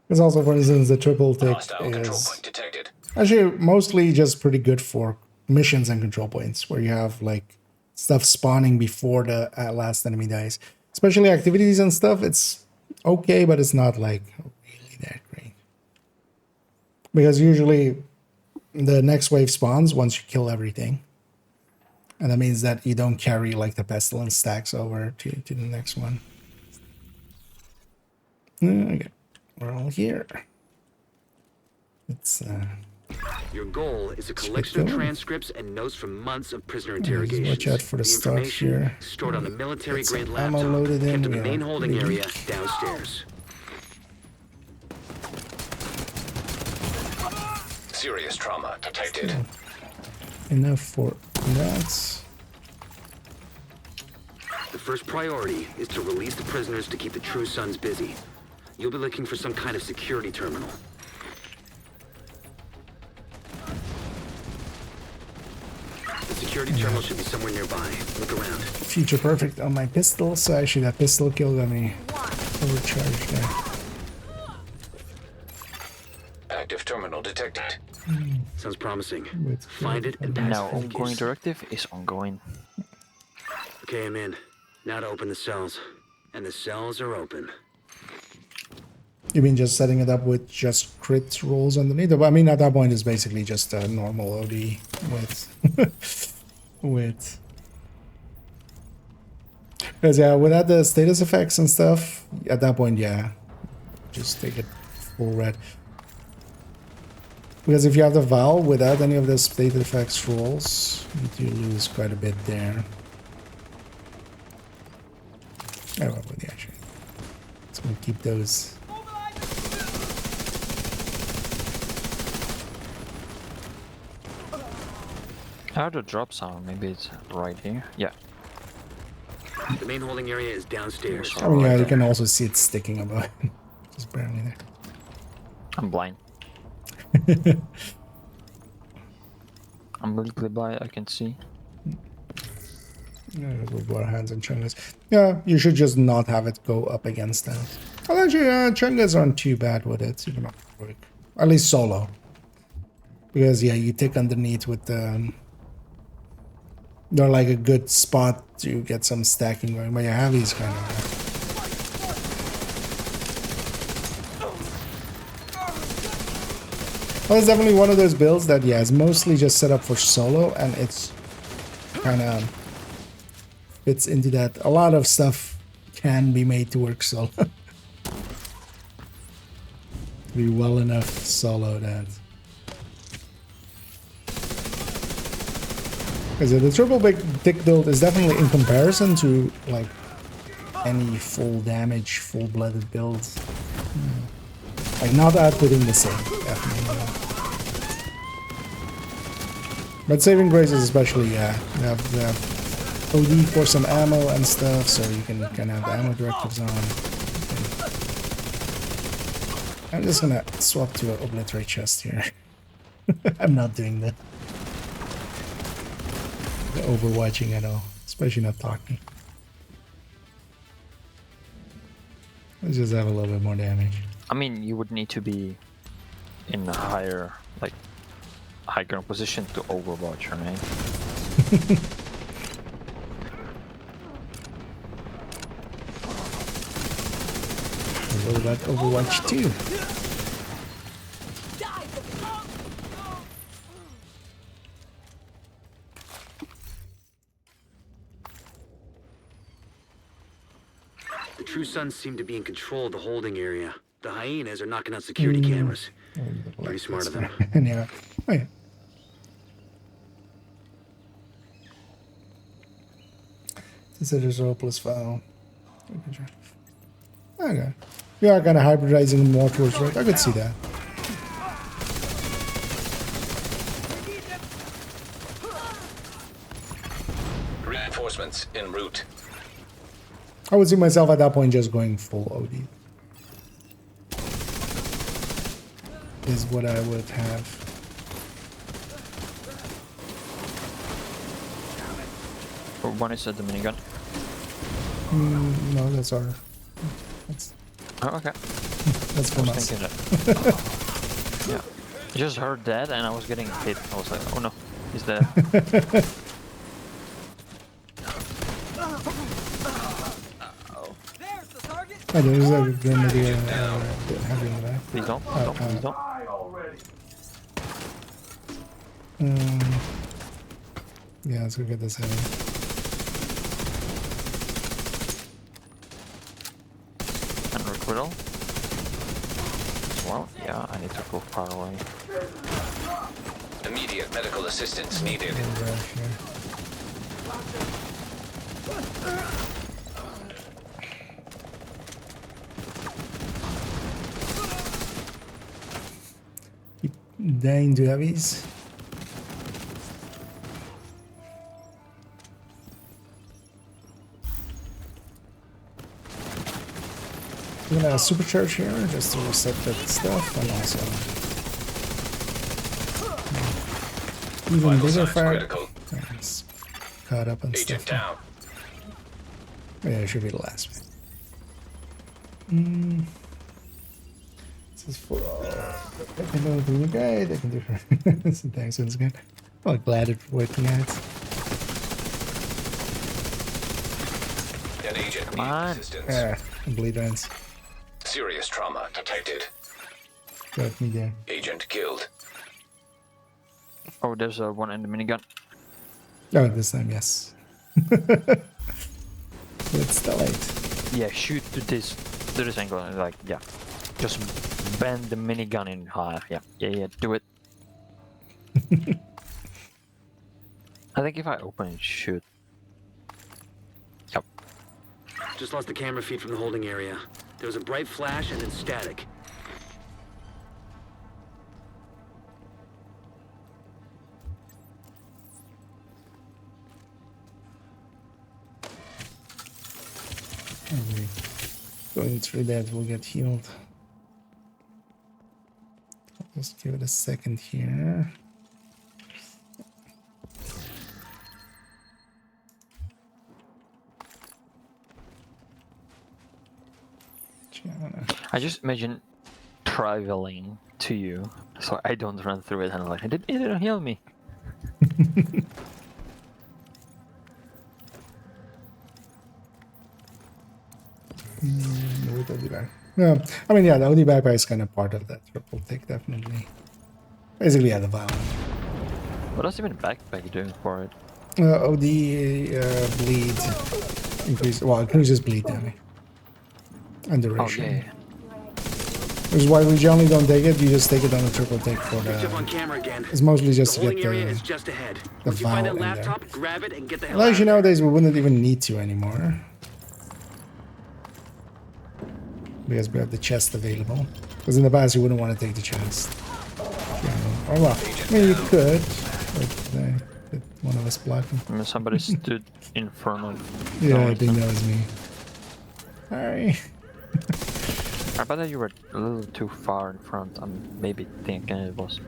Because also, for instance, the triple tick Hostile control is point detected. actually mostly just pretty good for missions and control points, where you have like stuff spawning before the last enemy dies. Especially activities and stuff, it's okay, but it's not like really that great. Because usually the next wave spawns once you kill everything. And that means that you don't carry like the pestilence stacks over to the next one. Okay, we're all here. It's Your goal is a collection of transcripts and notes from months of prisoner interrogations. watch out for the stock information here. stored on a military-grade ammo laptop loaded in, kept in the yeah. main holding Really? area downstairs. Serious trauma detected. Enough for that. The first priority is to release the prisoners to keep the True Sons busy. You'll be looking for some kind of security terminal. The security terminal should be somewhere nearby. Look around. Future perfect on my pistol, so actually that pistol kill got me overcharged there. Active terminal detected. Sounds promising. Find it and pass Now, it through the ongoing case. directive is ongoing. Okay, I'm in. Now to open the cells. And the cells are open. You mean just setting it up with just crit rolls underneath? I mean, at that point, it's basically just a normal OD with... with... Because, yeah, without the status effects and stuff, at that point, yeah. Just take it full red. Because if you have the Valve without any of the status effects rolls, you do lose quite a bit there. Oh, well, yeah, actually. It's going to keep those... How the drop sound? Maybe it's right here. Yeah. The main holding area is downstairs. Oh yeah, you can also see it sticking above. Just barely there. I'm blind. I'm legally blind, I can see. Yeah, with our hands and chungas. Yeah, you should just not have it go up against that. Well, actually, chungas aren't too bad with it. You can work. At least solo. Because, yeah, you take underneath with the... they're like a good spot to get some stacking going. But yeah, heavy's kind of... Well, it's definitely one of those builds that, yeah, is mostly just set up for solo. And it's kind of... fits into that. A lot of stuff can be made to work solo. Be well enough solo that... Because the triple big tick build is definitely in comparison to like any full damage, full blooded build. Like not outputting the same, definitely. But saving graces especially, yeah. They have OD for some ammo and stuff, so you can have the ammo directives on. I'm just gonna swap to an obliterate chest here. I'm not doing the overwatching at all, especially not talking. Let's just have a little bit more damage. I mean, you would need to be in a higher, like, high ground position to overwatch, right? What about Overwatch 2? The True Sons seem to be in control of the holding area. The hyenas are knocking out security cameras. Pretty smart of them. Yeah. Oh, yeah. Considers hopeless file. Okay. We are kind of hybridizing more towards red. I could see that. Reinforcements en route. I would see myself at that point just going full OD. Is what I would have. One is at the minigun. No, that's our... That's... Oh, okay. That's from us. Yeah. I just heard that and I was getting hit. I was like, oh no, he's dead. Oh, there's a grenadier having that. Please don't. Please don't. Yeah, let's go get this heavy. And requital. Well, yeah, I need to go far away. Immediate medical assistance needed. Keep dying to heavies. I'm gonna supercharge here just to reset that stuff and also even bigger fire. Yes. Caught up and Agent stuff. down. Yeah, it should be the last one. This is for they can do the new guy, they can do some things once again. I'm glad it's working out. An agent Come on. needs assistance. Yeah, bleed ends. Serious trauma detected. Got me there. Agent killed. Oh, there's one in the minigun. Oh, this time, yes. It's the light. Yeah, shoot to this angle. Like, yeah. Just bend the minigun in half. Yeah, do it. I think if I open it, shoot. Yep. Just lost the camera feed from the holding area. There was a bright flash and then static. Going through that, we'll get healed. Just give it a second here. I just imagine traveling to you, so I don't run through it and I'm like, it didn't heal me. With OD back. Yeah, I mean, yeah, the OD backpack is kind of part of that triple take, definitely. Basically, yeah, the violent. What does even backpack do for it? OD bleed increase. Well, increases bleed damage and duration. Oh, yeah. Which is why we generally don't take it. You just take it on a triple take for the. On camera again. It's mostly just the to holding get area is just ahead. the Once you find vial that in laptop, there. grab it and get the hell Well, out actually, of there. nowadays we wouldn't even need to anymore. Because we have the chest available. Because in the past you wouldn't want to take the chest. Yeah, or well, I mean you could, but one of us blocked him. I mean, somebody stood in front of. Yeah, I think that was me. Sorry. I bet that you were a little too far in front. I'm maybe thinking it was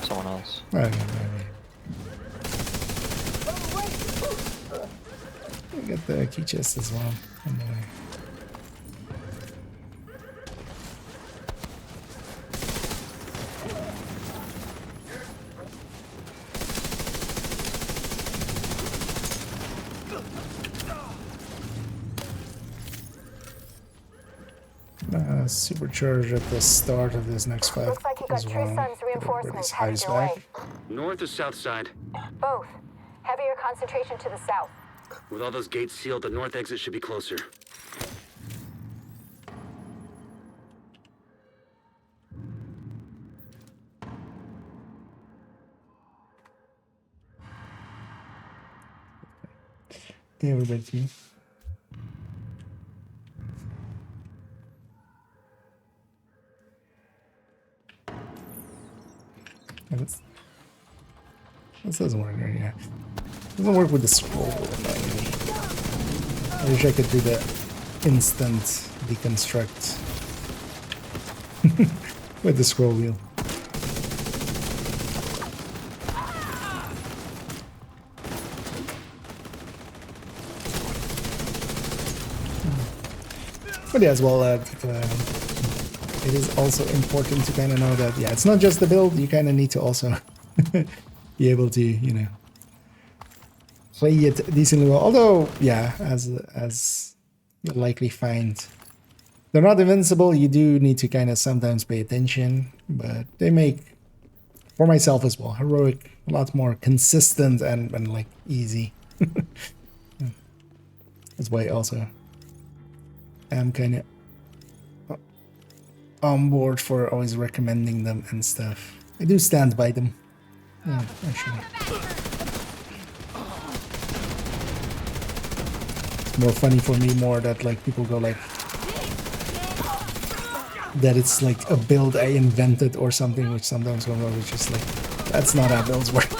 someone else. I don't know, maybe. We got the key chest as well on the way. Supercharge at the start of this next fight. Looks like you got as True well. Sun's reinforcements Everybody's headed your way. North or south side? Both. Heavier concentration to the south. With all those gates sealed, the north exit should be closer. Hey, everybody. This doesn't work right here. Doesn't work with the scroll. I wish I could do the instant deconstruct with the scroll wheel. But yeah, as well, it is also important to kind of know that, yeah, it's not just the build, you kind of need to also be able to, you know, play it decently well. Although, yeah, as you'll likely find, they're not invincible. You do need to kind of sometimes pay attention, but they make, for myself as well, heroic a lot more consistent and like easy. That's why also I'm kind of on board for always recommending them and stuff. I do stand by them. Yeah, actually. It's more funny for me more that like people go like that it's like a build I invented or something, which sometimes when it's just like that's not how builds work.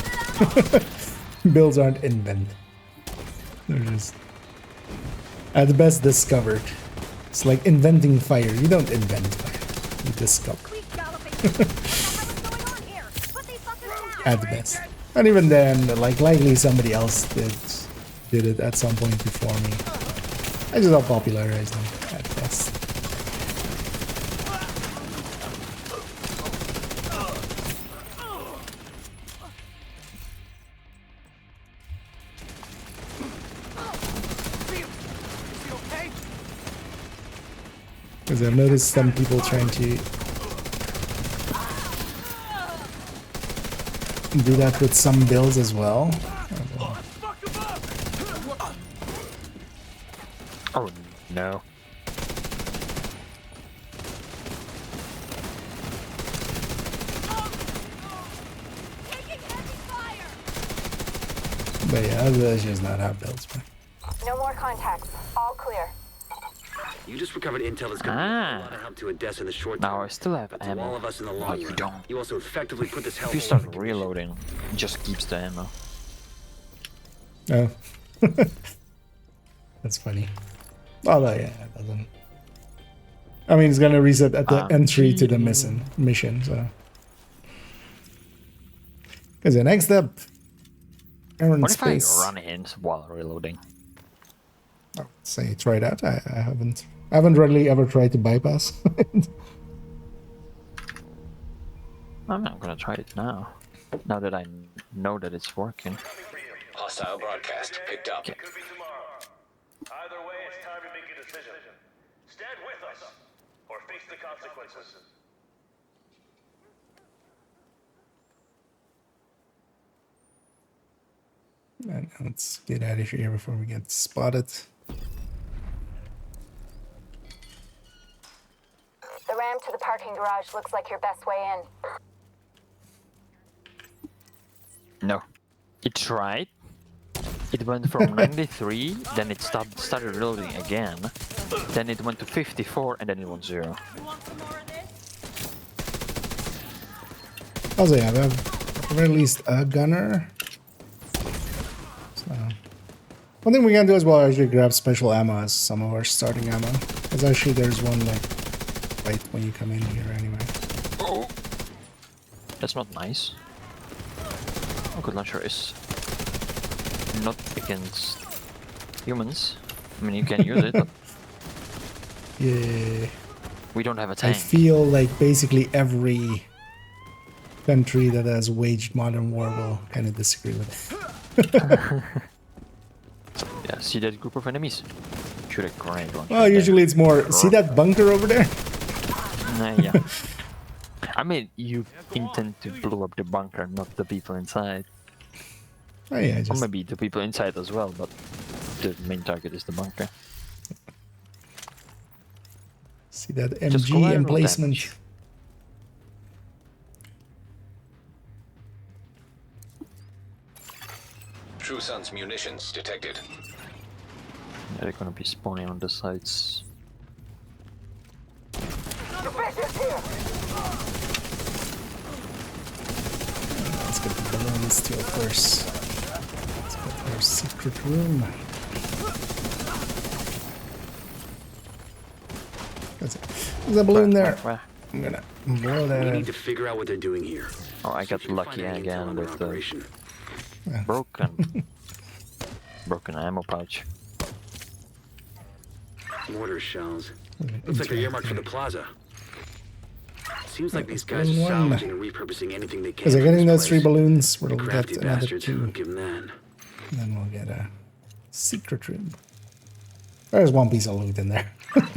Builds aren't invented. They're just at the best discovered. It's like inventing fire. You don't invent fire. You discover. At the best. And even then, like likely somebody else did it at some point before me. I just help popularize them at best. Because I've noticed some people trying to do that with some builds as well. Oh no. But yeah, that's just not how builds work. No more contacts. All clear. You just recovered intel that's going to be a lot of help to Odessa in the short term. Now I still have To ammo. all of us in the long you run. don't. You also effectively put this hell If you start reloading, it just keeps the ammo. Oh. That's funny. Although, yeah, it doesn't. I mean, it's gonna reset at the entry to the mission, so. Because the next step, Aaron What Space. if I run in while reloading? Oh, say try that. I haven't really ever tried to bypass. I'm not gonna try it now. Now that I know that it's working. Hostile broadcast picked up. Either way, it's time to make a decision. Stand with us, or face the consequences. And let's get out of here before we get spotted. The ramp to the parking garage looks like your best way in. No. It tried. It went from 93, then it started reloading again. Then it went to 54, and then it went 0. Also, yeah, we have at the very least a gunner. So, one thing we can do as well is actually grab special ammo as some of our starting ammo. Because actually there's one like right when you come in here anyway. Oh. That's not nice. Rocket launcher is not against humans. I mean, you can use it, but yeah. we don't have a I tank. feel like basically every country that has waged modern war will kind of disagree with it. Yeah, see that group of enemies? Shoot a grenade launcher. Well, usually it's more, see that bunker over there? Yeah. I mean, you intend to blow up the bunker, not the people inside. Oh yeah, Or maybe the people inside as well, but the main target is the bunker. See that Just MG collateral emplacement. damage. True Sun's munitions detected. Yeah, they're gonna be spawning on the sides. Let's get the balloons too, of course. Let's go to our secret room. There's a balloon there. Where? I'm gonna blow that We up. need to figure out what they're doing here. Oh, I got See if you can lucky find any intel again on their with the operation. broken ammo pouch. Mortar shells. Looks like they're earmarked for the plaza. Seems like these guys are salvaging and repurposing anything they can. Because they're getting those 3 balloons, we'll Crafty get another bastards. 2. Give them that. And then we'll get a secret room. There's one piece of loot in there.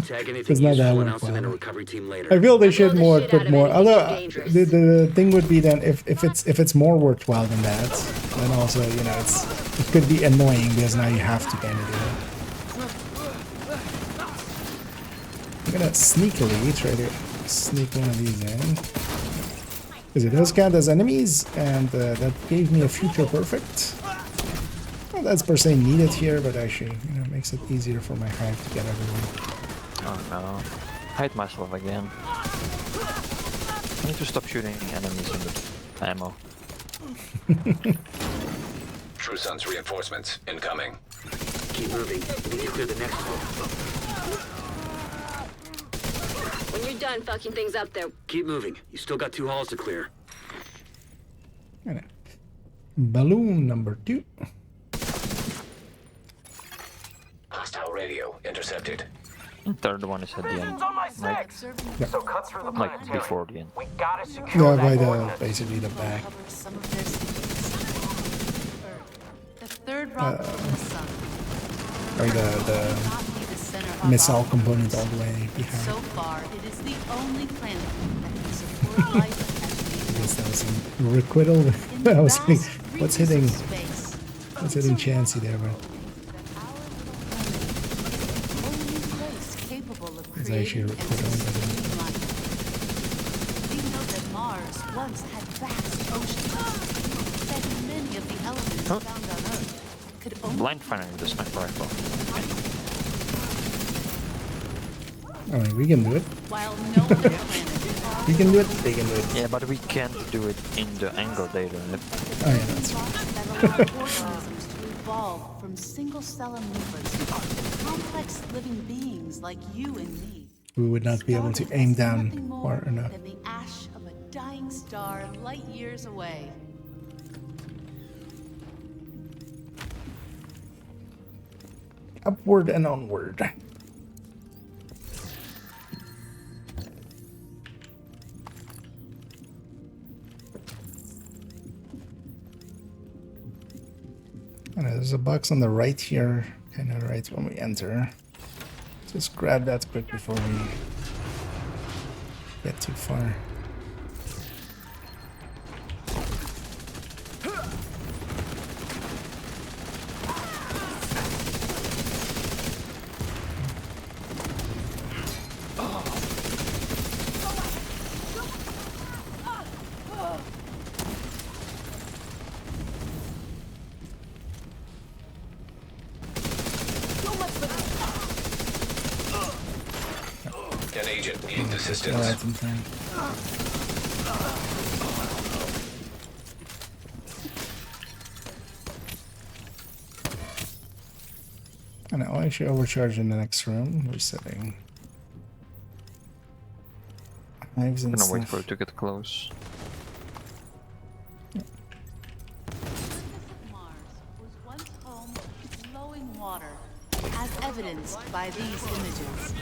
Tag anything It's not that useful and I'll send in a worthwhile. recovery team later. I feel they should put more. Although the thing would be then if it's more worthwhile than that, then also you know it could be annoying because now you have to kind of do it. I'm gonna sneakily try to sneak one of these in because it does count as enemies, and that gave me a future perfect. Well, that's per se needed here, but actually, you know, makes it easier for my hive to get everywhere. Oh no. Hide myself again. I need to stop shooting enemies in the ammo. True Sun's reinforcements incoming. Keep moving. We need to clear the next one. When you're done fucking things up there. Keep moving. You still got 2 halls to clear. Balloon number 2. Hostile radio intercepted. And third one is at the end, right? Yeah. So cut through the Like planetarium. before the end. We gotta secure Yeah, by that the ordnance. basically the back. The third rock from the sun. Or the missile component all the way behind. So far, it is the only planet that can support life I guess that was some requital. I was thinking, what's hitting Chansey there, but it's actually a requital. We know that Mars once had vast oceans, that many of the elements found on Earth could only Blind firing the sniper rifle. I mean, we can do it. while no other planet We can do it. They can do it. Yeah, but we can't do it in the angle data. Oh yeah, that's right. that allow organisms to evolve from single-cell amoebas to complex living beings like you and me. We would not be able to aim down Nothing more far enough. than the ash of a dying star light years away. Upward and onward. And there's a box on the right here, kind of right when we enter. Just grab that quick before we get too far. An agent needs assistance. Alright, in time. And I'll actually overcharge in the next room, resetting. Knives I'm and gonna wait stuff. for it to get close. Mars was once home to glowing water, as evidenced by these images.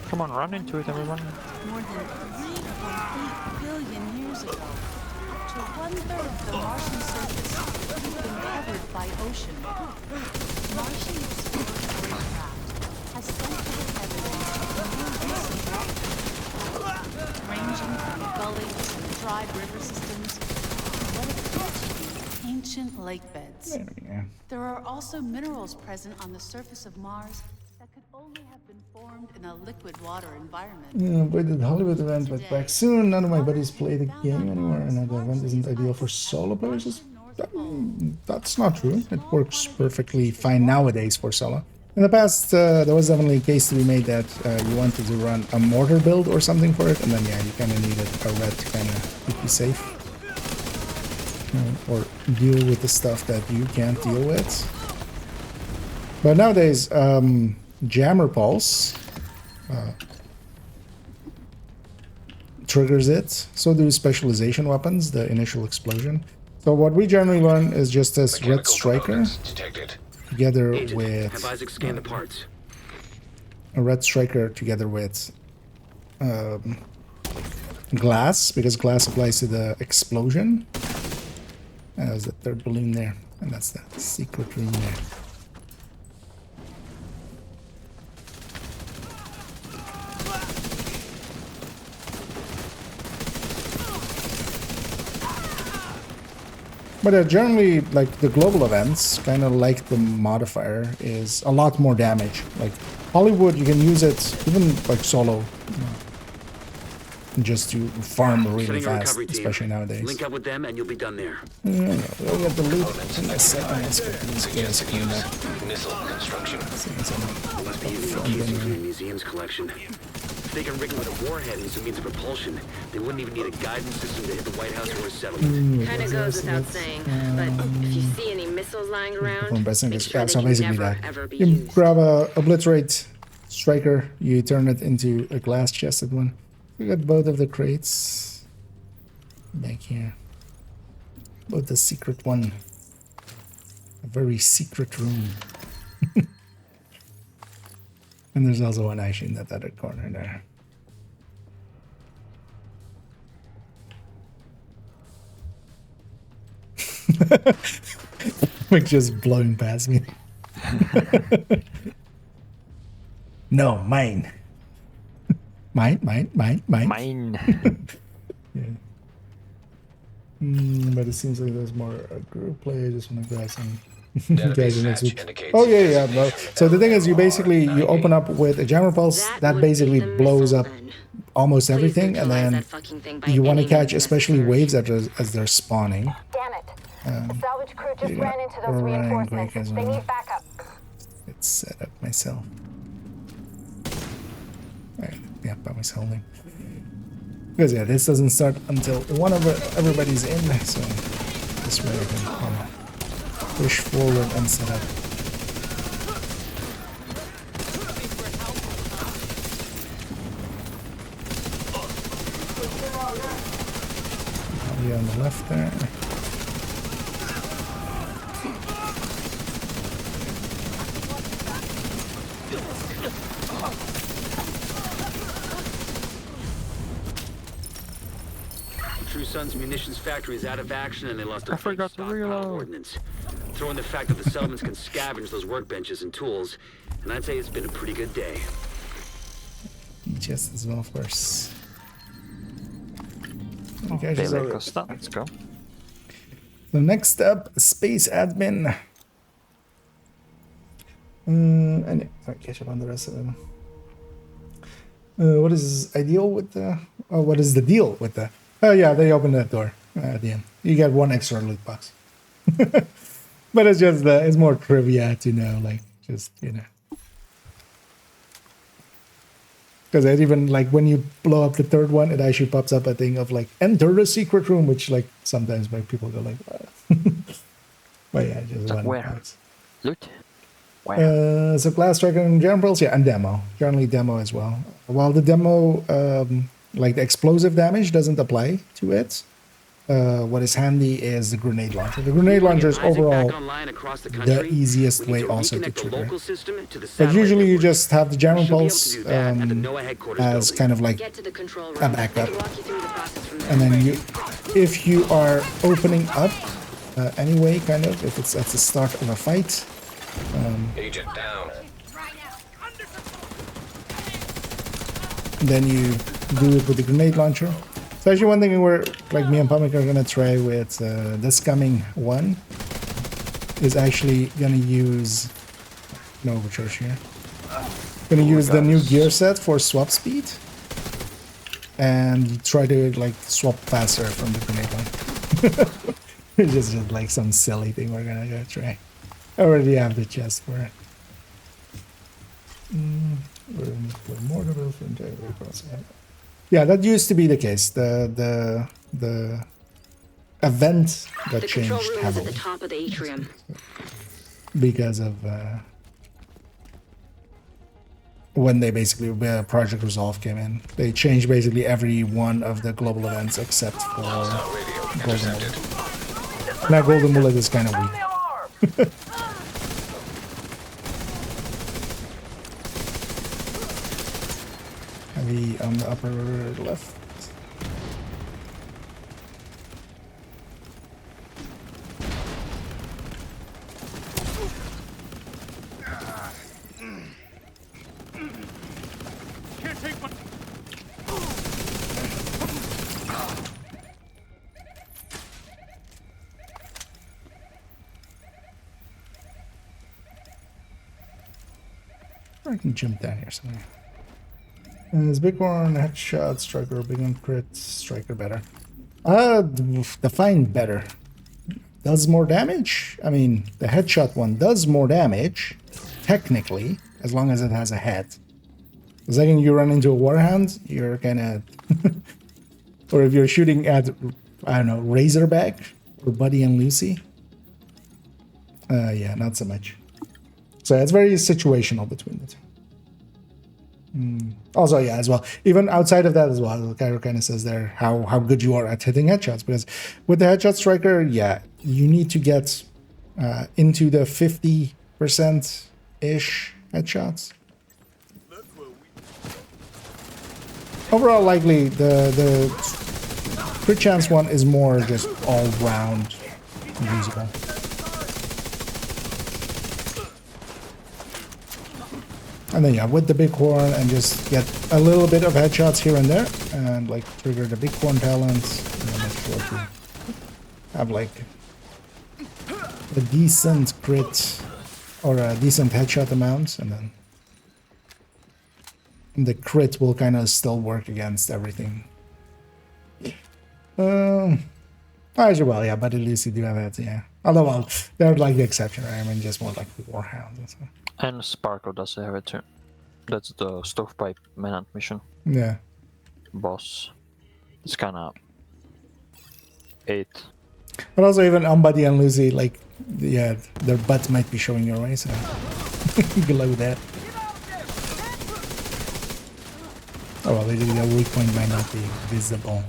Come on, run into it, everyone. More than 3.8 billion years ago, up to one-third of the Martian surface would have been covered by ocean. Martian exploratory craft has sensitive evidence of more recent life, ranging from gullies and dried river systems to what appear to be ancient lake beds. There we go. There are also minerals present on the surface of Mars that could only have been formed in a liquid water environment. Yeah, but the Hollywood event went back soon. None of my buddies play the game anymore, and the event isn't ideal for solo players. That's not true. It works perfectly fine nowadays for solo. In the past, there was definitely a case to be made that you wanted to run a mortar build or something for it, and then yeah, you kind of needed a red to kind of keep you safe. Or deal with the stuff that you can't deal with. But nowadays, Jammer Pulse triggers it. So do specialization weapons, the initial explosion. So what we generally run is just this Red Striker together with Have Isaac scan the parts. a Red Striker together with glass, because glass applies to the explosion. And there's the third balloon there, and that's the secret room there. But generally, like the global events, kind of like the modifier, is a lot more damage. Like Hollywood, you can use it even like solo, just to farm really fast, especially nowadays. Link up with them and you'll be done there. Yeah, we'll get the loot in a second. Let's get these guys cleaned up. Missile construction. Must be using the casing from the museum's collection. If they can rig it with a warhead and some means of propulsion, they wouldn't even need a guidance system to hit the White House or a settlement. Kinda goes without saying, but if you see any missiles lying around, make sure yeah, they so can basically never, that. ever be You used. grab a obliterate striker, you turn it into a glass chested one. We got both of the crates back here. Both the secret one. A very secret room. And there's also one actually in that other corner there. Like just blowing past me. No, mine. Mine. Yeah. But it seems like there's more group play. I just want to grab some guys in next week. Oh yeah, no. So the thing is, you open up with a jammer pulse that basically blows up almost everything, and then you want to catch especially waves as they're spawning. Damn it! The salvage crew just ran into those reinforcements. They need backup. Let's set up myself. Right, yeah, by myself. Because yeah, this doesn't start until everybody's in, so this way I can push forward and set up. On the left there. True Sun's munitions factory is out of action and they lost a big stockpile of ordnance. Throw in the fact that the settlements can scavenge those workbenches and tools, and I'd say it's been a pretty good day. Chest as well, of course. Okay, let's go. The next up, space admin. And I'll catch up on the rest of them. What is ideal with the? Oh, what is the deal with the? Oh yeah, they open that door at the end. You get one extra loot box. But it's just it's more trivia to know, like just because it even like when you blow up the third one, it actually pops up a thing of like enter the secret room, which like sometimes make people go like, but yeah, just one box. Loot. So Glass Striker and Generals, yeah, and demo. Generally demo as well. While the demo, like the explosive damage doesn't apply to it, what is handy is the grenade launcher. The grenade launcher is overall the easiest way also to trigger. But usually you just have the General Pulse as kind of like a backup. And then if you are opening up anyway, kind of, if it's at the start of a fight, Agent down. then you do it with the grenade launcher. So actually one thing we're, like me and Pumic are gonna try with this coming one is actually gonna use, no overcharge here. Gonna use the new gear set for swap speed and try to like swap faster from the grenade launcher. It's just like some silly thing we're gonna go try. I already have the chest for it. Yeah, that used to be the case. The event that changed heavily at the top of the atrium. because of when they basically Project Resolve came in. They changed basically every one of the global events except for Golden Bullet. Now Golden Bullet is kind of weak. Heavy on the upper left. I can jump down here somewhere. Is Bighorn headshot, striker, Bighorn crit, striker better? Define better. Does more damage? I mean, the headshot one does more damage, technically, as long as it has a head. The second you run into a warhound, you're gonna... or if you're shooting at, I don't know, Razorback or Buddy and Lucy. Yeah, not so much. So it's very situational between the two. Also, yeah, as well, even outside of that as well, the guy kind of says there how good you are at hitting headshots, because with the headshot striker, yeah, you need to get into the 50%-ish headshots. Overall, likely the crit chance one is more just all round usable. And then yeah, with the bighorn and just get a little bit of headshots here and there, and like trigger the bighorn talents, and then make sure to have like a decent crit or a decent headshot amount, and then the crit will kind of still work against everything. As well, yeah, but at least you do have that, yeah. Although, well, they're like the exception, right? I mean, just more like warhounds and stuff. And Sparkle does have it too. That's the stovepipe manhunt mission. Yeah. Boss. It's kind of 8. But also even on Buddy and Lucy, like, yeah, their butts might be showing your way, so good luck with that. Oh well, the weak point might not be visible.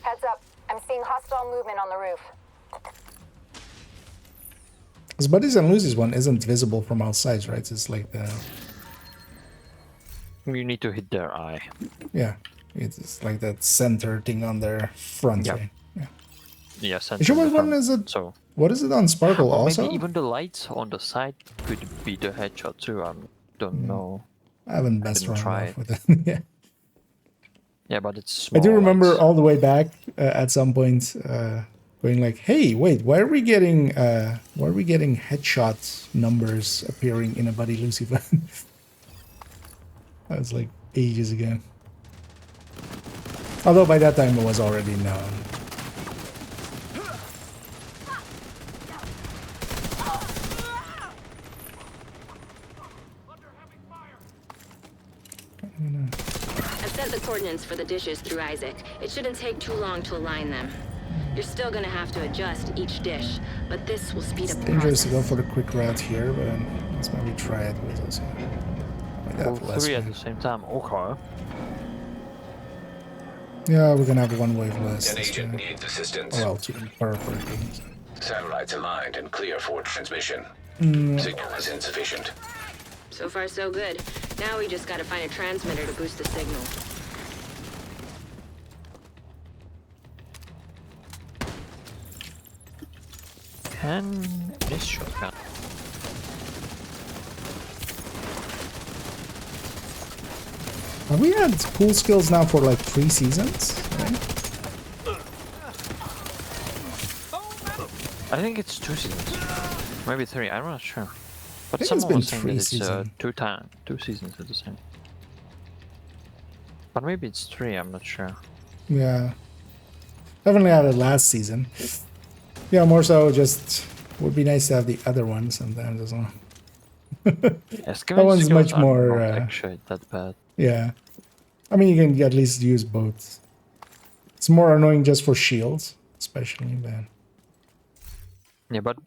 Heads up, I'm seeing hostile movement on the roof. Because Buddies and Lucy's one isn't visible from outside, right? It's like the... You need to hit their eye. Yeah, it's like that center thing on their front, right? Yeah. Yeah, center. Sure, what one is it? So, what is it on Sparkle also? Maybe even the lights on the side could be the headshot too. I don't know. I haven't messed around with it. Yeah. Yeah, but it's small. I do remember all the way back at some point going like, "Hey, wait, why are we getting headshot numbers appearing in a Buddy Lucy button?" That was like ages ago. Although by that time it was already known. I've sent the coordinates for the dishes through Isaac. It shouldn't take too long to align them. You're still gonna have to adjust each dish, but this will speed up the Dangerous to process. go for the quick route here, but let's maybe try it with also. All 3 at the same time. Okay. Yeah, we're gonna have one wave less. An agent needs assistance. Well, 2 perfect. Satellites aligned and clear for transmission. Signal is insufficient. So far, so good. Now we just gotta find a transmitter to boost the signal. Can this shotgun? Have we had cool skills now for like 3 seasons? Right? I think it's 2 seasons. Maybe 3, I'm not sure. But I think someone was it's been saying that 3 it's 2 seasons at the same. But maybe it's 3, I'm not sure. Yeah. Definitely had it last season. Yeah, more so just would be nice to have the other one sometimes as well. That one's much more actually that bad. Yeah. I mean, you can at least use both. It's more annoying just for shields, especially then. Yeah, but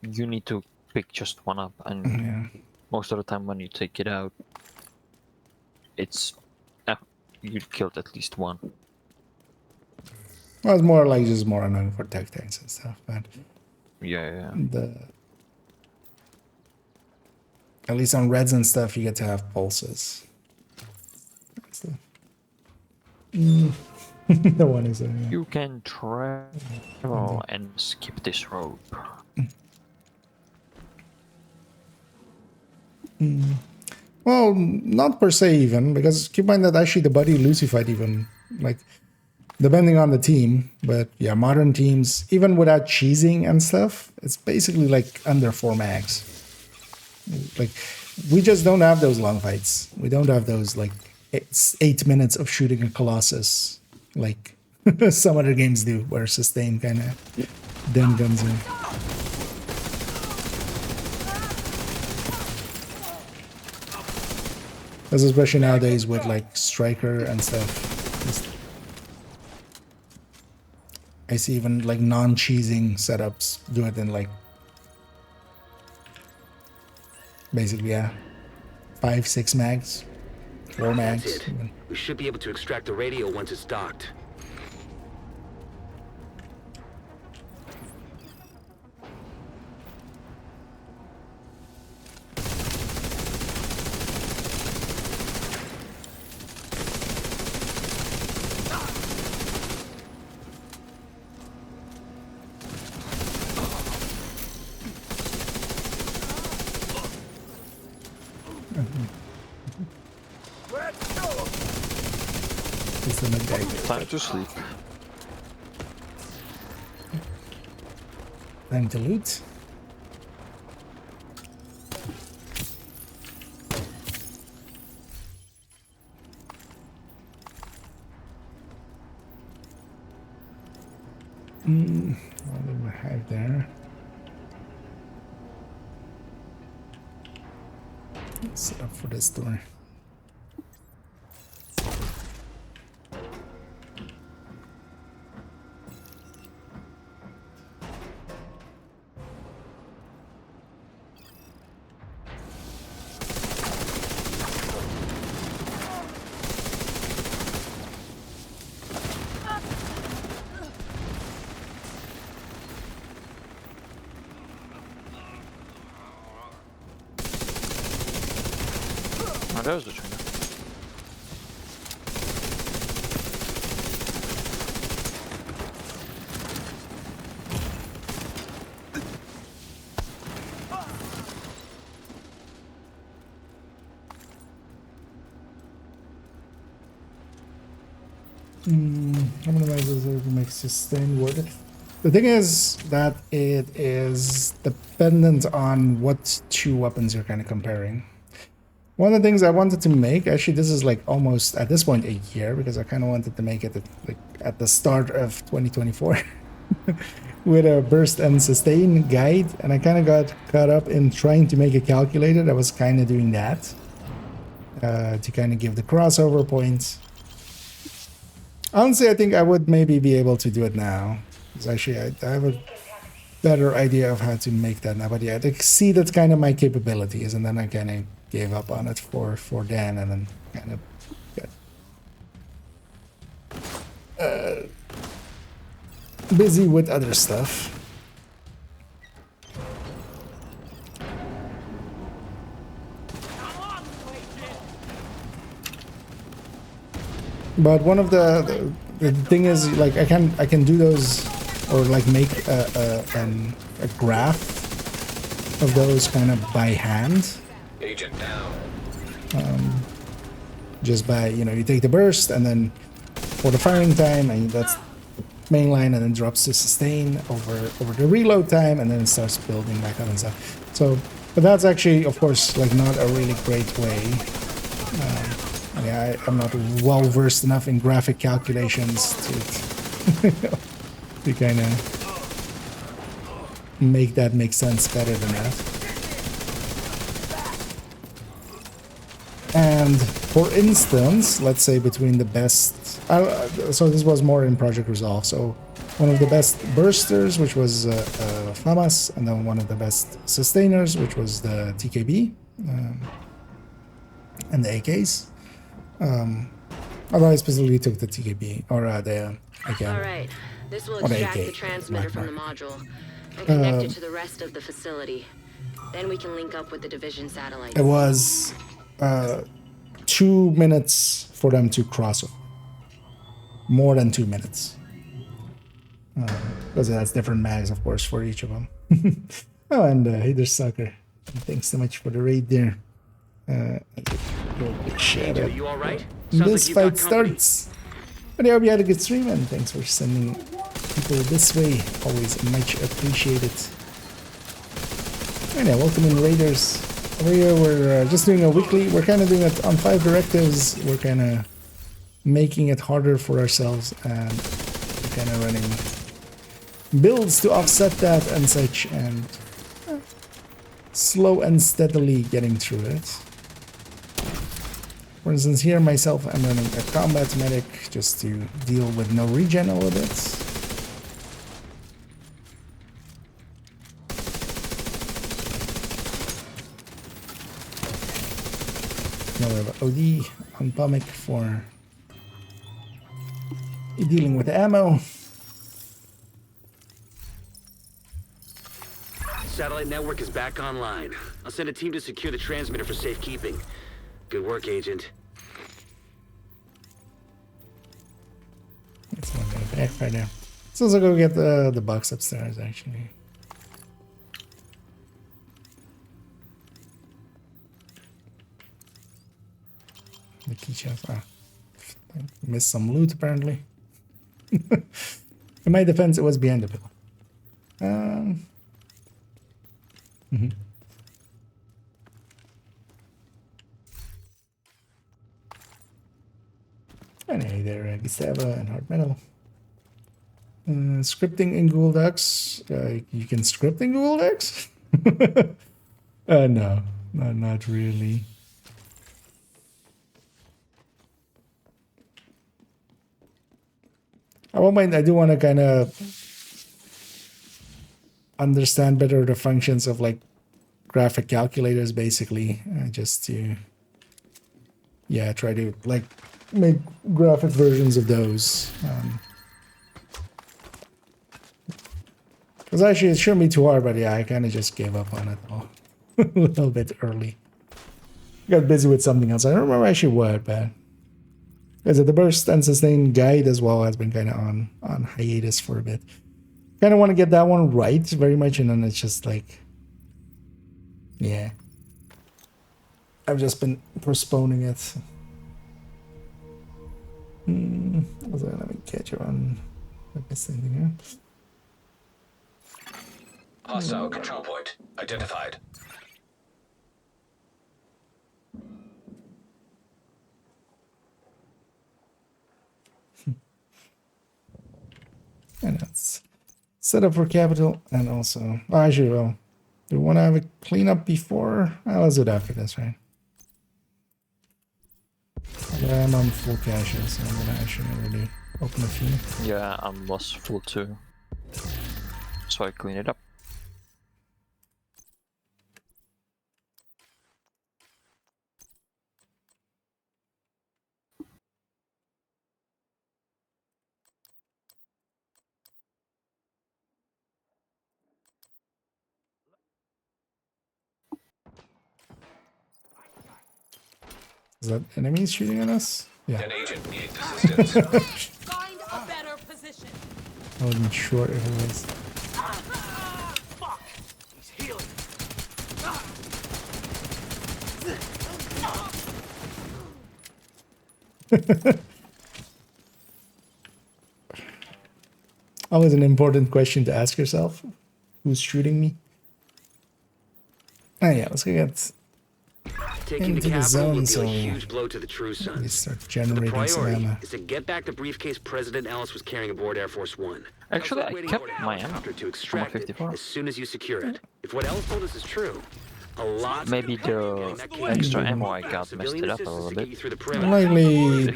you need to pick just one up, and most of the time when you take it out, it's you killed at least one. Well, it's more like just more annoying for tech tanks and stuff, but yeah. At least on reds and stuff, you get to have pulses. The one is there. Yeah. You can travel and skip this rope. Well, not per se even, because keep in mind that actually the Buddy Lucy fight even, like, depending on the team, but yeah, modern teams, even without cheesing and stuff, it's basically like under 4 mags. Like, we just don't have those long fights. We don't have those like 8 minutes of shooting a Colossus like some other games do, where sustain kind of then guns in. Because especially nowadays with like Striker and stuff, I see even like non-cheesing setups do it in like basically, yeah, 5-6 mags, 4 mags. That's it. We should be able to extract the radio once it's docked. Time to sleep. Time to loot. What do we have there? Let's set up for this door. Oh, there's the trainer. How many ways does it make sustain worth it? The thing is that it is dependent on what two weapons you're kind of comparing. One of the things I wanted to make, actually this is like almost at this point a year, because I kind of wanted to make it at the start of 2024 with a burst and sustain guide, and I kind of got caught up in trying to make it calculated. I was kind of doing that to kind of give the crossover points. Honestly, I think I would maybe be able to do it now, because actually I have a better idea of how to make that now. But yeah, I see that's kind of my capabilities, and then I kind of gave up on it for Dan, and then kind of got busy with other stuff. But one of the thing is, like, I can do those, or like make a graph of those kind of by hand. Agent down. Just by, you know, you take the burst, and then for the firing time, and that's the main line, and then drops to sustain over the reload time, and then it starts building back up and stuff. So, but that's actually, of course, like not a really great way. Yeah, I'm not well versed enough in graphic calculations to kind of make that make sense better than that. And for instance, let's say between the best, so this was more in Project Resolve. So one of the best bursters, which was FAMAS, and then one of the best sustainers, which was the TKB and the AKs. Although I specifically took the TKB, or the AK. All right, this will extract the transmitter from the module and connect it to the rest of the facility. Then we can link up with the division satellites. It was 2 minutes for them to cross over. More than 2 minutes. Because that's different mags, of course, for each of them. Oh, and Hader Sucker. Thanks so much for the raid there. Are you all right? This fight starts. But I hope you had a good stream, and thanks for sending people this way. Always much appreciated. And yeah, welcome in, Raiders. over here we're just doing a weekly. We're kind of doing it on 5 directives. We're kind of making it harder for ourselves, and we're kind of running builds to offset that and such, and slow and steadily getting through it. For instance, here myself, I'm running a combat medic just to deal with no regen a little bit. Now we have an OD on Pomic for dealing with ammo. Satellite network is back online. I'll send a team to secure the transmitter for safekeeping. Good work, Agent. That's one guy back right now. So let's go get the box upstairs, actually. The key chest. Ah, I missed some loot apparently. In my defense, it was behind the pillar. And hey there, Gustavo and hard metal. Scripting in Google Docs. You can script in Google Docs? No, not really. I won't mind. I do want to kind of understand better the functions of like graphic calculators, basically, just to try to like make graphic versions of those. Because actually, it shouldn't be too hard, but yeah, I kind of just gave up on it all a little bit early. Got busy with something else. I don't remember actually what, but because the burst and sustain guide as well has been kind of on hiatus for a bit. Kind of want to get that one right very much, and then it's just like, yeah, I've just been postponing it. So let me catch you on this thing here. Hostile control point identified. And that's set up for capital, and also, actually, well, do we want to have a cleanup before? Let's do it after this, right? Yeah, I'm on full caches, so I'm gonna actually already open a few. Yeah, I'm was full too. So I clean it up. Is that enemies shooting at us? Yeah. An agent needs assistance. Find a better position. I wasn't sure if it was. Fuck! He's healing. Always an important question to ask yourself. Who's shooting me? Oh yeah, let's go get Taking into the the capital zone, would be so a huge blow to the True we Sons. start The generating some priority ammo. is to get back the briefcase President Ellis was carrying aboard Air Force One. Actually, Also I waiting kept for a my ammo. helicopter to I'm extract on it 54. as soon as you secure it. If what Ellis told us is true, a lot. Maybe the extra ammo I got messed it up a little bit. Likely the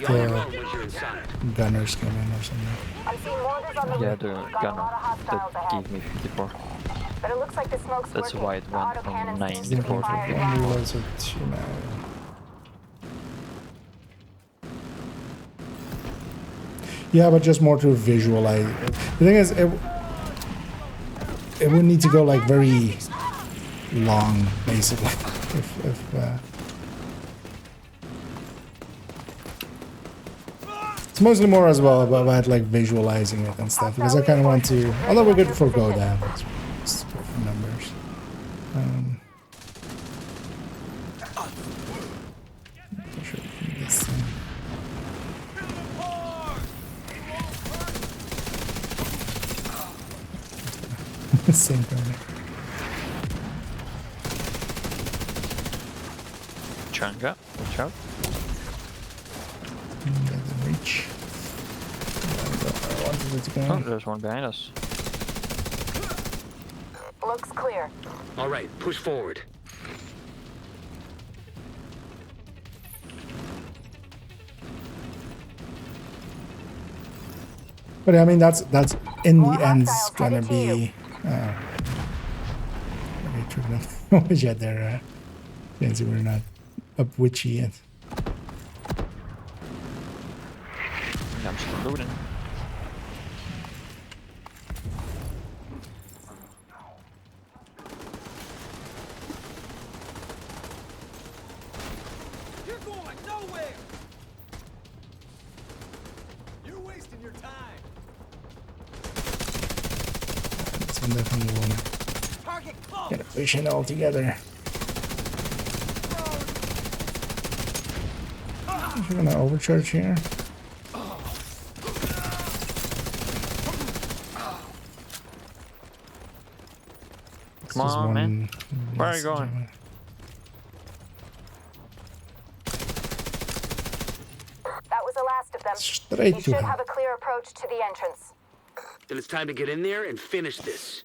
gunners come in or something. I'm seeing mortars on the Yeah, roof. the Got a gunner lot of hostiles that ahead. gave me 54. But it looks like the smoke's That's working. why it The went from autocannon 9 seems to to be 4. firing One back. reloads with 2 now. Yeah, but just more to visualize. The thing is, it would need to go like very long, basically. It's mostly more as well about like visualizing it and stuff, because I kind of want to. Although we could forego that, but just for numbers. Sure, this thing. Same thing. Changa, watch out. Doesn't reach. I wanted it to go. Oh, there's one behind us. Looks clear. All right, push forward. But I mean, that's in More the end hostiles gonna headed to you. be. Okay, yeah, there. Fancy, we're not up witchy yet. I'm still looting. You're going nowhere! You're wasting your time. This one definitely won't Target close. get a vision all together. We're gonna overcharge here. Come on, man. Where are you going? That was the last of them. Straight You to should him. have a clear approach to the entrance. Then it's time to get in there and finish this.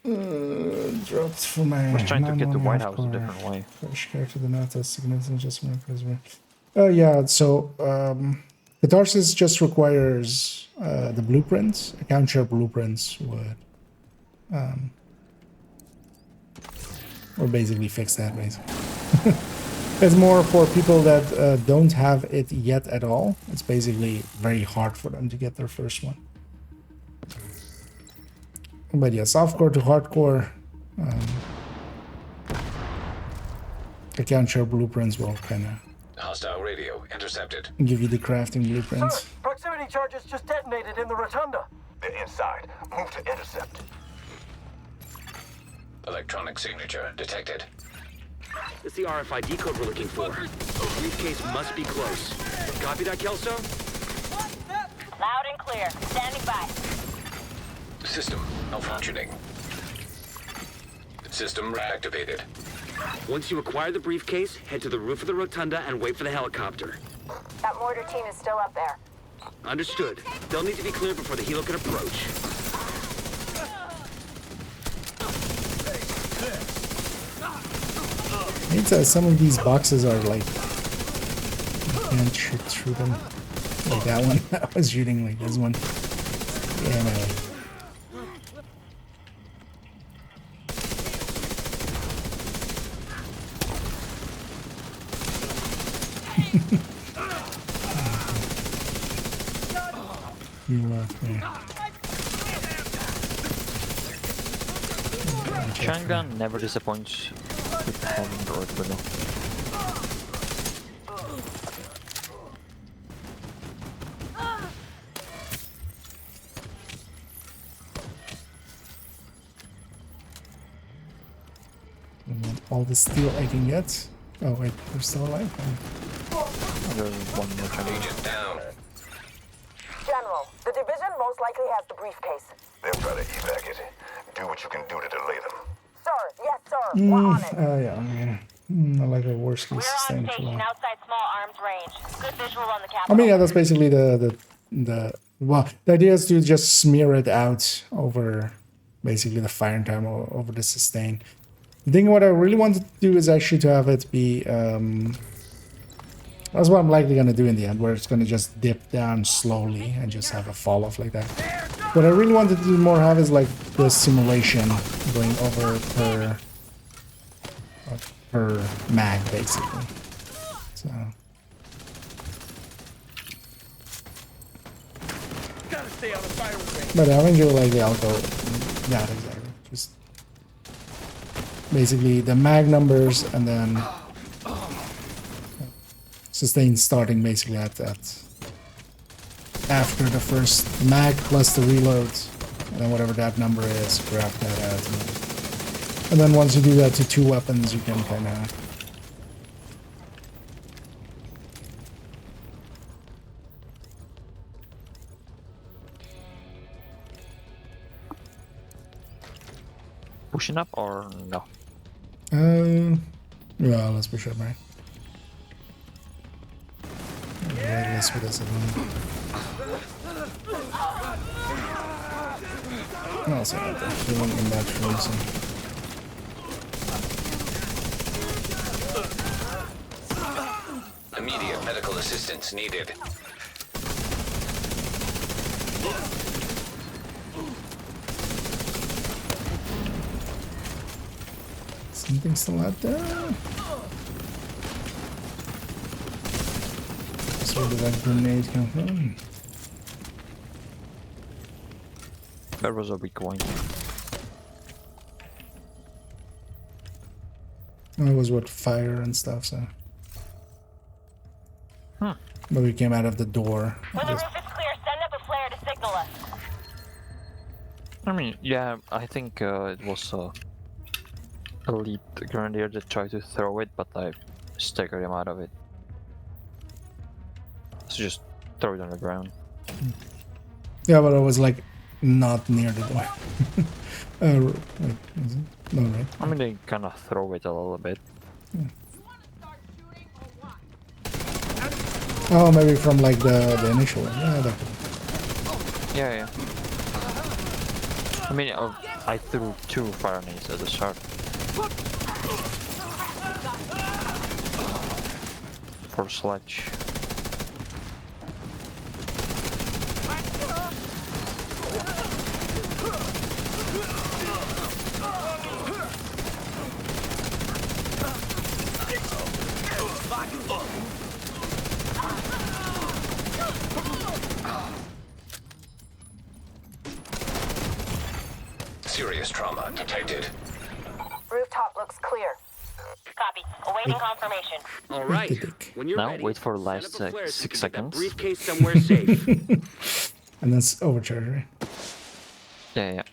Dropped for my. I was trying to get the 911 White House a core. different way. Fresh character, the not as significant, just one prisoner. Oh yeah, so Catharsis just requires the blueprints. Account share blueprints would basically fix that. Basically, it's more for people that don't have it yet at all. It's basically very hard for them to get their first one. But yeah, softcore to hardcore. Account share blueprints will kind of Hostile radio intercepted. give you the crafting blueprints. Sir, proximity charges just detonated in the rotunda. They're inside. Move to intercept. Electronic signature detected. It's the RFID code we're looking for. The briefcase must be close. Copy that, Kelso? Loud and clear. Standing by. System malfunctioning. System reactivated. Once you acquire the briefcase, head to the roof of the rotunda and wait for the helicopter. That mortar team is still up there. Understood. They'll need to be cleared before the helo can approach. Some of these boxes are like you can't shoot through them. Like that one. I was shooting like this one. Yeah, man. You left me. Chang'an never disappoints with having the right window. All the steel I can get. Oh wait, we're still alive. There's one more Chang'an. Agent down. General, the division most likely has the briefcase. They'll try to evac it. Do what you can do to delay them. Sir, yes, sir. We're on it. Yeah, I mean, I like a worst case We're on sustain for station long. outside small arms range. Good visual on the I capital. mean, yeah, that's basically the well, the idea is to just smear it out over basically the fire time over the sustain. The thing what I really wanted to do is actually to have it be that's what I'm likely gonna do in the end, where it's gonna just dip down slowly and just have a fall off like that. What I really wanted to do more have is like the simulation going over per mag basically. So Gotta stay out of fire range. but I enjoy like the alcohol. Yeah, exactly. Just basically the mag numbers and then sustain starting basically at after the first mag plus the reload, and then whatever that number is, grab that out. And then once you do that to 2 weapons, you can kind of Pushing up or no? yeah, let's push up, right? this with us alone. I'm also not that feeling in that frozen. Immediate medical assistance needed. Something still out there? So where did that grenade come from? There was a weak point. It was what, fire and stuff, so. Huh. But we came out of the door. When the roof is clear, send up a flare to signal us. I mean, yeah, I think it was a lead grenadier that tried to throw it, but I staggered him out of it. So just throw it on the ground. Yeah, but I was like not near the door. Wait, is it? No, right? I mean, they kind of throw it a little bit. Yeah. Oh, maybe from like the initial one. Yeah, that. Yeah. I mean, I threw 2 fire nades at the start. For sledge. Serious trauma detected. Rooftop looks clear. Copy. Awaiting confirmation. All right. When you're now ready, wait for the last set up a flare so you 6 can get that seconds. briefcase somewhere safe. And that's overcharge, right? Yeah.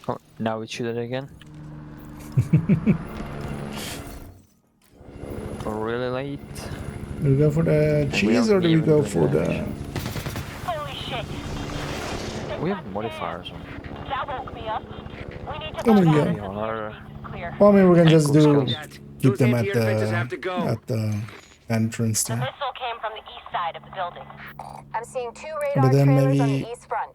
Oh, now we shoot it again. Really late. Do we go for the cheese or do we go for the... Holy shit. We have modifiers on. That woke me up. We need to Oh, find yeah. out if the roof is clear. Well, I mean, we can just do... Skills. Keep them at anti-air have to go. the entrance The there. missile came from the east side of the building. I'm seeing 2 But radar then trailers on maybe- the east front.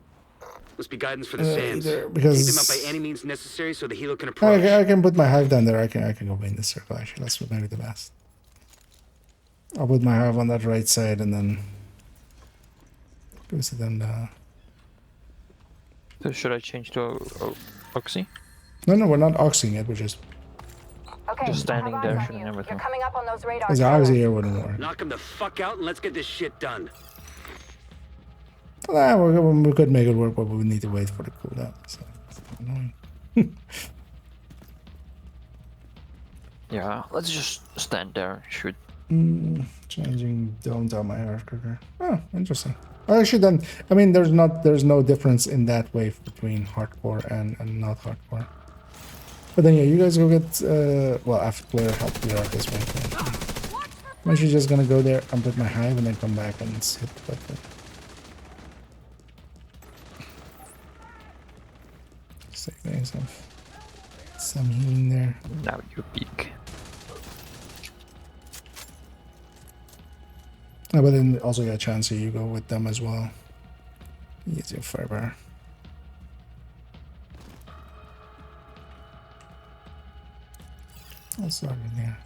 Must be guidance for the sands. either- Keep because- them up by any means necessary so the helo can approach. I can put my hive down there. I can go in the circle, actually. That's maybe the best. I'll put my hive on that right side and then... Goes to then So should I change to Oxy? No, we're not oxying it. We're just... Okay, Just standing I have there eyes on shooting you. everything. You're coming up on those radar Because the trailers. oxy here wouldn't work. Knock them the fuck out and let's get this shit done. We could make it work, but we would need to wait for the cooldown. So it's annoying. Yeah, let's just stand there and shoot. Changing domes on my earth cooker. Oh, interesting. Actually, then I mean, there's no difference in that wave between hardcore and not hardcore. But then yeah, you guys go get well, after player help clear out this way. I'm actually just gonna go there and put my hive and then come back and hit the button. Save myself some healing there. Now you peek. Oh, but then also get a chance here, you go with them as well. Use your firebar. I'll start in there.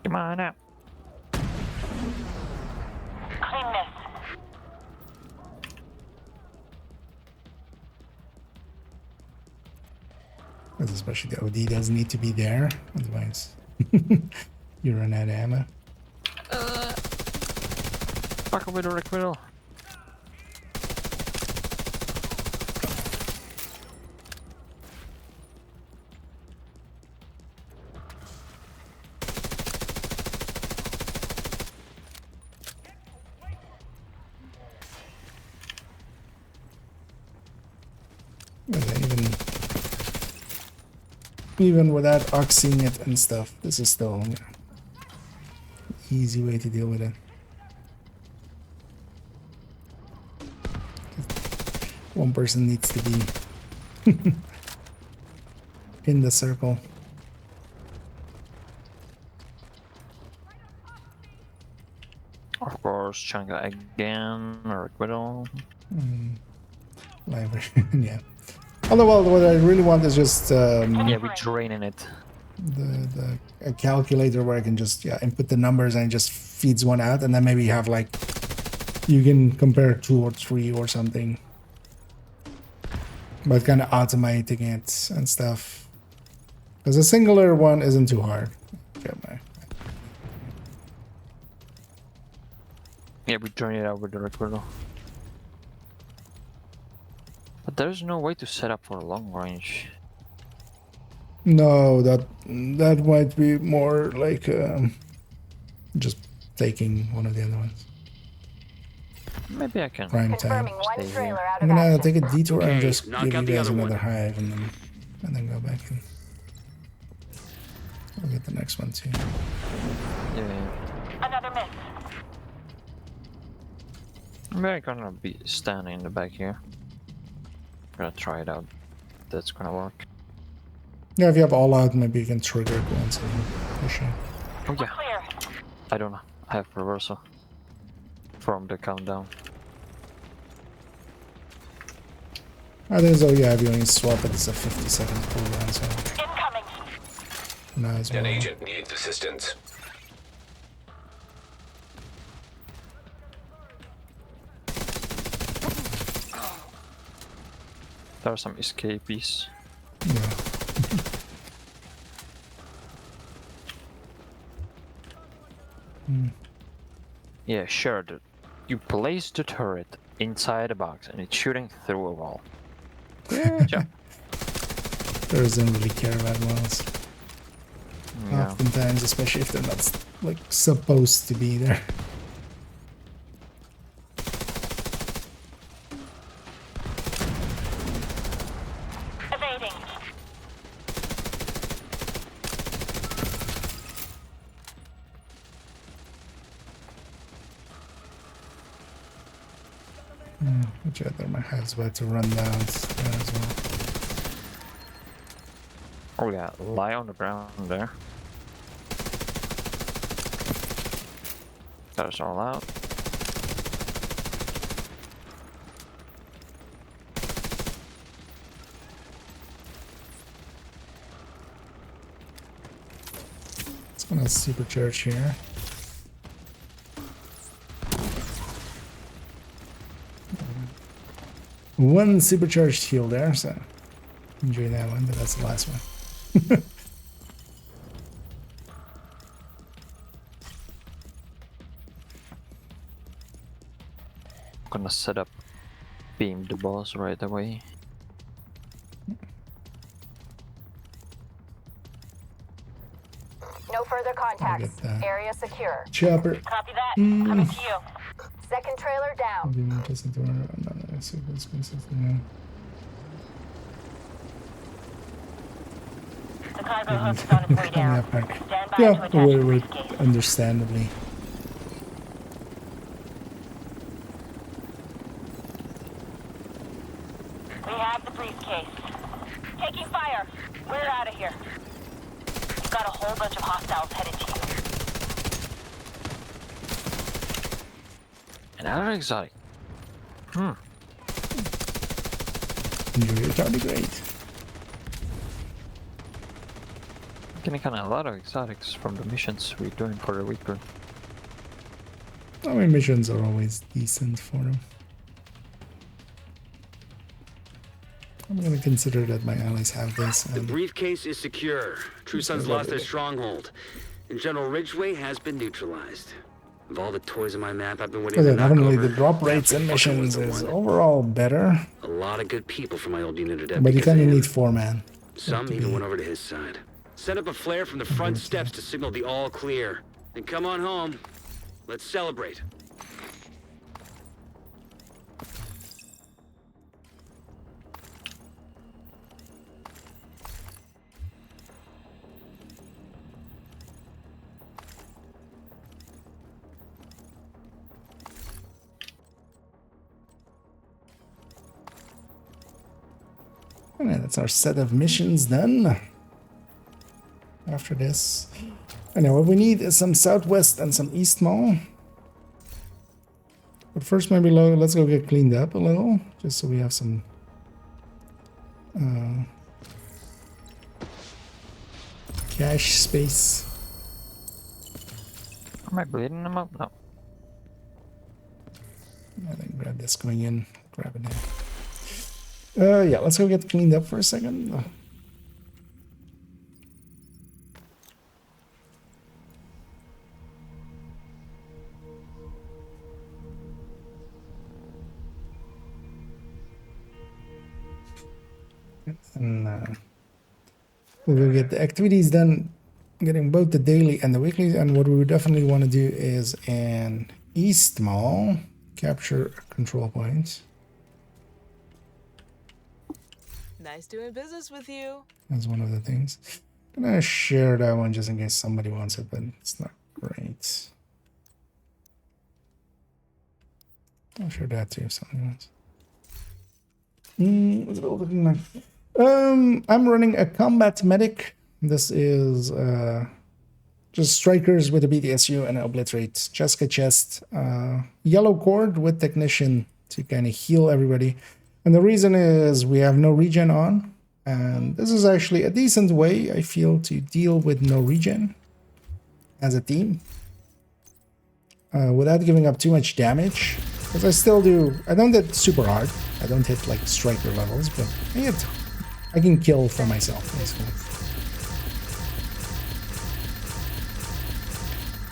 Come on out. Clean this. Because especially the OD does need to be there, otherwise you run out of ammo. Fuck with the requital. Even without oxying it and stuff, this is still easy way to deal with it. One person needs to be in the circle. Of course, Changa again, or Riddle. Library, yeah. Although, well, what I really want is just yeah, we're draining it. A calculator where I can just input the numbers and it just feeds one out, and then maybe you have like you can compare 2 or 3 or something, but kind of automating it and stuff. Because a singular one isn't too hard. Yeah, we drain it out with the Riddle. But there's no way to set up for long range. No, that might be more like just taking one of the other ones. Maybe I can. Prime time. One trailer out I'm of gonna action. take a detour and Okay, just knock give you out the guys other another one. hive and then go back in. I'll get the next one too. Yeah. Another miss. I'm gonna be standing in the back here. Gonna try it out. That's gonna work. Yeah, if you have all out, maybe you can trigger it once and push it. Oh yeah. I don't know. I have reversal from the countdown. I think so. Yeah, if you only swap it, it's a 50-second cooldown. So. Incoming. Nice. An agent needs assistance. There are some escapees. Yeah. Yeah, sure. You place the turret inside a box and it's shooting through a wall. Yeah, sure. Doesn't really care about walls. Yeah. Oftentimes, especially if they're not like supposed to be there. Evading. Which other my hive's about to run down as well. Oh yeah, lie on the ground there. That's all out. It's gonna supercharge here. One supercharged heal there, so enjoy that one, but that's the last one. I'm gonna set up beam the boss right away. No further contacts. Area secure. Chopper. Copy that. Coming to you. Second trailer down. The cargo hook is on its way down. Stand by to Yeah, attach the we're briefcase. understandably. We have the briefcase. Taking fire. We're out of here. We've got a whole bunch of hostiles headed to you. Another exotic. Enjoy your Charlie Great. Getting kinda a lot of exotics from the missions we're doing for the weekend. I mean, missions are always decent for them. I'm gonna consider that my allies have this. The briefcase is secure. True Sons lost their stronghold, and General Ridgway has been neutralized. Of all the toys on my map, I've been waiting to knock Definitely, over. the drop rates and missions is overall better, A lot of good people from my old unit are dead. but you because kind of him. need 4-man. Some even went over to his side. Set up a flare from the front steps to signal the all clear. Then come on home. Let's celebrate. And that's our set of missions done. After this, I know what we need is some southwest and some east mall. But first, maybe let's go get cleaned up a little, just so we have some cache space. Am I bleeding them up? No. I think grab this going in. Grab it now. Yeah, let's go get cleaned up for a second. And we'll get the activities done, getting both the daily and the weekly. And what we would definitely want to do is an East Mall, capture control points. Nice doing business with you. That's one of the things. I'm gonna share that one just in case somebody wants it, but it's not great. I'll share that too if somebody wants. What's it all looking like? I'm running a combat medic. This is just strikers with a BTSU and obliterate Jessica chest. Yellow cord with technician to kind of heal everybody. And the reason is we have no regen on. And this is actually a decent way, I feel, to deal with no regen as a team. Without giving up too much damage. Because I still do, I don't hit super hard. I don't hit like striker levels, but I can kill for myself, basically.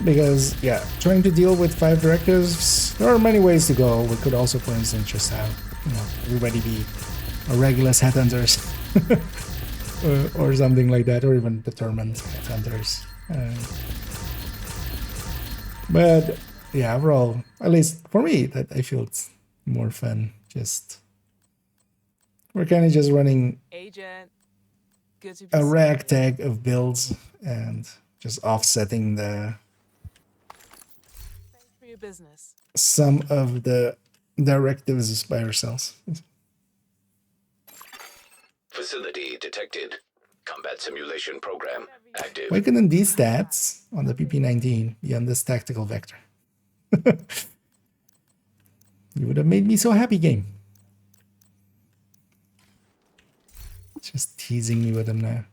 Because, yeah, trying to deal with 5 directives, there are many ways to go. We could also, for instance, just have, everybody be Regulus headhunters. or something like that, or even determined headhunters. But, yeah, overall, at least for me, that I feel it's more fun. We're kind of just running Agent. Good to be a ragtag of builds and just offsetting Thanks for your business. some of the directives by ourselves. Facility detected. Combat simulation program active. Why couldn't these stats on the PP-19 be on this tactical vector? You would have made me so happy, game. Just teasing me with them now.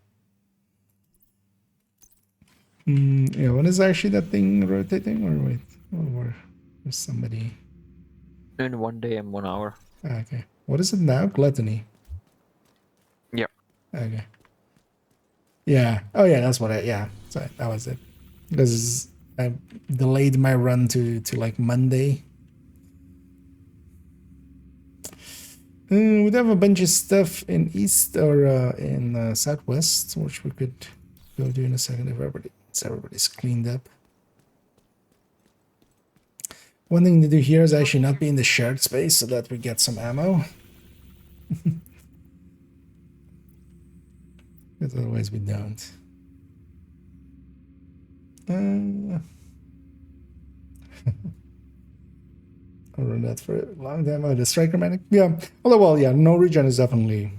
Yeah, when is actually that thing rotating? Or wait, or there's somebody. In 1 day and 1 hour. Okay. What is it now? Gluttony. Yeah. Okay. Yeah. Oh yeah, that's what yeah. Sorry, that was it. Because I delayed my run to like Monday. We'd have a bunch of stuff in East or in Southwest, which we could go do in a second if everybody's cleaned up. One thing to do here is actually not be in the shared space so that we get some ammo. Because otherwise we don't. I'll run that for a long time. Oh, the striker medic? Yeah. Although, well, yeah, no regen is definitely...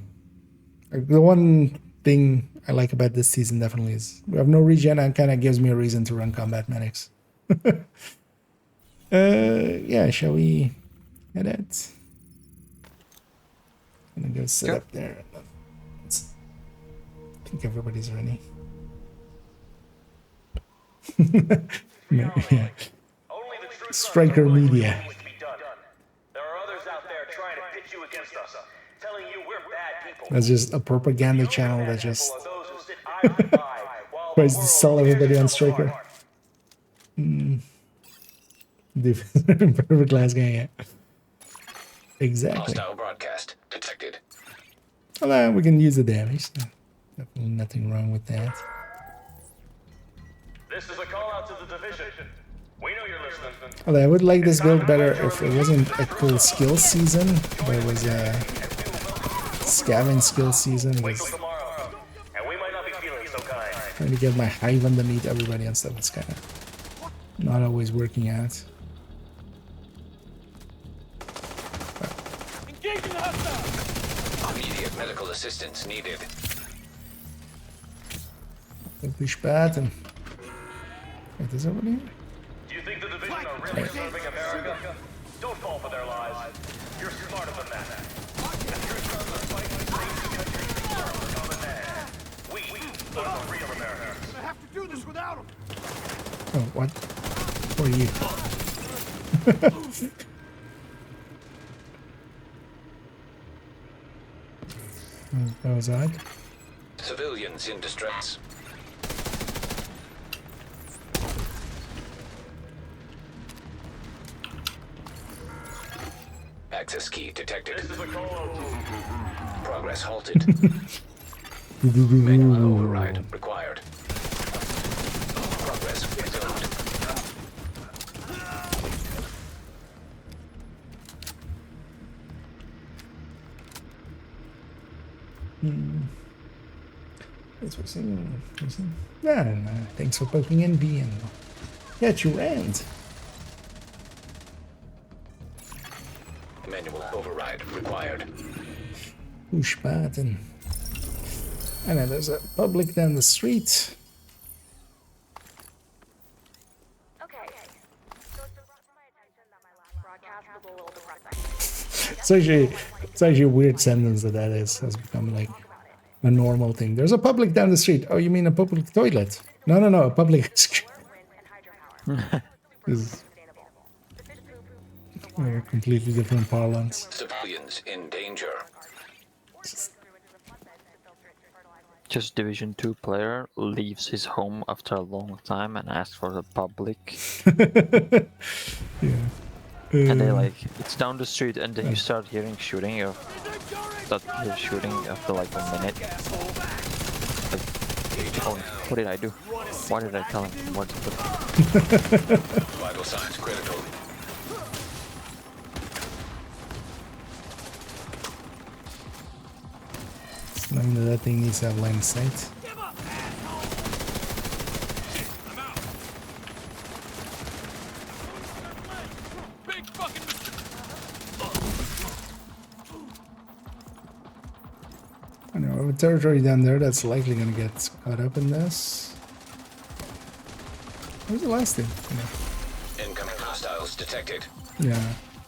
the one thing I like about this season definitely is we have no regen and kind of gives me a reason to run combat medics. Yeah, shall we head out? I'm gonna go sit up there. I think everybody's ready. Yeah. Striker Media. That's just a propaganda channel that just tries to sell everybody on Striker. Perfect last guy, yeah. Exactly. Hostile broadcast detected. Well, we can use the damage. So definitely nothing wrong with that. This is a call out to the division. We know you're listening. Although I would like this build better if it wasn't a cool skill season, but it was a scavenge skill season. Trying to get my hive underneath everybody and stuff. It's kind of not always working out. Immediate medical assistance needed. Push button. Wait, is that what here? Do you think the division are really serving America? Don't fall for their lies. You're smarter than that. If your sons are fighting to save the country, you're coming there. We are the real Americans. I have to do this without them. Oh, what? Who are you? That was odd. Civilians in distress. Access key detected. Progress halted. Manual override required. Progress resumed. Thanks for seeing. Yeah, thanks for poking in, B, and get your end. Manual override required. Push button. And then there's a public down the street. It's actually a weird sentence that is. Has become like a normal thing. There's a public down the street. Oh, you mean a public toilet? No, a public. This is completely different parlance. Civilians in danger. Just Division 2 player leaves his home after a long time and asks for the public. Yeah. And they like, it's down the street, and then you start hearing shooting, or start hear shooting after like a minute. Like, oh, what did I do? Why did I tell him? What to put? Vital signs critical. That thing needs to have line of sight. I know, a territory down there that's likely gonna get caught up in this. Where's the last thing? Incoming hostiles detected. Yeah,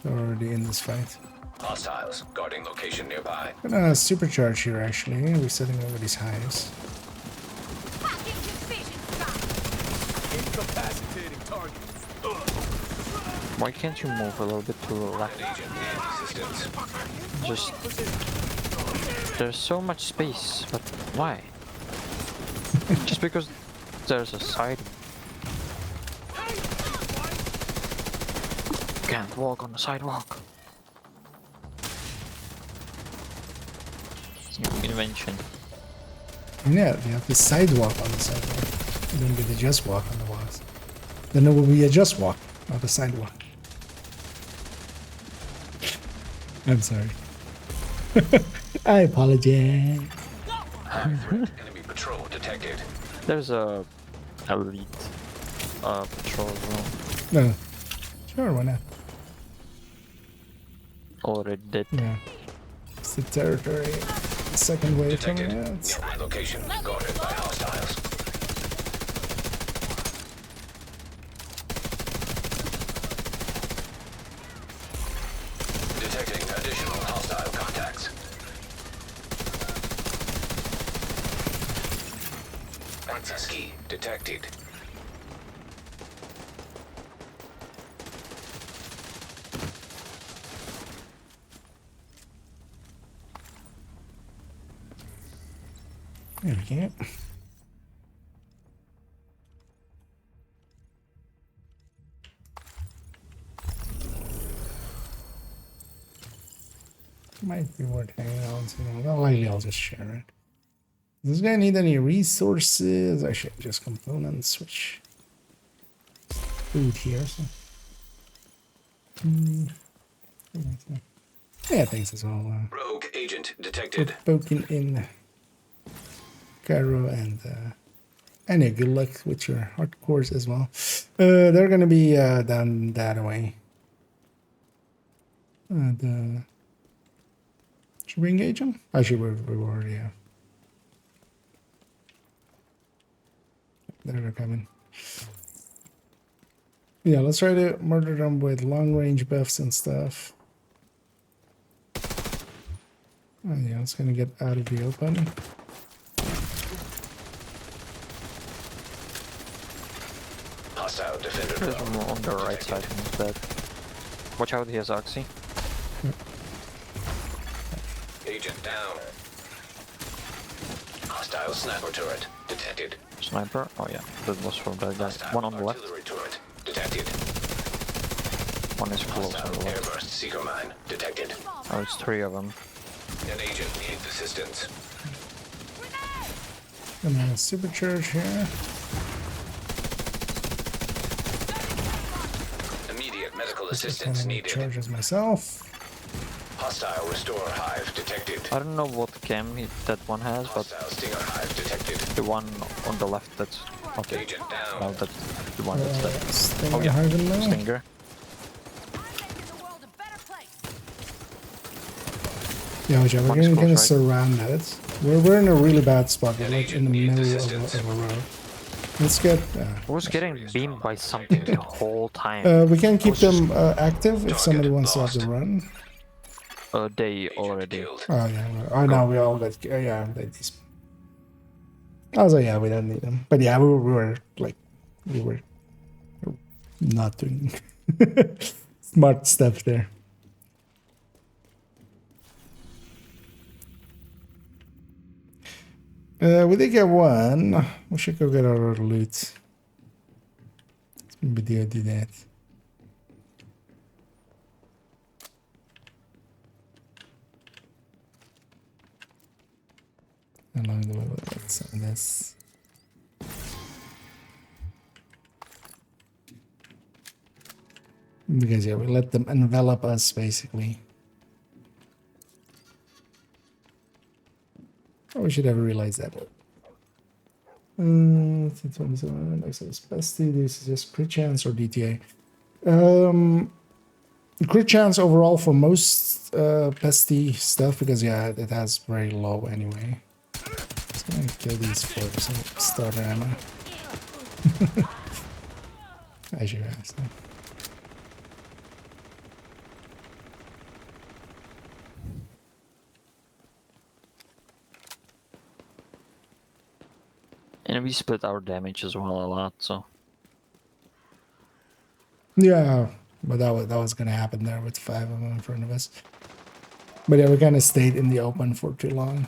they're already in this fight. Hostiles guarding location nearby. Gonna supercharge here actually. We're setting over these highs. Incapacitating target. Why can't you move a little bit to the left? Just... There's so much space, but why? Just because there's a side... Can't walk on the sidewalk. It's an invention. Yeah, you have to sidewalk on the sidewalk. You don't get to just walk on the walks. Then it will be a just walk, not a sidewalk. I'm sorry. I apologize. Enemy patrol detected. There's a elite patrol as well. No. Sure, why not? Already dead. Yeah. It's the territory. The second wave detected. coming out. Nearby location guarded by hostiles. Detecting additional hostile contacts. Access key detected. There we go. Might be worth hanging on to. Well, likely I'll just share it. Does this guy need any resources? Actually, just components. Switch food here. So. Yeah, thanks as well. Rogue agent detected. Poking in Cairo and yeah, good luck with your hardcores as well. They're gonna be down that way. And Should we engage them? Actually, we already have. There they're coming. Yeah, let's try to murder them with long-range buffs and stuff. Oh yeah, it's gonna get out of the open. Hostile defender There's one on the right side instead. Watch out, he has Oxy. Agent down. Hostile sniper turret detected. Sniper? Oh yeah, that was from that guy. One on the left. Artillery turret detected. One is close on the left. Airburst seeker mine detected. Oh, it's 3 of them. An agent needs assistance. I'm gonna supercharge here. Immediate medical assistance needed. Charges myself. Hostile restore hive detected. I don't know what cam that one has, but Hostile stinger hive detected. the one on the left, that's okay. Agent down. No, that's the one that's dead. Stinger Oh yeah, hive in there. Stinger. Yeah, we're One is gonna close, right? surround it. We're in a really bad spot. We're like in the middle of a road. Let's get. I was getting beamed by something the whole time. We can keep them active if somebody wants to have the run. They already. Oh yeah. Oh no, we all got. Yeah, these. I was like, yeah, we don't need them. But yeah, we were not doing smart stuff there. We did get one. We should go get our loot. Maybe do that. Along the way, let's send this. Because yeah, we let them envelop us basically. Oh, we should have realized that. 27, access pesty. This is just crit chance or DTA. Crit chance overall for most pesty stuff because yeah, it has very low anyway. Just gonna kill these for some starter ammo. I should ask them. And we split our damage as well a lot, so. Yeah, but that was gonna happen there with 5 of them in front of us. But yeah, we kind of stayed in the open for too long.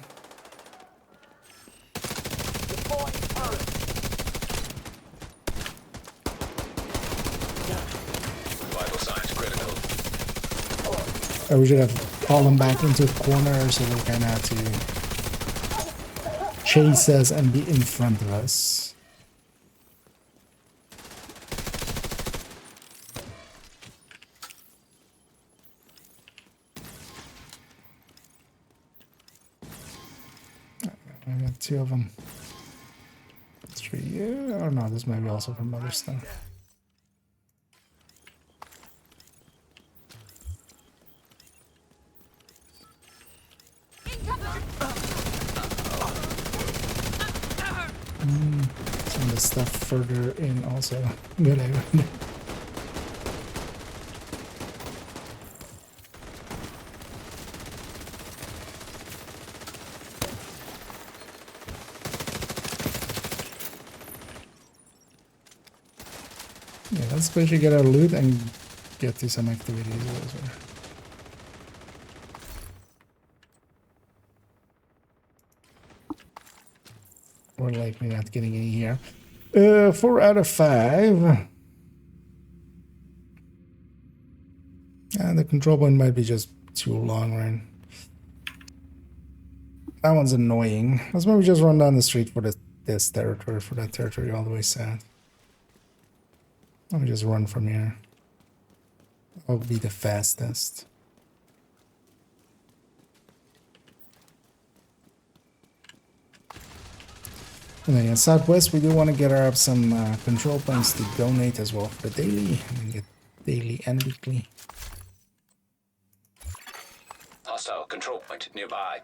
Vital signs critical. We should have fallen back into the corner so they kind of have to chase us and be in front of us. I got 2 of them. 3, yeah. Oh no, this might be also from other stuff. Some of the stuff further in also. Good idea. Yeah, let's quickly get our loot and get to some activities as well. We're likely not getting any here. 4 out of 5. And the control point might be just too long, right? That one's annoying. Let's maybe just run down the street for this territory, for that territory all the way south. Let me just run from here. I'll be the fastest. And then in Southwest, we do want to get up some control points to donate as well for the daily. And then get daily and weekly. hostile control point nearby.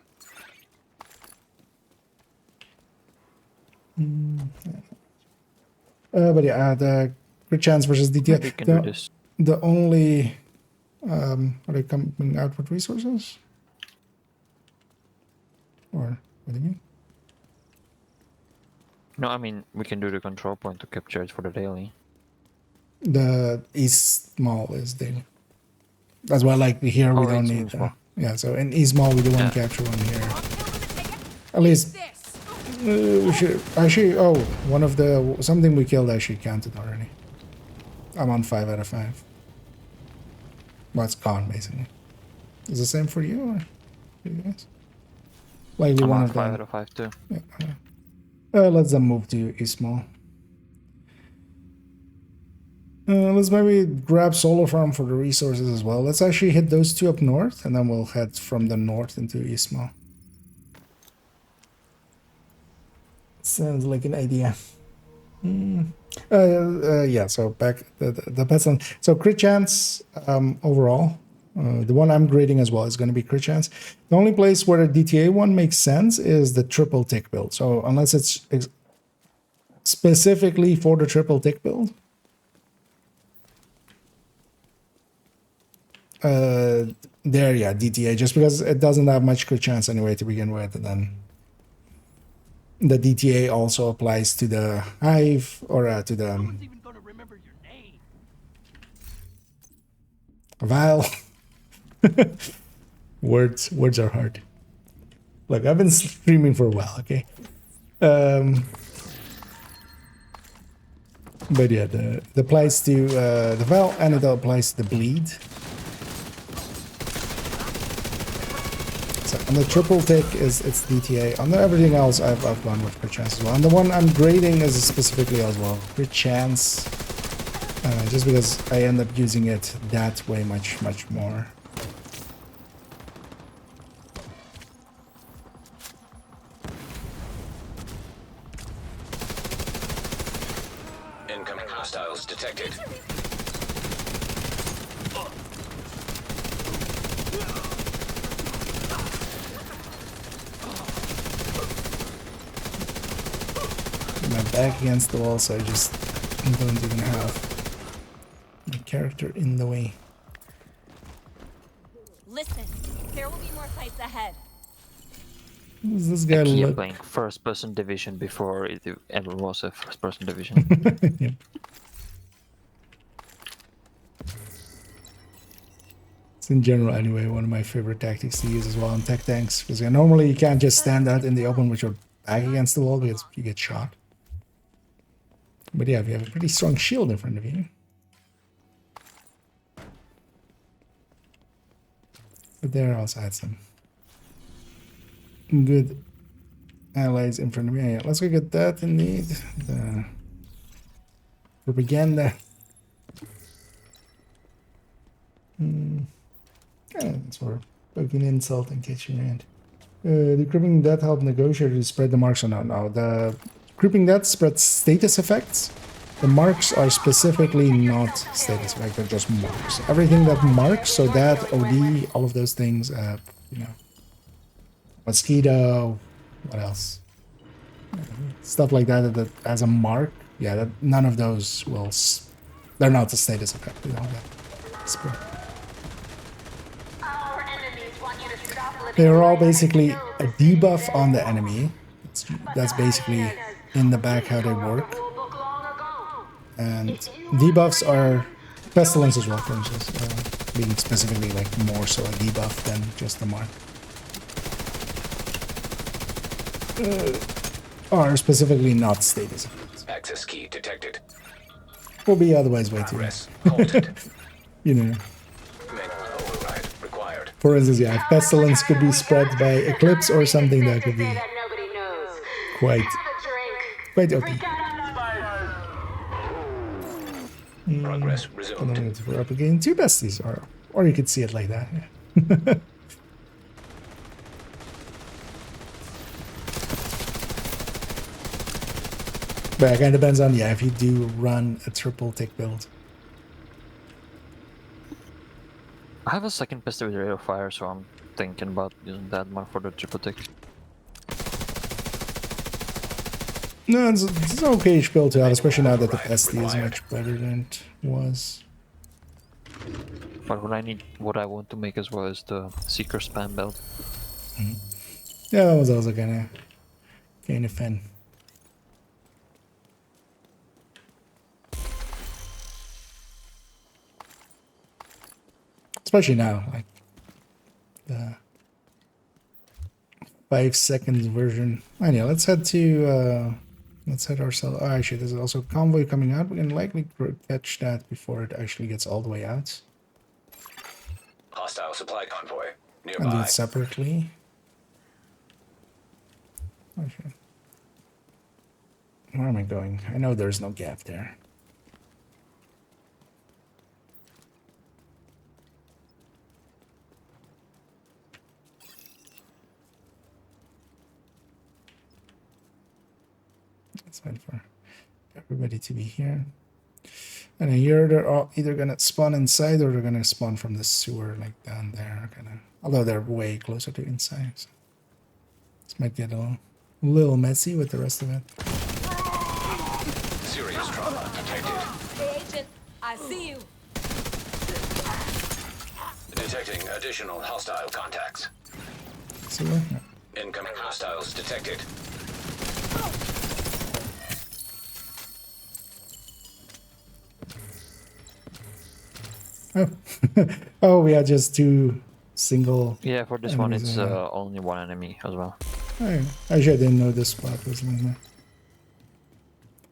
But yeah, the crit chance versus DTA. The only are they coming out with resources? Or what do you mean? No, I mean we can do the control point to capture it for the daily. The East Mall is daily. That's why, like here, we don't need. Yeah, so in East Mall we do want to capture one here. At least we should actually. Oh, one of the something we killed actually counted already. I'm on 5 out of 5. Well, it's gone basically. Is the same for you or for you guys? Likely one of them. 5 out of 5 too. Yeah. Let's then move to East Mall. Let's maybe grab Solar Farm for the resources as well. Let's actually hit those two up north, and then we'll head from the north into East Mall. Sounds like an idea. Yeah, so back the bets on. So crit chance overall. The one I'm grading as well is going to be crit chance. The only place where the DTA one makes sense is the triple tick build. So unless it's specifically for the triple tick build, there, yeah, DTA, just because it doesn't have much crit chance anyway to begin with, and then the DTA also applies to the Hive or to the Vial. Words are hard. Look, I've been streaming for a while, okay? But yeah, the applies to the Vial, and it applies to the Bleed. So on the triple tick it's DTA. On everything else I've gone with crit chance as well. And the one I'm grading is specifically as well crit chance, just because I end up using it that way much more. Incoming hostiles detected. My back against the wall, so I just don't even have my character in the way. Listen, there will be more fights ahead. Does this guy keep look? playing first-person division before it ever was a first-person division. Yep. It's in general anyway one of my favorite tactics to use as well on tech tanks, because normally you can't just stand out in the open with your back against the wall because you get shot. But yeah, if you have a pretty strong shield in front of you. But there I also had some good allies in front of me. Yeah, let's go get that indeed. The propaganda. That's for poking insult and catching hand. The Creeping Death help negotiator to spread the marks or not. No, the Creeping Death spreads status effects. The marks are specifically not status effects, they're just marks. Everything that marks, so that, OD, all of those things, you know. Mosquito, what else? Stuff like that that as a mark, yeah, that none of those will, they're not a status effect. They don't get spread. They're all basically a debuff on the enemy. That's basically in the back how they work. And debuffs are pestilence as well, for instance, being specifically like more so a debuff than just a mark. Are specifically not status effects. Access key detected. Will be otherwise way too. You know. Override required. For instance, yeah, if pestilence could be spread by eclipse or something, that could be quite OP. Progress resumed. We're up against two besties, or you could see it like that. Yeah. But it kind of depends on, yeah, if you do run a triple tick build. I have a second pistol with rate of fire, so I'm thinking about using that one for the triple tick. No, it's an okay build to have, especially now that the SD is much better than it was. But what I want to make as well is the Seeker spam belt. Yeah, that was also kind of fun. Especially now, like the 5 seconds version. Anyway, let's head ourselves. Oh, actually, there's also a convoy coming out. We can likely catch that before it actually gets all the way out. Hostile supply convoy nearby. And do it separately. Okay. Where am I going? I know there's no gap there. It's fine for everybody to be here. And here they're all either gonna spawn inside or they're gonna spawn from the sewer, like down there, kinda. Although they're way closer to inside. So this might get a little messy with the rest of it. Serious trauma detected. Hey, Agent, I see you. Detecting additional hostile contacts. Sewer? No. Incoming hostiles detected. Oh, oh, we had just 2 single. Yeah, for this one, it's only 1 enemy as well. Oh, actually, I didn't know this spot was like that.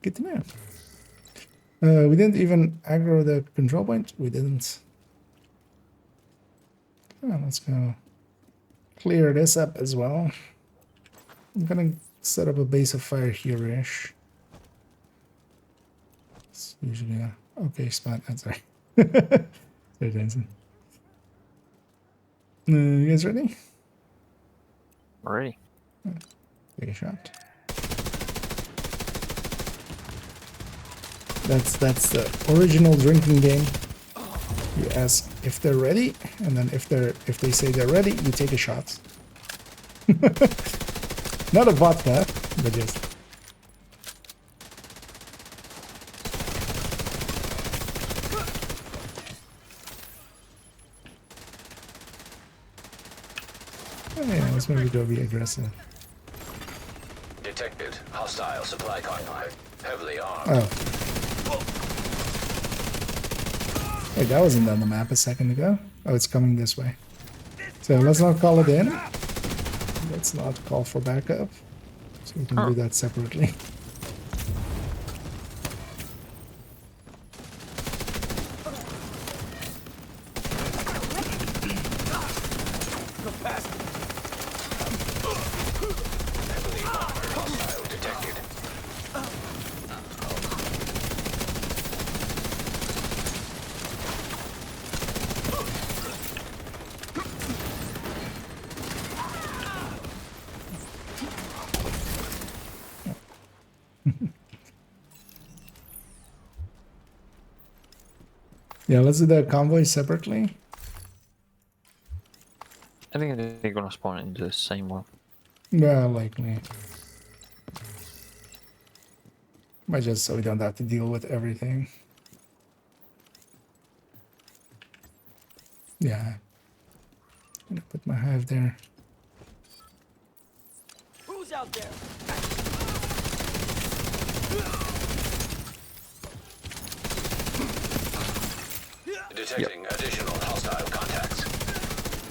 Good to know. We didn't even aggro the control point. We didn't. Oh, let's go clear this up as well. I'm gonna set up a base of fire here-ish. It's usually a okay spot. I'm sorry. Sorry, Jensen. You guys ready? Ready. Take a shot. That's the original drinking game. You ask if they're ready, and then if they say they're ready, you take a shot. Not a vodka, but just. Oh, yeah, let's maybe go be aggressive. Detected hostile supply convoy. Heavily armed. Oh. Wait, that wasn't on the map a second ago. Oh, it's coming this way. So let's not call it in. Let's not call for backup. So we can do that separately. Heavily armored hostile detected. Yeah, let's do the convoy separately. I think they're gonna spawn in the same one. Yeah, likely. But just so we don't have to deal with everything. Yeah. I'm gonna put my hive there. Who's out there? Detecting additional hostile contacts.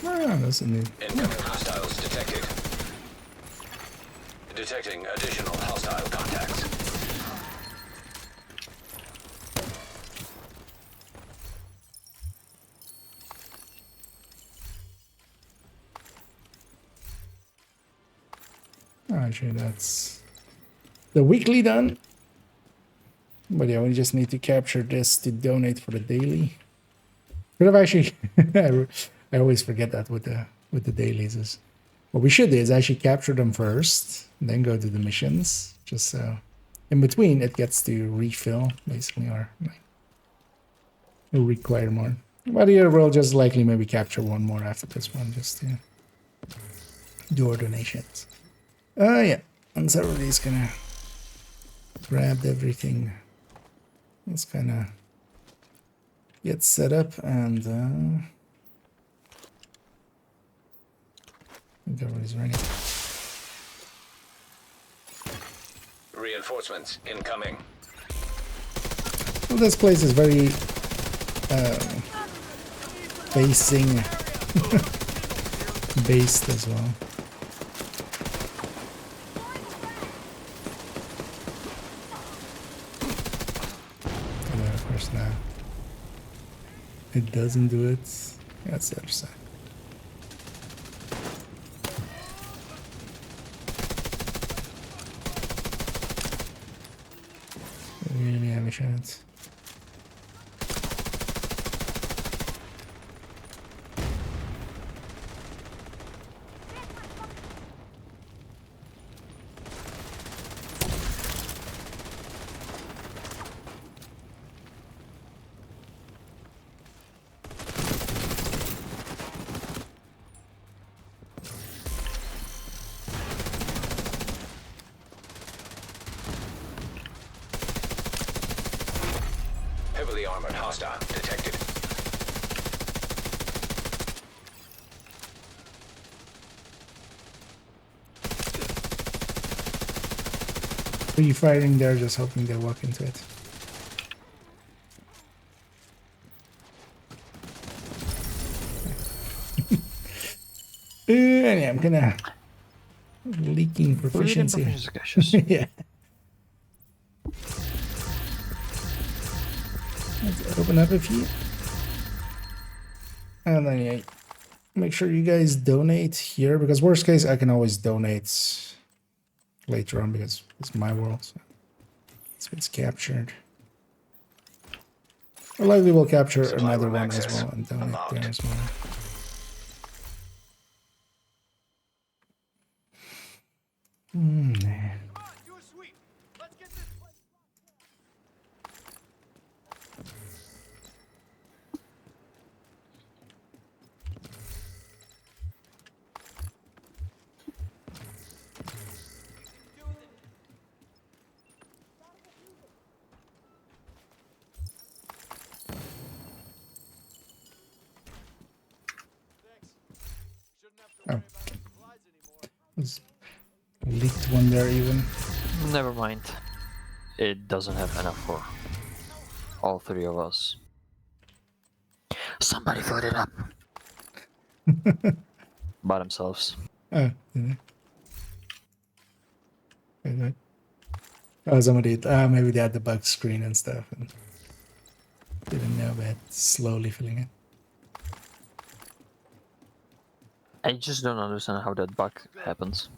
Ah, that's a new. Incoming hostiles detected. Detecting additional hostile contacts. Actually, that's the weekly done. But yeah, we just need to capture this to donate for the daily. Could have actually, I always forget that with the dailies is what we should do is actually capture them first, then go to the missions, just so in between it gets to refill basically, or like, will require more. But here we'll just likely maybe capture one more after this one, just to do our donations. Yeah. And so everybody's gonna grab everything. Let's kind of get set up and I think everybody's ready. Reinforcements incoming. Well, this place is very facing based as well. And then of course now it doesn't do it. That's the other side. Really have a chance. Heavily armored hostile detected. Free firing there, just hoping they walk into it. Yeah, I'm kinda leaking proficiency. Yeah. Let's open up a few. And then yeah, make sure you guys donate here, because worst case I can always donate later on because it's my world. So it gets captured. Or likely we'll capture another one as well and donate there as well. Man. Oh. There's a leaked one there even. Never mind. It doesn't have enough for all three of us. Somebody filled it up. By themselves. Oh, did they? Okay. Oh, somebody, maybe they had the bug screen and stuff and didn't know about slowly filling it. I just don't understand how that bug happens.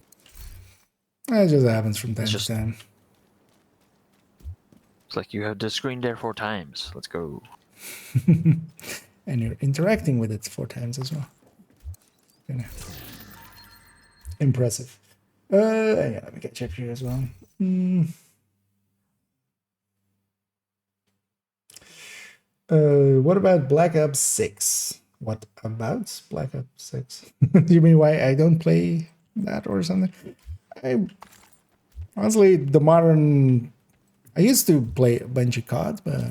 It just happens from time to time. It's like you have the screen there 4 times. Let's go. And you're interacting with it 4 times as well. You know. Impressive. Yeah, let me get check here as well. What about Black Ops 6? What about Black Ops 6? Do you mean why I don't play that or something? Honestly, the modern... I used to play a bunch of COD, but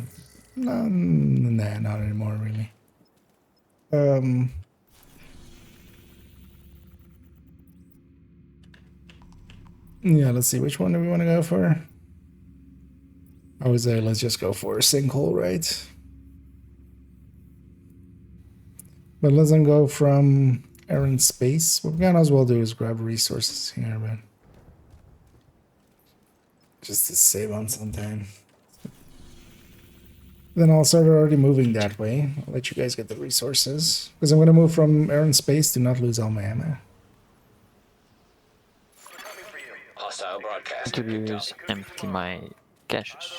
nah, not anymore, really. Yeah, let's see. Which one do we want to go for? I would say let's just go for a sinkhole, right? But let's then go from air and space. What we can as well do is grab resources here, but just to save on some time. Then I'll start already moving that way. I'll let you guys get the resources. Because I'm going to move from air and space to not lose all my ammo. Hostile broadcast. To use empty my caches.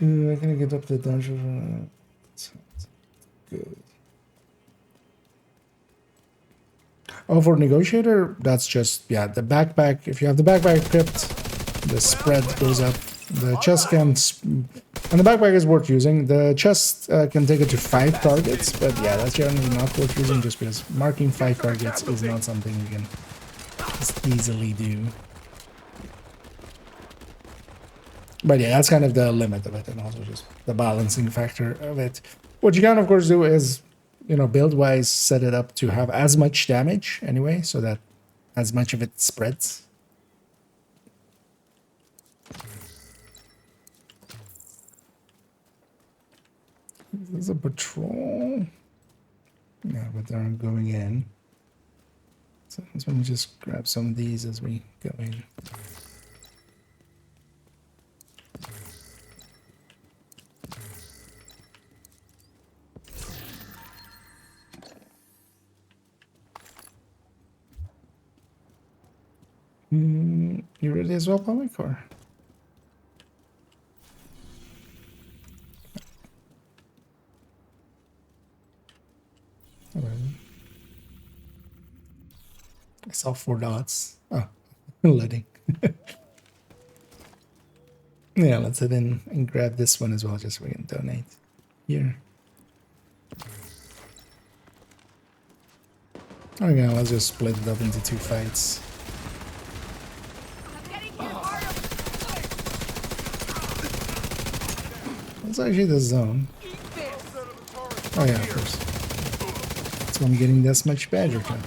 I'm going to get up the dungeon. Good. Oh, for negotiator, that's just, yeah, the backpack. If you have the backpack equipped, the spread goes up. The chest can And the backpack is worth using. The chest can take it to 5 targets, but yeah, that's generally not worth using just because marking 5 targets is not something you can just easily do. But yeah, that's kind of the limit of it, and also just the balancing factor of it. What you can, of course, do is, you know, build-wise, set it up to have as much damage anyway, so that as much of it spreads. There's a patrol. Yeah, but they're going in. So let me just grab some of these as we go in. You ready as well, public, or? Alright. I saw 4 dots. Oh, loading. Yeah, let's head in and grab this one as well, just so we can donate here. Okay, let's just split it up into 2 fights. That's actually the zone. Oh yeah, of course. That's why I'm getting this much badger time.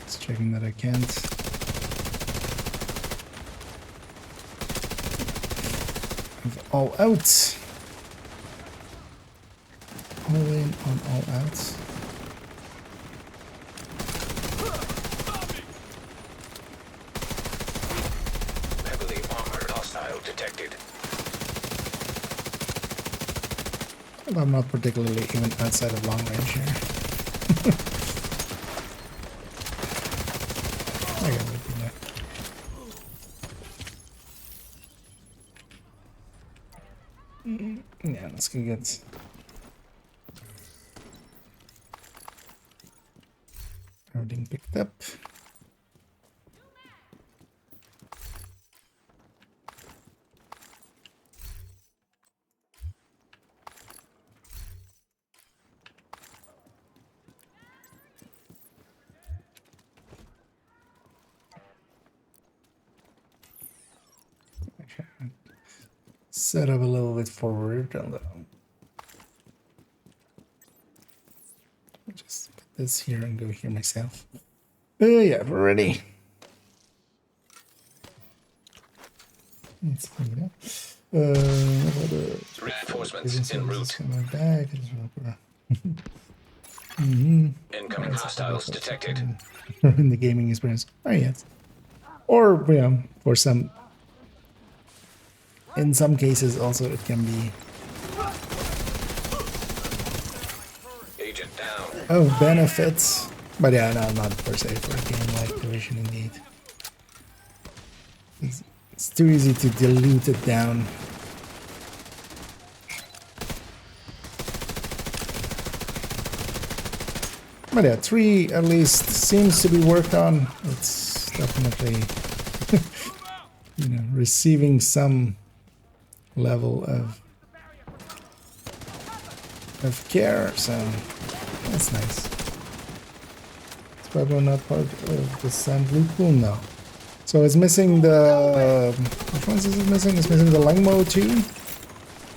Just checking that I can't. All out. All in on all outs. Heavily armored hostile detected. Well, I'm not particularly even outside of long range here. I gotta wait for that. Yeah, let's go get. Everything picked up. Set up a little bit forward, although I'll just put this here and go here myself. Yeah, we're ready. Let's clean it up. Reinforcements en route. Back. Incoming hostiles detected. In the gaming experience. Oh yes. Or, you know, for some. In some cases, also it can be. Agent down. Oh, benefits. But yeah, no, not per se for a game like Division indeed. It's too easy to dilute it down. But yeah, 3 at least seems to be worked on. It's definitely, you know, receiving some level of care, so that's nice. It's probably not part of the sand blue pool now. So it's missing the which ones is it missing? It's missing the Langmo too.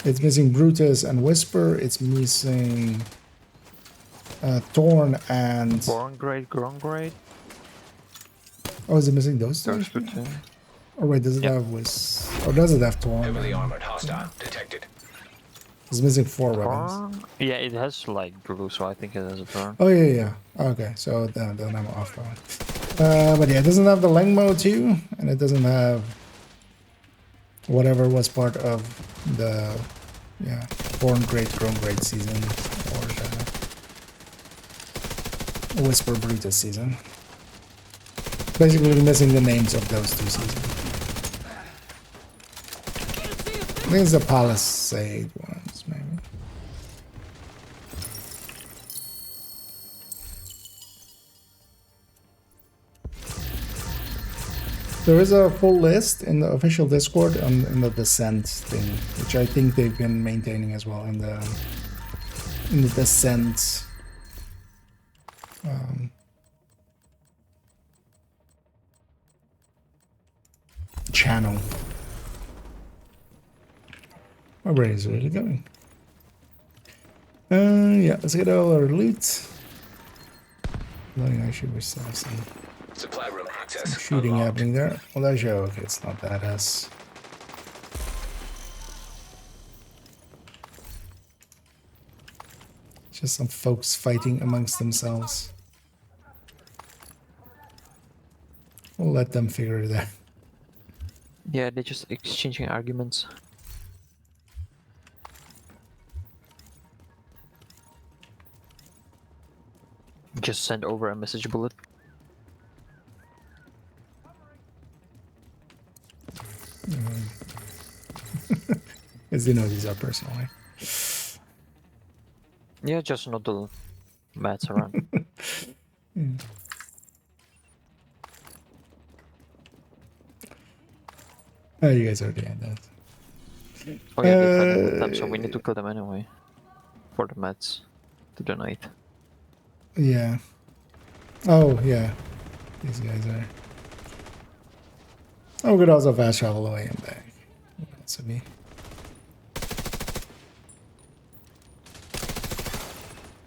It's missing Brutus and Whisper. It's missing Thorn and Gronggrade. Oh, is it missing those two? Oh wait, does it have or does it have Thorn? Heavily armored hostile detected. It's missing 4 weapons. Yeah, it has like blue, so I think it has a turn. Oh yeah. Okay, so then I'm off that one. But yeah, it doesn't have the Langmo too, and it doesn't have whatever was part of the Gronggrade season or the Whisper Brutus season. Basically missing the names of those 2 seasons. I think it's the Palisade ones, maybe. There is a full list in the official Discord in the descent thing, which I think they've been maintaining as well in the descent channel. My brain is really going. Yeah, let's get all our loot. I should receive some Supply room access shooting unlocked. happening there. Well, that's okay. It's not badass. Just some folks fighting amongst themselves. We'll let them figure it out. Yeah, they're just exchanging arguments. Just send over a message bullet. As you know, these are personal, right? Yeah, just not the mats around. Oh, you guys already had that. Oh yeah, they're fighting with them, so we need to kill them anyway. For the mats to donate. Yeah. Oh, yeah. These guys are... Oh, we could also fast travel away and back. What else would be?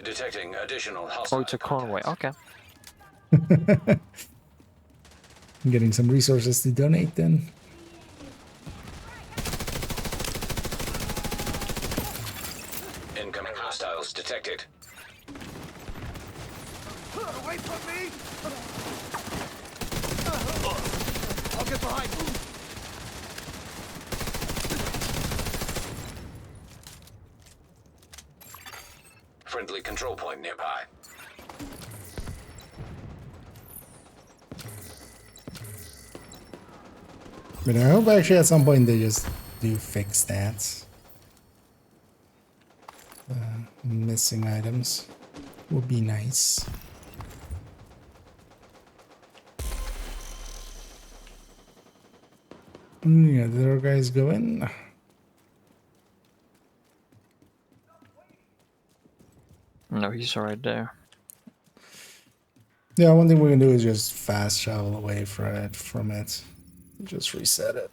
Detecting additional hostile. Oh, it's a convoy. Okay. I'm getting some resources to donate then. Incoming hostiles detected. Away from me! I'll get behind you. Friendly control point nearby. But I hope actually at some point they just do fix that. Missing items would be nice. Yeah, there are guys going. No, he's right there. Yeah, one thing we can do is just fast travel away from it. Just reset it.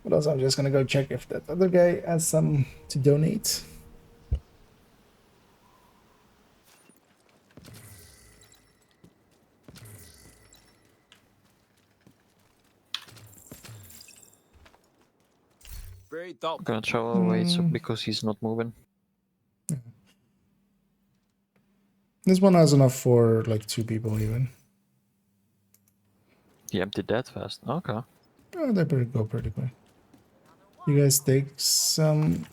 But also I'm just gonna go check if that other guy has some to donate. Very thoughtful. I'm gonna travel away so because he's not moving. This one has enough for like 2 people even. He emptied that fast. Okay. Oh, they better go pretty quick. You guys take some...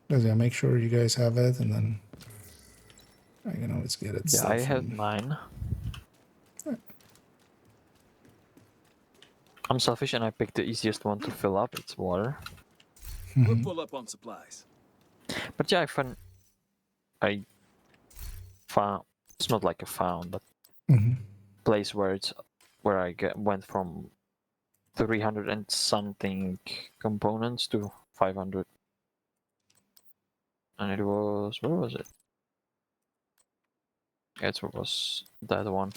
yeah, make sure you guys have it, and then I can always get it. Yeah, I have mine. I'm selfish and I picked the easiest one to fill up. It's water. We're full up on supplies. But yeah, I found it's not like a found, but place where I went from 300 and something components to 500, and it was, where was it? It was that one,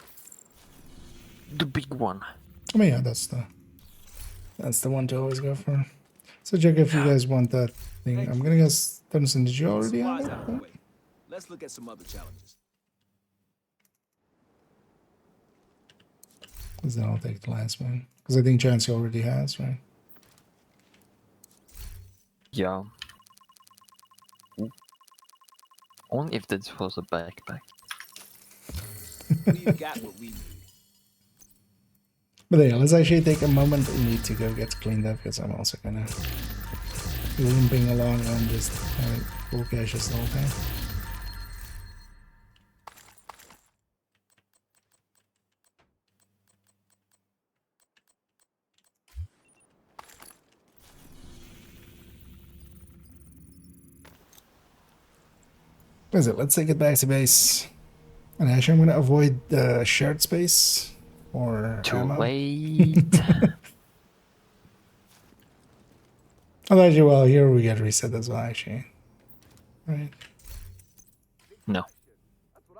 the big one. I mean, yeah, that's the one to always go for. So check if you guys want that thing. I'm gonna guess, Dunson, did you already have Supplies it? out of the way. Let's look at some other challenges. Because then I'll take the last one. Because I think Chancey already has, right? Yeah. Only if this was a backpack. We've got what we need. But yeah, let's actually take a moment. We need to go get cleaned up because I'm also gonna be limping along and just having full caches the whole time. What is it? Let's take it back to base. And actually, I'm gonna avoid the shared space or ammo. Wait. Oh, actually, well, here we get reset as well, actually. Right. No.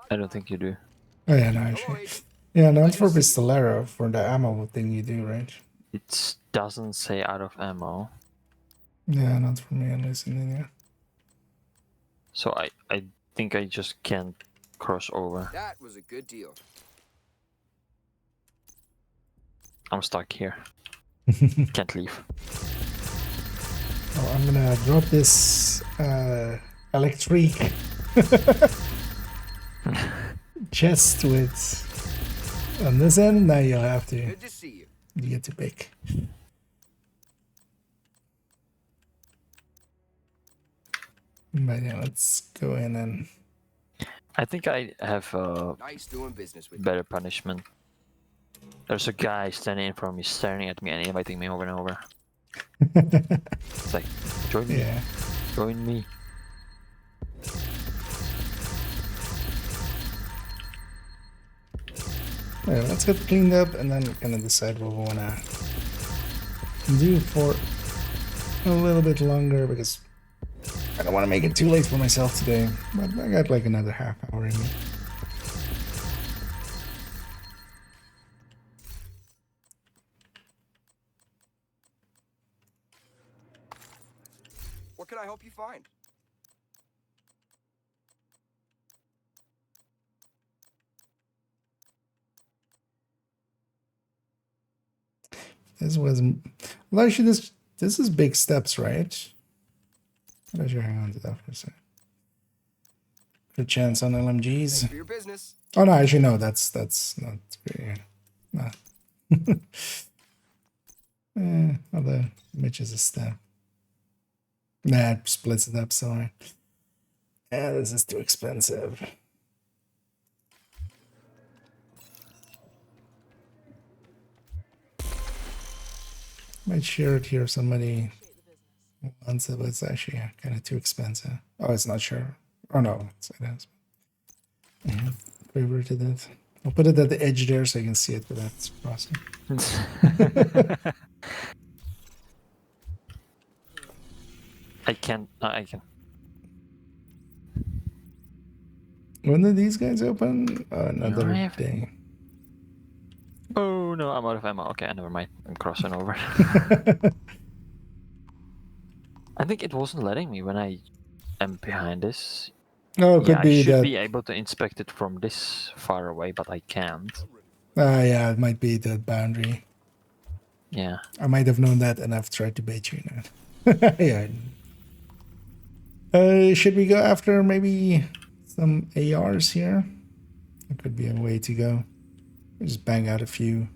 I don't think you do. Oh, yeah, no, actually. Yeah, not for Pistolero, for the ammo thing you do, right? It doesn't say out of ammo. Yeah, not for me, at least in India. So I think I just can't cross over. That was a good deal. I'm stuck here. Can't leave. Oh, I'm gonna drop this electric chest with on this end. Now you'll have to. Good to see you. You get to pick. But yeah, let's go in and. I think I have a Nice doing business with better punishment. There's a guy standing in front of me, staring at me and inviting me over and over. It's like, join me. Yeah. Join me. Yeah, let's get cleaned up and then kind of decide what we wanna do for a little bit longer because I don't want to make it too late for myself today. But I got like another half hour in me. What can I help you find? This was well, actually this is big steps, right? Let you hang on to that for a second. Good chance on LMGs. For your business. Oh no, actually no, that's not great. No. Although Mitch is a step. Nah, it splits it up, sorry. Yeah, this is too expensive. Might share it here if somebody wants it, but it's actually kind of too expensive. Oh, it's not sure. Oh no, it is. Yeah, favorited it. I'll put it at the edge there so you can see it without crossing. I can't. I can. When did these guys open? Another day. Oh no, I'm out of ammo. Okay, never mind. I'm crossing over. I think it wasn't letting me when I am behind this. Oh, it could be I should that. be able to inspect it from this far away, but I can't. Yeah, it might be the boundary. Yeah. I might have known that, and I've tried to bait you now. Yeah. Should we go after maybe some ARs here? That could be a way to go. Just bang out a few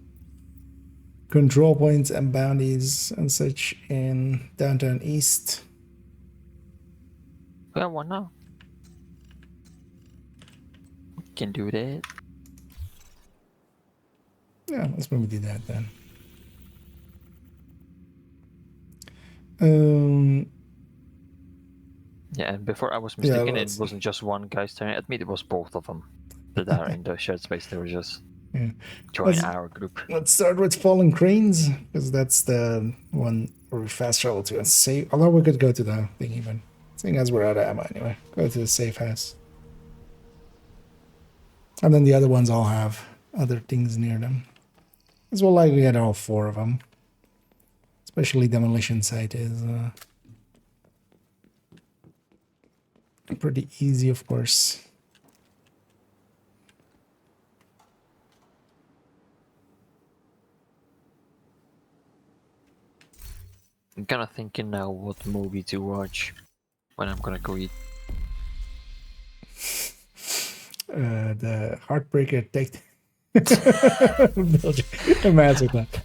control points and bounties and such in downtown east. We got one now. We can do that. Yeah, let's maybe do that then. Yeah, and before I was mistaken, yeah, it wasn't just one guy staring at me, it was both of them that are in the shared space. They were just joining our group. Let's start with Fallen Cranes, because that's the one where we fast travel to and save. Although we could go to the thing even. Seeing as we're out of ammo anyway. Go to the safe house. And then the other ones all have other things near them. As well, likely get all four of them. Especially demolition site is pretty easy, of course. I'm kind of thinking now what movie to watch when I'm gonna go eat. The Heartbreaker take. Imagine that.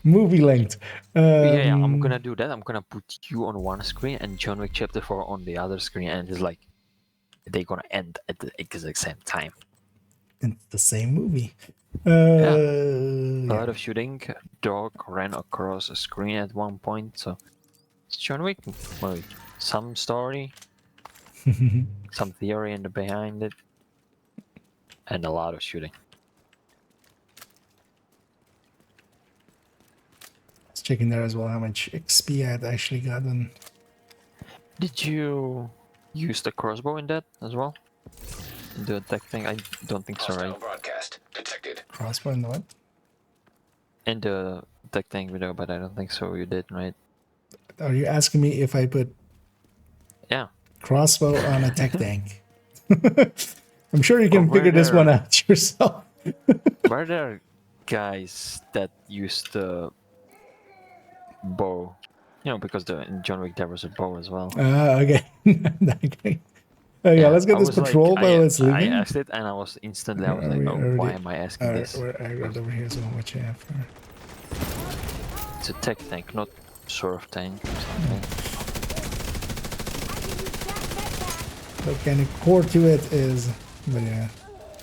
Movie length. Yeah, I'm gonna do that. I'm gonna put you on one screen and John Wick Chapter 4 on the other screen, and it's like they're gonna end at the exact same time. It's the same movie. A lot of shooting. Dog ran across a screen at one point, so it's John Wick movie. Some story. some theory in the behind it, and a lot of shooting. Let's check in there as well how much XP I had actually gotten. Did you use the crossbow in that as well? In the attack thing? I don't think so, right? Broadcast detected. Crossbow and what? In the attack thing video, but I don't think so. You did, right? Are you asking me if I put crossbow on a tech tank? I'm sure you can figure this one out yourself. Were there guys that used the bow? You know, because in John Wick there was a bow as well. Okay. Okay. Oh yeah, let's get this patrol while it's leaving. I asked it and I was instantly, I was like, oh, why am I asking this? I got over here, so what you have for? It's a tech tank, not surf tank or something. But kind of core to it is, but yeah.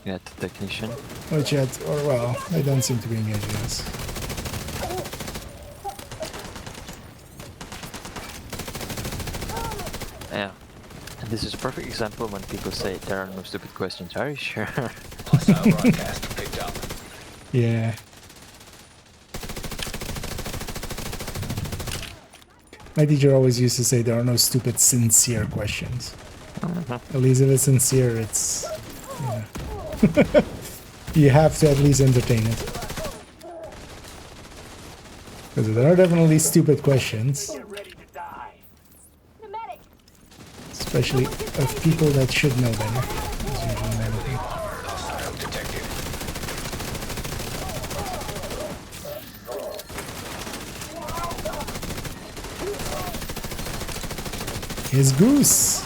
Yeah, the technician. Which yet, or well, I don't seem to be engaging this. Yeah. And this is a perfect example when people say there are no stupid questions. Are you sure? Hostile broadcast picked up. Yeah. My teacher always used to say there are no stupid, sincere questions. At least if it's sincere, it's... Yeah. You have to at least entertain it. Because there are definitely stupid questions. Especially of people that should know better. Hostile detected. His goose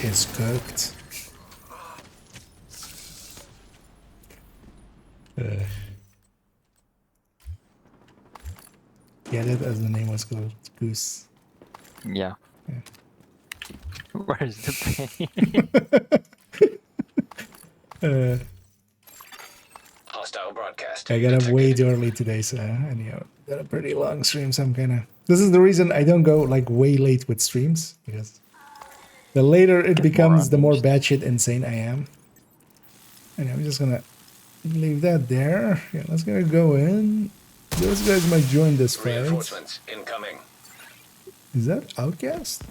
is cooked. Get it as the name was called, goose. Yeah. Where's the pain? Hostile broadcast. I got up way too early today, so anyhow, got a pretty long stream, so I'm kinda... This is the reason I don't go like way late with streams, because the later it becomes, the more batshit insane I am. And I'm just gonna leave that there. Yeah, let's gonna go in. Those guys might join this fight. Reinforcements incoming. Is that Outcast?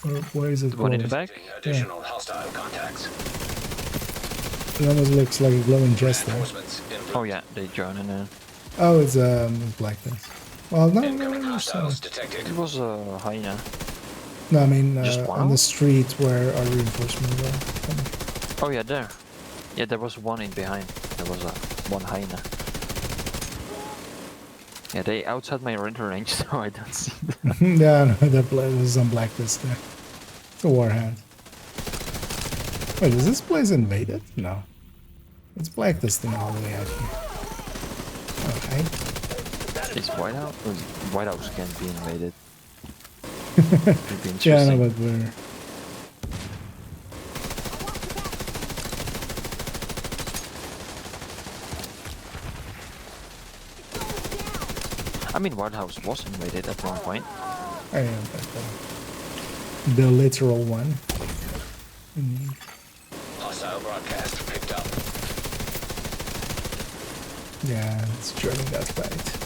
Or where is it The one in the going? back? Additional hostile contacts. It almost looks like a glowing chest there. Oh yeah, they join in there. Oh, it's blackness. Well, no, It was a hyena. no, I mean Just on the street where our reinforcements are coming. Oh yeah, there. Yeah, there was one in behind. There was one hyena. Yeah, they outside my render range, so I don't see them. Yeah, no, that is on blacklist there. It's a warhound. Wait, is this place invaded? No. It's blacklisting all the way out here. Okay. Is Whitehouse? Whitehouse can't be invaded. Yeah, no, but we're... I mean, Whitehouse was invaded at one point. I am, but the literal one. Hostile broadcast picked up. Yeah, it's joining that fight.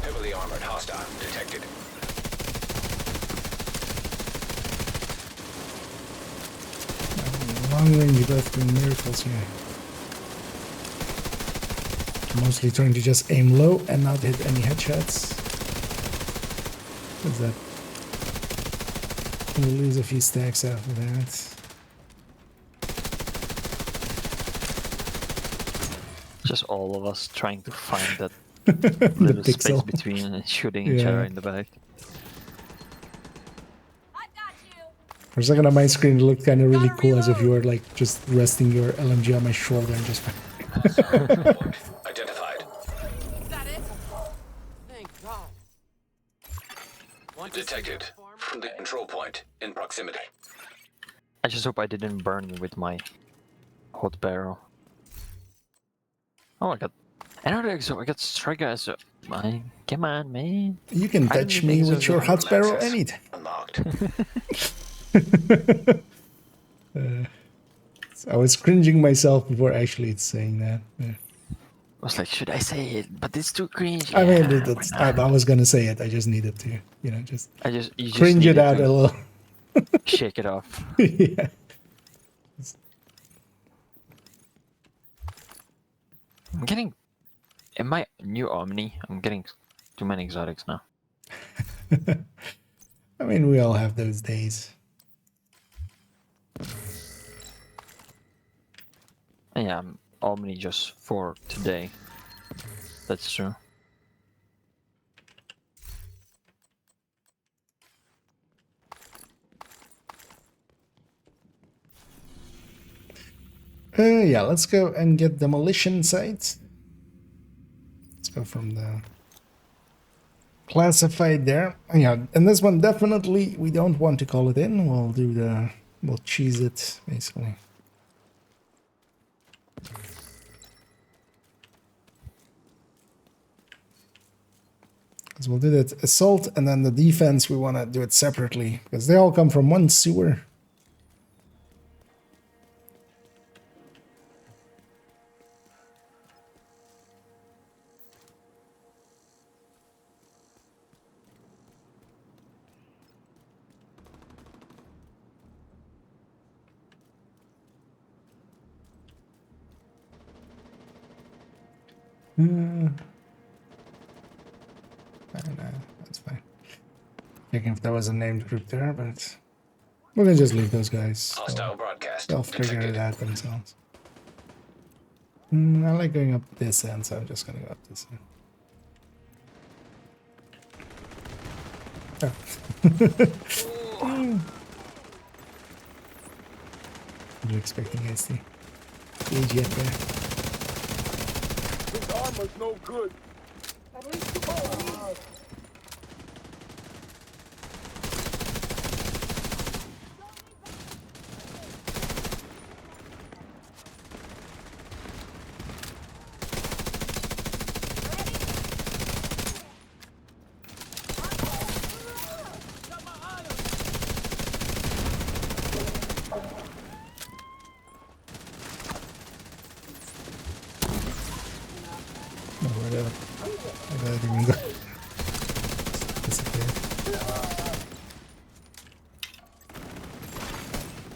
Heavily armored hostile detected. Long range left-wing miracles here. Mostly trying to just aim low and not hit any headshots. What's that? We'll lose a few stacks after that. Just all of us trying to find that little space pixel. between and shooting each other in the back. For a second on my screen, it looked kind of really cool, as if you were like just resting your LMG on my shoulder and just. Identified. Is that it? Thank God. Detected. from the control point in proximity. I just hope I didn't burn you with my hot barrel. Oh, I got another exo. I got striker as a. Come on, man. You can touch me with your hot barrel anytime. Unlocked. I was cringing myself before actually it's saying that. Yeah. I was like, should I say it? But it's too cringe. I mean, I was gonna say it. I just needed to, you just you just cringe it out a little. Shake it off. Yeah. I'm getting. In my new Omni, I'm getting too many exotics now. I mean, we all have those days. Yeah, I'm Omni just for today. That's true. Yeah, let's go and get demolition sites. Let's go from the classified there. Yeah, and this one definitely we don't want to call it in. We'll cheese it basically. Because we'll do that assault and then the defense we want to do it separately because they all come from one sewer. I don't know, that's fine. Checking if there was a named group there, but we're gonna just leave those guys. Hostile broadcast. They'll figure it out themselves. I like going up this end, so I'm just gonna go up this end. Oh. What are you expecting, SD? Gauge yet there? This armor's no good.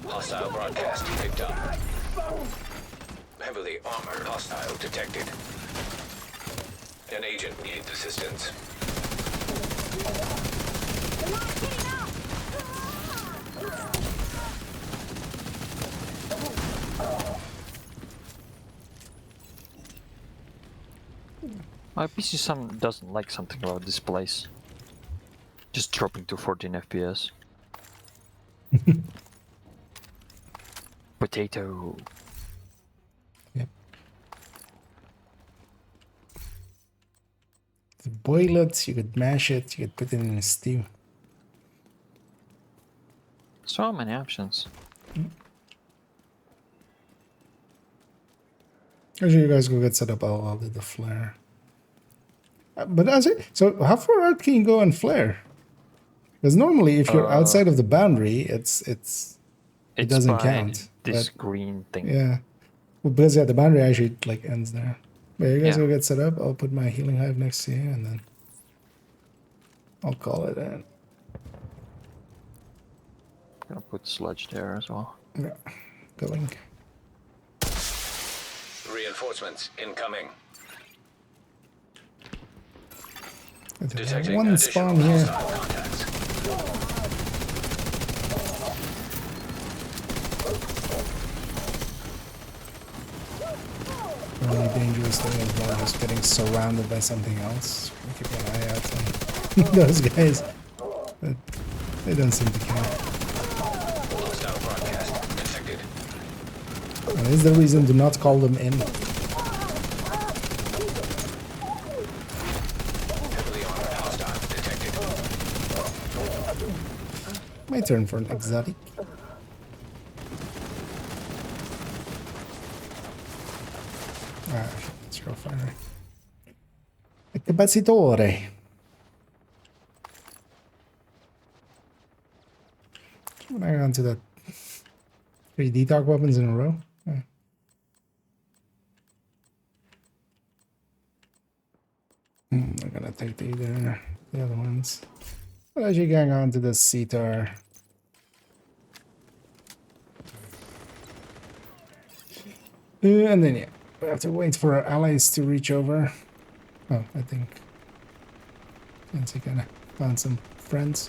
Hostile broadcast picked up. Heavily armored hostile detected. An agent needs assistance. My PC doesn't like something about this place. Just dropping to 14 FPS. Potato. Yep. To boil it, you could mash it, you could put it in a stew. So many options. As you guys go get set up, I'll do the flare. But so how far out can you go on flare? Because normally, if you're outside of the boundary, it doesn't count. This green thing. Yeah, well, because the boundary actually like ends there. But you guys go get set up. I'll put my healing hive next to you, and then I'll call it in. I'm gonna put sludge there as well. Yeah, going. Reinforcements incoming. Detecting one spawn here. Really dangerous thing as well, just getting surrounded by something else. Keep an eye out on those guys. But they don't seem to care. That is the reason to not call them in. turn for an exotic. Let's go fire. A capacitore. Hang on to that 3D talk weapons in a row. Yeah. I'm gonna take the other ones. But as you gang on to the CTAR. And then yeah, we have to wait for our allies to reach over. Oh, I think Nancy kinda found some friends.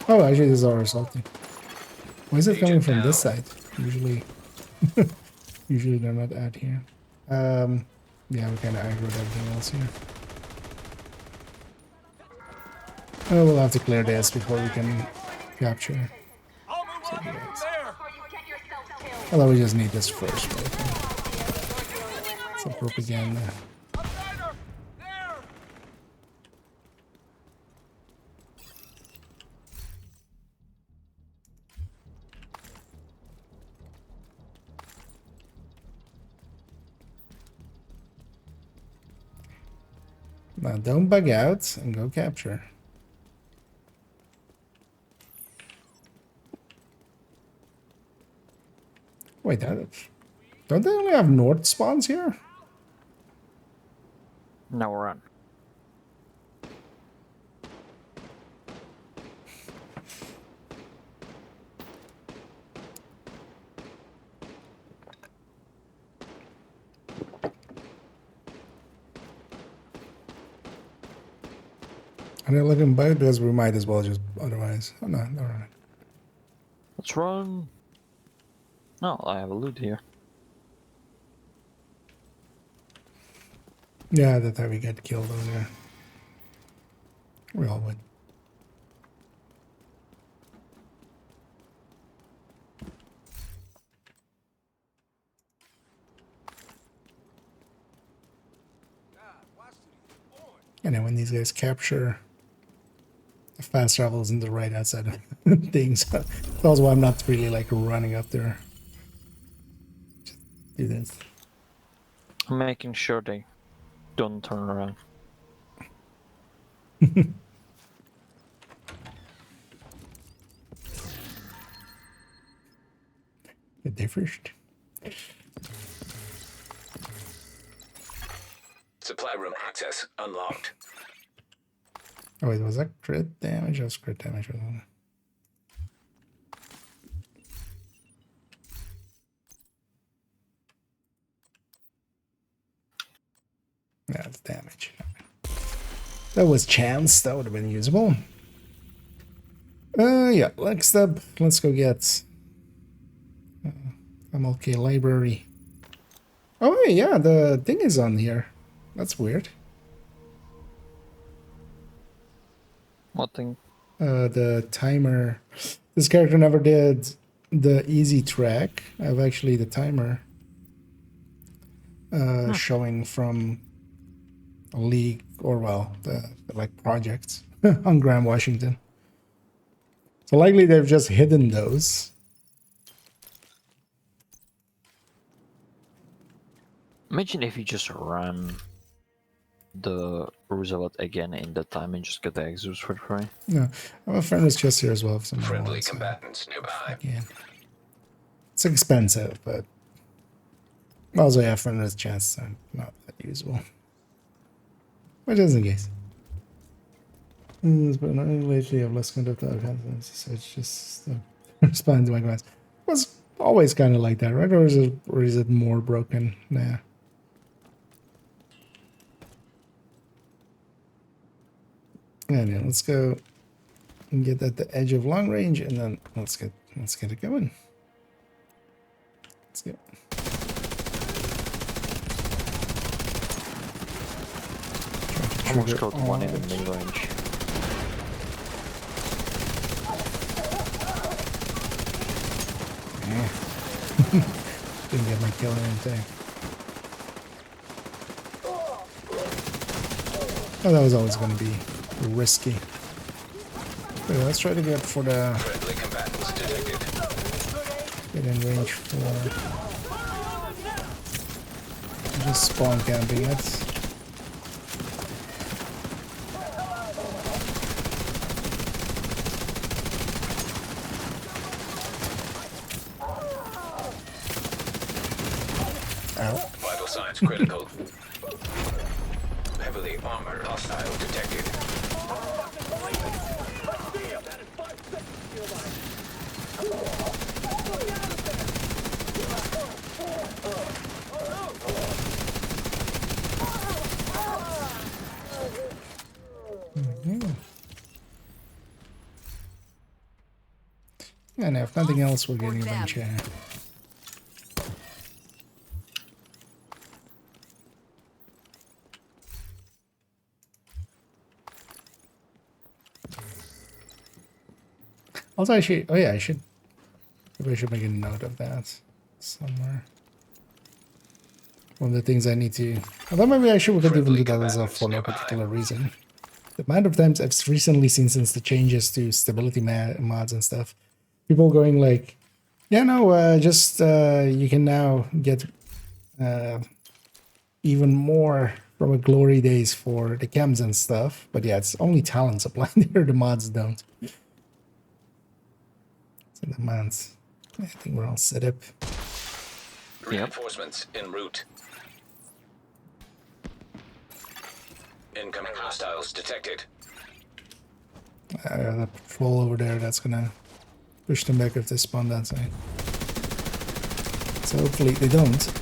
Oh, actually this is our assaulting. Why is it coming from this side? Usually usually they're not out here. Yeah, we kinda aggroed everything else here. Oh, we'll have to clear this before we can capture. Although we just need this first, right? Some propaganda. Now don't bug out and go capture. Wait, don't they only have north spawns here? Now we're on. And they're looking back because we might as well just otherwise. Oh no, never mind. Let's run. No, I have a loot here. Yeah, that time we get killed over there. We all would. And then when these guys capture, the fast travel isn't the right outside of things. That's also why I'm not really like running up there. Just do this. I'm making sure they don't turn around. Get there first. Supply room access unlocked. Oh wait, was that crit damage? That was crit damage, wasn't it? Yeah, it's damage. That was chance. That would have been usable. Yeah, next up, let's go get MLK library. Oh yeah, the thing is on here. That's weird. What thing? The timer. This character never did the easy track. I have actually the timer showing from a league, or well, the like projects on Grand Washington. So likely they've just hidden those. Imagine if you just ran the Roosevelt again in the time and just get the exos for free. Yeah, I have a friend who's just here as well. If someone Friendly wants, combatants nearby. Yeah. It's expensive, but also yeah, friend has chance, so not that usable. But just in case. But not lately I've less conduct of hands, so it's just responding to my commands. It was always kind of like that, right? Or is it more broken? Nah. And yeah, let's go and get at the edge of long range, and then let's get it going. Let's go. Almost killed one in the mid range. Didn't get my kill in time. Oh, that was always going to be risky. Okay, let's try to get for the Friendly combatants detected. get in range for just spawn camping it. Ow. Vital signs critical. Heavily armored hostile detected. And if nothing else, we're getting a bunch of. Also, I should. Oh yeah, I should. Maybe I should make a note of that somewhere. One of the things I need to. Although maybe I should. We could even do that as a for no particular reason. The amount of times I've recently seen since the changes to stability mods and stuff, people going like, "Yeah, no, just you can now get even more from a glory days for the chems and stuff." But yeah, it's only talents applying there. The mods don't. So the mods, I think we're all set up. Reinforcements en route. Incoming hostiles detected. The patrol over there, that's gonna push them back if they spawn that side. So hopefully they don't.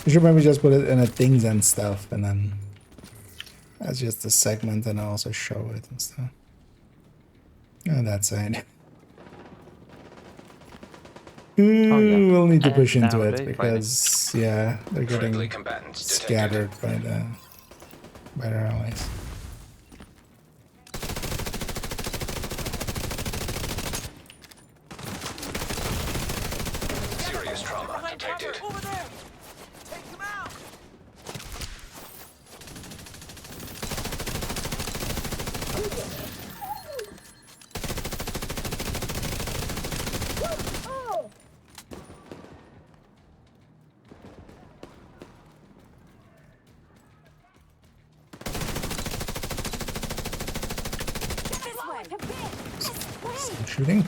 You should maybe just put it in a things and stuff, and then that's just a segment, and I'll also show it and stuff. On that side. We'll need to push into it because yeah, they're getting scattered by their allies. Serious trauma detected. Some shooting.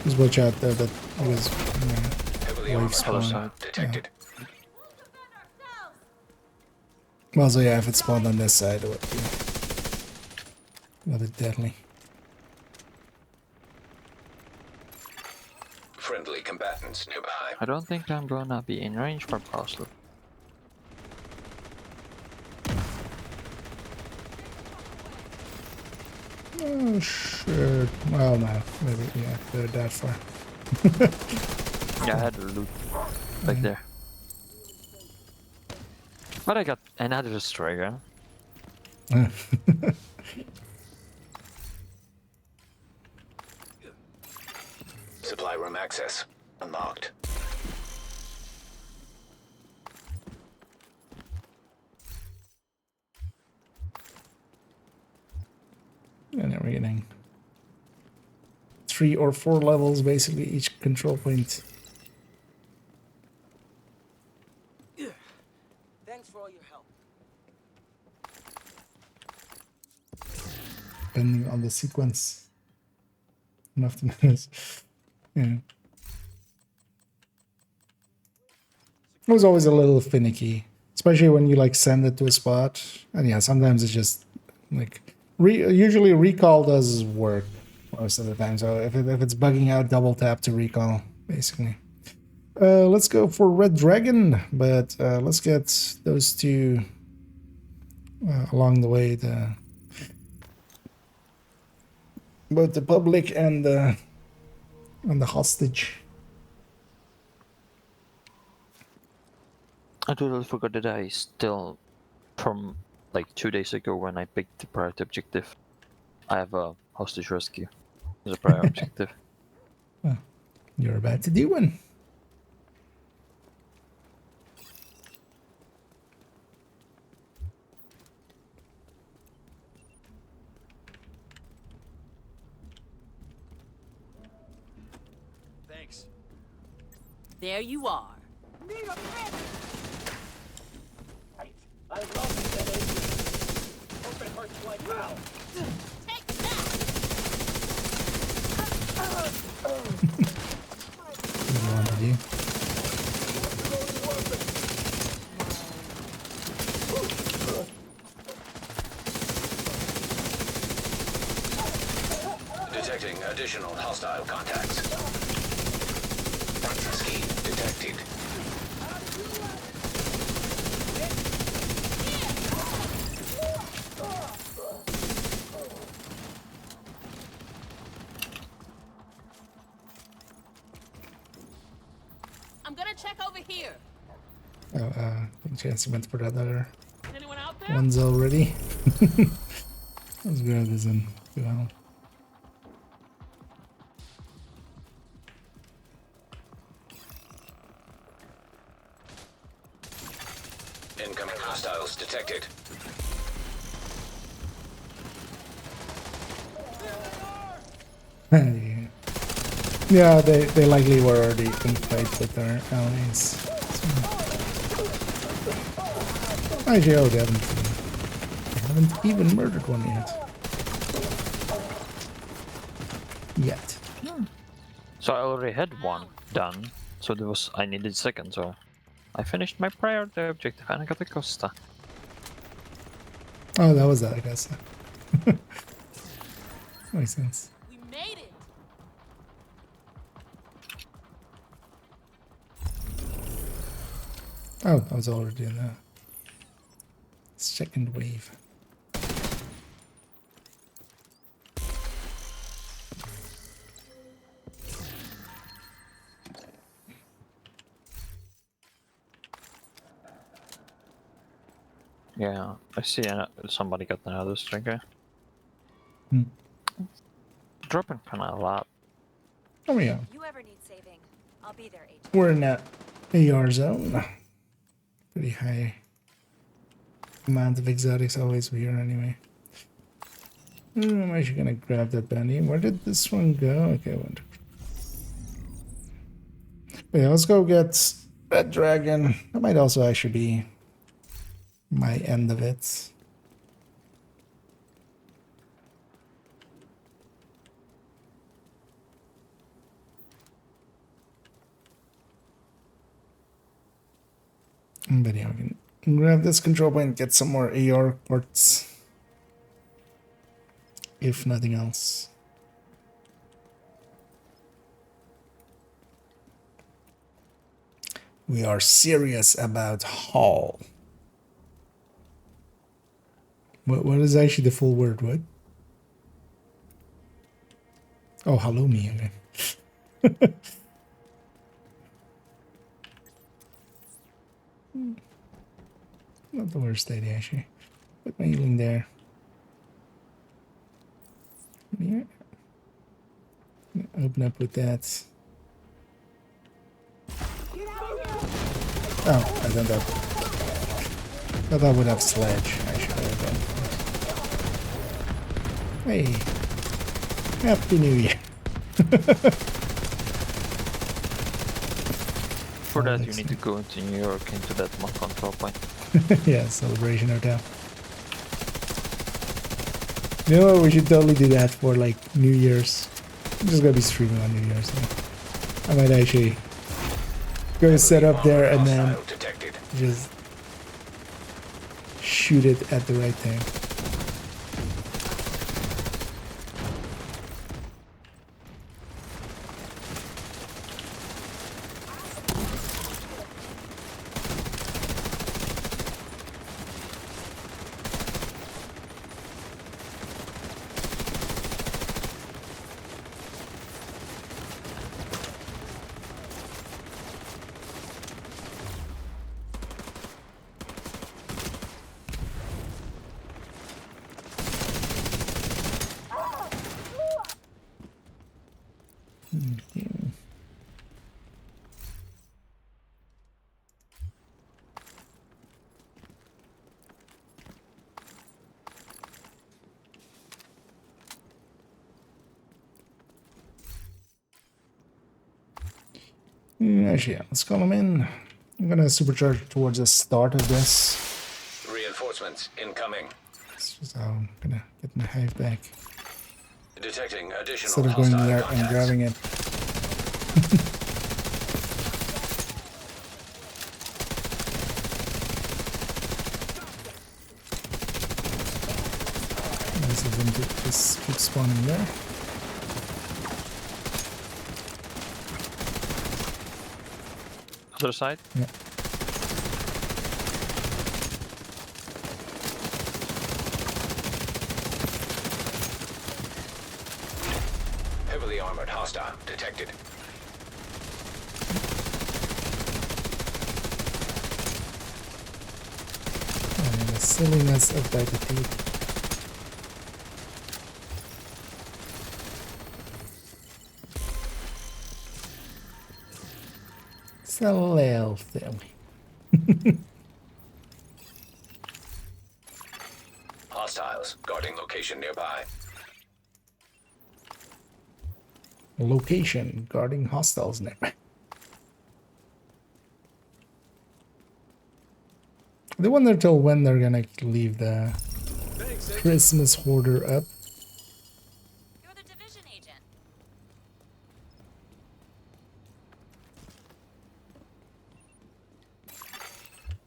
Just watch out there that was wave spawn. Detected. Yeah. Well, so yeah, if it spawned on this side, it would be a little bit deadly. Friendly combatants nearby. I don't think I'm gonna be in range for parcel. Oh, sure. Well, no. Maybe, yeah, they're that far. Yeah, I had the loot back there. But I got another destroyer. Supply room access unlocked. And then we're getting 3 or 4 levels, basically, each control point. Thanks for all your help. Depending on the sequence. Enough to minutes. Yeah. It was always a little finicky, especially when you like send it to a spot. And yeah, sometimes it's just like usually recall does work most of the time. So if it's bugging out, double tap to recall, basically. Let's go for Red Dragon, but let's get those two along the way. Both the public and the hostage. I totally forgot that I still, from like 2 days ago when I picked the priority objective, I have a hostage rescue as a priority objective. Well, you're about to do one. Thanks. There you are. I love that engine. Open hearts like wow. Take that! Detecting additional hostile contacts. Scheme detected. I'm gonna check over here. Oh, I think chance went for that other Anyone out there? ones already. Let's grab this in. Well. Incoming hostiles detected. Yeah, they likely were already in fight with their allies. IGO, they haven't even murdered one yet. So I already had one done, so there was I needed second, so I finished my priority objective and I got the Costa. Oh, that was that, I guess. Makes sense. We made it. Oh, I was already in the second wave. Yeah, I see somebody got another striker. Hmm. Dropping kinda a lot. Oh yeah. If you ever need saving, I'll be there, Agent. We're in that AR zone. Pretty high amount of exotics always here anyway. I'm actually gonna grab that bounty. Where did this one go? Okay, wonderful. Yeah, let's go get that dragon. That might also actually be my end of it. But yeah, we can grab this control point and get some more AR ports. If nothing else. We are serious about haul. What is actually the full word? What? Oh, halloumi. Okay. Not the worst idea, actually. Put my healing there. Yeah. Open up with that. Oh, I don't know. Thought I would have sledge. I should have done. Hey. Happy New Year. For that, you need to go into New York, into that one control point. Yeah, celebration hotel. You know what? We should totally do that for like New Year's. I'm just gonna be streaming on New Year's. So I might actually go set up there and then just shoot it at the right time. Actually, yeah, let's call him in. I'm gonna supercharge towards the start of this. Reinforcements incoming. So I'm gonna get my hive back. Detecting additional Instead of going hostile there contacts. and grabbing it. Nice of them to just keep spawning there. Other side? Yeah. Heavily armored hostile detected. And the silliness of that defeat. It's a little silly. Hostiles guarding location nearby. Location guarding hostiles nearby. I wonder till when they're gonna leave the Christmas hoarder up. You're the division agent.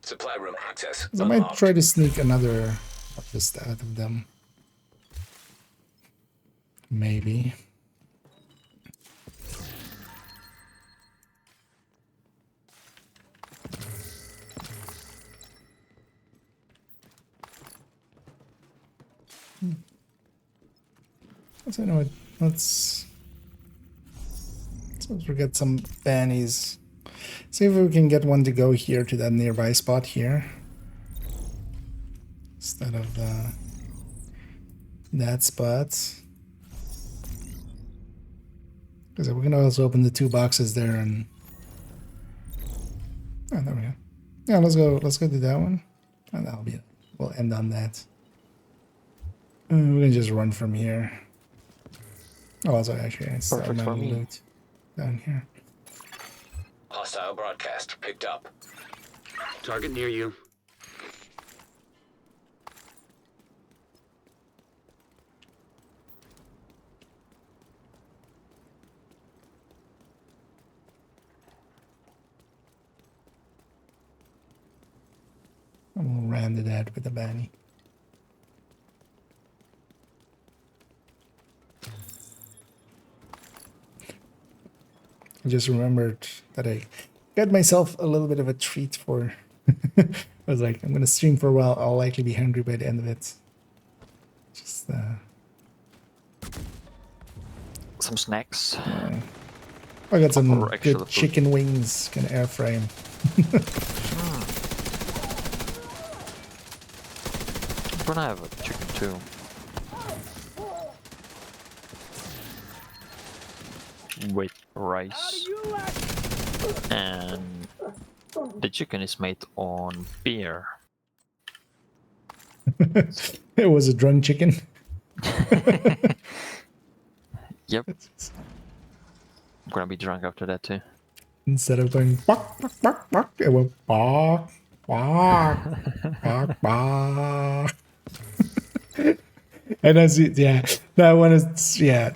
Supply room access. I might try to sneak another of this out of them. Maybe. So you know what? Let's get some bannies. See if we can get one to go here to that nearby spot here. Instead of that spot. Because we're gonna also open the 2 boxes there and oh, there we go. Yeah, let's go do that one. And that'll be it. We'll end on that. And we can just run from here. Oh, also actually I still have my loot down here. Hostile broadcast picked up. Target near you. And we'll round it out with a banny. I just remembered that I got myself a little bit of a treat for... I was like, I'm going to stream for a while. I'll likely be hungry by the end of it. Just, some snacks. I got some Or actual good food. chicken wings. Can air fry 'em. I'm gonna have a chicken too. With rice. And the chicken is made on beer. It was a drunk chicken. Yep. I'm gonna be drunk after that too. Instead of going bark, bark, bark, bark, it went bark, bark, bark, bark. And that's it, yeah. No, I want to, yeah.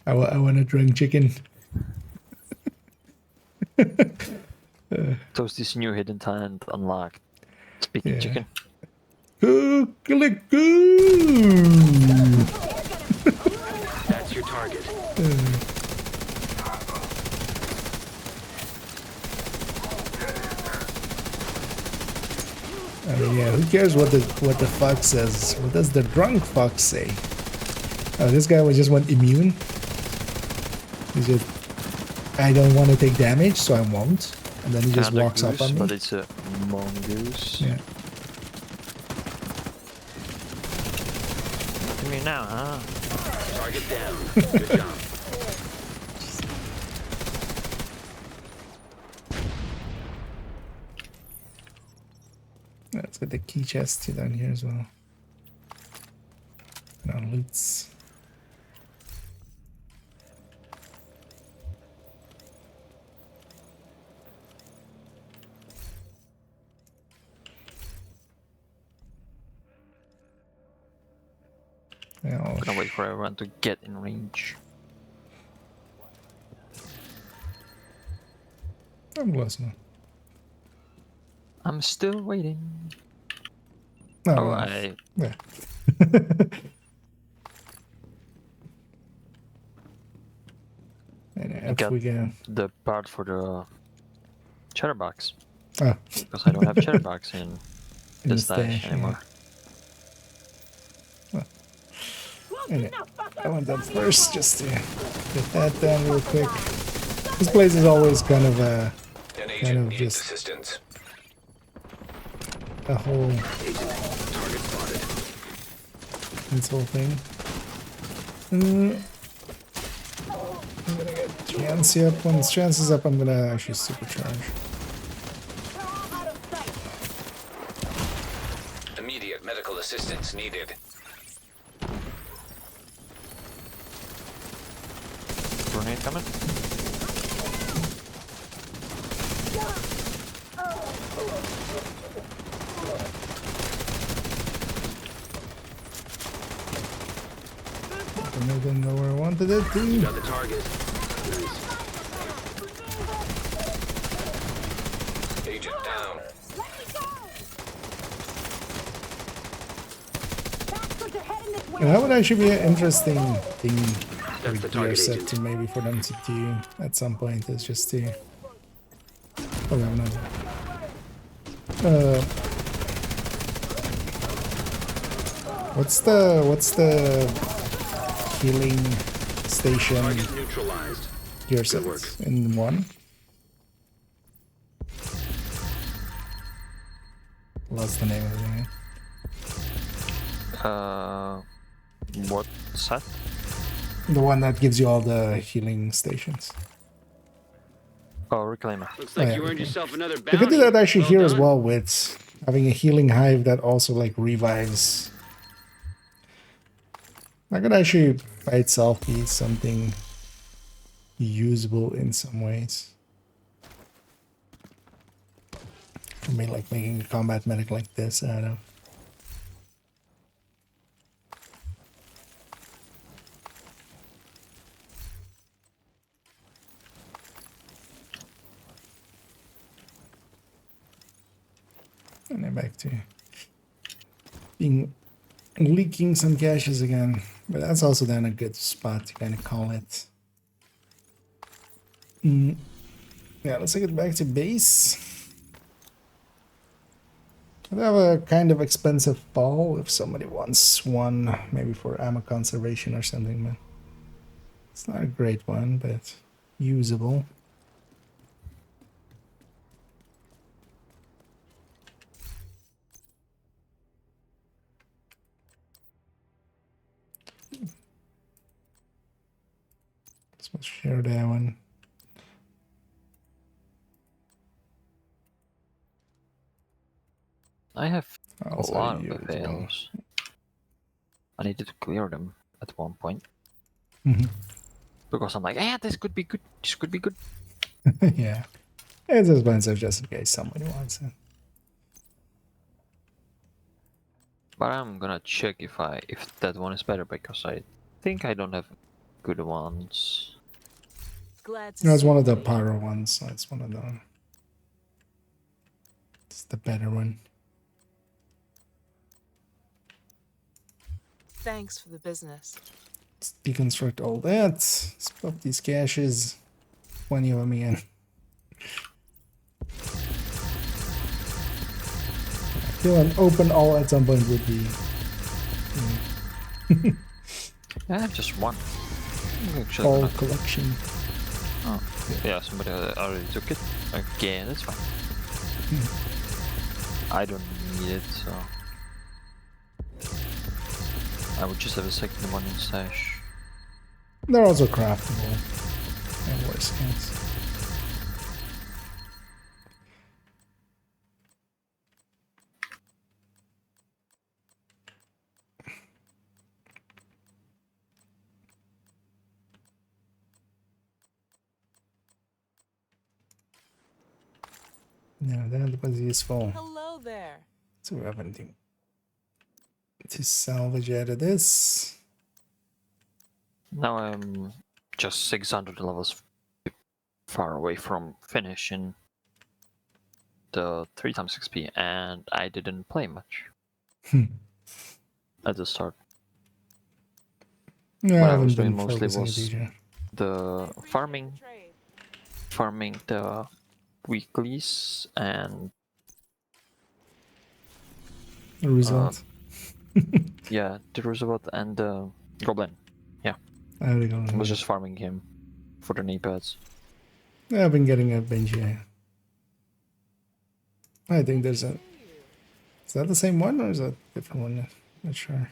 I want a drunk chicken. Toast this new hidden talent unlocked. Speaking chicken. That's your target. I mean, yeah, who cares what the fox says? What does the drunk fox say? Oh, this guy was just went immune. He's just, I don't want to take damage, so I won't. And then he just And a walks up goose, on me. But it's a mongoose. Yeah. Look at me now, huh? Target down. Good job. Let's get the key chest down here as well. And our loots. Yeah, Gonna wait for everyone to get in range. I'm listening. I'm still waiting. Oh, yeah. And I if got we get the part for the chatterbox. Oh. Because I don't have chatterbox in In the the stash stash, anymore. Anyway, I went down first just to get that done real quick. This place is always kind of just assistance. a whole Target spotted. this whole thing. I'm gonna get Chansey up. When Chance is up, I'm gonna actually supercharge. Immediate medical assistance needed. Grenade coming. I didn't know where I wanted it to. Got the target. Agent down. And that would actually be an interesting thing That's the for gear target set agent. to maybe for them to do at some point is just to oh no, no. What's the healing station Target neutralized. gear set in one? What's the name of it again? What set? The one that gives you all the healing stations. Oh, Reclaimer. Looks like Oh, yeah, you earned okay. yourself another You bounty. could do that actually Well here as done. well with having a healing hive that also like revives. That could actually by itself be something usable in some ways. I mean, like making a combat medic like this, I don't know. And then back to being leaking some caches again, but that's also then a good spot to kind of call it. Yeah, let's take it back to base. I have a kind of expensive ball if somebody wants one, maybe for ammo conservation or something, but it's not a great one, but usable. Let's share that one. I have a Also lot of usable. fails. I needed to clear them at one point. Because I'm like, this could be good. This could be good. Yeah. It's expensive just in case somebody wants it. But I'm gonna check if that one is better because I think I don't have good ones. Glad to No, it's see one of the you. pyro ones, so it's one of the... It's the better one. Thanks for the business. Let's deconstruct all that. Split these caches. 20 of them again. I feel an open all at some point would be... I have just one. Actually, all collection. Oh, yeah, somebody already took it. Okay, that's fine. I don't need it, so... I would just have a second one in stash. They're also craftable. In worst case. Yeah, that was useful. Hello there. So we have anything to salvage out of this. Now I'm just 600 levels far away from finishing the 3 times XP, and I didn't play much at the start. Yeah, What I I was haven't doing been mostly focusing was either. the farming the weeklies and The result. yeah, the Roosevelt and the Goblin. Yeah, I was just farming him for the knee pads. Yeah, I've been getting a Benji. I think there's a. Is that the same one or is that a different one? Not sure.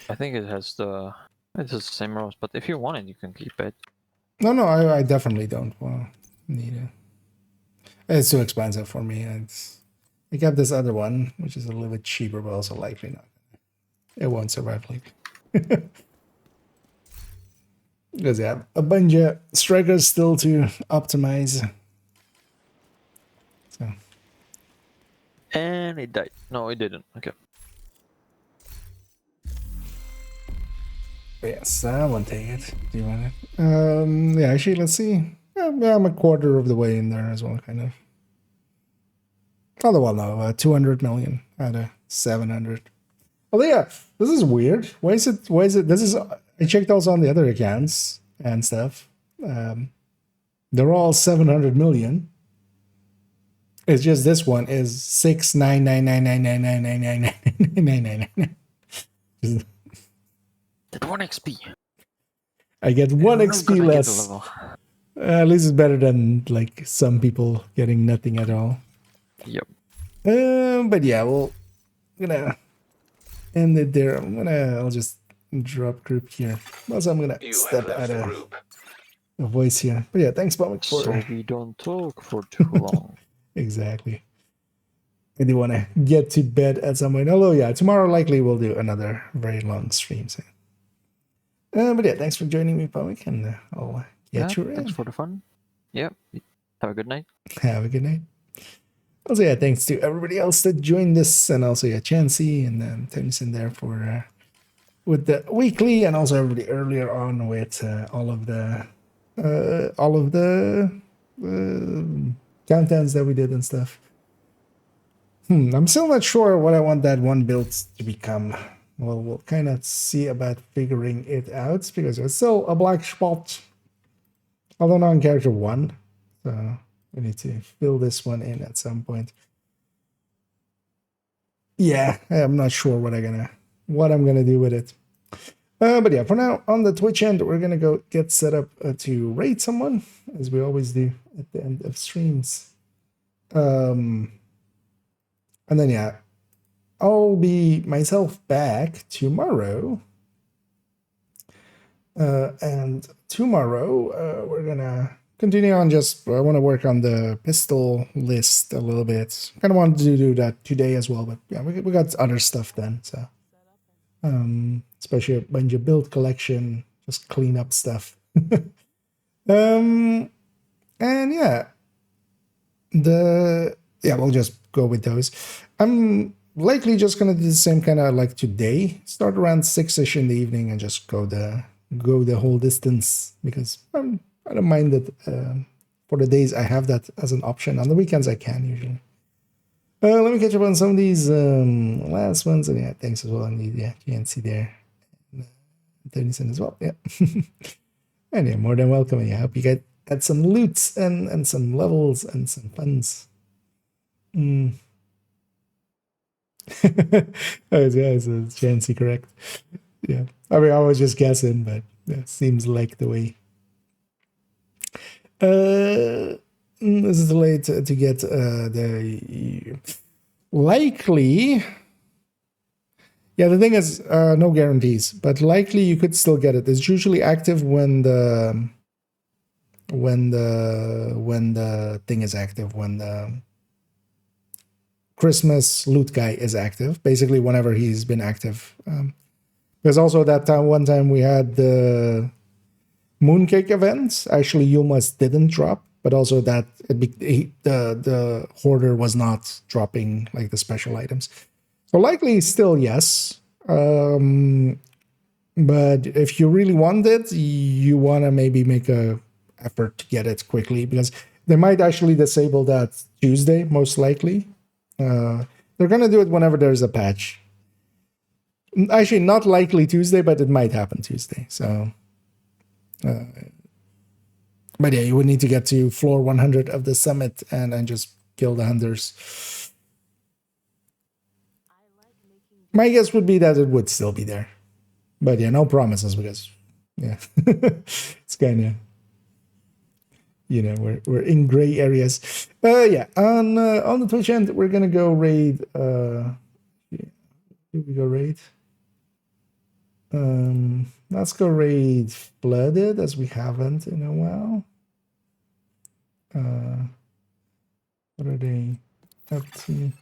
I think it has the same rose, but if you want it, you can keep it. No, I definitely don't need it. It's too expensive for me. I got this other one, which is a little bit cheaper, but also likely not. It won't survive like. Because yeah, a bunch of strikers still to optimize. So. And it died. No, it didn't. Okay. Yes, I won't take it. Do you want it? Yeah, actually, let's see. Yeah, I'm a quarter of the way in there as well, kind of. Oh, well, no, 200 million out of 700. Oh, yeah, this is weird. Why is it, this is, I checked also on the other accounts and stuff. They're all 700 million. It's just this one is 6999999999999. Get 1 XP. I get 1 XP less. At least it's better than like some people getting nothing at all. Yep. But yeah, well, I'm gonna end it there. I'll just drop group here. Also, I'm gonna step out of the voice here. But yeah, thanks, Bomic, for. So we don't talk for too long. Exactly. I do want to get to bed at some point. Although, yeah, tomorrow likely we'll do another very long stream. So. But yeah, thanks for joining me, Bomic, and I'll get you in. Thanks for the fun. Yep. Have a good night. Have a good night. Also, yeah, thanks to everybody else that joined this, and also yeah, Chansey and Tim's in there for with the weekly, and also everybody earlier on with all of the countdowns that we did and stuff. I'm still not sure what I want that one build to become. Well, we'll kind of see about figuring it out because it's still a black spot. Although not on character 1, so we need to fill this one in at some point. Yeah, I'm not sure what I'm gonna do with it. But yeah, for now on the Twitch end, we're gonna go get set up to raid someone, as we always do at the end of streams. And then yeah, I'll be myself back tomorrow. And tomorrow we're gonna continue on I want to work on the pistol list a little bit. Kind of wanted to do that today as well, but yeah, we got other stuff then. So, especially a bunch of build collection, just clean up stuff. And yeah, we'll just go with those. I'm likely just gonna do the same kind of like today. Start around 6ish in the evening and just go the whole distance because I don't mind that for the days I have that as an option. On the weekends I can usually. Let me catch up on some of these last ones. And yeah, thanks as well. I need GNC there. Tennyson as well. Yeah. And yeah, more than welcome. And yeah, I hope you get some loots and some levels and some funds. Oh, yeah, it's GNC correct. Yeah. I mean, I was just guessing, but yeah, seems like the way. This is late to get the likely. Yeah, the thing is, no guarantees, but likely you could still get it. It's usually active when the thing is active, when the Christmas loot guy is active. Basically, whenever he's been active. There's also that one time we had the Mooncake events. Actually, Yulmas didn't drop, but also that the hoarder was not dropping like the special items. So likely still yes. But if you really want it, you want to maybe make a effort to get it quickly, because they might actually disable that Tuesday, most likely. They're going to do it whenever there's a patch. Actually, not likely Tuesday, but it might happen Tuesday. So, but yeah, you would need to get to floor 100 of the summit and then just kill the hunters. My guess would be that it would still be there. But yeah, no promises, because yeah, it's kind of, you know, we're in gray areas. Yeah, on the Twitch end, we're gonna go raid. Here we go raid. Let's go raid Flooded, as we haven't in a while. What are they up to?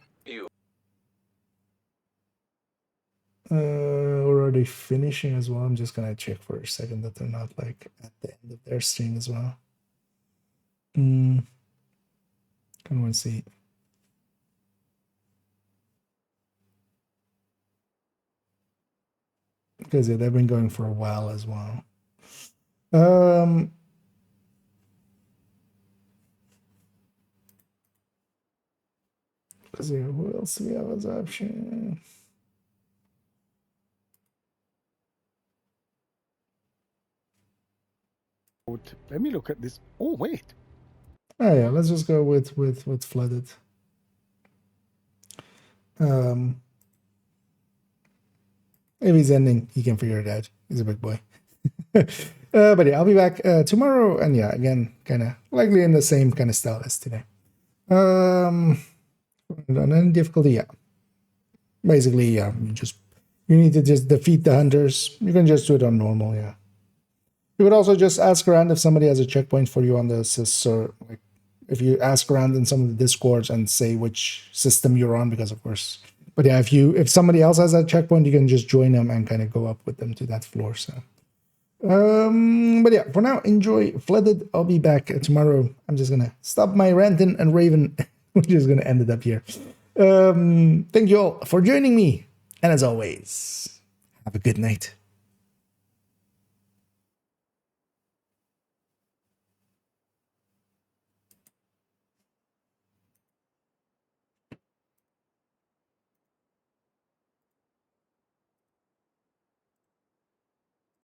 Or are they finishing as well? I'm just gonna check for a second that they're not like at the end of their stream as well. Can we see? Because yeah, they've been going for a while as well. Let's see, who else do we have as option? Let me look at this. Oh wait. Oh yeah, let's just go with Flooded. If he's ending, he can figure it out. He's a big boy. But yeah, I'll be back tomorrow, and yeah, again, kind of likely in the same kind of style as today. On any difficulty, yeah. Basically, yeah, you need to just defeat the hunters. You can just do it on normal, yeah. You could also just ask around if somebody has a checkpoint for you on the or like if you ask around in some of the discords and say which system you're on, because of course. But yeah, if somebody else has that checkpoint, you can just join them and kind of go up with them to that floor. So, but yeah, for now, enjoy Flooded. I'll be back tomorrow. I'm just gonna stop my ranting and raving. We're just gonna end it up here. Thank you all for joining me, and as always, have a good night.